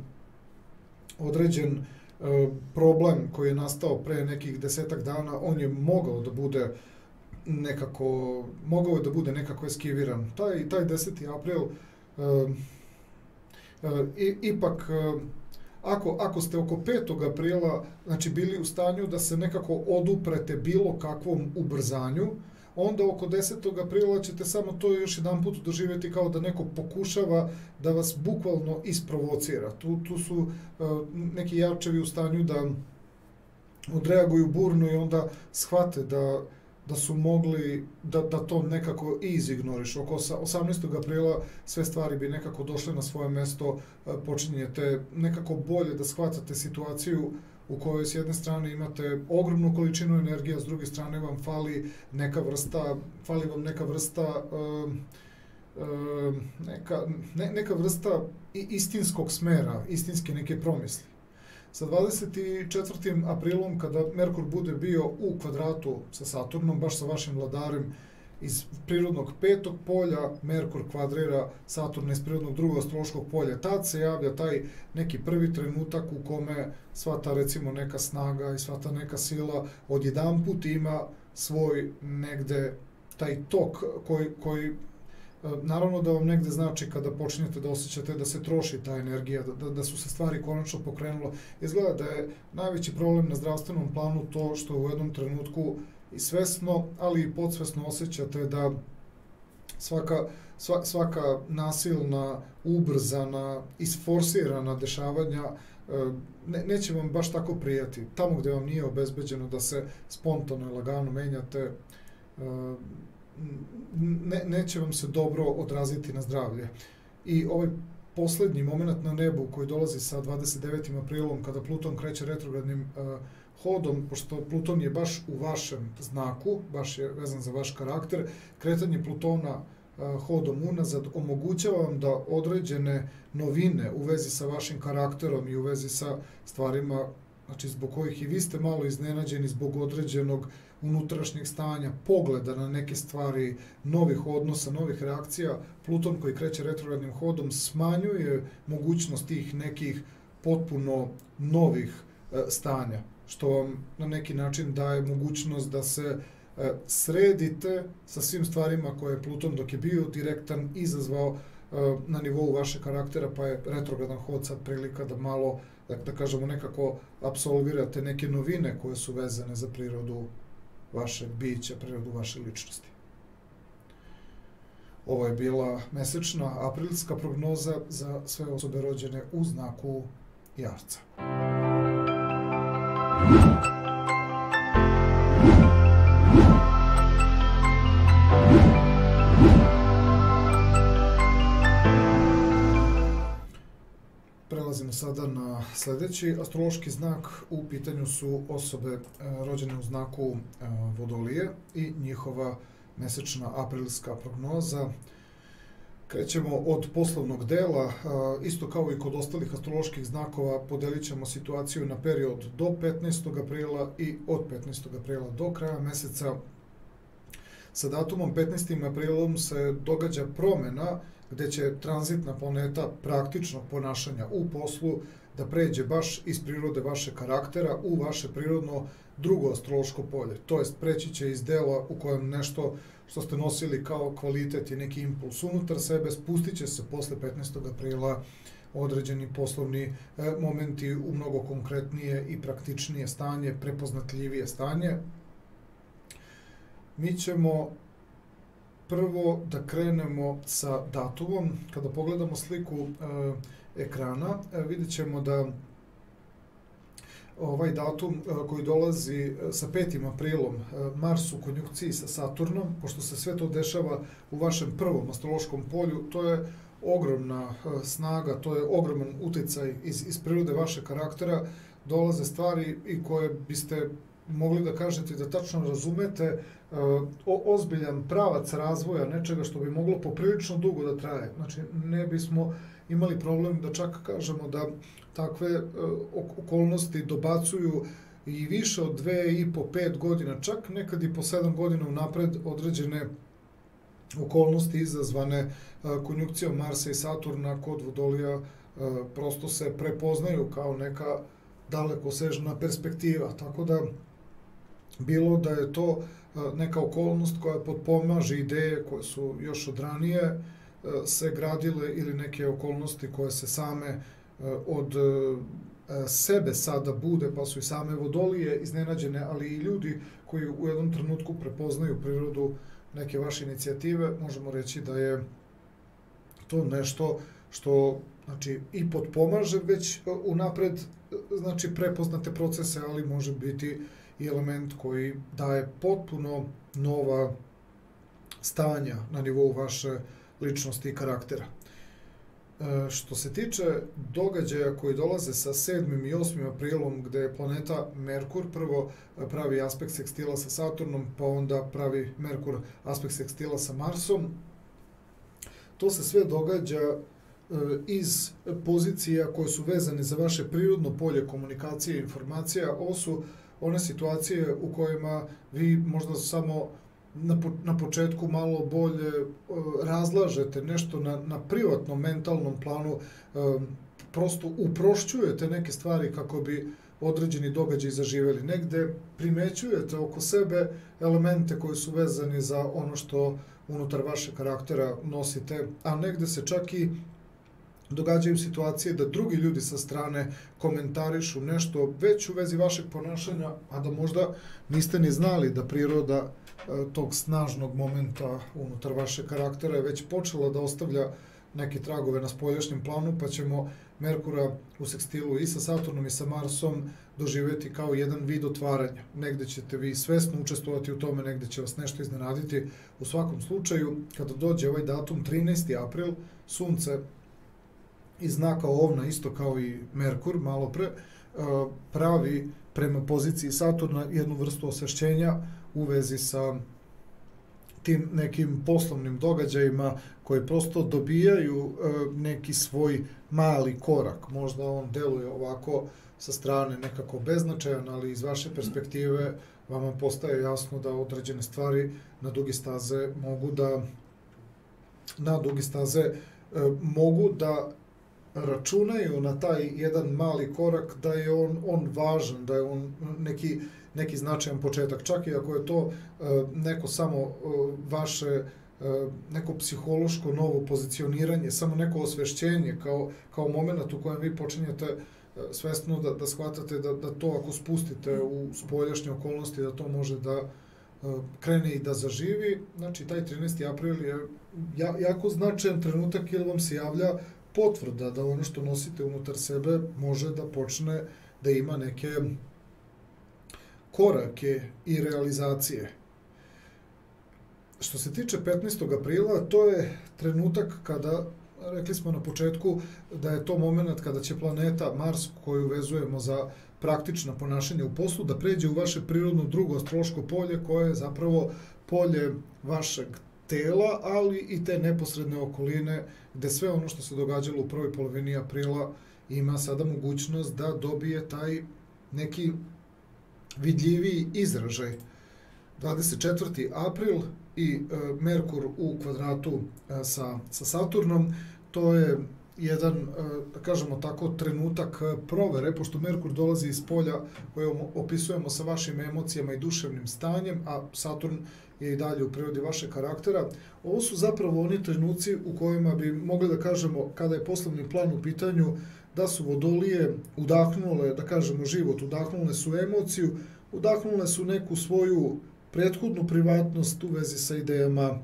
određen problem koji je nastao pre nekih 10 dana, on je mogao da bude nekako eskiviran. Taj 10. april ipak, ako ste oko 5. aprila znači bili u stanju da se nekako oduprete bilo kakvom ubrzanju, onda oko 10. aprila ćete samo to još jedan put doživjeti kao da neko pokušava da vas bukvalno isprovocira. Tu su neki jarčevi u stanju da odreaguju burno i onda shvate da su mogli da to nekako izignoriš. Oko 18. aprila sve stvari bi nekako došle na svoje mesto, počinjete nekako bolje da shvatate situaciju u kojoj s jedne strane imate ogromnu količinu energije, a s druge strane vam fali neka vrsta istinskog smera, istinske neke promisli. Sa 24. aprilom, kada Merkur bude bio u kvadratu sa Saturnom, baš sa vašim vladarem iz prirodnog 5. polja, Merkur kvadrira Saturna iz prirodnog 2. astrološkog polja. Tad se javlja taj neki prvi trenutak u kome sva ta recimo neka snaga i sva ta neka sila odjedanput ima svoj negde taj tok koji naravno da vam negde znači kada počinjete da osjećate da se troši ta energija, da su se stvari konačno pokrenule. Izgleda da je najveći problem na zdravstvenom planu to što u jednom trenutku i svesno, ali i podsvesno osjećate da svaka nasilna, ubrzana, isforsirana dešavanja neće vam baš tako prijati. Tamo gde vam nije obezbeđeno da se spontano i lagano menjate, neće vam se dobro odraziti na zdravlje. I ovaj poslednji moment na nebu koji dolazi sa 29. aprilom kada Pluton kreće retrogradnim hodom, pošto Pluton je baš u vašem znaku, baš je vezan za vaš karakter, kretanje Plutona hodom unazad omogućava vam da određene novine u vezi sa vašim karakterom i u vezi sa stvarima, znači zbog kojih i vi ste malo iznenađeni, zbog određenog unutrašnjeg stanja, pogleda na neke stvari, novih odnosa, novih reakcija, Pluton koji kreće retrogradnim hodom smanjuje mogućnost tih nekih potpuno novih stanja, što vam na neki način daje mogućnost da se sredite sa svim stvarima koje je Pluton dok je bio direktan izazvao na nivou vašeg karaktera, pa je retrogradan hod sad prilika da malo, da kažemo, nekako apsolvirate neke novine koje su vezane za prirodu vašeg bića, prirodu vaše ličnosti. Ovo je bila mesečna aprilska prognoza za sve osobe rođene u znaku Jarca. Prelazimo sada na sledeći astrološki znak. U pitanju su osobe rođene u znaku Vodolije i njihova mesečna aprilska prognoza. Krećemo od poslovnog dela, isto kao i kod ostalih astroloških znakova, podelit ćemo situaciju na period do 15. aprila i od 15. aprila do kraja meseca. Sa datumom 15. aprilom se događa promena gde će tranzitna planeta praktičnog ponašanja u poslu da pređe baš iz prirode vašeg karaktera u vaše prirodno drugo astrološko polje. To jest, preći će iz dela u kojem nešto što ste nosili kao kvalitet i neki impuls unutar sebe, spustit će se posle 15. aprila određeni poslovni momenti u mnogo konkretnije i praktičnije stanje, prepoznatljivije stanje. Mi ćemo prvo da krenemo sa datumom. Kada pogledamo sliku ekrana, vidjet ćemo da ovaj datum koji dolazi sa 5. aprilom, Mars u konjunkciji sa Saturnom, pošto se sve to dešava u vašem prvom astrološkom polju, to je ogromna snaga, to je ogroman uticaj iz prirode vašeg karaktera, dolaze stvari i koje biste mogli da kažete da tačno razumete, ozbiljan pravac razvoja nečega što bi moglo poprilično dugo da traje. Znači, ne bismo imali problem da čak kažemo da takve okolnosti dobacuju i više od 2,5-5 godina, čak nekad i po 7 godina unapred određene okolnosti izazvane konjunkcijom Marsa i Saturna kod Vodolija prosto se prepoznaju kao neka dalekosežna perspektiva. Tako da, bilo da je to neka okolnost koja potpomaže ideje koje su još od ranije se gradile ili neke okolnosti koje se same od sebe sada bude, pa su i same Vodolije iznenađene, ali i ljudi koji u jednom trenutku prepoznaju prirodu neke vaše inicijative, možemo reći da je to nešto što znači, i potpomaže već unapred znači, prepoznate procese, ali može biti i element koji daje potpuno nova stanja na nivou vaše ličnosti i karaktera. Što se tiče događaja koji dolaze sa 7. i 8. aprilom, gde je planeta Merkur prvo pravi aspekt sekstila sa Saturnom, pa onda pravi Merkur aspekt sekstila sa Marsom, to se sve događa iz pozicija koje su vezane za vaše prirodno polje komunikacije i informacija. Ovo su one situacije u kojima vi možda samo na početku malo bolje razlažete nešto na privatnom, mentalnom planu, prosto uprošćujete neke stvari kako bi određeni događaj zaživeli. Negde primećujete oko sebe elemente koji su vezani za ono što unutar vašeg karaktera nosite, a negde se čak i događaju situacije da drugi ljudi sa strane komentarišu nešto već u vezi vašeg ponašanja, a da možda niste ni znali da priroda tog snažnog momenta unutar vašeg karaktera je već počela da ostavlja neke tragove na spoljašnjem planu, pa ćemo Merkura u sekstilu i sa Saturnom i sa Marsom doživjeti kao jedan vid otvaranja. Negde ćete vi svesno učestvovati u tome, negde će vas nešto iznenaditi. U svakom slučaju, kada dođe ovaj datum 13. april, Sunce iz znaka Ovna, isto kao i Merkur, malo pre, pravi prema poziciji Saturna jednu vrstu osvešćenja u vezi sa tim nekim poslovnim događajima koji prosto dobijaju neki svoj mali korak. Možda on deluje ovako sa strane nekako beznačajan, ali iz vaše perspektive vama postaje jasno da određene stvari na duge staze mogu da računaju na taj jedan mali korak, da je on važan, da je on neki značajan početak. Čak i ako je to neko samo vaše neko psihološko novo pozicioniranje, samo neko osvešćenje kao moment u kojem vi počinjete svesno da shvatate da to ako spustite u spoljašnje okolnosti, da to može da krene i da zaživi. Znači, taj 13. april je jako značajan trenutak jer vam se javlja potvrda da ono što nosite unutar sebe može da počne da ima neke korake i realizacije. Što se tiče 15. aprila, to je trenutak kada, rekli smo na početku, da je to moment kada će planeta Mars, koju vezujemo za praktično ponašanje u poslu, da pređe u vaše prirodno drugo astrološko polje, koje je zapravo polje vašeg tela, ali i te neposredne okoline, gde sve ono što se događalo u prvoj polovini aprila ima sada mogućnost da dobije taj neki vidljiviji izražaj. 24. april i Merkur u kvadratu sa Saturnom, to je jedan, da kažemo tako, trenutak provere, pošto Merkur dolazi iz polja koje opisujemo sa vašim emocijama i duševnim stanjem, a Saturn je i dalje u prirodi vašeg karaktera. Ovo su zapravo oni trenuci u kojima bi mogli da kažemo, kada je poslovni plan u pitanju, da su Vodolije udahnule, da kažemo, život, udahnule su emociju, udahnule su neku svoju prethodnu privatnost u vezi sa idejama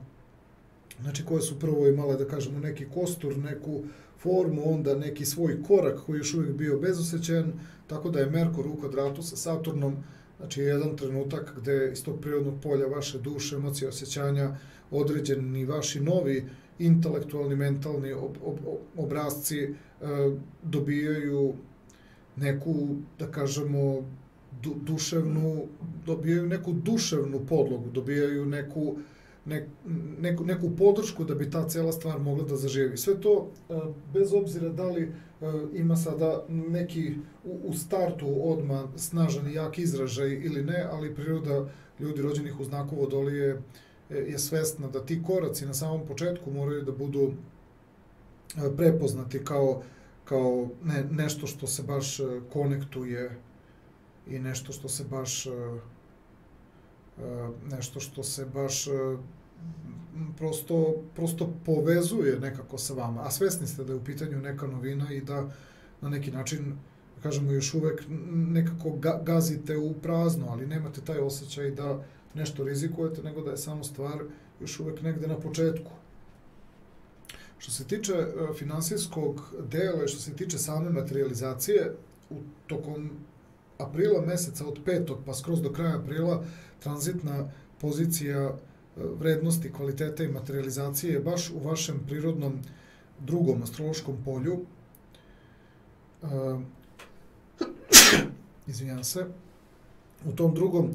znači koje su prvo imale, da kažemo, neki kostur, neku formu, onda neki svoj korak koji je još uvijek bio bezosećajan, tako da je Merkur u kvadratu sa Saturnom, znači jedan trenutak gde iz tog prirodnog polja vaše duše, emocije, osjećanja, određeni vaši novi intelektualni, mentalni obrazci dobijaju neku, da kažemo, dobijaju neku duševnu podlogu, dobijaju neku podršku da bi ta cela stvar mogla da zaživi. Sve to, bez obzira da li ima sada neki u startu odmah snažan i jak izražaj ili ne, ali priroda ljudi rođenih u znaku Vodolije je svesna da ti koraci na samom početku moraju da budu prepoznati kao nešto što se baš konektuje i nešto što se baš prosto povezuje nekako sa vama, a svesni ste da je u pitanju neka novina i da na neki način, kažemo, još uvek nekako gazite u prazno, ali nemate taj osjećaj da nešto rizikujete, nego da je samo stvar još uvek negde na početku. Što se tiče finansijskog dela i što se tiče same materializacije, tokom aprila meseca, od 5. pa skroz do kraja aprila, tranzitna pozicija vrednosti, kvaliteta i materializacije je baš u vašem prirodnom drugom astrološkom polju. Izvinjam se. U tom drugom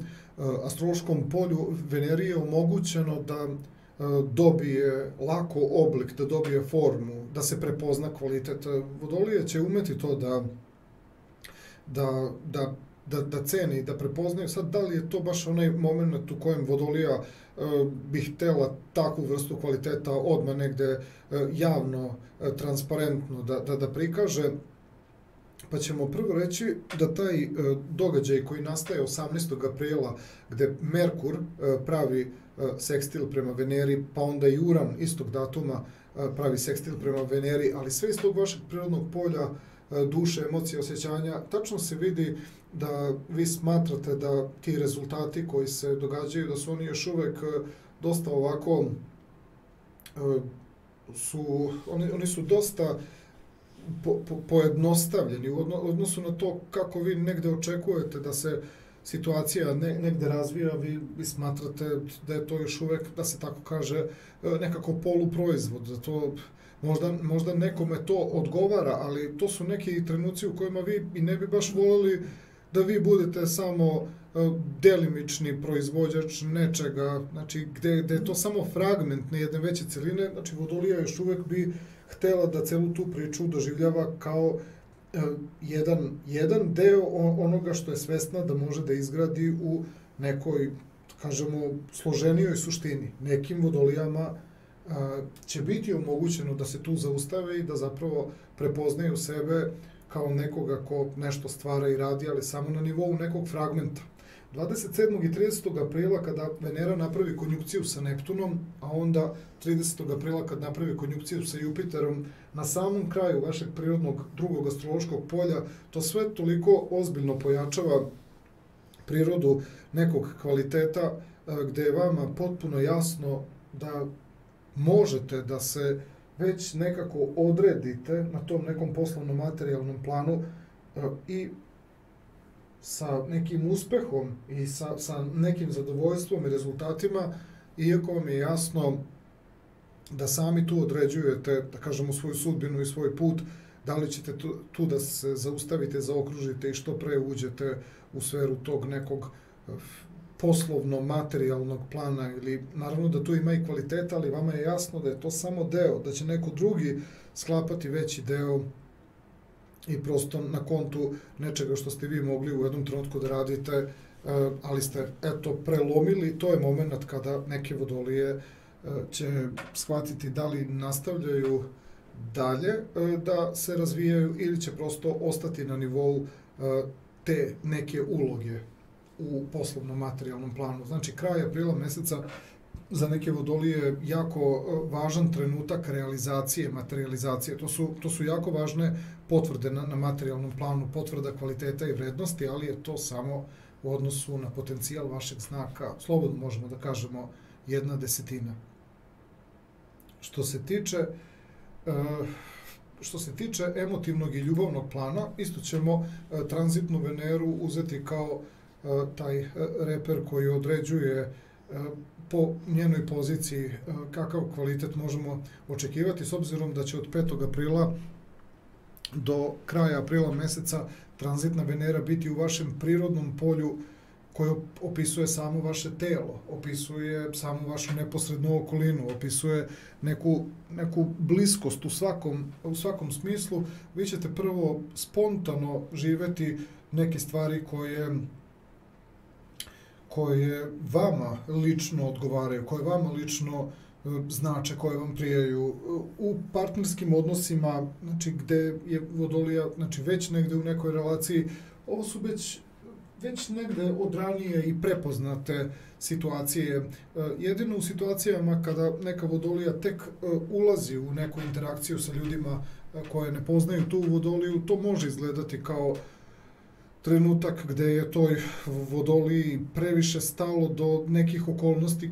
astrološkom polju Veneri je omogućeno da dobije lako oblik, da dobije formu, da se prepozna kvalitet. Vodolije će umeti to da ceni, da prepoznaju. Sad, da li je to baš onaj moment u kojem Vodolija bi htela takvu vrstu kvaliteta odmah negde javno, transparentno da prikaže, pa ćemo prvo reći da taj događaj koji nastaje 18. aprila, gde Merkur pravi sekstil prema Veneri, pa onda i Uran istog datuma pravi sekstil prema Veneri, ali sve iz tog vašeg prirodnog polja, duše, emocije, osjećanja, tačno se vidi da vi smatrate da ti rezultati koji se događaju, da su oni još uvek dosta ovako, oni su dosta pojednostavljeni u odnosu na to kako vi negde očekujete da se situacija negde razvija, vi smatrate da je to još uvek, da se tako kaže, nekako poluproizvod, da to možda nekome to odgovara, ali to su neki trenuci u kojima vi i ne bi baš voleli da vi budete samo delimični proizvođač nečega, znači gde je to samo fragment jedne veće celine, znači Vodolija još uvek bi htela da celu tu priču doživljava kao jedan deo onoga što je svesna da može da izgradi u nekoj, kažemo, složenijoj suštini. Nekim Vodolijama će biti omogućeno da se tu zaustave i da zapravo prepoznaju sebe kao nekoga ko nešto stvara i radi, ali samo na nivou nekog fragmenta. 27. i 30. aprila kada Venera napravi konjunkciju sa Neptunom, a onda 30. aprila kad napravi konjunkciju sa Jupiterom, na samom kraju vašeg prirodnog drugog astrološkog polja, to sve toliko ozbiljno pojačava prirodu nekog kvaliteta gde je vama potpuno jasno da možete da se već nekako odredite na tom nekom poslovnom materijalnom planu i sa nekim uspehom i sa nekim zadovoljstvom i rezultatima, iako vam je jasno da sami tu određujete, da kažemo, svoju sudbinu i svoj put, da li ćete tu da se zaustavite, zaokružite i što pre uđete u sferu tog nekog poslovno-materijalnog plana, ili naravno da tu ima i kvaliteta, ali vama je jasno da je to samo deo, da će neko drugi sklapati veći deo i prosto na kontu nečega što ste vi mogli u jednom trenutku da radite, ali ste, eto, prelomili. To je moment kada neke Vodolije će shvatiti da li nastavljaju dalje da se razvijaju ili će prosto ostati na nivou te neke uloge u poslovnom materijalnom planu. Znači, kraj aprila meseca za neke Vodolije je jako važan trenutak realizacije, materializacije. To su jako važne potvrde na materijalnom planu, potvrda kvaliteta i vrednosti, ali je to samo u odnosu na potencijal vašeg znaka, slobodno možemo da kažemo, 1/10. Što se tiče Što se tiče emotivnog i ljubavnog plana, isto ćemo tranzitnu Veneru uzeti kao taj reper koji određuje po njenoj poziciji kakav kvalitet možemo očekivati, s obzirom da će od 5. aprila do kraja aprila meseca tranzitna Venera biti u vašem prirodnom polju koje opisuje samo vaše telo, opisuje samo vašu neposrednu okolinu, opisuje neku bliskost u svakom smislu. Vi ćete prvo spontano živeti neke stvari koje vama lično odgovaraju, koje vama lično znače, koje vam prijaju. U partnerskim odnosima, znači gde je Vodolija, znači već negde u nekoj relaciji, ovo su već negde od ranije i prepoznate situacije. Jedino u situacijama kada neka Vodolija tek ulazi u neku interakciju sa ljudima koje ne poznaju tu Vodoliju, to može izgledati kao trenutak gde je toj Vodoliji previše stalo do nekih okolnosti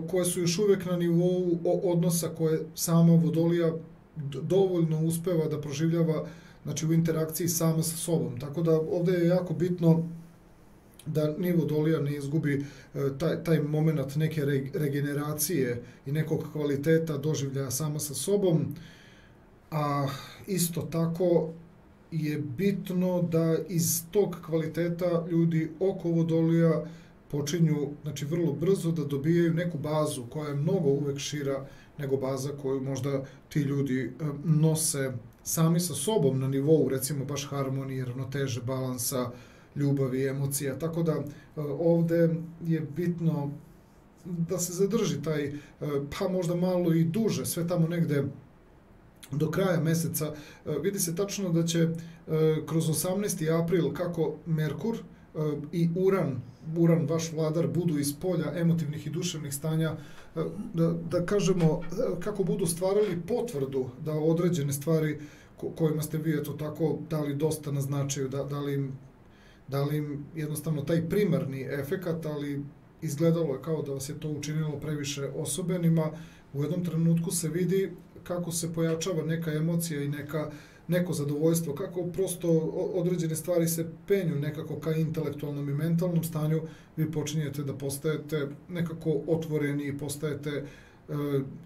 koje su još uvek na nivou odnosa koje sama Vodolija dovoljno uspeva da proživljava, znači u interakciji sama sa sobom. Tako da ovde je jako bitno da ni Vodolija ne izgubi taj moment neke regeneracije i nekog kvaliteta doživljaja sama sa sobom, a isto tako je bitno da iz tog kvaliteta ljudi oko Vodolija počinju, znači vrlo brzo da dobijaju neku bazu koja je mnogo uvek šira nego baza koju možda ti ljudi nose sami sa sobom na nivou, recimo, baš harmonije, ravnoteže, balansa, ljubavi, emocija. Tako da ovde je bitno da se zadrži taj, pa možda malo i duže, sve tamo negde do kraja meseca. Vidi se tačno da će kroz 18. april, kako Merkur i Uran, vaš vladar, budu iz polja emotivnih i duševnih stanja, da kažemo, kako budu stvarali potvrdu da određene stvari kojima ste vi eto tako dali dosta na značaju, da li im jednostavno taj primarni efekat, ali izgledalo je kao da vas je to učinilo previše osobenima. U jednom trenutku se vidi kako se pojačava neka emocija i neko zadovoljstvo, kako prosto određene stvari se penju nekako ka intelektualnom i mentalnom stanju, vi počinjete da postajete nekako otvoreni, postajete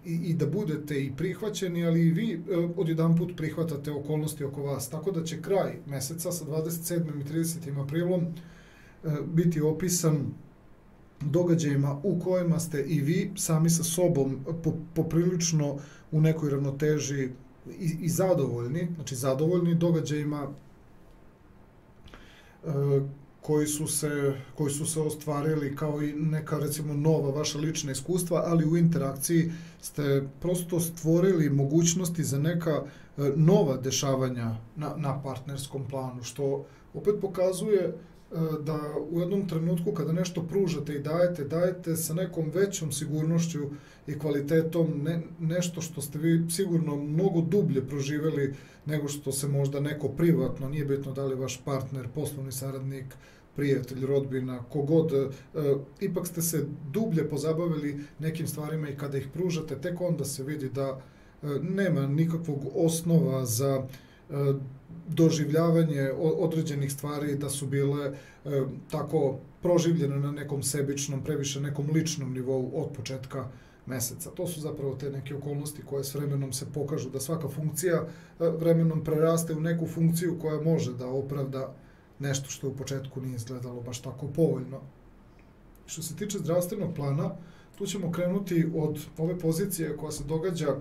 i da budete i prihvaćeni, ali i vi odjedanput prihvatate okolnosti oko vas. Tako da će kraj meseca sa 27. i 30. aprilom biti opisan događajima u kojima ste i vi sami sa sobom poprilično u nekoj ravnoteži i zadovoljni, znači zadovoljni događajima koji su se ostvarili kao i neka, recimo, nova vaša lična iskustva, ali u interakciji ste prosto stvorili mogućnosti za neka nova dešavanja na partnerskom planu, što opet pokazuje da u jednom trenutku kada nešto pružate i dajete sa nekom većom sigurnošću i kvalitetom nešto što ste vi sigurno mnogo dublje proživeli nego što se možda neko privatno, nije bitno da li vaš partner, poslovni saradnik, prijatelj, rodbina, kogod, ipak ste se dublje pozabavili nekim stvarima i kada ih pružate, tek onda se vidi da nema nikakvog osnova za doživljavanje određenih stvari da su bile tako proživljene na nekom sebičnom, previše nekom ličnom nivou od početka meseca. To su zapravo te neke okolnosti koje s vremenom se pokažu da svaka funkcija vremenom preraste u neku funkciju koja može da opravda nešto što u početku nije izgledalo baš tako povoljno. Što se tiče zdravstvenog plana, tu ćemo krenuti od ove pozicije koja se događa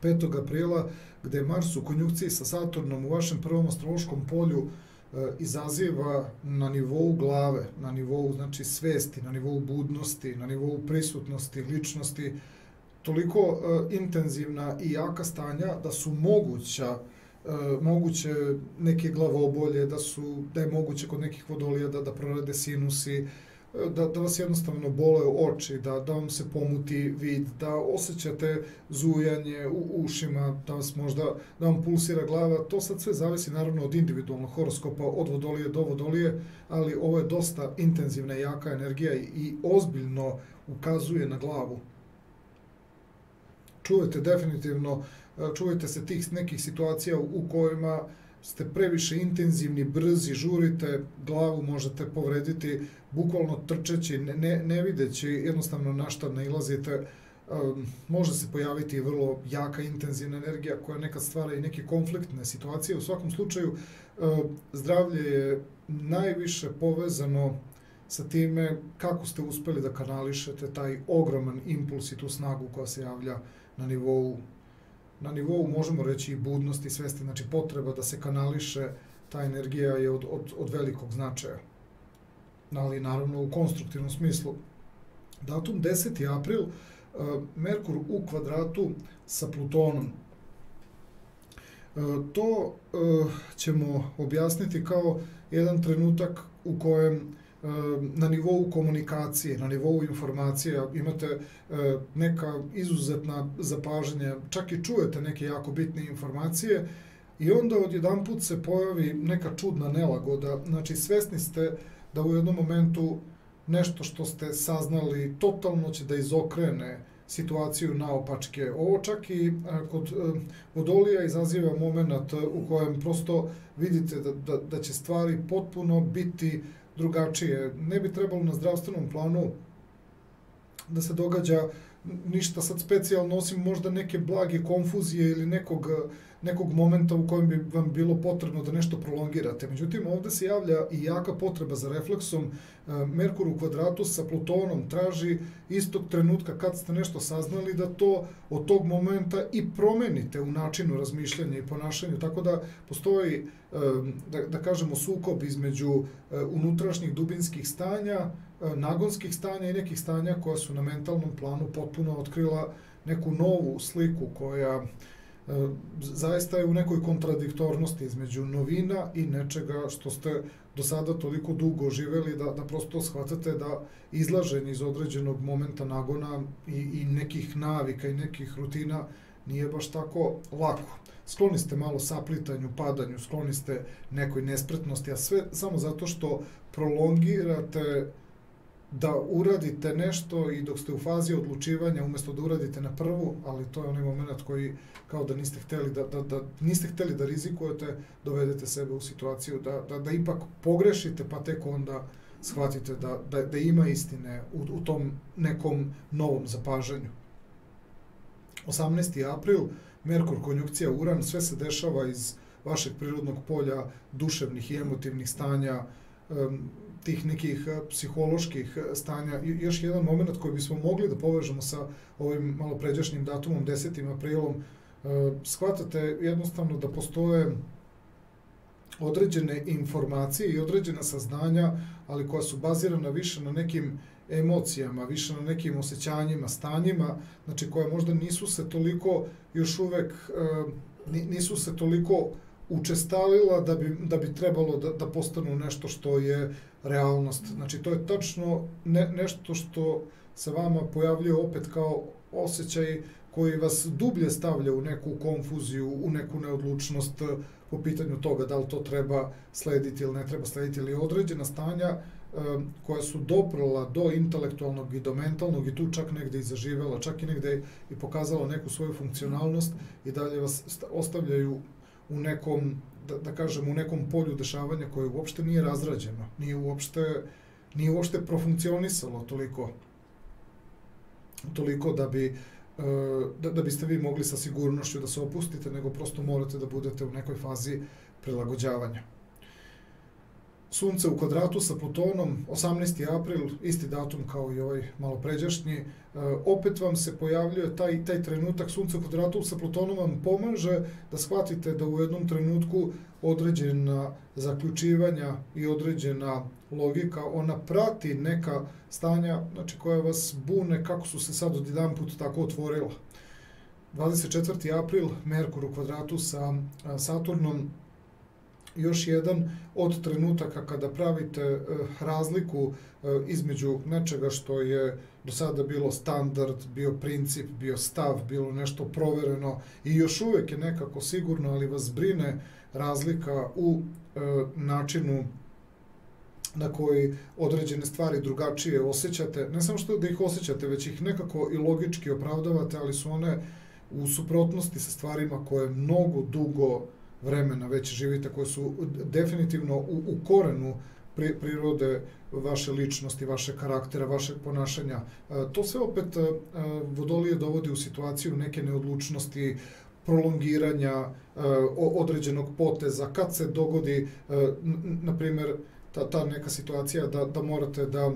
5. aprila, gde Mars u konjunkciji sa Saturnom u vašem prvom astrološkom polju izaziva na nivou glave, na nivou, znači, svesti, na nivou budnosti, na nivou prisutnosti, ličnosti, toliko intenzivna i jaka stanja da su moguće neke glavobolje, da je moguće kod nekih Vodolija da prorade sinusi, da vas jednostavno bole oči, da vam se pomuti vid, da osjećate zujanje u ušima, da vam pulsira glava. To sad sve zavisi naravno od individualnog horoskopa, od Vodolije do Vodolije, ali ovo je dosta intenzivna i jaka energija i ozbiljno ukazuje na glavu. čuvajte definitivno, čuvajte se tih nekih situacija u kojima ste previše intenzivni, brzi, žurite, glavu možete povrediti, bukvalno trčeći, ne videći jednostavno na šta nailazite. Može se pojaviti vrlo jaka, intenzivna energija koja nekad stvara i neke konfliktne situacije. U svakom slučaju, zdravlje je najviše povezano sa time kako ste uspeli da kanališete taj ogroman impuls i tu snagu koja se javlja na nivou, možemo reći, i budnosti, svesti, znači potreba da se kanališe, ta energija je od velikog značaja. Ali naravno u konstruktivnom smislu. Datum 10. april, Merkur u kvadratu sa Plutonom. To ćemo objasniti kao jedan trenutak u kojem na nivou komunikacije, na nivou informacija imate neka izuzetna zapažanja, čak i čujete neke jako bitne informacije i onda odjedanput se pojavi neka čudna nelagoda. Znači, svesni ste da u jednom momentu nešto što ste saznali totalno će da izokrene situaciju naopačke. Ovo čak i kod Vodolija izaziva moment u kojem prosto vidite da će stvari potpuno biti drugačije. Ne bi trebalo na zdravstvenom planu da se događa ništa sad specijalno, osim možda neke blage konfuzije ili nekog momenta u kojem bi vam bilo potrebno da nešto prolongirate. Međutim, ovde se javlja i jaka potreba za refleksom. Merkur u kvadratu sa Plutonom traži istog trenutka kad ste nešto saznali da to od tog momenta i promenite u načinu razmišljanja i ponašanju. Tako da postoji, da kažemo, sukob između unutrašnjih dubinskih stanja, nagonskih stanja i nekih stanja koja su na mentalnom planu potpuno otkrila neku novu sliku koja zaista je u nekoj kontradiktornosti između novina i nečega što ste do sada toliko dugo živeli da prosto shvatate da izlaženje iz određenog momenta nagona i nekih navika i nekih rutina nije baš tako lako. Skloni ste malo saplitanju, padanju, skloni ste nekoj nespretnosti, a sve samo zato što prolongirate da uradite nešto i dok ste u fazi odlučivanja, umesto da uradite na prvu, ali to je onaj moment koji kao da niste hteli da rizikujete, dovedete sebe u situaciju da ipak pogrešite, pa tek onda shvatite da ima istine u tom nekom novom zapažanju. 18. april, Merkur konjunkcija Uran, sve se dešava iz vašeg prirodnog polja, duševnih i emotivnih stanja, tih nekih psiholoških stanja. Još jedan moment koji bismo mogli da povežemo sa ovim malopređašnjim datumom, 10. aprilom, shvatate jednostavno da postoje određene informacije i određena saznanja, ali koja su bazirana više na nekim emocijama, više na nekim osjećanjima, stanjima, znači koja možda nisu se toliko još uvek, nisu se toliko učestalila da bi trebalo da postanu nešto što je realnost. Znači, to je tačno nešto što se vama pojavljuje opet kao osjećaj koji vas dublje stavlja u neku konfuziju, u neku neodlučnost po pitanju toga da li to treba slediti ili ne treba slediti, ili određena stanja koja su doprala do intelektualnog i do mentalnog i tu čak negde i zaživela, čak i negde i pokazala neku svoju funkcionalnost i dalje vas ostavljaju u nekom, da kažem, u nekom polju dešavanja koje uopšte nije razrađeno, nije uopšte profunkcionisalo toliko da biste vi mogli sa sigurnošću da se opustite, nego prosto morate da budete u nekoj fazi prilagođavanja. Sunce u kvadratu sa Plutonom, 18. april, isti datum kao i ovaj malopređašnji, opet vam se pojavljuje taj trenutak. Sunce u kvadratu sa Plutonom vam pomaže da shvatite da u jednom trenutku određena zaključivanja i određena logika, ona prati neka stanja, znači koja vas bune kako su se sad odjedanput tako otvorila. 24. april, Merkur u kvadratu sa Saturnom, još jedan od trenutaka kada pravite razliku između nečega što je do sada bilo standard, bio princip, bio stav, bilo nešto provereno i još uvek je nekako sigurno, ali vas brine razlika u načinu na koji određene stvari drugačije osjećate. Ne samo što da ih osjećate, već ih nekako i logički opravdavate, ali su one u suprotnosti sa stvarima koje mnogo dugo vremena već živite, koje su definitivno u korenu prirode vaše ličnosti, vaše karaktera, vašeg ponašanja. To sve opet Vodolije dovodi u situaciju neke neodlučnosti, prolongiranja određenog poteza, kad se dogodi, na primjer, ta neka situacija da morate da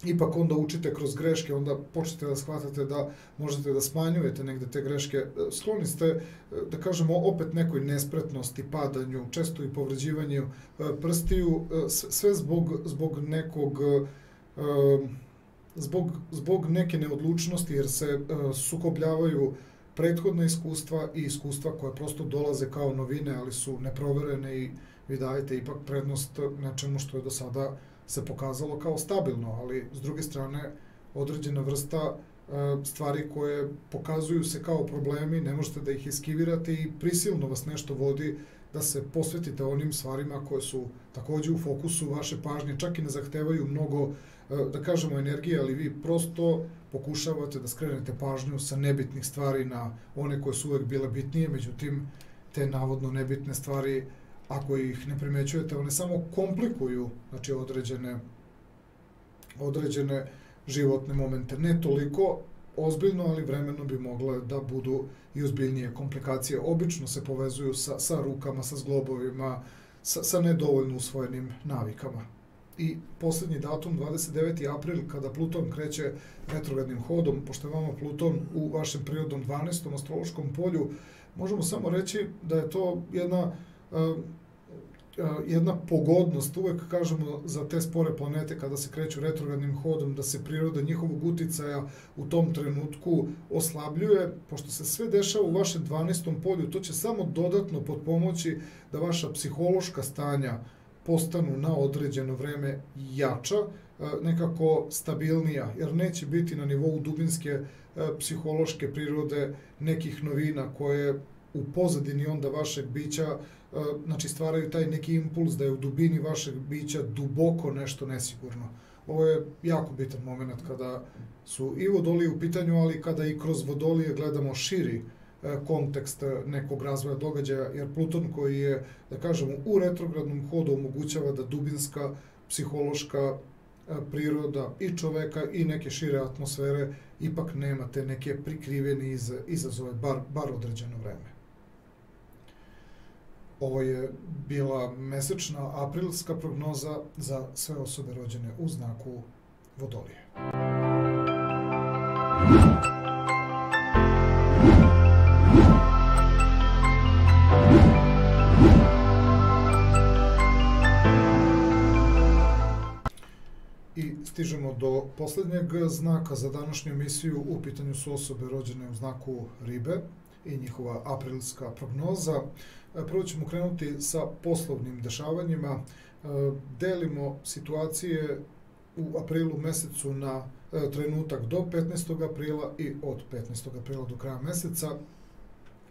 ipak onda učite kroz greške, onda počnete da shvatate da možete da smanjujete negde te greške. Skloni ste, da kažemo, opet nekoj nespretnosti, padanju, često i povređivanju prstiju, sve zbog nekog, zbog neke neodlučnosti, jer se sukobljavaju prethodna iskustva i iskustva koja prosto dolaze kao novine, ali su neproverene i vi dajete ipak prednost nečemu što je do sada se pokazalo kao stabilno, ali s druge strane određena vrsta stvari koje pokazuju se kao problemi, ne možete da ih eskivirate i prisilno vas nešto vodi da se posvetite onim stvarima koje su takođe u fokusu vaše pažnje, čak i ne zahtevaju mnogo, da kažemo, energije, ali vi prosto pokušavate da skrenete pažnju sa nebitnih stvari na one koje su uvek bile bitnije, međutim, te navodno nebitne stvari, ako ih ne primećujete, one samo komplikuju, znači, određene životne momente. Ne toliko ozbiljno, ali vremeno bi mogle da budu i ozbiljnije komplikacije. Obično se povezuju sa rukama, sa zglobovima, sa nedovoljno usvojenim navikama. I poslednji datum, 29. april, kada Pluton kreće retrogradnim hodom, pošto je vama Pluton u vašem prirodnom 12. astrološkom polju, možemo samo reći da je to jedna pogodnost. Uvek kažemo za te spore planete kada se kreću retrogradnim hodom da se priroda njihovog uticaja u tom trenutku oslabljuje, pošto se sve dešava u vašem 12. polju, to će samo dodatno potpomoći da vaša psihološka stanja postanu na određeno vreme jača, nekako stabilnija, jer neće biti na nivou dubinske psihološke prirode nekih novina koje u pozadini onda vašeg bića, znači, stvaraju taj neki impuls da je u dubini vašeg bića duboko nešto nesigurno. Ovo je jako bitan moment kada su i Vodolije u pitanju, ali kada i kroz Vodolije gledamo širi kontekst nekog razvoja događaja, jer Pluton koji je, da kažemo, u retrogradnom hodu omogućava da dubinska psihološka priroda i čoveka i neke šire atmosfere ipak nema te neke prikrivene izazove, bar određeno vreme. Ovo je bila mesečna aprilska prognoza za sve osobe rođene u znaku Vodolije. I stižemo do poslednjeg znaka za današnju emisiju. U pitanju su osobe rođene u znaku Ribe i njihova aprilska prognoza. Prvo ćemo krenuti sa poslovnim dešavanjima. Delimo situacije u aprilu mesecu na trenutak do 15. aprila i od 15. aprila do kraja meseca.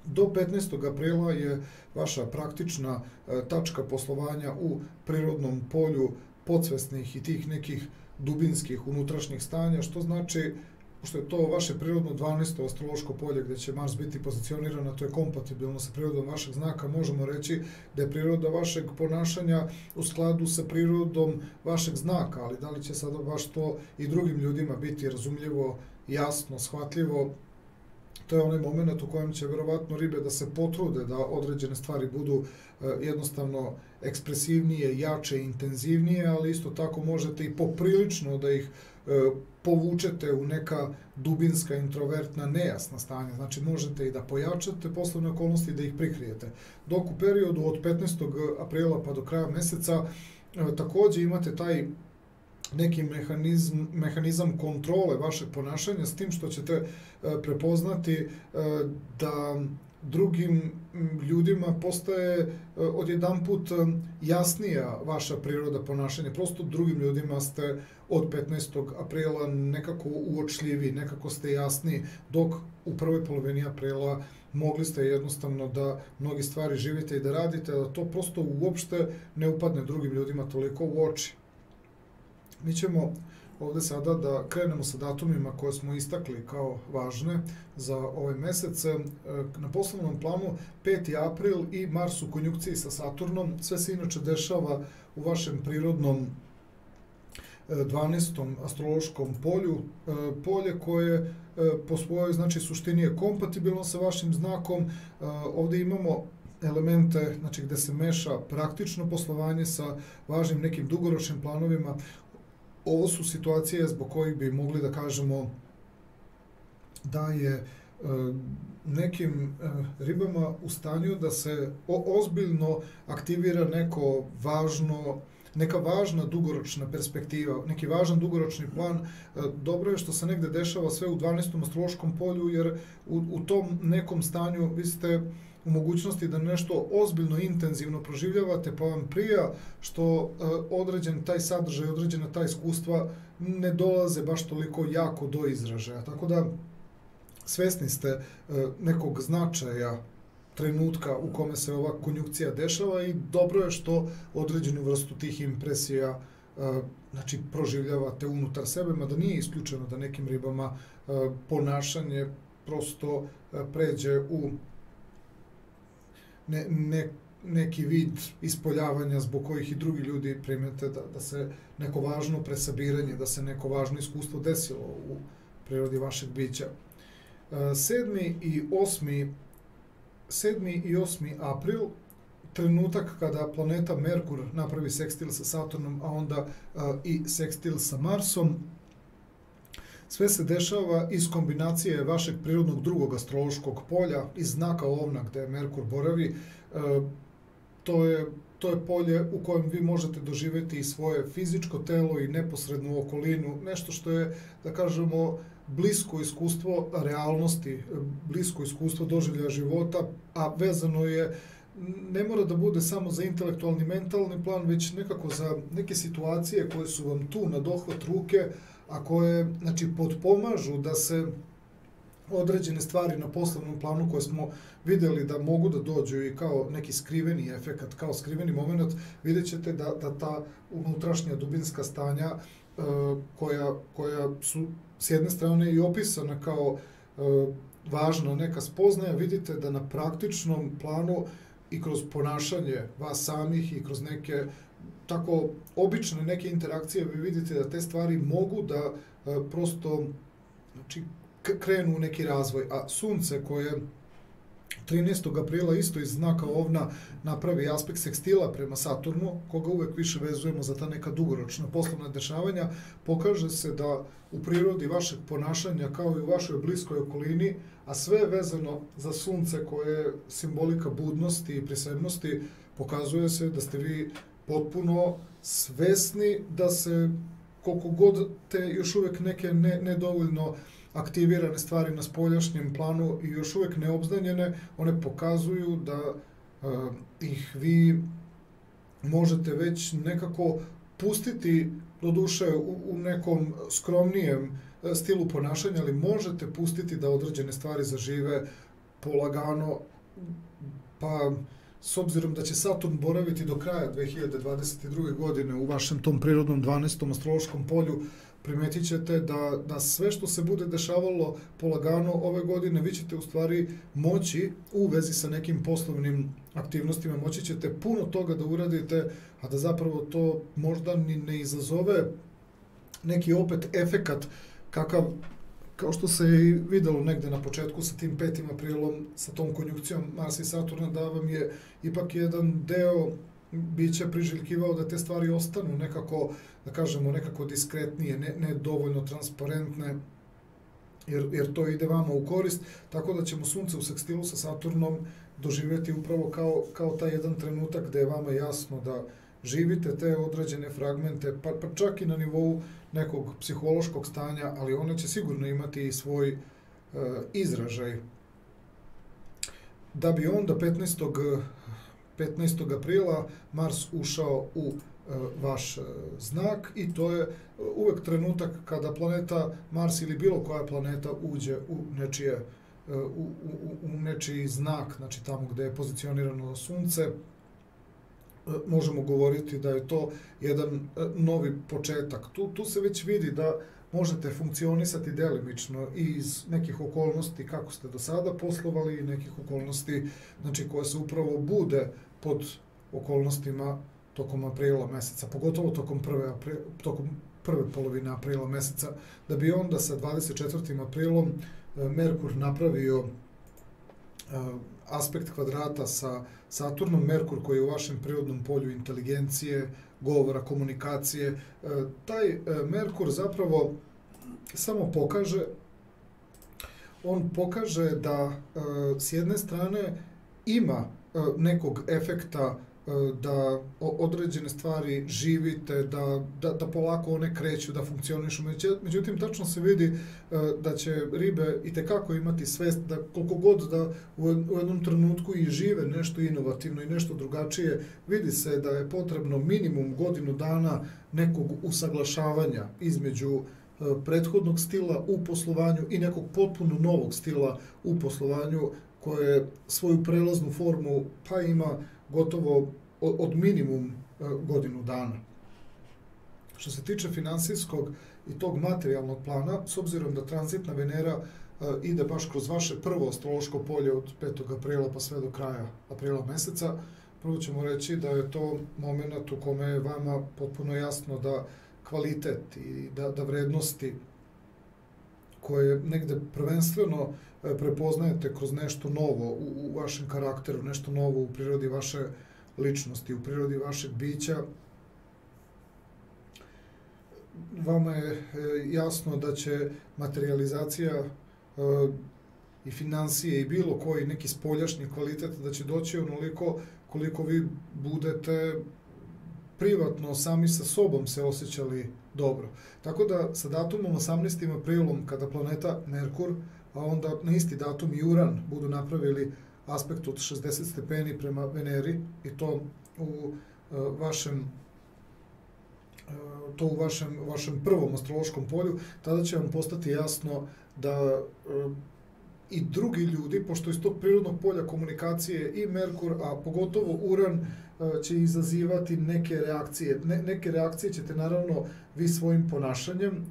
Do 15. aprila je vaša praktična tačka poslovanja u prirodnom polju podsvesnih i tih nekih dubinskih unutrašnjih stanja, što znači, pošto je to vaše prirodno 12. astrološko polje gde će Mars biti pozicionirano, to je kompatibilno sa prirodom vašeg znaka, možemo reći da je priroda vašeg ponašanja u skladu sa prirodom vašeg znaka, ali da li će sada baš to i drugim ljudima biti razumljivo, jasno, shvatljivo, to je onaj moment u kojem će verovatno ribe da se potrude da određene stvari budu jednostavno ekspresivnije, jače, intenzivnije, ali isto tako možete i poprilično da ih povučete u neka dubinska, introvertna, nejasna stanja. Znači, možete i da pojačate poslovne okolnosti i da ih prikrijete. Dok u periodu od 15. aprila pa do kraja meseca takođe imate taj neki mehanizam kontrole vašeg ponašanja, s tim što ćete prepoznati da drugim ljudima postaje odjedanput jasnija vaša priroda ponašanja. Prosto drugim ljudima ste od 15. aprila nekako uočljivi, nekako ste jasni, dok u prvoj polovini aprila mogli ste jednostavno da mnogi stvari živite i da radite, da to prosto uopšte ne upadne drugim ljudima toliko u oči. Mi ćemo ovde sada da krenemo sa datumima koje smo istakli kao važne za ovaj mesec. Na poslovnom planu 5. april i Mars u konjunkciji sa Saturnom. Sve se inače dešava u vašem prirodnom 12. astrološkom polju, polje koje po svojoj suštini je kompatibilno sa vašim znakom. Ovde imamo elemente gde se meša praktično poslovanje sa važnim nekim dugoročnim planovima. Ovo su situacije zbog kojih bi mogli da kažemo da je nekim ribama u stanju da se ozbiljno aktivira neka važna dugoročna perspektiva, neki važan dugoročni plan. Dobro je što se negde dešava sve u 12. astrološkom polju, jer u tom nekom stanju vi ste u mogućnosti da nešto ozbiljno intenzivno proživljavate, pa vam prija što određen taj sadržaj, određena ta iskustva ne dolaze baš toliko jako do izražaja. Tako da svesni ste nekog značaja trenutka u kome se ova konjunkcija dešava i dobro je što određenu vrstu tih impresija proživljavate unutar sebe, mada nije isključeno da nekim ribama ponašanje prosto pređe u neki vid ispoljavanja zbog kojih i drugi ljudi primete da se neko važno presabiranje, da se neko važno iskustvo desilo u prirodi vašeg bića. 7. i 8. april, trenutak kada planeta Merkur napravi sekstil sa Saturnom, a onda i sekstil sa Marsom. Sve se dešava iz kombinacije vašeg prirodnog drugog astrološkog polja, iz znaka Ovna gde Merkur boravi. To je polje u kojem vi možete doživjeti i svoje fizičko telo i neposrednu okolinu, nešto što je, da kažemo, blisko iskustvo realnosti, blisko iskustvo doživljaja života, a vezano je, ne mora da bude samo za intelektualni, mentalni plan, već nekako za neke situacije koje su vam tu na dohvat ruke, a koje potpomažu da se određene stvari na poslovnom planu koje smo videli da mogu da dođu i kao neki skriveni efekat, kao skriveni moment, vidjet ćete da ta unutrašnja dubinska stanja koja su s jedne strane i opisana kao važna neka spoznaja, vidite da na praktičnom planu i kroz ponašanje vas samih i kroz neke tako obične neke interakcije vi vidite da te stvari mogu da prosto krenu u neki razvoj, a Sunce koje 13. aprila isto iz znaka Ovna napravi aspekt sekstila prema Saturnu, koga uvek više vezujemo za ta neka dugoročna poslovna dešavanja, pokaže se da u prirodi vašeg ponašanja kao i u vašoj bliskoj okolini, a sve je vezano za Sunce koje je simbolika budnosti i prisebnosti, pokazuje se da ste vi potpuno svesni da se koliko god te još uvek neke nedovoljno aktivirane stvari na spoljašnjem planu i još uvek neobznanjene, one pokazuju da ih vi možete već nekako pustiti, doduše u nekom skromnijem stilu ponašanja, ali možete pustiti da određene stvari zažive polagano, pa s obzirom da će Saturn boraviti do kraja 2022. godine u vašem tom prirodnom 12. astrološkom polju, primetit ćete da sve što se bude dešavalo polagano ove godine, vi ćete u stvari moći u vezi sa nekim poslovnim aktivnostima, moći ćete puno toga da uradite, a da zapravo to možda ni ne izazove neki opet efekat kakav, kao što se i videlo negde na početku sa tim 5. aprilom, sa tom konjunkcijom Marsa i Saturna, da vam je ipak jedan deo bića priželjkivao da te stvari ostanu nekako, da kažemo, nekako diskretnije, ne dovoljno transparentne, jer to ide vama u korist, tako da ćemo Sunce u sekstilu sa Saturnom doživjeti upravo kao taj jedan trenutak gde je vama jasno da živite te određene fragmente, pa čak i na nivou nekog psihološkog stanja, ali one će sigurno imati i svoj izražaj. Da bi onda 15. aprila Mars ušao u vaš znak i to je uvek trenutak kada planeta Mars ili bilo koja planeta uđe u nečiji znak, znači tamo gde je pozicionirano Sunce. možemo govoriti da je to jedan novi početak. Tu se već vidi da možete funkcionisati delimično iz nekih okolnosti kako ste do sada poslovali i nekih okolnosti znači, koje se upravo bude pod okolnostima tokom aprila meseca, pogotovo tokom prve polovine aprila meseca, da bi onda sa 24. aprilom Merkur napravio aspekt kvadrata sa Saturnom, Merkur koji je u vašem prirodnom polju inteligencije, govora, komunikacije. Taj Merkur zapravo samo pokaže da s jedne strane ima nekog efekta da određene stvari živite, da polako one kreću, da funkcionišu. Međutim, tačno se vidi da će ribe itekako imati svest da koliko god da u jednom trenutku i žive nešto inovativno i nešto drugačije, vidi se da je potrebno minimum godinu dana nekog usaglašavanja između prethodnog stila u poslovanju i nekog potpuno novog stila u poslovanju koje svoju prelaznu formu pa ima gotovo od minimum godinu dana. Što se tiče finansijskog i tog materijalnog plana, s obzirom da tranzitna Venera ide baš kroz vaše prvo astrološko polje od 5. aprila pa sve do kraja aprila meseca, prvo ćemo reći da je to moment u kome je vama potpuno jasno da kvalitet i da vrednosti koje negde prvenstveno prepoznajete kroz nešto novo u vašem karakteru, nešto novo u prirodi vaše ličnosti, u prirodi vašeg bića. Vama je jasno da će materializacija i financije i bilo koji neki spoljašnji kvalitet da će doći onoliko koliko vi budete privatno sami sa sobom se osjećali dobro. Tako da sa datumom 18. aprilom kada planeta Merkur, a onda na isti datum i Uran budu napravili aspekt od 60 stepeni prema Veneri i to u vašem prvom astrološkom polju, tada će vam postati jasno da i drugi ljudi, pošto iz tog prirodnog polja komunikacije i Merkur, a pogotovo Uran, će izazivati neke reakcije. Neke reakcije ćete naravno vi svojim ponašanjem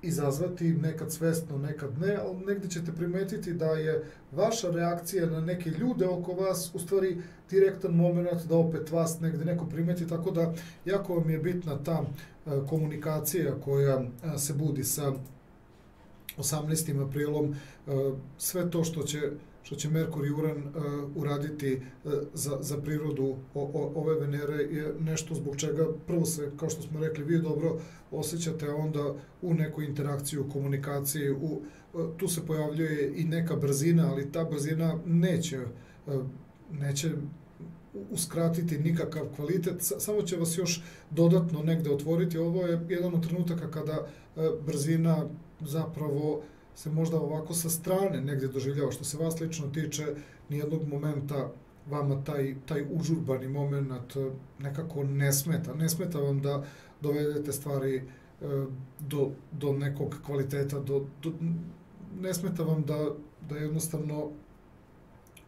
izazvati, nekad svesno, nekad ne, ali negdje ćete primetiti da je vaša reakcija na neke ljude oko vas u stvari direktan moment da opet vas negdje neko primeti, tako da jako vam je bitna ta komunikacija koja se budi sa 18. aprilom, sve to što će Merkur i Uran uraditi za prirodu ove Venere je nešto zbog čega prvo se, kao što smo rekli, vi dobro osjećate, a onda u nekoj interakciji, u komunikaciji, tu se pojavljuje i neka brzina, ali ta brzina neće uskratiti nikakav kvalitet, samo će vas još dodatno negde otvoriti. Ovo je jedan od trenutaka kada brzina zapravo se možda ovako sa strane negdje doživljava. Što se vas lično tiče, nijednog momenta vama taj užurbani moment nekako ne smeta. Ne smeta vam da dovedete stvari do nekog kvaliteta, ne smeta vam da jednostavno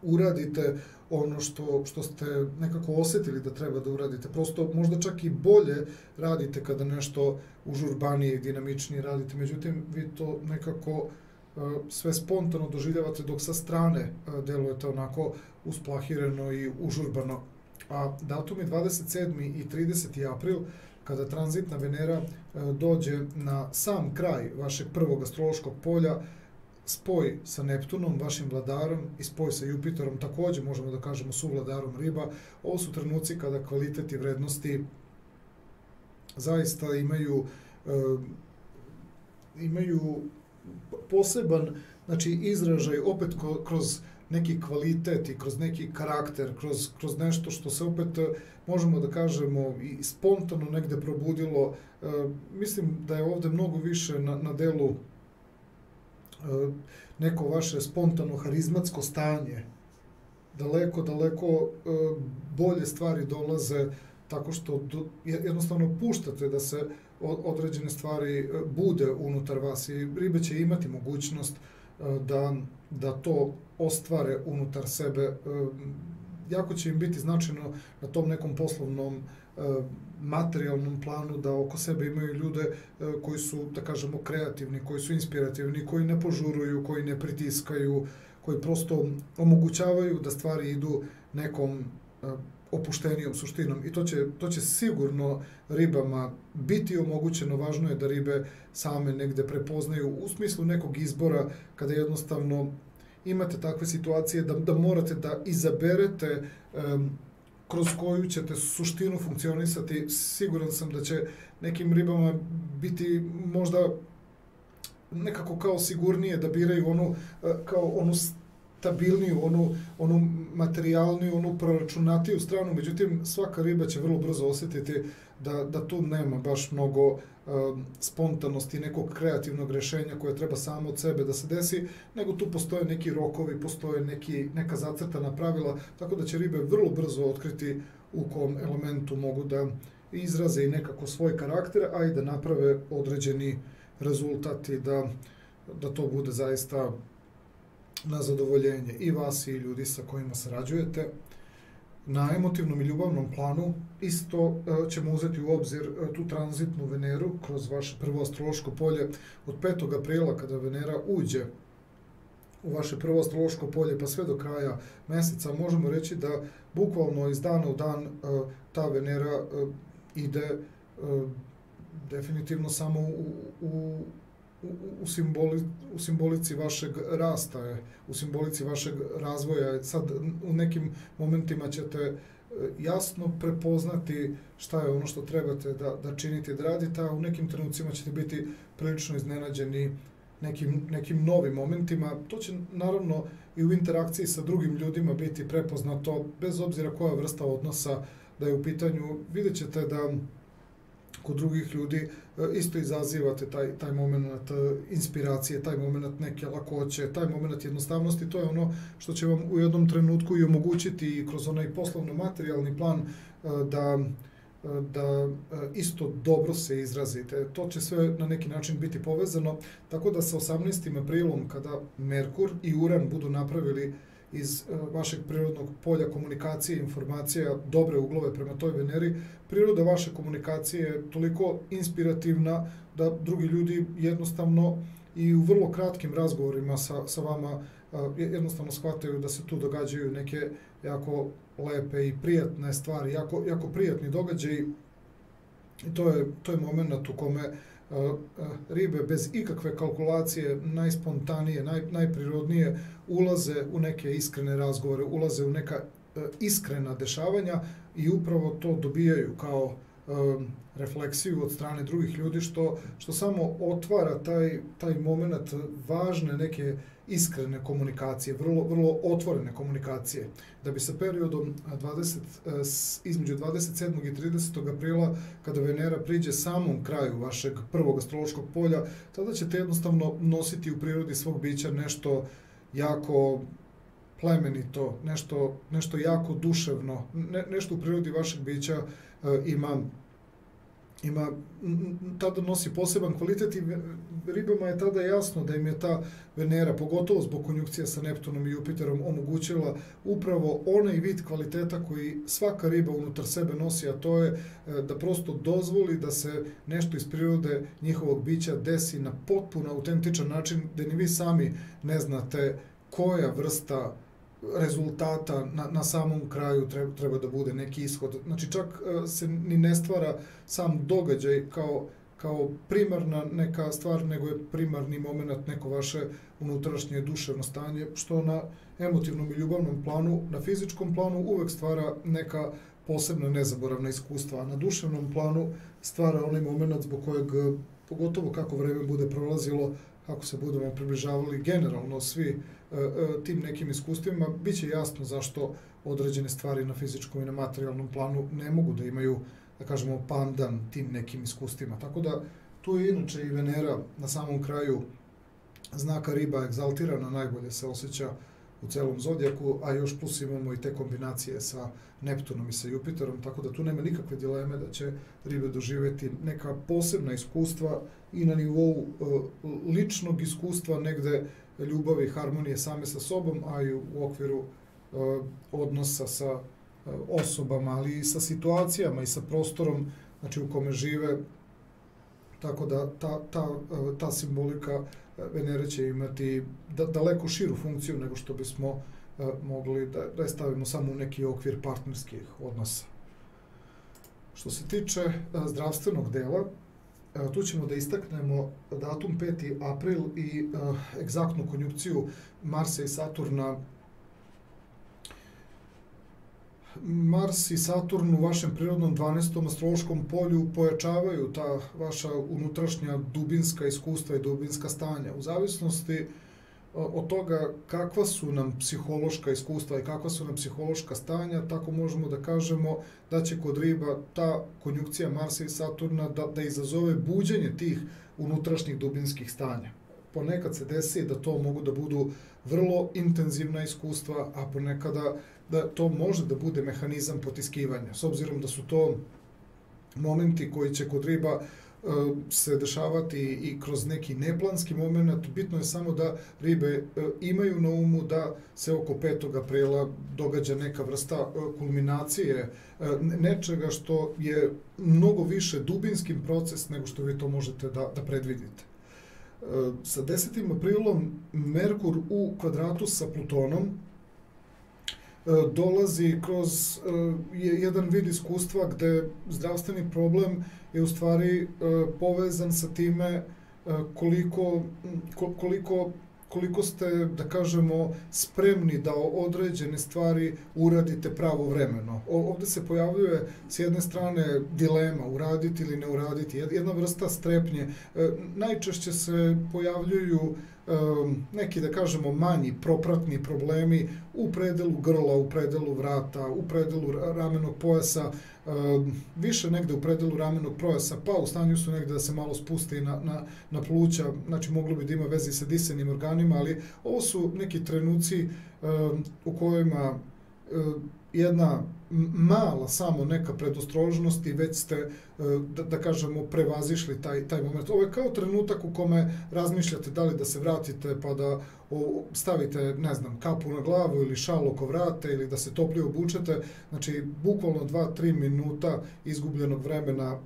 uradite ono što ste nekako osjetili da treba da uradite. Prosto možda čak i bolje radite kada nešto užurbanije i dinamičnije radite. Međutim, vi to nekako sve spontano doživljavate dok sa strane delujete onako usplahireno i užurbano. A datum je 27. i 30. april, kada tranzitna Venera dođe na sam kraj vašeg prvog astrološkog polja, spoj sa Neptunom, vašim vladarom, i spoj sa Jupiterom, također možemo da kažemo suvladarom riba. Ovo su trenuci kada kvalitet i vrednosti zaista imaju poseban izražaj opet kroz neki kvalitet i kroz neki karakter, kroz nešto što se opet, možemo da kažemo, i spontano negde probudilo. Mislim da je ovde mnogo više na delu neko vaše spontano harizmatsko stanje. Daleko bolje stvari dolaze tako što jednostavno puštate da se određene stvari bude unutar vas i ribe će imati mogućnost da to ostvare unutar sebe jako će im biti značajno na tom nekom poslovnom materijalnom planu da oko sebe imaju ljude koji su, da kažemo, kreativni, koji su inspirativni, koji ne požuruju, koji ne pritiskaju, koji prosto omogućavaju da stvari idu nekom opuštenijom suštinom i to će sigurno ribama biti omogućeno. Važno je da ribe same negde prepoznaju u smislu nekog izbora, kada jednostavno imate takve situacije da morate da izaberete kroz koju ćete suštinu funkcionisati. Siguran sam da će nekim ribama biti možda nekako kao sigurnije da biraju onu stabilniju, onu materijalniju, onu proračunatiju stranu, međutim svaka riba će vrlo brzo osjetiti da tu nema baš mnogo spontanosti, nekog kreativnog rešenja koje treba samo od sebe da se desi, nego tu postoje neki rokovi, postoje neka zacrtana pravila, tako da će ribe vrlo brzo otkriti u kom elementu mogu da izraze i nekako svoj karakter, a i da naprave određeni rezultat i da to bude zaista na zadovoljenje i vas i ljudi sa kojima sarađujete. Na emotivnom i ljubavnom planu isto ćemo uzeti u obzir tu tranzitnu Veneru kroz vaše prvo astrološko polje od 5. aprila kada Venera uđe u vaše prvo astrološko polje pa sve do kraja meseca. Možemo reći da bukvalno iz dana u dan ta Venera ide definitivno samo u simbolici vašeg rasta, u simbolici vašeg razvoja. Sad u nekim momentima ćete jasno prepoznati šta je ono što trebate da činite i da radite, a u nekim trenucima ćete biti prilično iznenađeni nekim novim momentima. To će naravno i u interakciji sa drugim ljudima biti prepoznato, bez obzira koja vrsta odnosa da je u pitanju. Vidjet ćete da kod drugih ljudi isto izazivate taj moment inspiracije, taj moment neke lakoće, taj moment jednostavnosti. To je ono što će vam u jednom trenutku i omogućiti kroz onaj poslovno-materijalni plan da isto dobro se izrazite. To će sve na neki način biti povezano, tako da sa 18. aprilom kada Merkur i Uran budu napravili iz vašeg prirodnog polja komunikacije, informacija, dobre uglove prema toj Veneri, priroda vaše komunikacije je toliko inspirativna da drugi ljudi jednostavno i u vrlo kratkim razgovorima sa vama jednostavno shvataju da se tu događaju neke jako lepe i prijatne stvari, jako prijatni događaji. I to je moment u kome ribe bez ikakve kalkulacije, najspontanije, najprirodnije ulaze u neke iskrene razgovore, ulaze u neka iskrena dešavanja i upravo to dobijaju kao refleksiju od strane drugih ljudi, što samo otvara taj moment važne neke iskrene komunikacije, vrlo otvorene komunikacije. Da bi sa periodom između 27. i 30. aprila, kada Venera priđe samom kraju vašeg prvog astrološkog polja, tada ćete jednostavno nositi u prirodi svog bića nešto jako plemenito, nešto jako duševno, nešto u prirodi vašeg bića tada nosi poseban kvalitet i ribama je tada jasno da im je ta Venera, pogotovo zbog konjunkcije sa Neptunom i Jupiterom, omogućila upravo onaj vid kvaliteta koji svaka riba unutar sebe nosi, a to je da prosto dozvoli da se nešto iz prirode njihovog bića desi na potpuno autentičan način, da ni vi sami ne znate koja vrsta rezultata na samom kraju treba da bude neki ishod. Znači čak se ni ne stvara sam događaj kao primarna neka stvar, nego je primarni moment neko vaše unutrašnje duševno stanje, što na emotivnom i ljubavnom planu, na fizičkom planu uvek stvara neka posebna nezaboravna iskustva, a na duševnom planu stvara onaj moment zbog kojeg, pogotovo kako vreme bude prolazilo, ako se budemo približavali generalno svi tim nekim iskustvima, bit će jasno zašto određene stvari na fizičkom i na materijalnom planu ne mogu da imaju, da kažemo, pandan tim nekim iskustvima. Tako da tu je inače i Venera na samom kraju znaka riba egzaltirana, najbolje se osjeća u celom zodijaku, a još plus imamo i te kombinacije sa Neptunom i sa Jupiterom, tako da tu nema nikakve dileme da će ribe doživjeti neka posebna iskustva i na nivou ličnog iskustva, negde ljubavi i harmonije same sa sobom, a i u okviru odnosa sa osobama, ali i sa situacijama i sa prostorom, znači u kome žive, tako da ta simbolika Venere će imati daleko širu funkciju nego što bismo mogli da je stavimo samo u neki okvir partnerskih odnosa. Što se tiče zdravstvenog dela, tu ćemo da istaknemo datum 5. april i egzaktnu konjunkciju Marsa i Saturna. Mars i Saturn u vašem prirodnom 12. astrološkom polju pojačavaju ta vaša unutrašnja dubinska iskustva i dubinska stanja. U zavisnosti od toga kakva su nam psihološka iskustva i kakva su nam psihološka stanja, tako možemo da kažemo da će kod riba ta konjunkcija Marsa i Saturna da izazove buđenje tih unutrašnjih dubinskih stanja. Ponekad se desi da to mogu da budu vrlo intenzivna iskustva, a ponekada da to može da bude mehanizam potiskivanja. S obzirom da su to momenti koji će kod riba se dešavati i kroz neki neplanski moment, bitno je samo da ribe imaju na umu da se oko 5. aprila događa neka vrsta kulminacije nečega što je mnogo više dubinski proces nego što vi to možete da predvidite. Sa 10. aprilom Merkur u kvadratu sa Plutonom dolazi kroz jedan vid iskustva gde zdravstveni problem je u stvari povezan sa time koliko ste, da kažemo, spremni da određene stvari uradite pravovremeno. Ovde se pojavljuje s jedne strane dilema, uraditi ili ne uraditi, jedna vrsta strepnje. Najčešće se pojavljuju neki, da kažemo, manji propratni problemi u predelu grla, u predelu vrata, u predelu ramenog pojasa, više negde u predelu ramenog pojasa, pa u stanju su negde da se malo spuste na pluća, znači moglo bi da ima veze sa disenim organima, ali ovo su neki trenuci u kojima jedna mala samo neka predostrožnost i već ste, da kažemo, prevazišli taj moment. Ovo je kao trenutak u kome razmišljate da li da se vratite pa da stavite, ne znam, kapu na glavu ili šal oko vrata ili da se toplije obučete. Znači, bukvalno 2-3 minuta izgubljenog vremena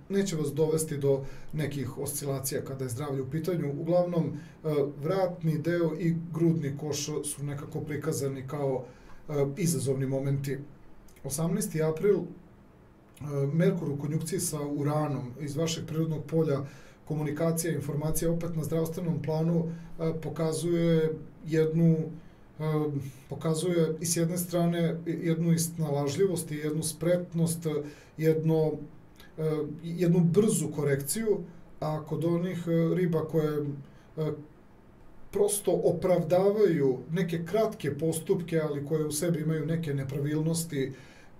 neće vas dovesti do nekih oscilacija kada je zdravlje u pitanju. Uglavnom, vratni deo i grudni koš su nekako prikazani kao izazovni momenti. 18. april, Merkur u konjunkciji sa Uranom iz vašeg prirodnog polja, komunikacija, informacija opet na zdravstvenom planu pokazuje i s jedne strane jednu iznalažljivost i jednu spretnost, jednu brzu korekciju, a kod onih riba koje prosto opravdavaju neke kratke postupke, ali koje u sebi imaju neke nepravilnosti,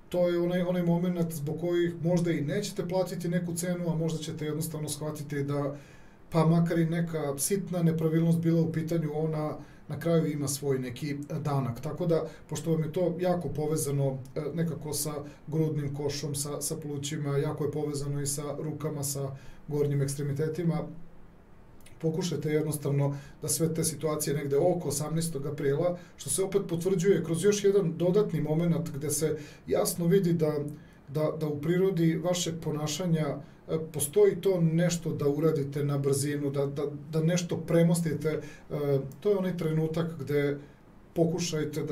to je onaj moment zbog kojih možda i nećete platiti neku cenu, a možda ćete jednostavno shvatiti da, pa makar i neka sitna nepravilnost bila u pitanju, ona na kraju ima svoj neki danak. Tako da, pošto vam je to jako povezano nekako sa grudnim košom, sa plućima, jako je povezano i sa rukama, sa gornjim ekstremitetima, pokušajte jednostavno da sve te situacije negde oko 18. aprila, što se opet potvrđuje kroz još jedan dodatni moment gde se jasno vidi da u prirodi vašeg ponašanja postoji to nešto da uradite na brzinu, da nešto premostite. To je onaj trenutak gde pokušajte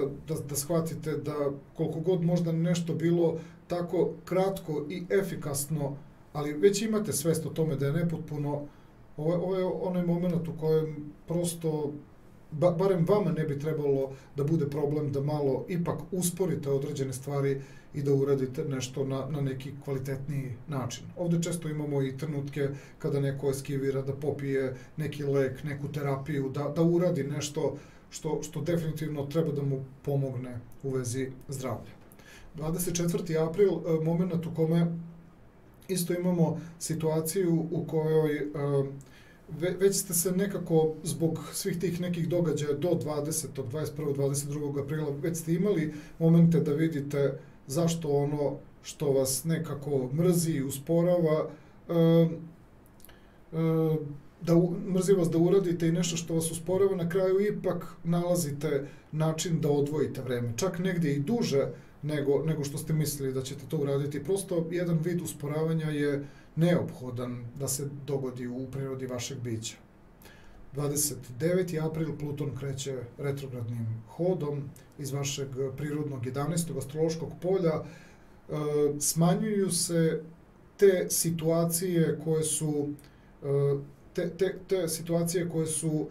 da shvatite da koliko god možda nešto bilo tako kratko i efikasno, ali već imate svest o tome da je nepotpuno. Ovo je onaj moment u kojem prosto, barem vama ne bi trebalo da bude problem da malo ipak usporite određene stvari i da uradite nešto na neki kvalitetniji način. Ovde često imamo i trenutke kada neko eskivira da popije neki lek, neku terapiju, da uradi nešto što definitivno treba da mu pomogne u vezi zdravlja. 24. april, moment u kome isto imamo situaciju u kojoj već ste se nekako zbog svih tih nekih događaja do 20., 21., 22. aprila već ste imali momente da vidite zašto ono što vas nekako mrzi i usporava mrzi vas da uradite i nešto što vas usporava, na kraju ipak nalazite način da odvojite vreme. Čak negdje i duže nego što ste mislili da ćete to uraditi. Prosto jedan vid usporavanja je neophodan da se dogodi u prirodi vašeg bića. 29. april Pluton kreće retrogradnim hodom iz vašeg prirodnog 11. astrološkog polja. Smanjuju se te situacije koje su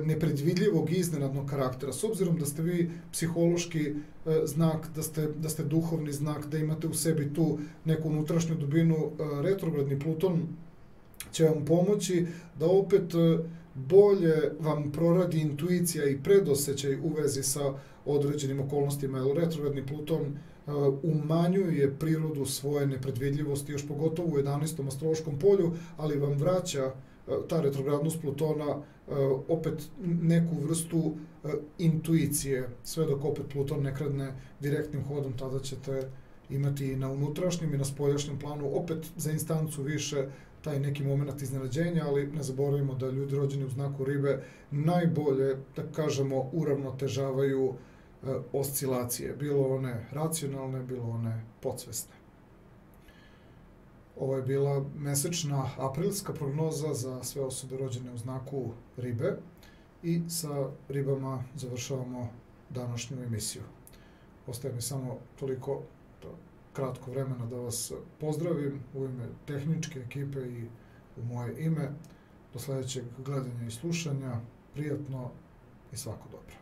nepredvidljivog i iznenadnog karaktera. S obzirom da ste vi psihološki znak, da ste duhovni znak, da imate u sebi tu neku unutrašnju dubinu, retrogradni Pluton će vam pomoći da opet bolje vam proradi intuicija i predosjećaj u vezi sa određenim okolnostima, jer retrogradni Pluton umanjuje prirodu svoje nepredvidljivosti, još pogotovo u 11. astrološkom polju, ali vam vraća ta retrogradnost Plutona opet neku vrstu intuicije, sve dok opet Pluton ne kradne direktnim hodom, tada ćete imati i na unutrašnjem i na spoljašnjem planu opet za instancu više taj neki moment iznenađenja, ali ne zaboravimo da ljudi rođeni u znaku ribe najbolje, da kažemo, uravnotežavaju oscilacije, bilo one racionalne, bilo one podsvesne. Ovo je bila mesečna aprilska prognoza za sve osobe rođene u znaku ribe i sa ribama završavamo današnju emisiju. Ostaje mi samo toliko kratko vremena da vas pozdravim u ime tehničke ekipe i u moje ime. Do sljedećeg gledanja i slušanja. Prijatno i svako dobro.